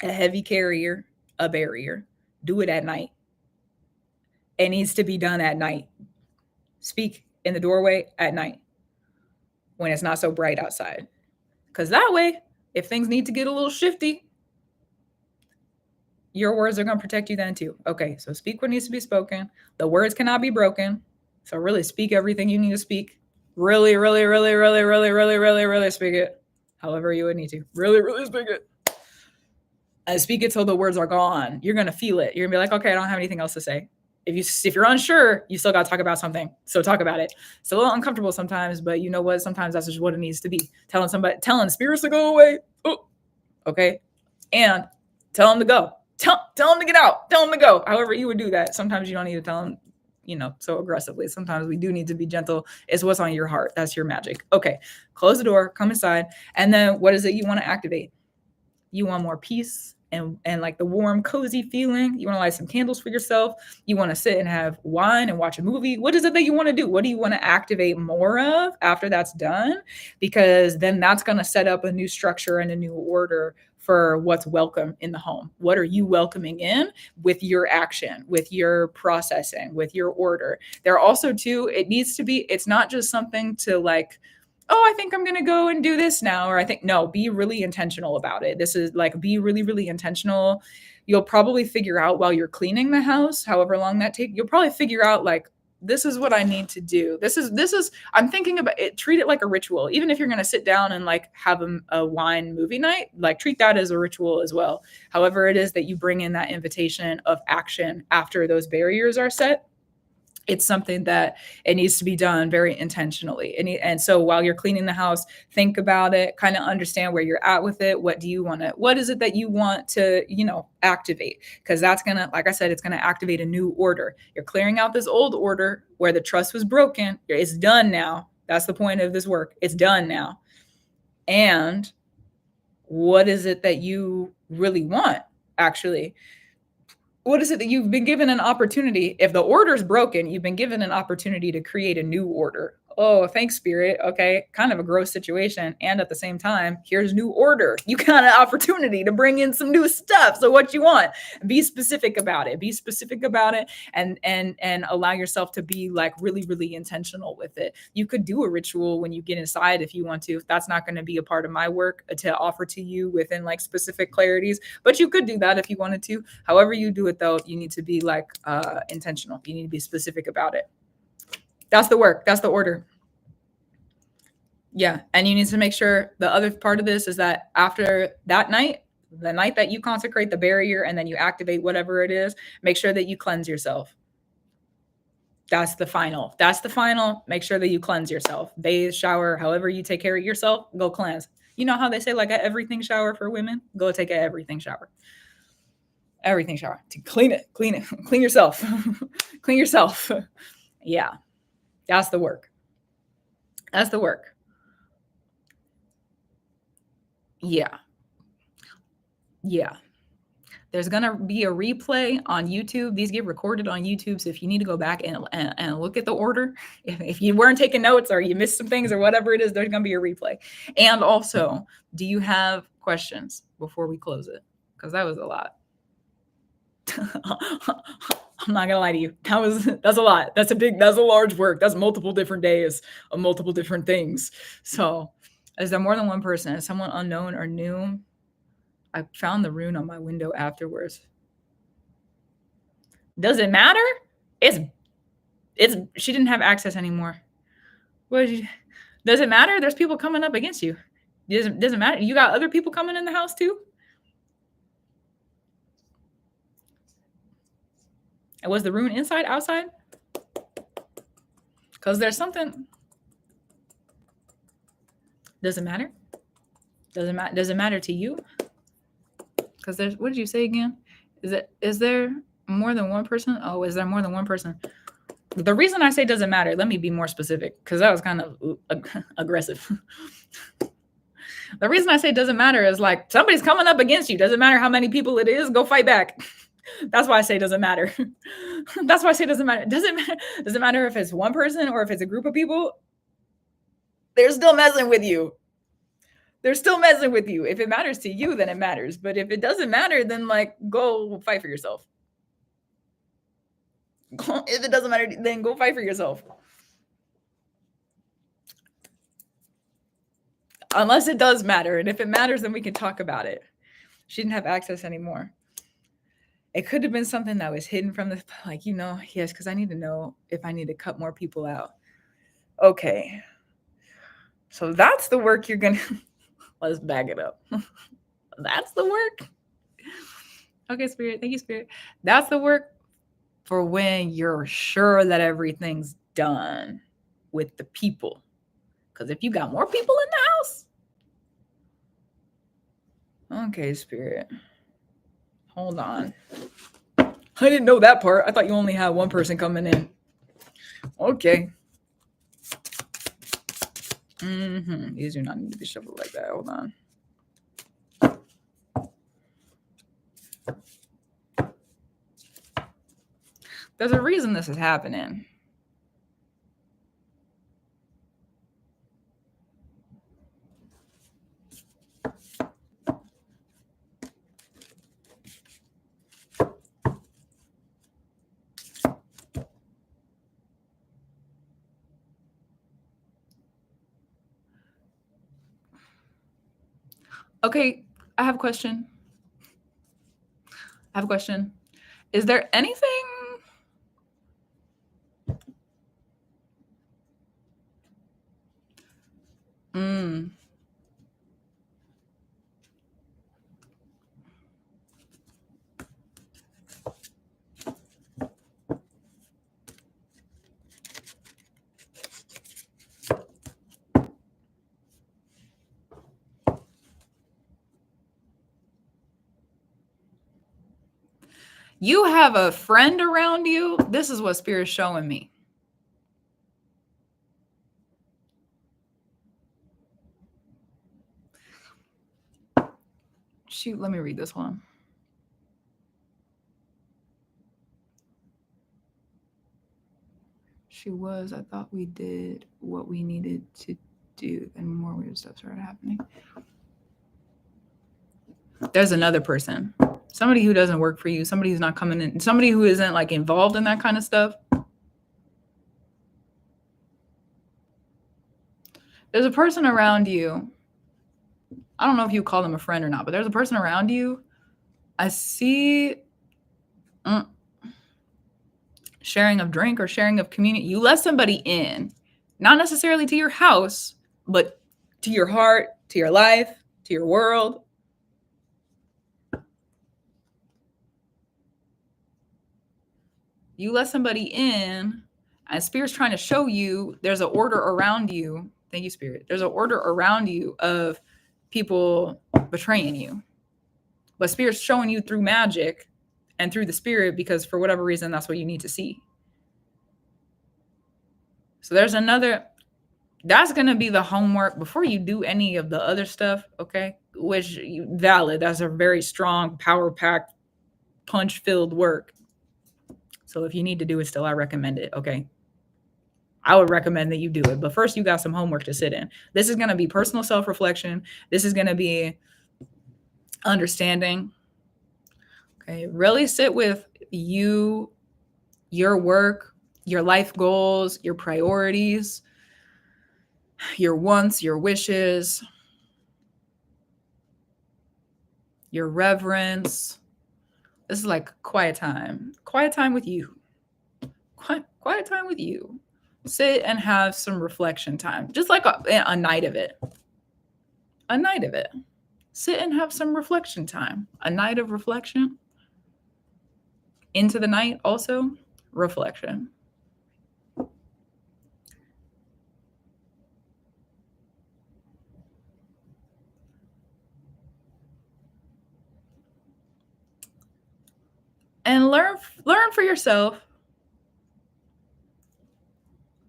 A heavy carrier, a barrier. Do it at night. It needs to be done at night. Speak in the doorway at night when it's not so bright outside. Because that way, if things need to get a little shifty, your words are going to protect you then too. Okay, so speak what needs to be spoken. The words cannot be broken. So really speak everything you need to speak. Really, really, really, really, really, really, really, really speak it. However you would need to. Really, really speak it. And speak it till the words are gone. You're going to feel it. You're going to be like, okay, I don't have anything else to say. If you're unsure, you still got to talk about something. So talk about it. It's a little uncomfortable sometimes, but you know what? Sometimes that's just what it needs to be. Telling spirits to go away. Oh, okay. And tell them to go. Tell them to get out. Tell them to go. However you would do that. Sometimes you don't need to tell them so aggressively. Sometimes we do need to be gentle. It's what's on your heart. That's your magic. Okay, close the door, come inside. And then what is it you want to activate? You want more peace and like the warm, cozy feeling. You want to light some candles for yourself. You want to sit and have wine and watch a movie. What is it that you want to do? What do you want to activate more of after that's done? Because then that's going to set up a new structure and a new order for what's welcome in the home. What are you welcoming in with your action, with your processing, with your order? There also too, it's not just something to like, oh, I think I'm going to go and do this now. Or I think, no, be really intentional about it. This is like, be really, really intentional. You'll probably figure out while you're cleaning the house, however long that takes, you'll probably figure out like, this is what I need to do. I'm thinking about it, treat it like a ritual. Even if you're going to sit down and like have a wine movie night, like treat that as a ritual as well. However it is that you bring in that invitation of action after those barriers are set, it's something that it needs to be done very intentionally. And so while you're cleaning the house, think about it, kind of understand where you're at with it. What is it that you want to, activate? Because that's going to, like I said, it's going to activate a new order. You're clearing out this old order where the trust was broken. It's done now. That's the point of this work. It's done now. And what is it that you really want, actually? What is it that you've been given an opportunity? If the order's broken, you've been given an opportunity to create a new order. Oh, thanks, Spirit. Okay, kind of a gross situation. And at the same time, here's new order. You got an opportunity to bring in some new stuff. So what you want? Be specific about it. Be specific about it and allow yourself to be like really, really intentional with it. You could do a ritual when you get inside if you want to. That's not going to be a part of my work to offer to you within like specific clarities, but you could do that if you wanted to. However you do it though, you need to be like intentional. You need to be specific about it. That's the work. That's the order. Yeah. And you need to make sure the other part of this is that after that night, the night that you consecrate the barrier and then you activate whatever it is, make sure that you cleanse yourself. That's the final. Make sure that you cleanse yourself. Bathe, shower, however you take care of yourself, go cleanse. You know how they say like an everything shower for women? Go take an everything shower. Everything shower. To clean it. Clean yourself. Clean yourself. Yeah. That's the work. Yeah. There's going to be a replay on YouTube. These get recorded on YouTube. So if you need to go back and look at the order, if you weren't taking notes or you missed some things or whatever it is, there's going to be a replay. And also, do you have questions before we close it? Because that was a lot. I'm not gonna lie to you. That's a lot. That's a large work. That's multiple different days of multiple different things. So is there more than one person? Is someone unknown or new? I found the rune on my window afterwards. Does it matter? She didn't have access anymore. Does it matter? There's people coming up against you. Doesn't matter. You got other people coming in the house too? And was the rune inside, outside? Because there's something. Does it matter? Does it matter to you? Because what did you say again? Is there more than one person? Oh, is there more than one person? The reason I say doesn't matter, let me be more specific, because that was kind of aggressive. The reason I say doesn't matter is like somebody's coming up against you. Doesn't matter how many people it is, go fight back. That's why I say doesn't matter. That's why I say doesn't matter. Doesn't matter if it's one person or if it's a group of people. They're still messing with you. If it matters to you, then it matters. But if it doesn't matter, then like go fight for yourself. If it doesn't matter, then go fight for yourself. Unless it does matter. And if it matters, then we can talk about it. She didn't have access anymore. It could have been something that was hidden from the, yes, because I need to know if I need to cut more people out. Okay. So that's the work you're going to, let's back it up. That's the work. Okay, Spirit. Thank you, Spirit. That's the work for when you're sure that everything's done with the people. Because if you got more people in the house. Okay, Spirit. Hold on. I didn't know that part. I thought you only had one person coming in. Okay. These do not need to be shuffled like that. Hold on. There's a reason this is happening. Okay, I have a question. Is there anything you have a friend around you? This is what Spirit's showing me. Shoot, let me read this one. She was. I thought we did what we needed to do, and more weird stuff started happening. There's another person. Somebody who doesn't work for you. Somebody who's not coming in. Somebody who isn't like involved in that kind of stuff. There's a person around you. I don't know if you call them a friend or not, but there's a person around you. I see sharing of drink or sharing of community. You let somebody in, not necessarily to your house, but to your heart, to your life, to your world. You let somebody in, and Spirit's trying to show you there's an order around you. Thank you, Spirit. There's an order around you of people betraying you. But Spirit's showing you through magic and through the Spirit because for whatever reason, that's what you need to see. So there's another, that's going to be the homework before you do any of the other stuff, okay? Which, valid, that's a very strong, power-packed, punch-filled work. So if you need to do it still, I recommend it, okay? I would recommend that you do it. But first, you got some homework to sit in. This is going to be personal self-reflection. This is going to be understanding. Okay, really sit with you, your work, your life goals, your priorities, your wants, your wishes, your reverence. This is like quiet time with you. Quiet time with you. Sit and have some reflection time, just like a night of it. A night of it. Sit and have some reflection time. A night of reflection. Into the night also, reflection. And learn for yourself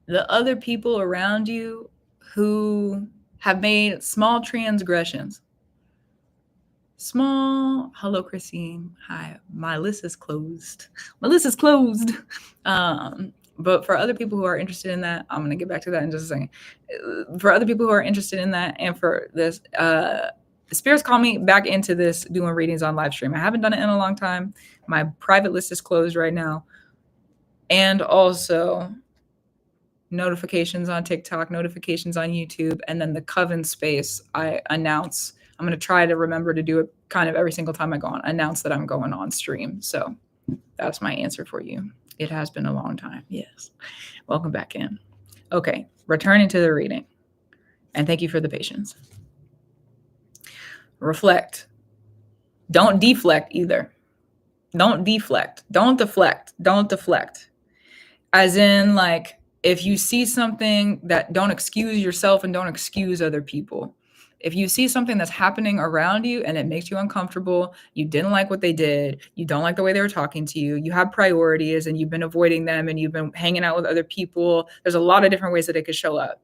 the other people around you who have made small transgressions. Hello, Christine. Hi, my list is closed. But for other people who are interested in that, I'm going to get back to that in just a second. For other people who are interested in that, and for this, Spirits call me back into this doing readings on live stream. I haven't done it in a long time. My private list is closed right now. And also notifications on TikTok, notifications on YouTube, and then the Coven space I announce. I'm going to try to remember to do it kind of every single time I go on, announce that I'm going on stream. So that's my answer for you. It has been a long time. Yes. Welcome back in. Okay. Returning to the reading. And thank you for the patience. Reflect. Don't deflect either. Don't deflect. Don't deflect. Don't deflect. As in, like, if you see something that, don't excuse yourself and don't excuse other people. If you see something that's happening around you and it makes you uncomfortable, you didn't like what they did, you don't like the way they were talking to you, you have priorities and you've been avoiding them and you've been hanging out with other people, there's a lot of different ways that it could show up.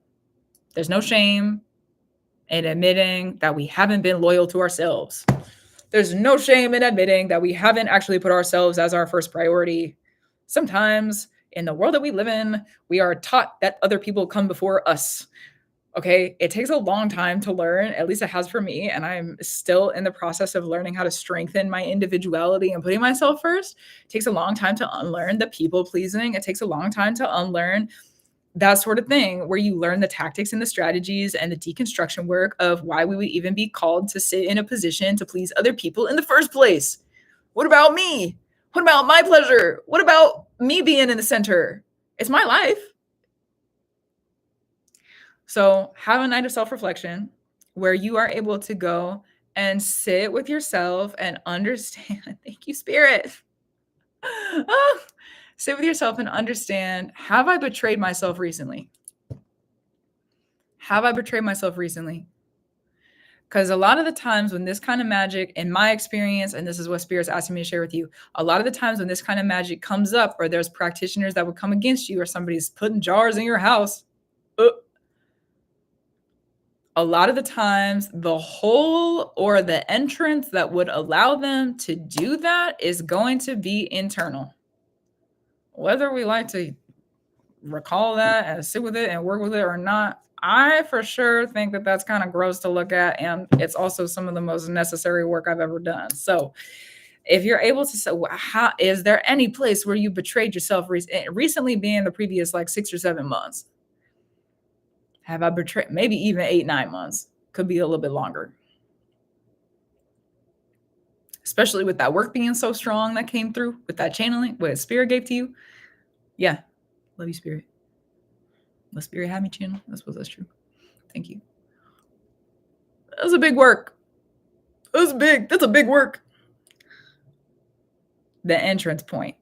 There's no shame in admitting that we haven't been loyal to ourselves. There's no shame in admitting that we haven't actually put ourselves as our first priority. Sometimes in the world that we live in, we are taught that other people come before us. Okay, it takes a long time to learn, at least it has for me, and I'm still in the process of learning how to strengthen my individuality and putting myself first. It takes a long time to unlearn the people pleasing. It takes a long time to unlearn that sort of thing where you learn the tactics and the strategies and the deconstruction work of why we would even be called to sit in a position to please other people in the first place. What about me? What about my pleasure? What about me being in the center? It's my life. So have a night of self-reflection where you are able to go and sit with yourself and understand. Thank you, Spirit. Oh, sit with yourself and understand, have I betrayed myself recently? Have I betrayed myself recently? Because a lot of the times when this kind of magic, in my experience, and this is what Spirit's asking me to share with you, a lot of the times when this kind of magic comes up, or there's practitioners that would come against you, or somebody's putting jars in your house, a lot of the times the hole or the entrance that would allow them to do that is going to be internal. Whether we like to recall that and sit with it and work with it or not, I for sure think that that's kind of gross to look at. And it's also some of the most necessary work I've ever done. So if you're able to say, how, is there any place where you betrayed yourself recently, being the previous like 6 or 7 months? Have I betrayed? Maybe even 8, 9 months. Could be a little bit longer. Especially with that work being so strong that came through, with that channeling, what Spirit gave to you. Yeah. Love you, Spirit. Let Spirit have me channel. I suppose that's true. Thank you. That was a big work. That's a big work. The entrance point.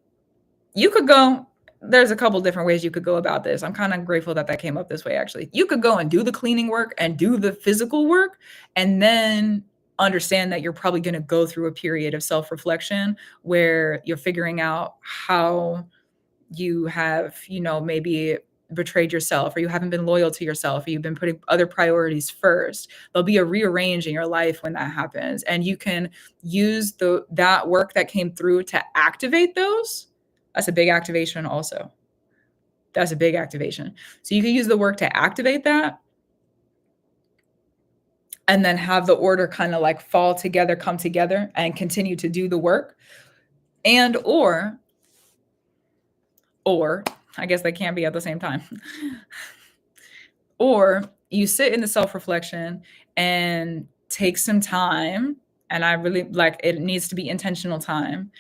You could go, there's a couple different ways you could go about this. I'm kind of grateful that came up this way, actually. You could go and do the cleaning work and do the physical work, and then understand that you're probably going to go through a period of self-reflection where you're figuring out how you have, maybe betrayed yourself, or you haven't been loyal to yourself, or you've been putting other priorities first. There'll be a rearrange in your life when that happens, and you can use that work that came through to activate those. That's a big activation also. That's a big activation. So you can use the work to activate that, and then have the order kind of like fall together, come together, and continue to do the work. And or I guess they can't be at the same time. Or you sit in the self-reflection and take some time, and I really like, it needs to be intentional time,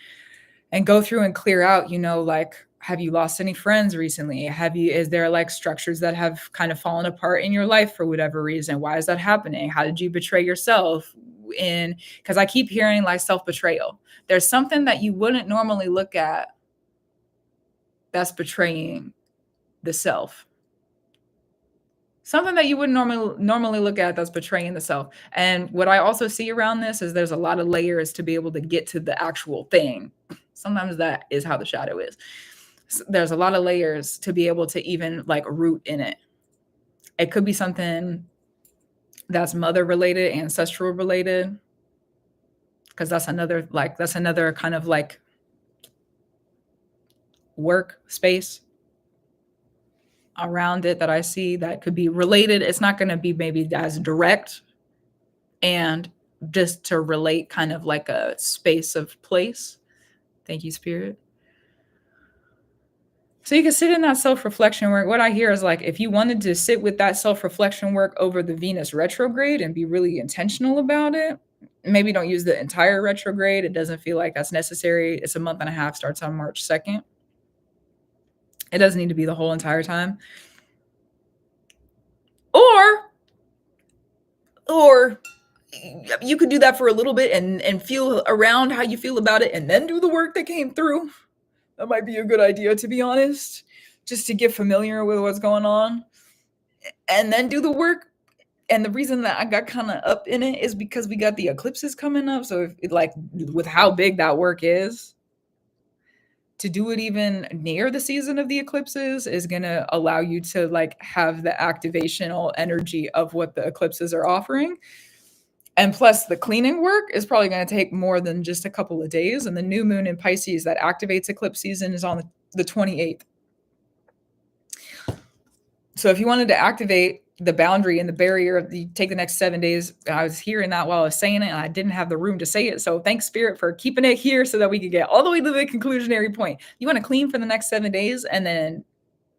and go through and clear out, like, have you lost any friends recently? Is there like structures that have kind of fallen apart in your life for whatever reason? Why is that happening? How did you betray yourself because I keep hearing like self-betrayal. There's something that you wouldn't normally look at that's betraying the self. Something that you wouldn't normally look at that's betraying the self. And what I also see around this is there's a lot of layers to be able to get to the actual thing. Sometimes that is how the shadow is. So there's a lot of layers to be able to even like root in it. It could be something that's mother related, ancestral related, because that's another kind of like work space around it that I see that could be related. It's not going to be maybe as direct, and just to relate kind of like a space of place. Thank you, Spirit. So you can sit in that self-reflection work. What I hear is like, if you wanted to sit with that self-reflection work over the Venus retrograde and be really intentional about it, maybe don't use the entire retrograde. It doesn't feel like that's necessary. It's a month and a half, starts on March 2nd. It doesn't need to be the whole entire time. Or you could do that for a little bit and feel around how you feel about it, and then do the work that came through. That might be a good idea, to be honest, just to get familiar with what's going on, and then do the work And the reason that I got kind of up in it is because we got the eclipses coming up. So if it, like, with how big that work is, to do it even near the season of the eclipses is going to allow you to like have the activational energy of what the eclipses are offering. And plus the cleaning work is probably going to take more than just a couple of days. And the new moon in Pisces that activates eclipse season is on the 28th. So if you wanted to activate the boundary and the barrier of the take the next 7 days, I was hearing that while I was saying it and I didn't have the room to say it. So thanks Spirit for keeping it here so that we could get all the way to the conclusionary point. You want to clean for the next 7 days and then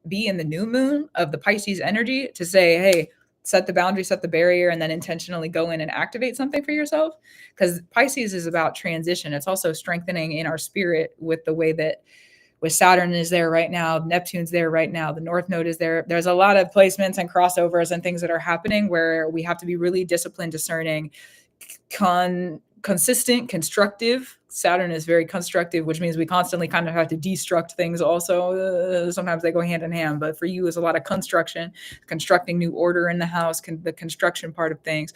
be in the new moon of the Pisces energy to say, hey, set the boundary, set the barrier, and then intentionally go in and activate something for yourself. Because Pisces is about transition. It's also strengthening in our spirit with the way that with Saturn is there right now, Neptune's there right now, the North Node is there. There's a lot of placements and crossovers and things that are happening where we have to be really disciplined, discerning, consistent, constructive. Saturn is very constructive, which means we constantly kind of have to destruct things also. Sometimes they go hand in hand, but for you is a lot of construction, constructing new order in the house, the construction part of things.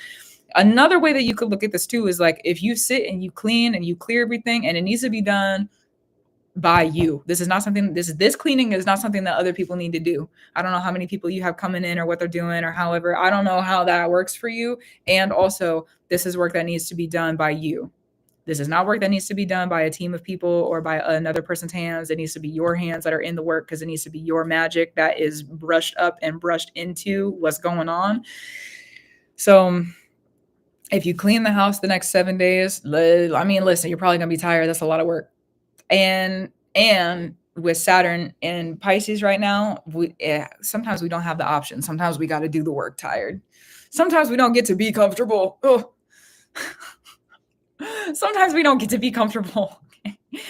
Another way that you could look at this too is like if you sit and you clean and you clear everything and it needs to be done by you. This is not something, this cleaning is not something that other people need to do. I don't know how many people you have coming in or what they're doing or however. I don't know how that works for you. And also, this is work that needs to be done by you. This is not work that needs to be done by a team of people or by another person's hands. It needs to be your hands that are in the work because it needs to be your magic that is brushed up and brushed into what's going on. So if you clean the house the next 7 days, I mean, listen, you're probably going to be tired. That's a lot of work. And with Saturn in Pisces right now, sometimes we don't have the option. Sometimes we got to do the work tired. Sometimes we don't get to be comfortable. Sometimes we don't get to be comfortable.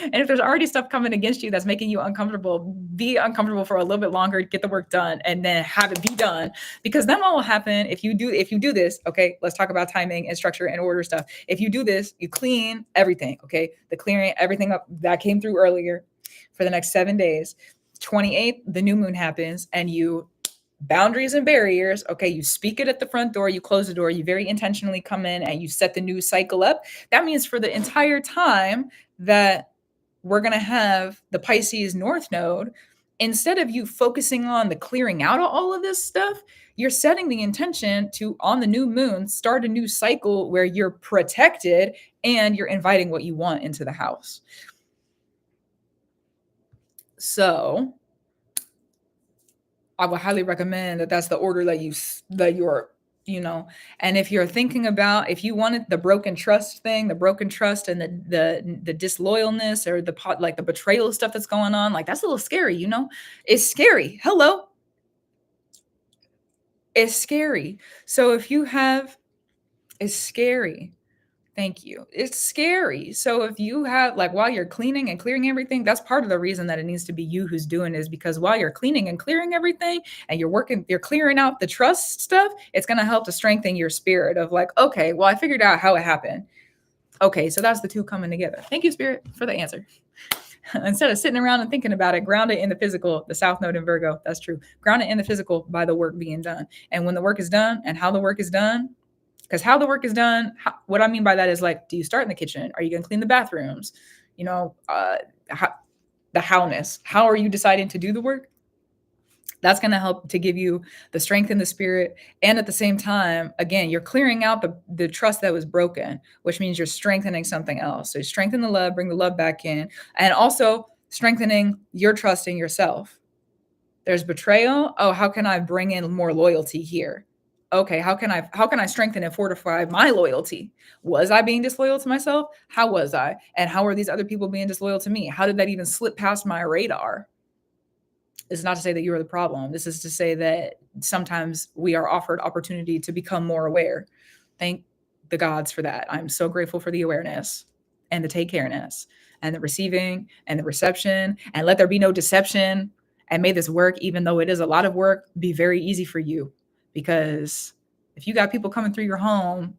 And if there's already stuff coming against you that's making you uncomfortable, be uncomfortable for a little bit longer, get the work done, and then have it be done. Because then what will happen if you do this, okay, let's talk about timing and structure and order stuff. If you do this, you clean everything, okay? The clearing everything up that came through earlier for the next 7 days. 28th, the new moon happens, and you boundaries and barriers. Okay, you speak it at the front door, you close the door, you very intentionally come in and you set the new cycle up. That means for the entire time that we're going to have the Pisces North Node, instead of you focusing on the clearing out of all of this stuff, you're setting the intention to, on the new moon, start a new cycle where you're protected and you're inviting what you want into the house. So I would highly recommend that that's the order that you're, and if you're thinking about, if you wanted the broken trust thing, the broken trust and the disloyalness or like the betrayal stuff that's going on, like that's a little scary, it's scary. Hello. It's scary. So if you have, it's scary. Thank you. It's scary. So if you have, like, while you're cleaning and clearing everything, that's part of the reason that it needs to be you who's doing it, is because while you're cleaning and clearing everything and you're clearing out the trust stuff, it's going to help to strengthen your spirit of like, okay, well, I figured out how it happened. Okay, so that's the two coming together. Thank you, Spirit, for the answer. Instead of sitting around and thinking about it, ground it in the physical, the South Node in Virgo. That's true. Ground it in the physical by the work being done. And when the work is done and how the work is done, because how the work is done, what I mean by that is like, do you start in the kitchen? Are you going to clean the bathrooms? The howness. How are you deciding to do the work? That's going to help to give you the strength in the spirit. And at the same time, again, you're clearing out the trust that was broken, which means you're strengthening something else. So you strengthen the love, bring the love back in, and also strengthening your trust in yourself. There's betrayal. Oh, how can I bring in more loyalty here? Okay, how can I strengthen and fortify my loyalty? Was I being disloyal to myself? How was I? And how are these other people being disloyal to me? How did that even slip past my radar? This is not to say that you are the problem. This is to say that sometimes we are offered opportunity to become more aware. Thank the gods for that. I'm so grateful for the awareness and the take careness and the receiving and the reception, and let there be no deception. And may this work, even though it is a lot of work, be very easy for you. Because if you got people coming through your home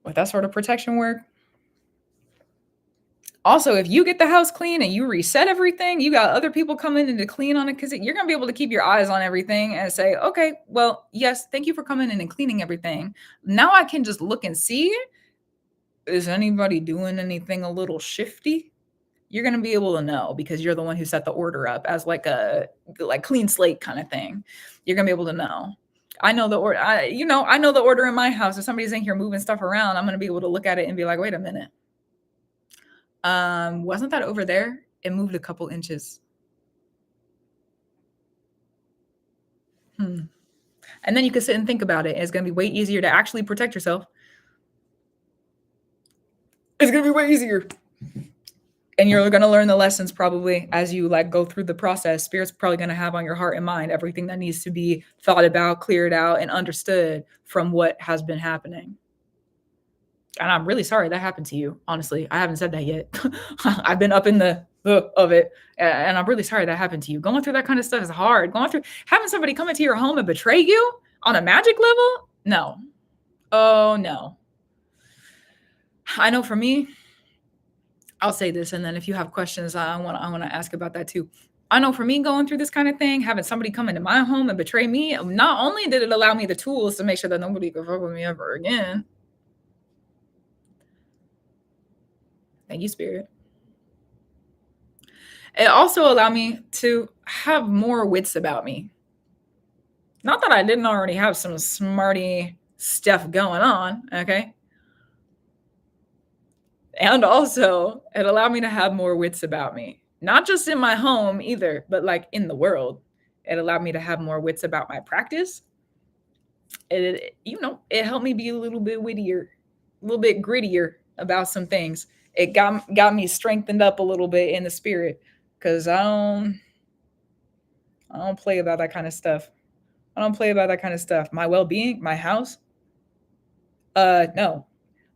with that sort of protection work, Also, if you get the house clean and you reset everything, you got other people coming in to clean on it because you're going to be able to keep your eyes on everything and say, okay, well, yes, thank you for coming in and cleaning everything. Now I can just look and see, is anybody doing anything a little shifty? You're going to be able to know because you're the one who set the order up as like a like clean slate kind of thing. You're going to be able to know. I know the order. I know the order in my house. If somebody's in here moving stuff around, I'm going to be able to look at it and be like, wait a minute. Wasn't that over there? It moved a couple inches. And then you can sit and think about it. It's going to be way easier to actually protect yourself. It's going to be way easier. And you're going to learn the lessons probably as you like go through the process. Spirit's probably going to have on your heart and mind everything that needs to be thought about, cleared out, and understood from what has been happening. And I'm really sorry that happened to you. Honestly, I haven't said that yet. I've been up in the of it, and I'm really sorry that happened to you. Going through that kind of stuff is hard. Going through having somebody come into your home and betray you on a magic level? No. Oh no. I know for me, I'll say this, and then if you have questions, I want to ask about that too. I know for me going through this kind of thing, having somebody come into my home and betray me, not only did it allow me the tools to make sure that nobody could fuck with me ever again. Thank you, Spirit. It also allowed me to have more wits about me. Not that I didn't already have some smarty stuff going on, okay? And also, it allowed me to have more wits about me. Not just in my home either, but like in the world. It allowed me to have more wits about my practice. It helped me be a little bit wittier, a little bit grittier about some things. It got me strengthened up a little bit in the spirit because I don't play about that kind of stuff. I don't play about that kind of stuff. My well-being, my house. No.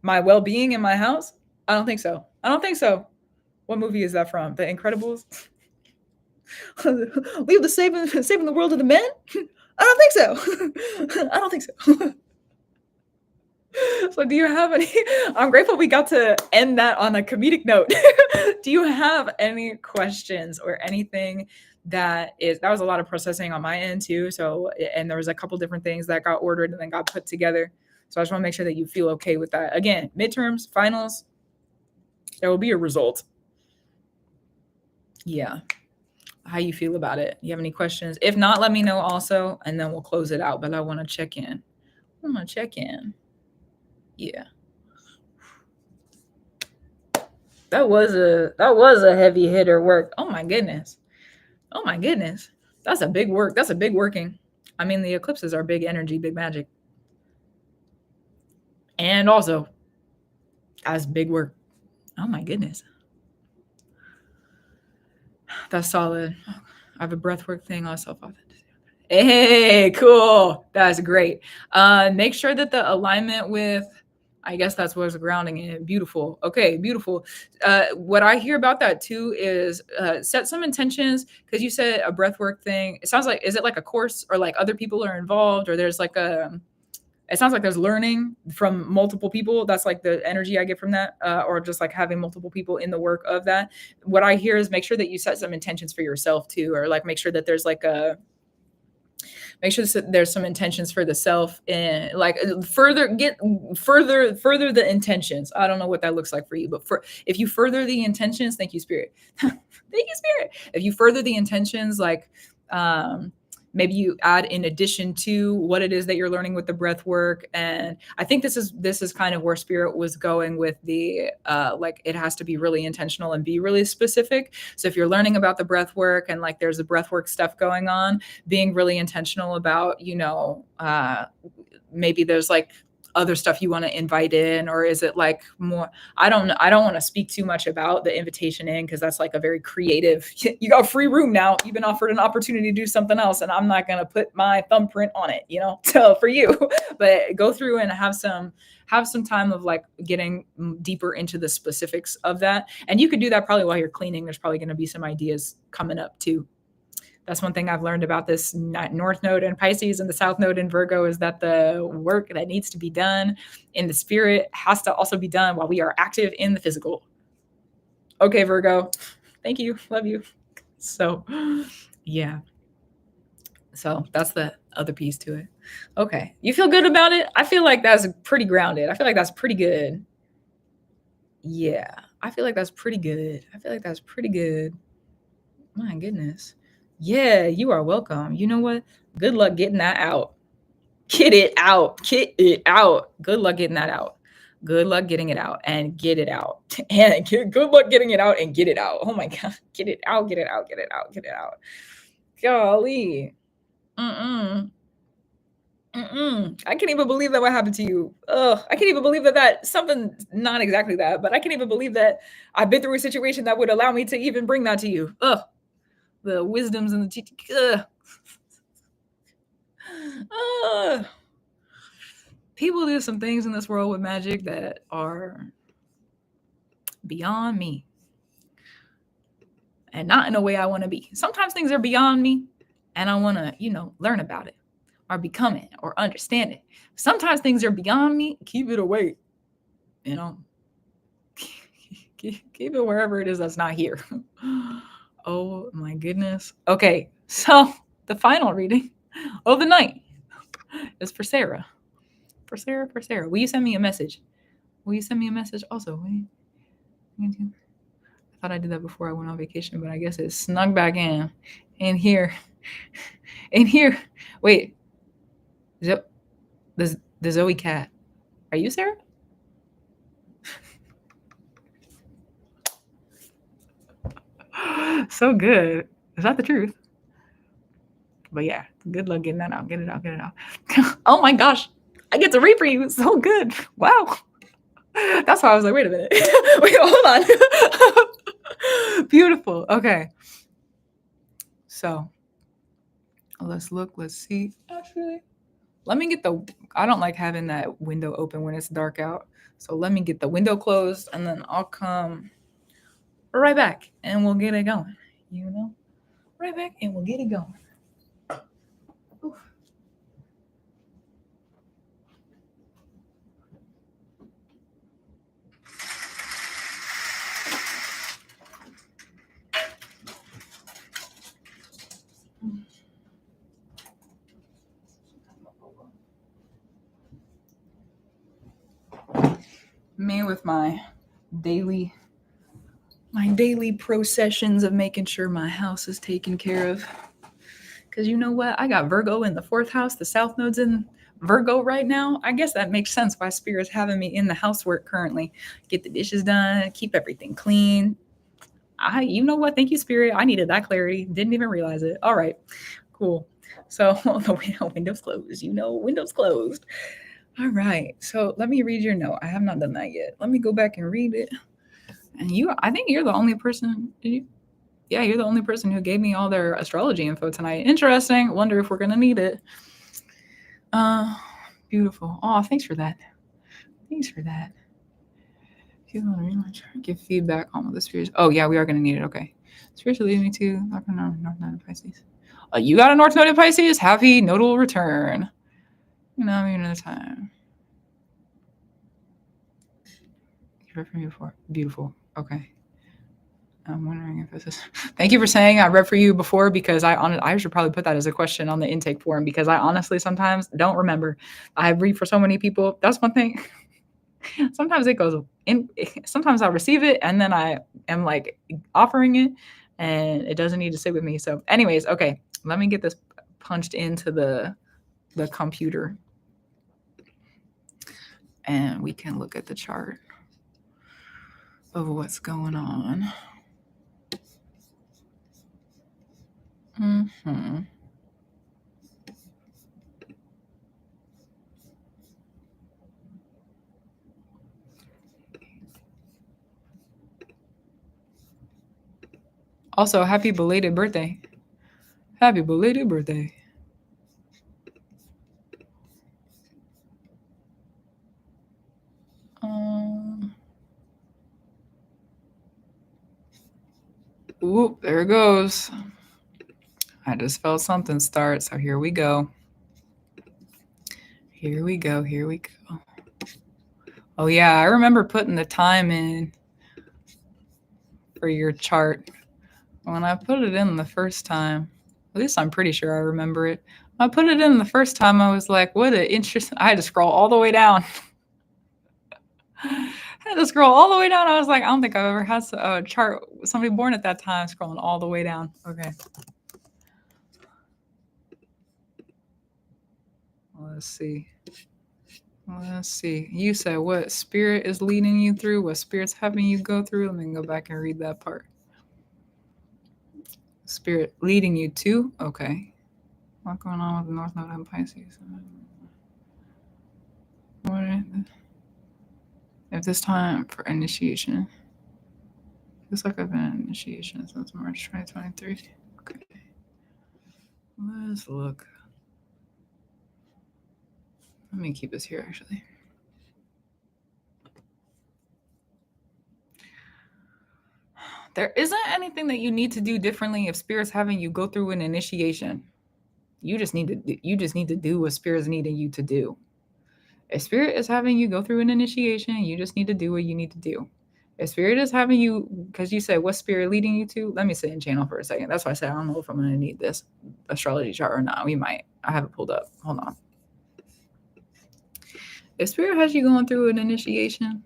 My well-being in my house? I don't think so. I don't think so. What movie is that from? The Incredibles? Leave the saving the world to the men? I don't think so. I don't think so. So do you have any I'm grateful we got to end that on a comedic note. Do you have any questions or anything that was a lot of processing on my end too. So, and there was a couple different things that got ordered and then got put together. So I just want to make sure that you feel okay with that. Again, midterms, finals, there will be a result. Yeah. How you feel about it? You have any questions? If not, let me know also, and then we'll close it out. But I want to check in. Yeah. That was a heavy hitter work. Oh my goodness. That's a big work. That's a big working. I mean, the eclipses are big energy, big magic. And also, that's big work. Oh my goodness. That's solid. I have a breathwork thing also. Hey, cool. That's great. Make sure that the alignment with, I guess that's what's grounding it. Beautiful. Okay, beautiful. What I hear about that too is set some intentions, because you said a breathwork thing. It sounds like, is it like a course or like other people are involved, or there's like it sounds like there's learning from multiple people. That's like the energy I get from that, or just like having multiple people in the work of that. What I hear is make sure that you set some intentions for yourself too, or like make sure that there's like there's some intentions for the self, and like further the intentions. I don't know what that looks like for you, but if you further the intentions, thank you, Spirit. Thank you, Spirit. If you further the intentions, like maybe you add in addition to what it is that you're learning with the breath work. And I think this is kind of where Spirit was going with the like it has to be really intentional and be really specific. So if you're learning about the breath work and like there's a breath work stuff going on, being really intentional about, maybe there's like other stuff you want to invite in, or is it like more, I don't want to speak too much about the invitation in, because that's like a very creative, you got free room now, you've been offered an opportunity to do something else, and I'm not going to put my thumbprint on it, so for you. But go through and have some time of like getting deeper into the specifics of that. And you could do that probably while you're cleaning. There's probably going to be some ideas coming up too. That's one thing I've learned about this North Node in Pisces and the South Node in Virgo, is that the work that needs to be done in the spirit has to also be done while we are active in the physical. Okay, Virgo. Thank you. Love you. So, yeah. So that's the other piece to it. Okay. You feel good about it? I feel like that's pretty grounded. I feel like that's pretty good. Yeah. I feel like that's pretty good. I feel like that's pretty good. My goodness. Yeah, you are welcome. You know what? Good luck getting that out. Get it out. Get it out. Good luck getting that out. Good luck getting it out and get it out. And good luck getting it out and get it out. Oh my God. Get it out. Get it out. Get it out. Get it out. Golly. Mm-mm. Mm-mm. I can't even believe that what happened to you. Ugh, I can't even believe that something not exactly that, but I can't even believe that I've been through a situation that would allow me to even bring that to you. Ugh, the wisdoms and the teaching. Ugh. People do some things in this world with magic that are beyond me, and not in a way I want to be. Sometimes things are beyond me, and I want to, learn about it, or become it, or understand it. Sometimes things are beyond me. Keep it away. You know, keep it wherever it is that's not here. Oh my goodness. Okay, so the final reading of the night is for Sarah. For Sarah. Will you send me a message? Will you send me a message also? I thought I did that before I went on vacation, but I guess it snuck back in. In here. In here. Wait. The Zoe cat. Are you Sarah? So good. Is that the truth? But yeah, good luck getting that out. Get it out. Get it out. Oh my gosh. I get to read for you. So good. Wow. That's why I was like, wait a minute. Wait, hold on. Beautiful. Okay. So let's look. Let's see. Actually, let me get I don't like having that window open when it's dark out. So let me get the window closed and then I'll come right back and we'll get it going. Right back and we'll get it going. Oof. Me with my daily processions of making sure my house is taken care of. Because you know what? I got Virgo in the 4th house. The South Node's in Virgo right now. I guess that makes sense why Spirit's having me in the housework currently. Get the dishes done, keep everything clean. You know what? Thank you, Spirit. I needed that clarity. Didn't even realize it. All right, cool. So the window's closed. Window's closed. All right. So let me read your note. I have not done that yet. Let me go back and read it. And I think you're the only person. Yeah, you're the only person who gave me all their astrology info tonight. Interesting. Wonder if we're gonna need it. Beautiful. Oh, thanks for that. Give feedback on the spirits. Oh yeah, we are gonna need it. Okay. Spiritual leading me to North Node of Pisces. You got a North Node of Pisces? Happy nodal return. Another time. You read for me before. Beautiful. Okay. I'm wondering if this is. Thank you for saying I read for you before because I should probably put that as a question on the intake form because I honestly sometimes don't remember. I read for so many people. That's one thing. Sometimes it goes in. Sometimes I receive it and then I am like offering it, and it doesn't need to sit with me. So, anyways, okay. Let me get this punched into the computer, and we can look at the chart of what's going on. Mm-hmm. Also, happy belated birthday. Happy belated birthday. Oop, there it goes. I just felt something start, so here we go. Here we go. Oh yeah, I remember putting the time in. for your chart. When I put it in the first time, at least I'm pretty sure I remember it. When I put it in the first time, I was like, what an interesting. I had to scroll all the way down. I had to scroll all the way down. I was like, I don't think I've ever had a chart, somebody born at that time, scrolling all the way down. Okay. Let's see. Let's see. You said what spirit is leading you through, what spirit's having you go through. Let me go back and read that part. Spirit leading you to? Okay. What's going on with the North Node and Pisces? If this time for initiation. Feels like I've been in initiation since March 2023. Okay. Let's look. Let me keep this here, actually. There isn't anything that you need to do differently if Spirit's having you go through an initiation. You just need to do what Spirit's needing you to do. If Spirit is having you go through an initiation, you just need to do what you need to do. If Spirit is having you, because you said, what's Spirit leading you to? Let me sit in channel for a second. That's why I said, I don't know if I'm going to need this astrology chart or not. We might. I have it pulled up. Hold on. If Spirit has you going through an initiation,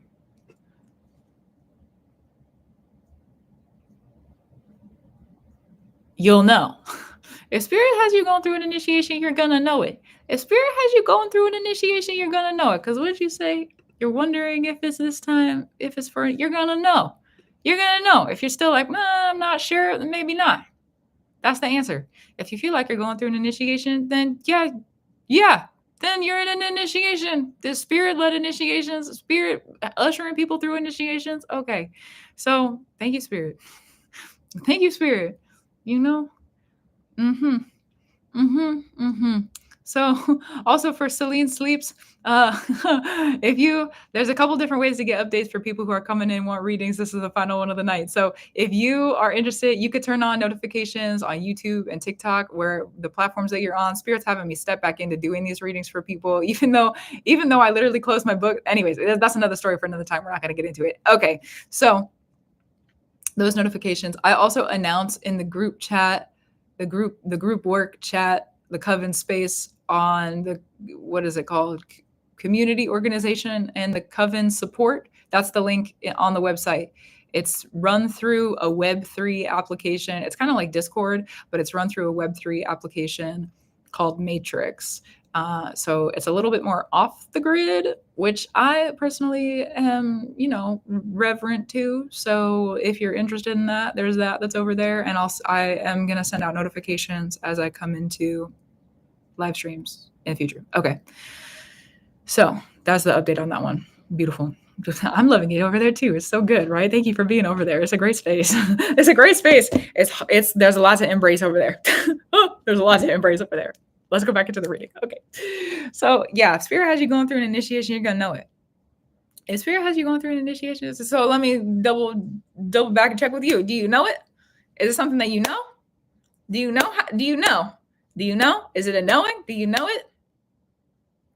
you'll know. If Spirit has you going through an initiation, you're going to know it. If Spirit has you going through an initiation, you're going to know it. Because what did you say? You're wondering if it's this time, if it's for, you're going to know. You're going to know. If you're still like, I'm not sure, then maybe not. That's the answer. If you feel like you're going through an initiation, then yeah, then you're in an initiation. There's Spirit-led initiations, Spirit ushering people through initiations. Okay. So thank you, Spirit. Thank you, Spirit. You know? So also for Celine Sleeps, there's a couple different ways to get updates for people who are coming in, want readings. This is the final one of the night. So if you are interested, you could turn on notifications on YouTube and TikTok, where the platforms that you're on. Spirit's having me step back into doing these readings for people, even though I literally closed my book. Anyways, that's another story for another time. We're not going to get into it. Okay. So those notifications. I also announce in the group chat, the group work chat, the Coven space on the, what is it called? Community organization and the Coven support. That's the link on the website. It's run through a Web3 application. It's kind of like Discord, but it's run through a Web3 application called Matrix. So it's a little bit more off the grid, which I personally am, reverent to. So if you're interested in that, there's that's over there. And I am going to send out notifications as I come into live streams in the future. Okay. So that's the update on that one. Beautiful. I'm loving it over there too. It's so good, right? Thank you for being over there. It's a great space. It's a great space. There's a lot to embrace over there. There's a lot to embrace over there. Let's go back into the reading. Okay. So yeah, if Spirit has you going through an initiation, you're going to know it. If Spirit has you going through an initiation, so let me double back and check with you. Do you know it? Is it something that you know? Do you know? Do you know? Do you know? Is it a knowing? Do you know it?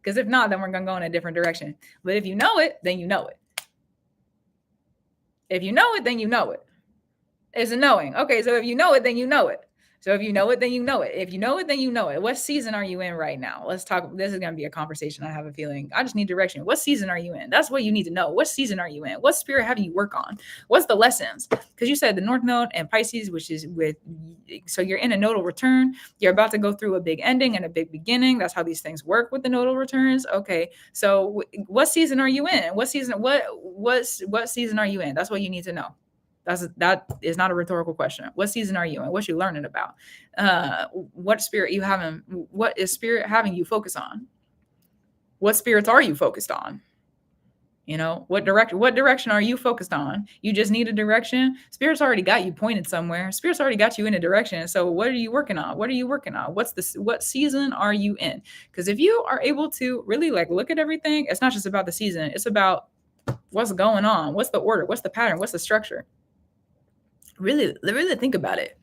Because if not, then we're going to go in a different direction. But if you know it, then you know it. If you know it, then you know it. It's a knowing. Okay, so if you know it, then you know it. So if you know it, then you know it. If you know it, then you know it. What season are you in right now? Let's talk. This is going to be a conversation. I have a feeling. I just need direction. What season are you in? That's what you need to know. What season are you in? What spirit have you work on? What's the lessons? Because you said the North Node and Pisces, which is so you're in a nodal return. You're about to go through a big ending and a big beginning. That's how these things work with the nodal returns. Okay. So what season are you in? What season are you in? That's what you need to know. That is not a rhetorical question. What season are you in? What you learning about? What spirit you having? What is Spirit having you focus on? What spirits are you focused on? What direction are you focused on? You just need a direction. Spirit's already got you pointed somewhere. Spirit's already got you in a direction. So what are you working on? What season are you in? Because if you are able to really look at everything, it's not just about the season. It's about what's going on. What's the order? What's the pattern? What's the structure? Really think about it.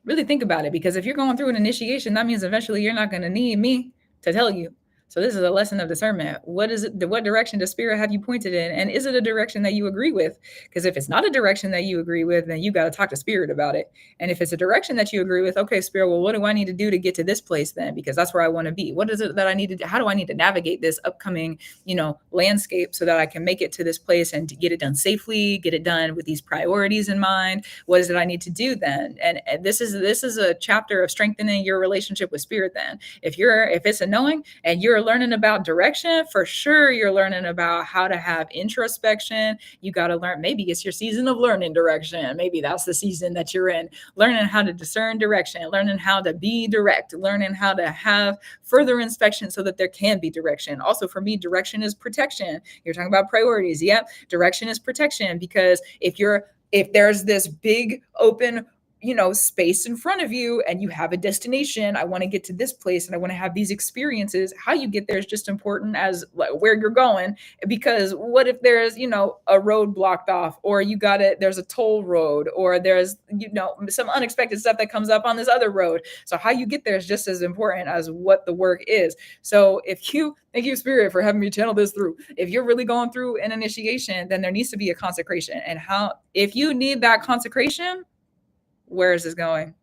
Really think about it, because if you're going through an initiation, that means eventually you're not going to need me to tell you. So this is a lesson of discernment. What is it? What direction does spirit have you pointed in? And is it a direction that you agree with? Because if it's not a direction that you agree with, then you got to talk to spirit about it. And if it's a direction that you agree with, okay, spirit, well, what do I need to do to get to this place then? Because that's where I want to be. What is it that I need to do? How do I need to navigate this upcoming, landscape so that I can make it to this place and to get it done safely, get it done with these priorities in mind? What is it I need to do then? And this is a chapter of strengthening your relationship with spirit then. If it's a knowing and you're learning about direction, for sure you're learning about how to have introspection. You got to learn, maybe it's your season of learning direction. Maybe that's the season that you're in, learning how to discern direction, learning how to be direct, learning how to have further inspection so that there can be direction. Also, for me, direction is protection. You're talking about priorities. Yep. Direction is protection, because if there's this big open space in front of you and you have a destination, I want to get to this place and I want to have these experiences, how you get there is just important as like where you're going. Because what if there's a road blocked off, or there's a toll road, or there's some unexpected stuff that comes up on this other road. So how you get there is just as important as what the work is. So thank you, spirit, for having me channel this through. If you're really going through an initiation, then there needs to be a consecration. And if you need that consecration, where is this going?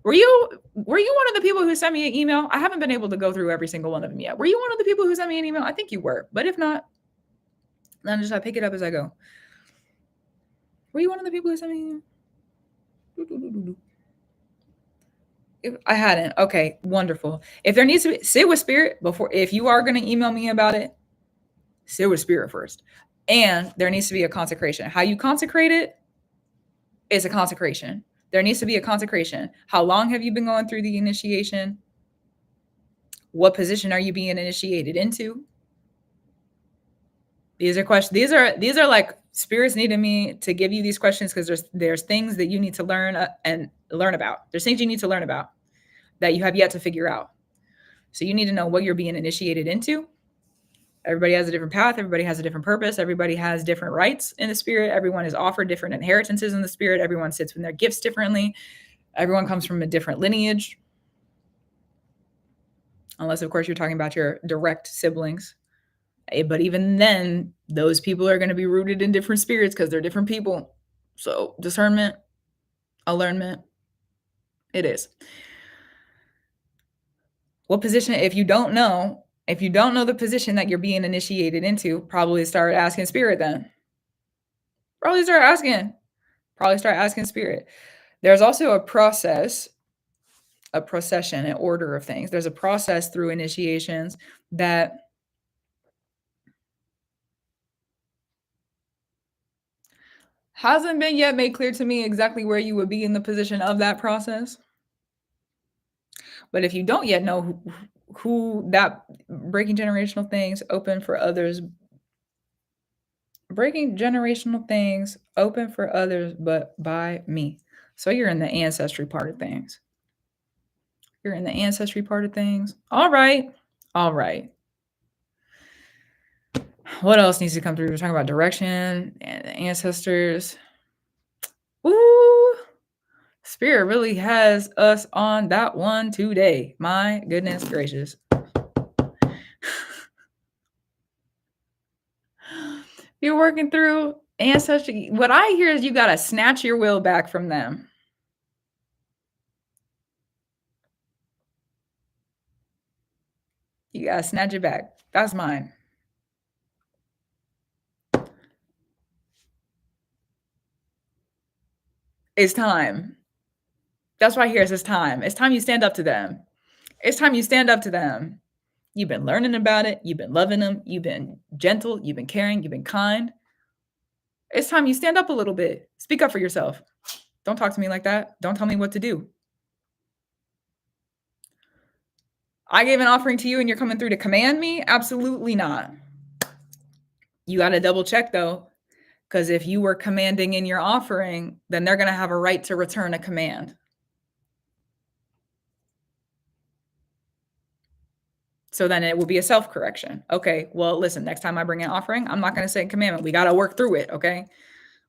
Were you one of the people who sent me an email? I haven't been able to go through every single one of them yet. Were you one of the people who sent me an email? I think you were, but if not, then I pick it up as I go. Were you one of the people who sent me an email? If I hadn't. Okay, wonderful. If there needs to be, sit with spirit if you are going to email me about it, sit with spirit first. And there needs to be a consecration. How you consecrate it is a consecration. There needs to be a consecration. How long have you been going through the initiation? What position are you being initiated into? These are questions. These are like spirits needing me to give you these questions, because there's things that you need to learn and learn about. There's things you need to learn about that you have yet to figure out. So you need to know what you're being initiated into. Everybody has a different path. Everybody has a different purpose. Everybody has different rights in the spirit. Everyone is offered different inheritances in the spirit. Everyone sits with their gifts differently. Everyone comes from a different lineage. Unless, of course, you're talking about your direct siblings. But even then, those people are going to be rooted in different spirits because they're different people. So discernment, alignment, it is. What position, if you don't know the position that you're being initiated into, probably start asking spirit then. Probably start asking spirit. There's also a process, a procession, an order of things. There's a process through initiations that hasn't been yet made clear to me exactly where you would be in the position of that process. But if you don't yet know who that breaking generational things open for others, but by me. So you're in the ancestry part of things. All right. What else needs to come through? We're talking about direction and ancestors. Ooh, spirit really has us on that one today. My goodness gracious. You're working through ancestry. What I hear is you got to snatch your will back from them. You got to snatch it back. That's mine. It's time. That's why I hear it's time. It's time you stand up to them. You've been learning about it. You've been loving them. You've been gentle. You've been caring. You've been kind. It's time you stand up a little bit. Speak up for yourself. Don't talk to me like that. Don't tell me what to do. I gave an offering to you and you're coming through to command me? Absolutely not. You got to double check though, because if you were commanding in your offering, then they're going to have a right to return a command. So then it will be a self-correction. Okay, well, listen, next time I bring an offering, I'm not going to say commandment. We got to work through it, okay?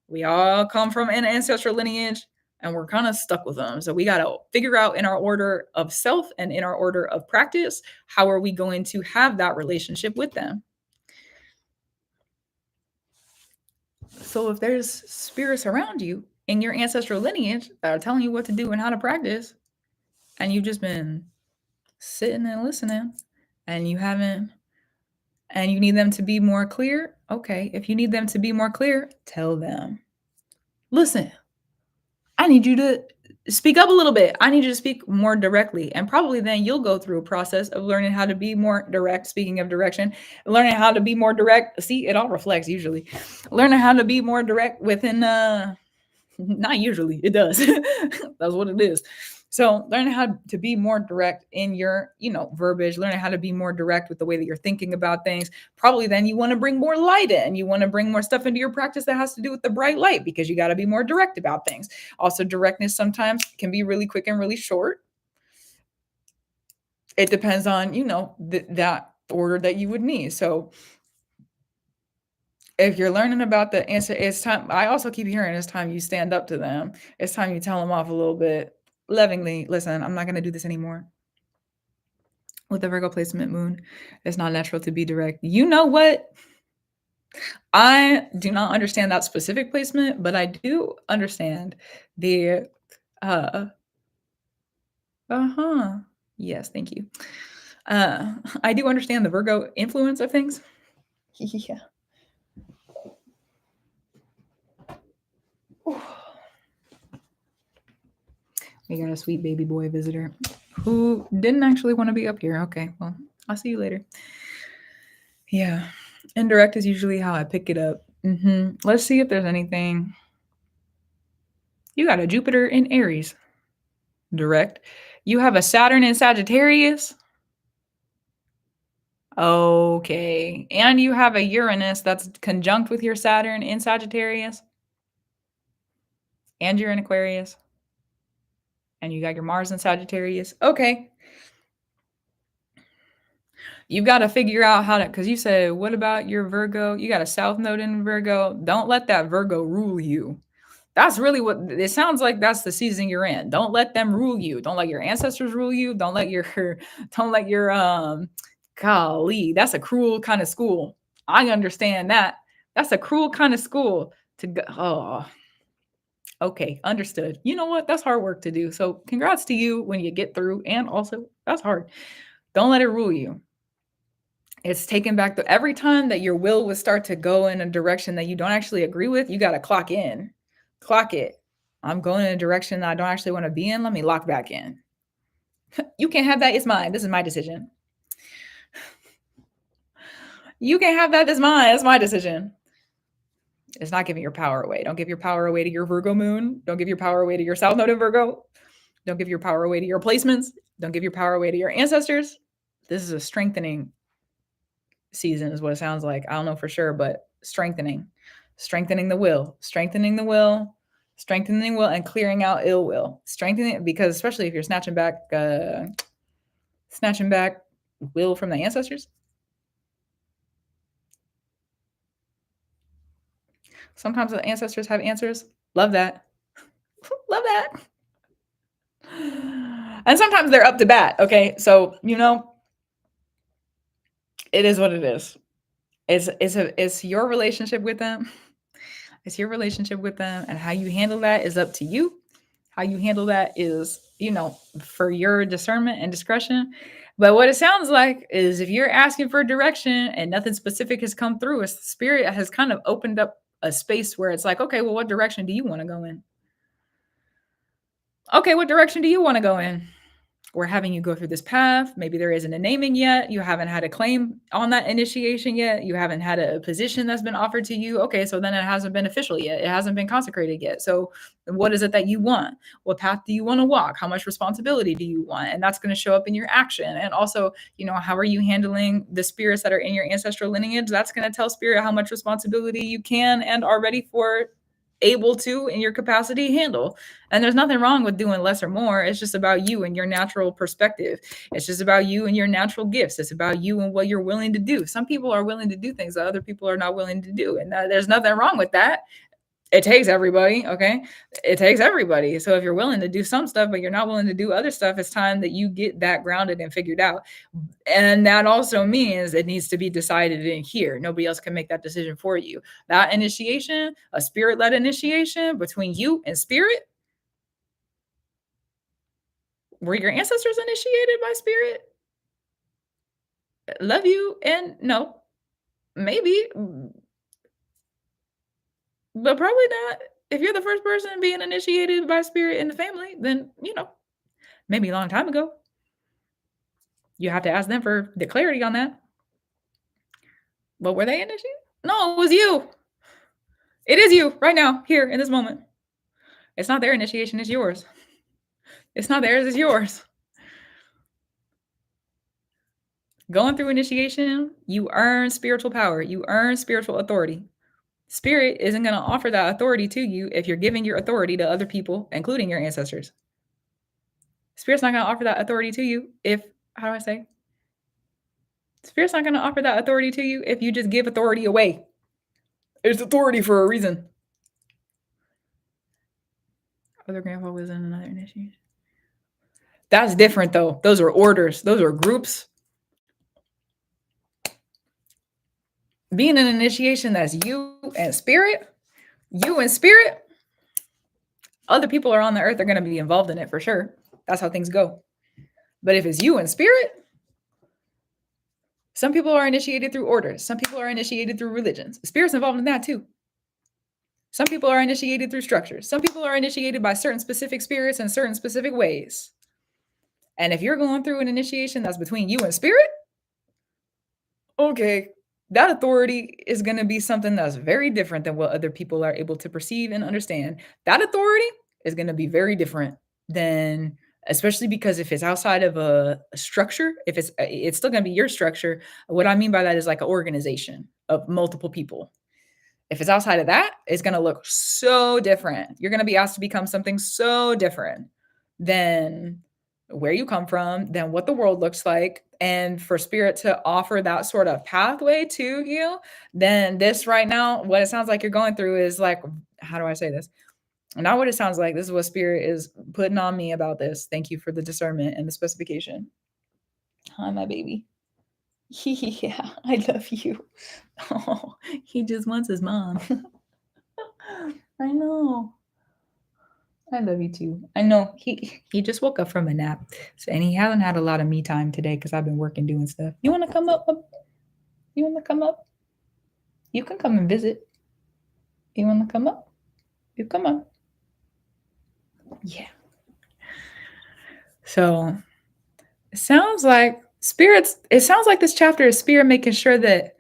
We all come from an ancestral lineage, and we're kind of stuck with them. So we got to figure out in our order of self and in our order of practice, how are we going to have that relationship with them? So if there's spirits around you in your ancestral lineage that are telling you what to do and how to practice, and you've just been sitting and listening, and you haven't, and you need them to be more clear, okay. If you need them to be more clear, tell them, listen, I need you to speak up a little bit. I need you to speak more directly. And probably then you'll go through a process of learning how to be more direct. Speaking of direction, learning how to be more direct. See, it all reflects usually. Learning how to be more direct within not usually, it does. That's what it is. So learning how to be more direct in your, verbiage, learning how to be more direct with the way that you're thinking about things. Probably then you want to bring more light in. You want to bring more stuff into your practice that has to do with the bright light, because you got to be more direct about things. Also, directness sometimes can be really quick and really short. It depends on, that order that you would need. So if you're learning about the answer, it's time. I also keep hearing it's time you stand up to them. It's time you tell them off a little bit lovingly. Listen, I'm not going to do this anymore. With the Virgo placement moon, it's not natural to be direct. You know what? I do not understand that specific placement, but I do understand the yes, thank you. I do understand the Virgo influence of things. Yeah. We got a sweet baby boy visitor who didn't actually want to be up here. Okay, well, I'll see you later. Yeah, indirect is usually how I pick it up. Let's see if there's anything. You got a Jupiter in Aries. Direct. You have a Saturn in Sagittarius. Okay. And you have a Uranus that's conjunct with your Saturn in Sagittarius. And you're in Aquarius. And you got your Mars in Sagittarius. Okay. You've got to figure out how to, because you said, what about your Virgo? You got a South Node in Virgo. Don't let that Virgo rule you. That's really what it sounds like. That's the season you're in. Don't let them rule you. Don't let your ancestors rule you. Don't let your golly, that's a cruel kind of school. I understand that. That's a cruel kind of school to go. Oh, okay, understood. You know what? That's hard work to do. So congrats to you when you get through. And also, that's hard. Don't let it rule you. It's taken back every time that your will would start to go in a direction that you don't actually agree with, you got to clock in. Clock it. I'm going in a direction that I don't actually want to be in. Let me lock back in. You can't have that. It's mine. This is my decision. You can't have that. It's mine. It's my decision. It's not giving your power away. Don't give your power away to your Virgo moon. Don't give your power away to your South Node in Virgo. Don't give your power away to your placements. Don't give your power away to your ancestors. This is a strengthening season is what it sounds like. I don't know for sure, but strengthening the will, and clearing out ill will, strengthening, because especially if you're snatching back will from the ancestors. Sometimes the ancestors have answers. Love that. Love that. And sometimes they're up to bat. Okay. So, it is what it is. It's your relationship with them. It's your relationship with them, and how you handle that is up to you. How you handle that is, for your discernment and discretion. But what it sounds like is if you're asking for direction and nothing specific has come through, it's the spirit has kind of opened up a space where it's like, okay, well, what direction do you want to go in? Okay, what direction do you want to go in? We're having you go through this path. Maybe there isn't a naming yet. You haven't had a claim on that initiation yet. You haven't had a position that's been offered to you. Okay, so then it hasn't been official yet. It hasn't been consecrated yet. So what is it that you want? What path do you want to walk? How much responsibility do you want? And that's going to show up in your action. And also, how are you handling the spirits that are in your ancestral lineage? That's going to tell spirit how much responsibility you can and are ready for, able to, in your capacity, handle. And there's nothing wrong with doing less or more. It's just about you and your natural perspective. It's just about you and your natural gifts. It's about you and what you're willing to do. Some people are willing to do things that other people are not willing to do, and there's nothing wrong with that. It takes everybody, okay? It takes everybody. So if you're willing to do some stuff, but you're not willing to do other stuff, it's time that you get that grounded and figured out. And that also means it needs to be decided in here. Nobody else can make that decision for you. That initiation, a spirit-led initiation between you and spirit, were your ancestors initiated by spirit? Love you and no, maybe, but probably not. If you're the first person being initiated by spirit in the family, then, maybe a long time ago. You have to ask them for the clarity on that. But were they initiated? No, it was you. It is you right now, here in this moment. It's not their initiation, it's yours. It's not theirs, it's yours. Going through initiation, you earn spiritual power, you earn spiritual authority. Spirit isn't going to offer that authority to you if you're giving your authority to other people, including your ancestors. Spirit's not going to offer that authority to you if, how do I say? Spirit's not going to offer that authority to you if you just give authority away. It's authority for a reason. Other grandpa was in another initiation. That's different, though. Those are orders. Those are groups. Being an initiation, that's you and spirit. You and spirit. Other people are on the earth are going to be involved in it for sure. That's how things go. But if it's you and spirit, some people are initiated through orders. Some people are initiated through religions. Spirit's involved in that too. Some people are initiated through structures. Some people are initiated by certain specific spirits in certain specific ways. And if you're going through an initiation that's between you and spirit, okay, that authority is going to be something that's very different than what other people are able to perceive and understand. That authority is going to be very different than, especially because if it's outside of a structure, if it's still going to be your structure. What I mean by that is like an organization of multiple people. If it's outside of that, it's going to look so different. You're going to be asked to become something so different than where you come from, than what the world looks like. And for spirit to offer that sort of pathway to you, then this right now, what it sounds like you're going through is like, how do I say this? Not what it sounds like. This is what spirit is putting on me about this. Thank you for the discernment and the specification. Hi, my baby. Yeah, I love you. Oh, he just wants his mom. I know. I love you too. I know he just woke up from a nap, and he hasn't had a lot of me time today because I've been working doing stuff. You want to come up? You want to come up? You can come and visit. You want to come up? You come up. Yeah. So it sounds like spirits. It sounds like this chapter is spirit making sure that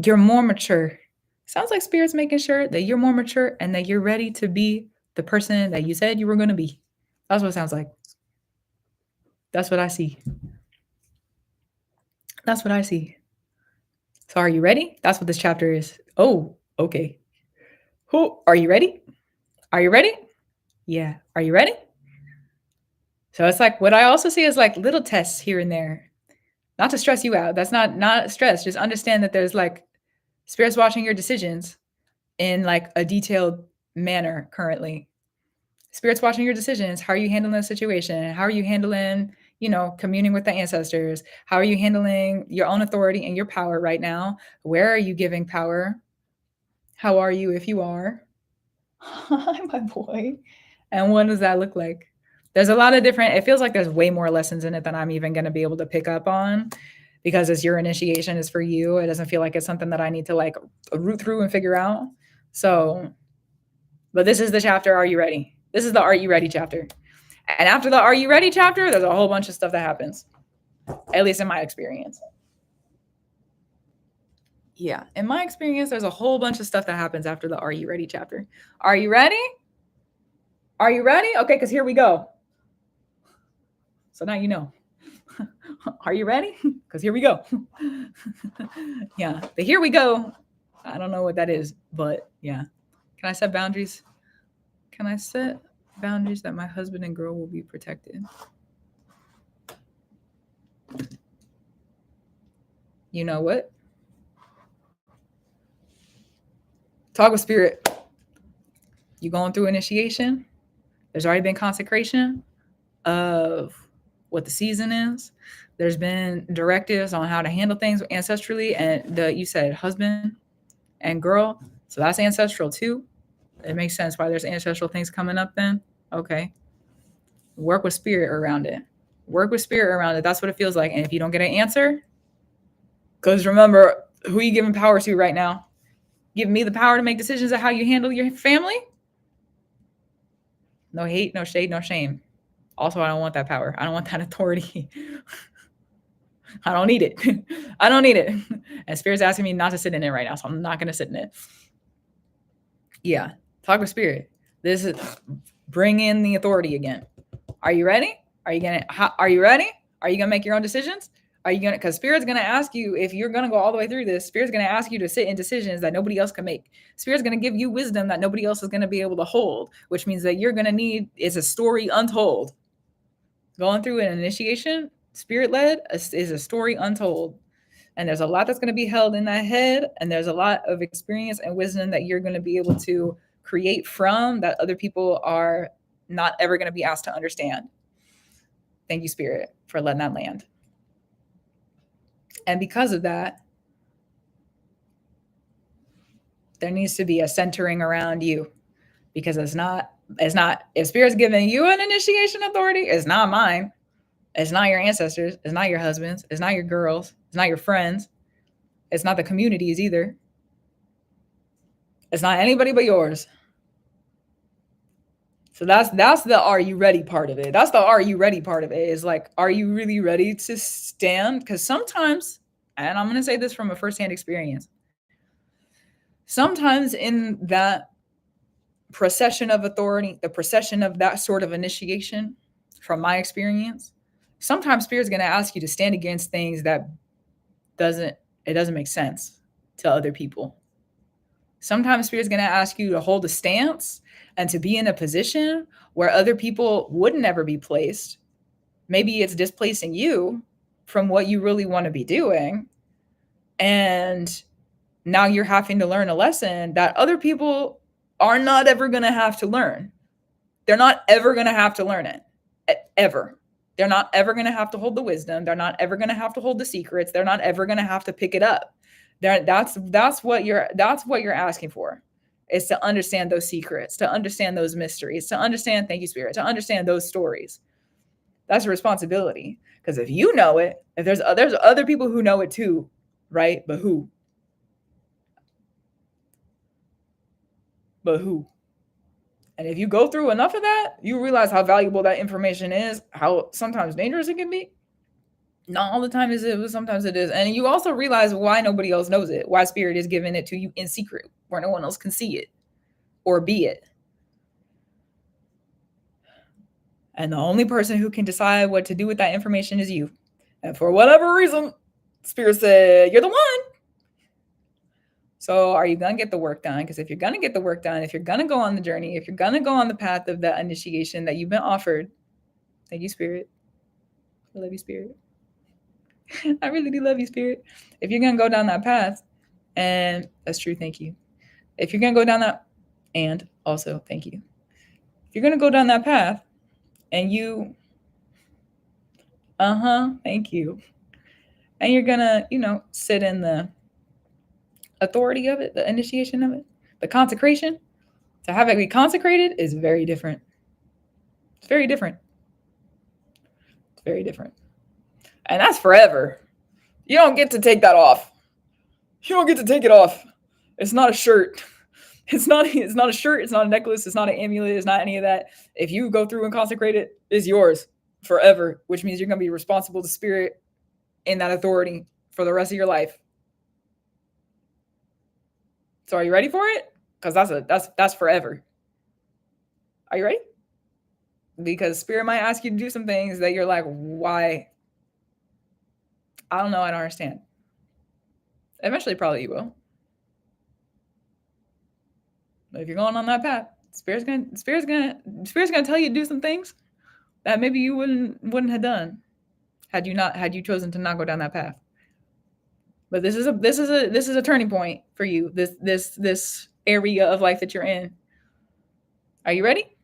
you're more mature. Sounds like spirit's making sure that you're more mature and that you're ready to be the person that you said you were going to be. That's what it sounds like. That's what I see. That's what I see. So are you ready? That's what this chapter is. Oh, okay. Who are you ready? Are you ready? Yeah. Are you ready? So it's like what I also see is like little tests here and there. Not to stress you out. That's not stress. Just understand that there's like spirits watching your decisions in like a detailed manner currently. Spirits watching your decisions. How are you handling the situation? How are you handling, communing with the ancestors? How are you handling your own authority and your power right now? Where are you giving power? How are you if you are? Hi, my boy. And what does that look like? There's a lot of different, it feels like there's way more lessons in it than I'm even going to be able to pick up on because it's your initiation, is for you. It doesn't feel like it's something that I need to like root through and figure out. So, but this is the chapter, Are You Ready? This is the Are You Ready chapter. And after the Are You Ready chapter, there's a whole bunch of stuff that happens, at least in my experience. Yeah, in my experience, there's a whole bunch of stuff that happens after the Are You Ready chapter. Are you ready? Are you ready? Okay, because here we go. So now you know. Are you ready? Because here we go. Yeah, the here we go. I don't know what that is, but yeah. Can I set boundaries? Can I set boundaries that my husband and girl will be protected? You know what? Talk with spirit. You going through initiation. There's already been consecration of what the season is. There's been directives on how to handle things ancestrally, and you said husband and girl, so that's ancestral too. It makes sense why there's ancestral things coming up then. Okay. Work with spirit around it. Work with spirit around it. That's what it feels like. And if you don't get an answer, because remember, who are you giving power to right now? Giving me the power to make decisions of how you handle your family? No hate, no shade, no shame. Also, I don't want that power. I don't want that authority. I don't need it. I don't need it. And Spirit's asking me not to sit in it right now, so I'm not going to sit in it. Yeah. Talk with Spirit. This is bring in the authority again. Are you ready? Are you ready? Are you going to make your own decisions? Are you going to, because Spirit's going to ask you, if you're going to go all the way through this, Spirit's going to ask you to sit in decisions that nobody else can make. Spirit's going to give you wisdom that nobody else is going to be able to hold, which means that you're going to need, is a story untold. Going through an initiation, Spirit-led, is a story untold. And there's a lot that's going to be held in that head. And there's a lot of experience and wisdom that you're going to be able to create from that other people are not ever going to be asked to understand. Thank you, Spirit, for letting that land. And because of that, there needs to be a centering around you, because it's not, if Spirit's giving you an initiation authority, it's not mine. It's not your ancestors. It's not your husbands. It's not your girls. It's not your friends. It's not the communities either. It's not anybody but yours. So that's the are you ready part of it. That's the are you ready part of it, is like, are you really ready to stand? Because sometimes, and I'm going to say this from a firsthand experience, sometimes in that procession of authority, the procession of that sort of initiation, from my experience, sometimes Spirit's going to ask you to stand against things that doesn't make sense to other people. Sometimes Spirit's going to ask you to hold a stance and to be in a position where other people would never be placed. Maybe it's displacing you from what you really want to be doing. And now you're having to learn a lesson that other people are not ever going to have to learn. They're not ever going to have to learn it. Ever. They're not ever going to have to hold the wisdom. They're not ever going to have to hold the secrets. They're not ever going to have to pick it up. That's what you're asking for, is to understand those secrets, to understand those mysteries, to understand, thank you, Spirit, to understand those stories. That's a responsibility. Because if you know it, if there's other people who know it too, right? But who? And if you go through enough of that, you realize how valuable that information is, how sometimes dangerous it can be. Not all the time is it, but sometimes it is. And you also realize why nobody else knows it, why Spirit is giving it to you in secret, where no one else can see it or be it. And the only person who can decide what to do with that information is you. And for whatever reason, Spirit said, you're the one. So are you going to get the work done? Because if you're going to get the work done, if you're going to go on the journey, if you're going to go on the path of that initiation that you've been offered, thank you, Spirit. I love you, Spirit. I really do love you, Spirit. If you're going to go down that path, and that's true, thank you. If you're going to go down that, and also, thank you. If you're going to go down that path, and you, thank you. And you're going to, sit in the authority of it, the initiation of it, the consecration. To have it be consecrated is very different. It's very different. It's very different. And that's forever. You don't get to take that off. You don't get to take it off. It's not a shirt. It's not a shirt. It's not a necklace. It's not an amulet. It's not any of that. If you go through and consecrate it, it's yours forever, which means you're going to be responsible to Spirit in that authority for the rest of your life. So are you ready for it? Because that's forever. Are you ready? Because Spirit might ask you to do some things that you're like, why? I don't know. I don't understand. Eventually, probably you will. But if you're going on that path, Spirit's gonna tell you to do some things that maybe you wouldn't have done had you chosen to not go down that path. But this is a turning point for you. This area of life that you're in. Are you ready?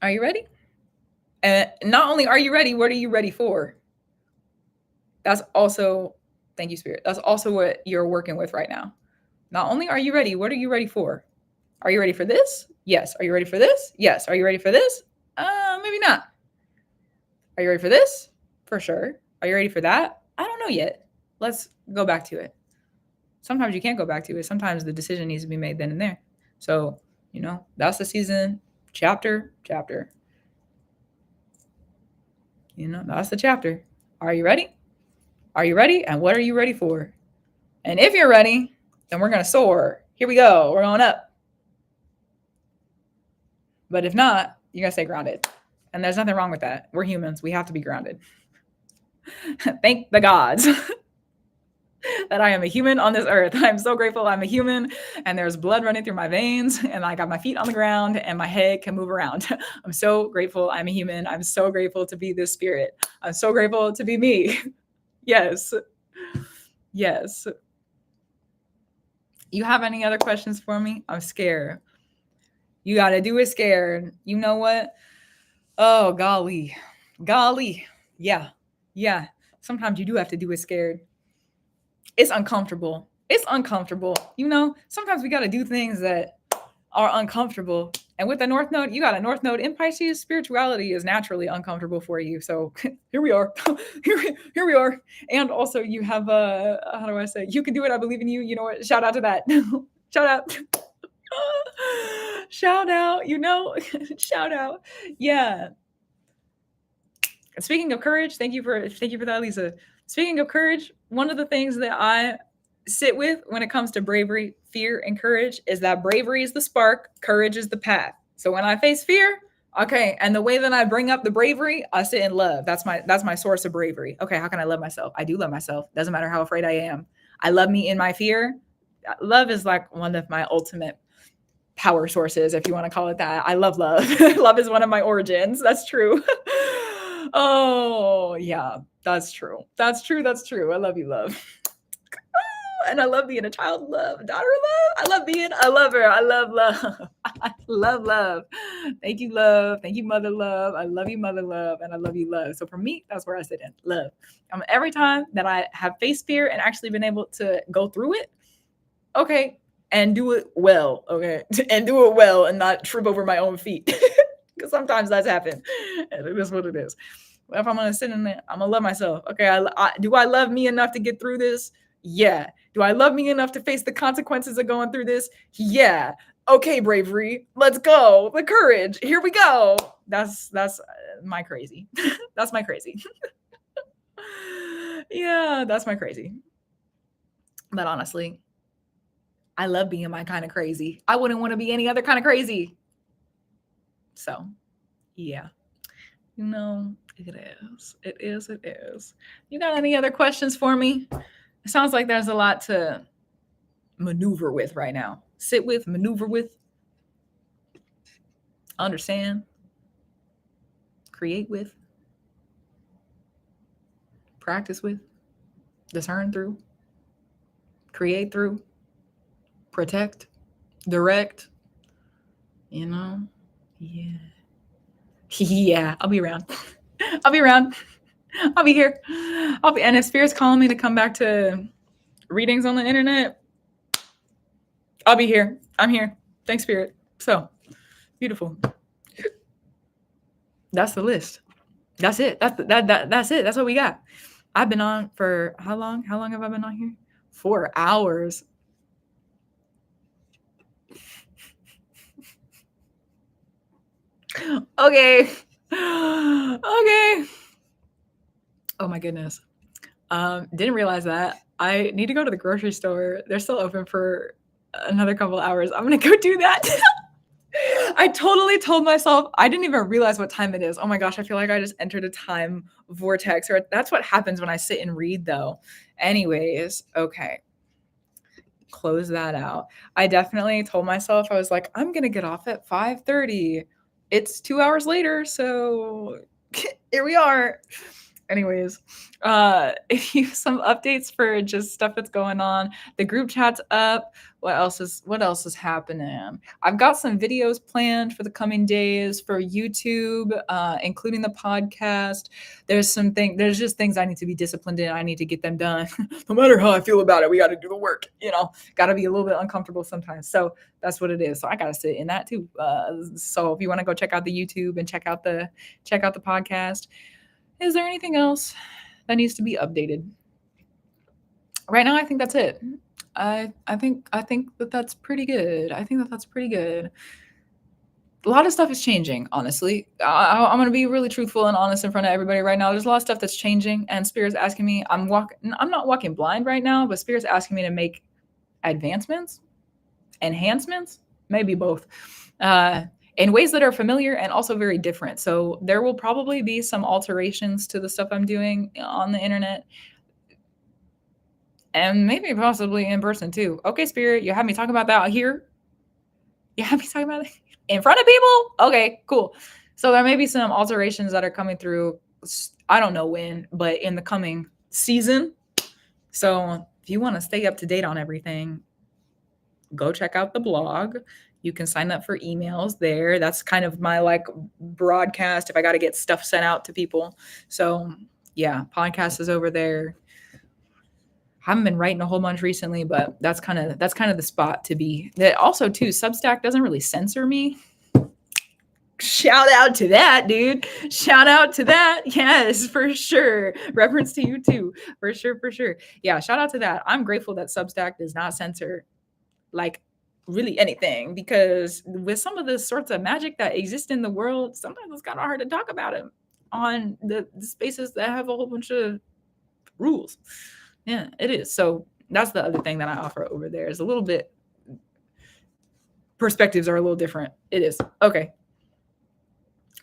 Are you ready? And not only are you ready, what are you ready for? That's also, thank you, Spirit. That's also what you're working with right now. Not only are you ready, what are you ready for? Are you ready for this? Yes. Are you ready for this? Yes. Are you ready for this? Maybe not. Are you ready for this? For sure. Are you ready for that? I don't know yet. Let's go back to it. Sometimes you can't go back to it. Sometimes the decision needs to be made then and there. So, that's the season, chapter. That's the chapter. Are you ready? Are you ready? And what are you ready for? And if you're ready, then we're going to soar. Here we go. We're going up. But if not, you're going to stay grounded. And there's nothing wrong with that. We're humans. We have to be grounded. Thank the gods that I am a human on this earth. I'm so grateful I'm a human and there's blood running through my veins and I got my feet on the ground and my head can move around. I'm so grateful I'm a human. I'm so grateful to be this spirit. I'm so grateful to be me. Yes. Yes. You have any other questions for me? I'm scared. You got to do it scared. You know what? Oh, golly. Yeah. Sometimes you do have to do it scared. It's uncomfortable. Sometimes we got to do things that are uncomfortable. And with the North Node, you got a North Node in Pisces. Spirituality is naturally uncomfortable for you. So here we are. Here we are. And also you have how do I say? You can do it. I believe in you. You know what? Shout out to that. Shout out. Shout out. Shout out. Yeah. Speaking of courage, thank you for that, Lisa. Speaking of courage, one of the things that I sit with when it comes to bravery, fear, and courage is that bravery is the spark, courage is the path. So when I face fear, okay, and the way that I bring up the bravery, I sit in love. That's my source of bravery. Okay, how can I love myself? I do love myself. Doesn't matter how afraid I am. I love me in my fear. Love is like one of my ultimate power sources, if you want to call it that. I love love. Love is one of my origins. That's true. Oh, yeah, that's true. That's true. I love you, love. And I love being a child of love, daughter of love. I love being a lover. I love love. I love love. Thank you, love. Thank you, mother love. I love you, mother love. And I love you, love. So for me, that's where I sit in love. Every time that I have faced fear and actually been able to go through it, okay, and do it well, okay, and do it well and not trip over my own feet. Because sometimes that's happened. And it is what it is. But if I'm going to sit in there, I'm going to love myself. Okay, do I love me enough to get through this? Yeah. Do I love me enough to face the consequences of going through this? Yeah. Okay, bravery. Let's go. The courage. Here we go. That's my crazy. That's my crazy. Yeah, that's my crazy. But honestly, I love being my kind of crazy. I wouldn't want to be any other kind of crazy. So, yeah. It is. It is. You got any other questions for me? It sounds like there's a lot to maneuver with right now. Sit with, maneuver with, understand, create with, practice with, discern through, create through, protect, direct. Yeah. Yeah, I'll be around. I'll be here. And if Spirit's calling me to come back to readings on the internet, I'll be here. I'm here. Thanks, Spirit. So beautiful. That's the list. That's it. That's it. That's what we got. I've been on for how long? How long have I been on here? 4 hours. Okay. Oh my goodness. Didn't realize that. I need to go to the grocery store. They're still open for another couple hours. I'm gonna go do that. I totally told myself, I didn't even realize what time it is. Oh my gosh, I feel like I just entered a time vortex. Or that's what happens when I sit and read though. Anyways, okay. Close that out. I definitely told myself, I was like, I'm gonna get off at 5:30. It's 2 hours later, so here we are. Anyways, if you have some updates for just stuff that's going on, the group chat's up. What else is happening? I've got some videos planned for the coming days for YouTube, including the podcast. There's just things I need to be disciplined in. I need to get them done. No matter how I feel about it, we got to do the work. Got to be a little bit uncomfortable sometimes. So that's what it is. So I got to sit in that too. So if you want to go check out the YouTube and check out the podcast. Is there anything else that needs to be updated? Right now, I think that's it. I think that's pretty good. I think that's pretty good. A lot of stuff is changing, honestly. I'm going to be really truthful and honest in front of everybody right now. There's a lot of stuff that's changing, and Spirit's asking me. I'm not walking blind right now, but Spirit's asking me to make advancements, enhancements, maybe both. In ways that are familiar and also very different. So there will probably be some alterations to the stuff I'm doing on the internet, and maybe possibly in person too. Okay, Spirit, you have me talking about that here? You have me talking about it in front of people? Okay, cool. So there may be some alterations that are coming through. I don't know when, but in the coming season. So if you want to stay up to date on everything, go check out the blog. You can sign up for emails there. That's kind of my broadcast if I got to get stuff sent out to people. So yeah, podcast is over there. Haven't been writing a whole bunch recently, but that's kind of the spot to be. That also too, Substack doesn't really censor me. Shout out to that, dude. Shout out to that. Yes, for sure. Reference to you too. For sure. Yeah, shout out to that. I'm grateful that Substack does not censor really anything, because with some of the sorts of magic that exist in the world, sometimes it's kind of hard to talk about it on the spaces that have a whole bunch of rules. Yeah, it is. So that's the other thing that I offer over there, is a little bit, perspectives are a little different. It is. Okay.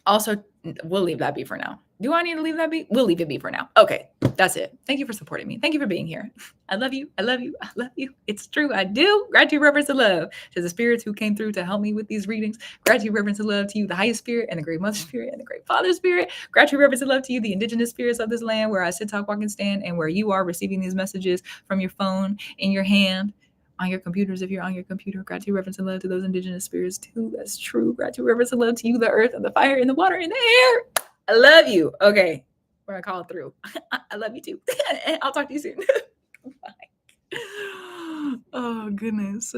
Also, we'll leave that be for now. Do I need to leave that be? We'll leave it be for now. Okay, that's it. Thank you for supporting me. Thank you for being here. I love you. I love you. I love you. It's true. I do. Gratitude, reverence, and love to the spirits who came through to help me with these readings. Gratitude, reverence, and love to you, the highest spirit, and the great mother spirit, and the great father spirit. Gratitude, reverence, and love to you, the indigenous spirits of this land, where I sit, talk, walk, and stand, and where you are receiving these messages from your phone, in your hand, on your computers if you're on your computer. Gratitude, reverence, and love to those indigenous spirits too. That's true. Gratitude, reverence, and love to you, the earth, and the fire, and the water, and the air. I love you. Okay, we're gonna call it through. I love you too. I'll talk to you soon. Bye. Oh goodness.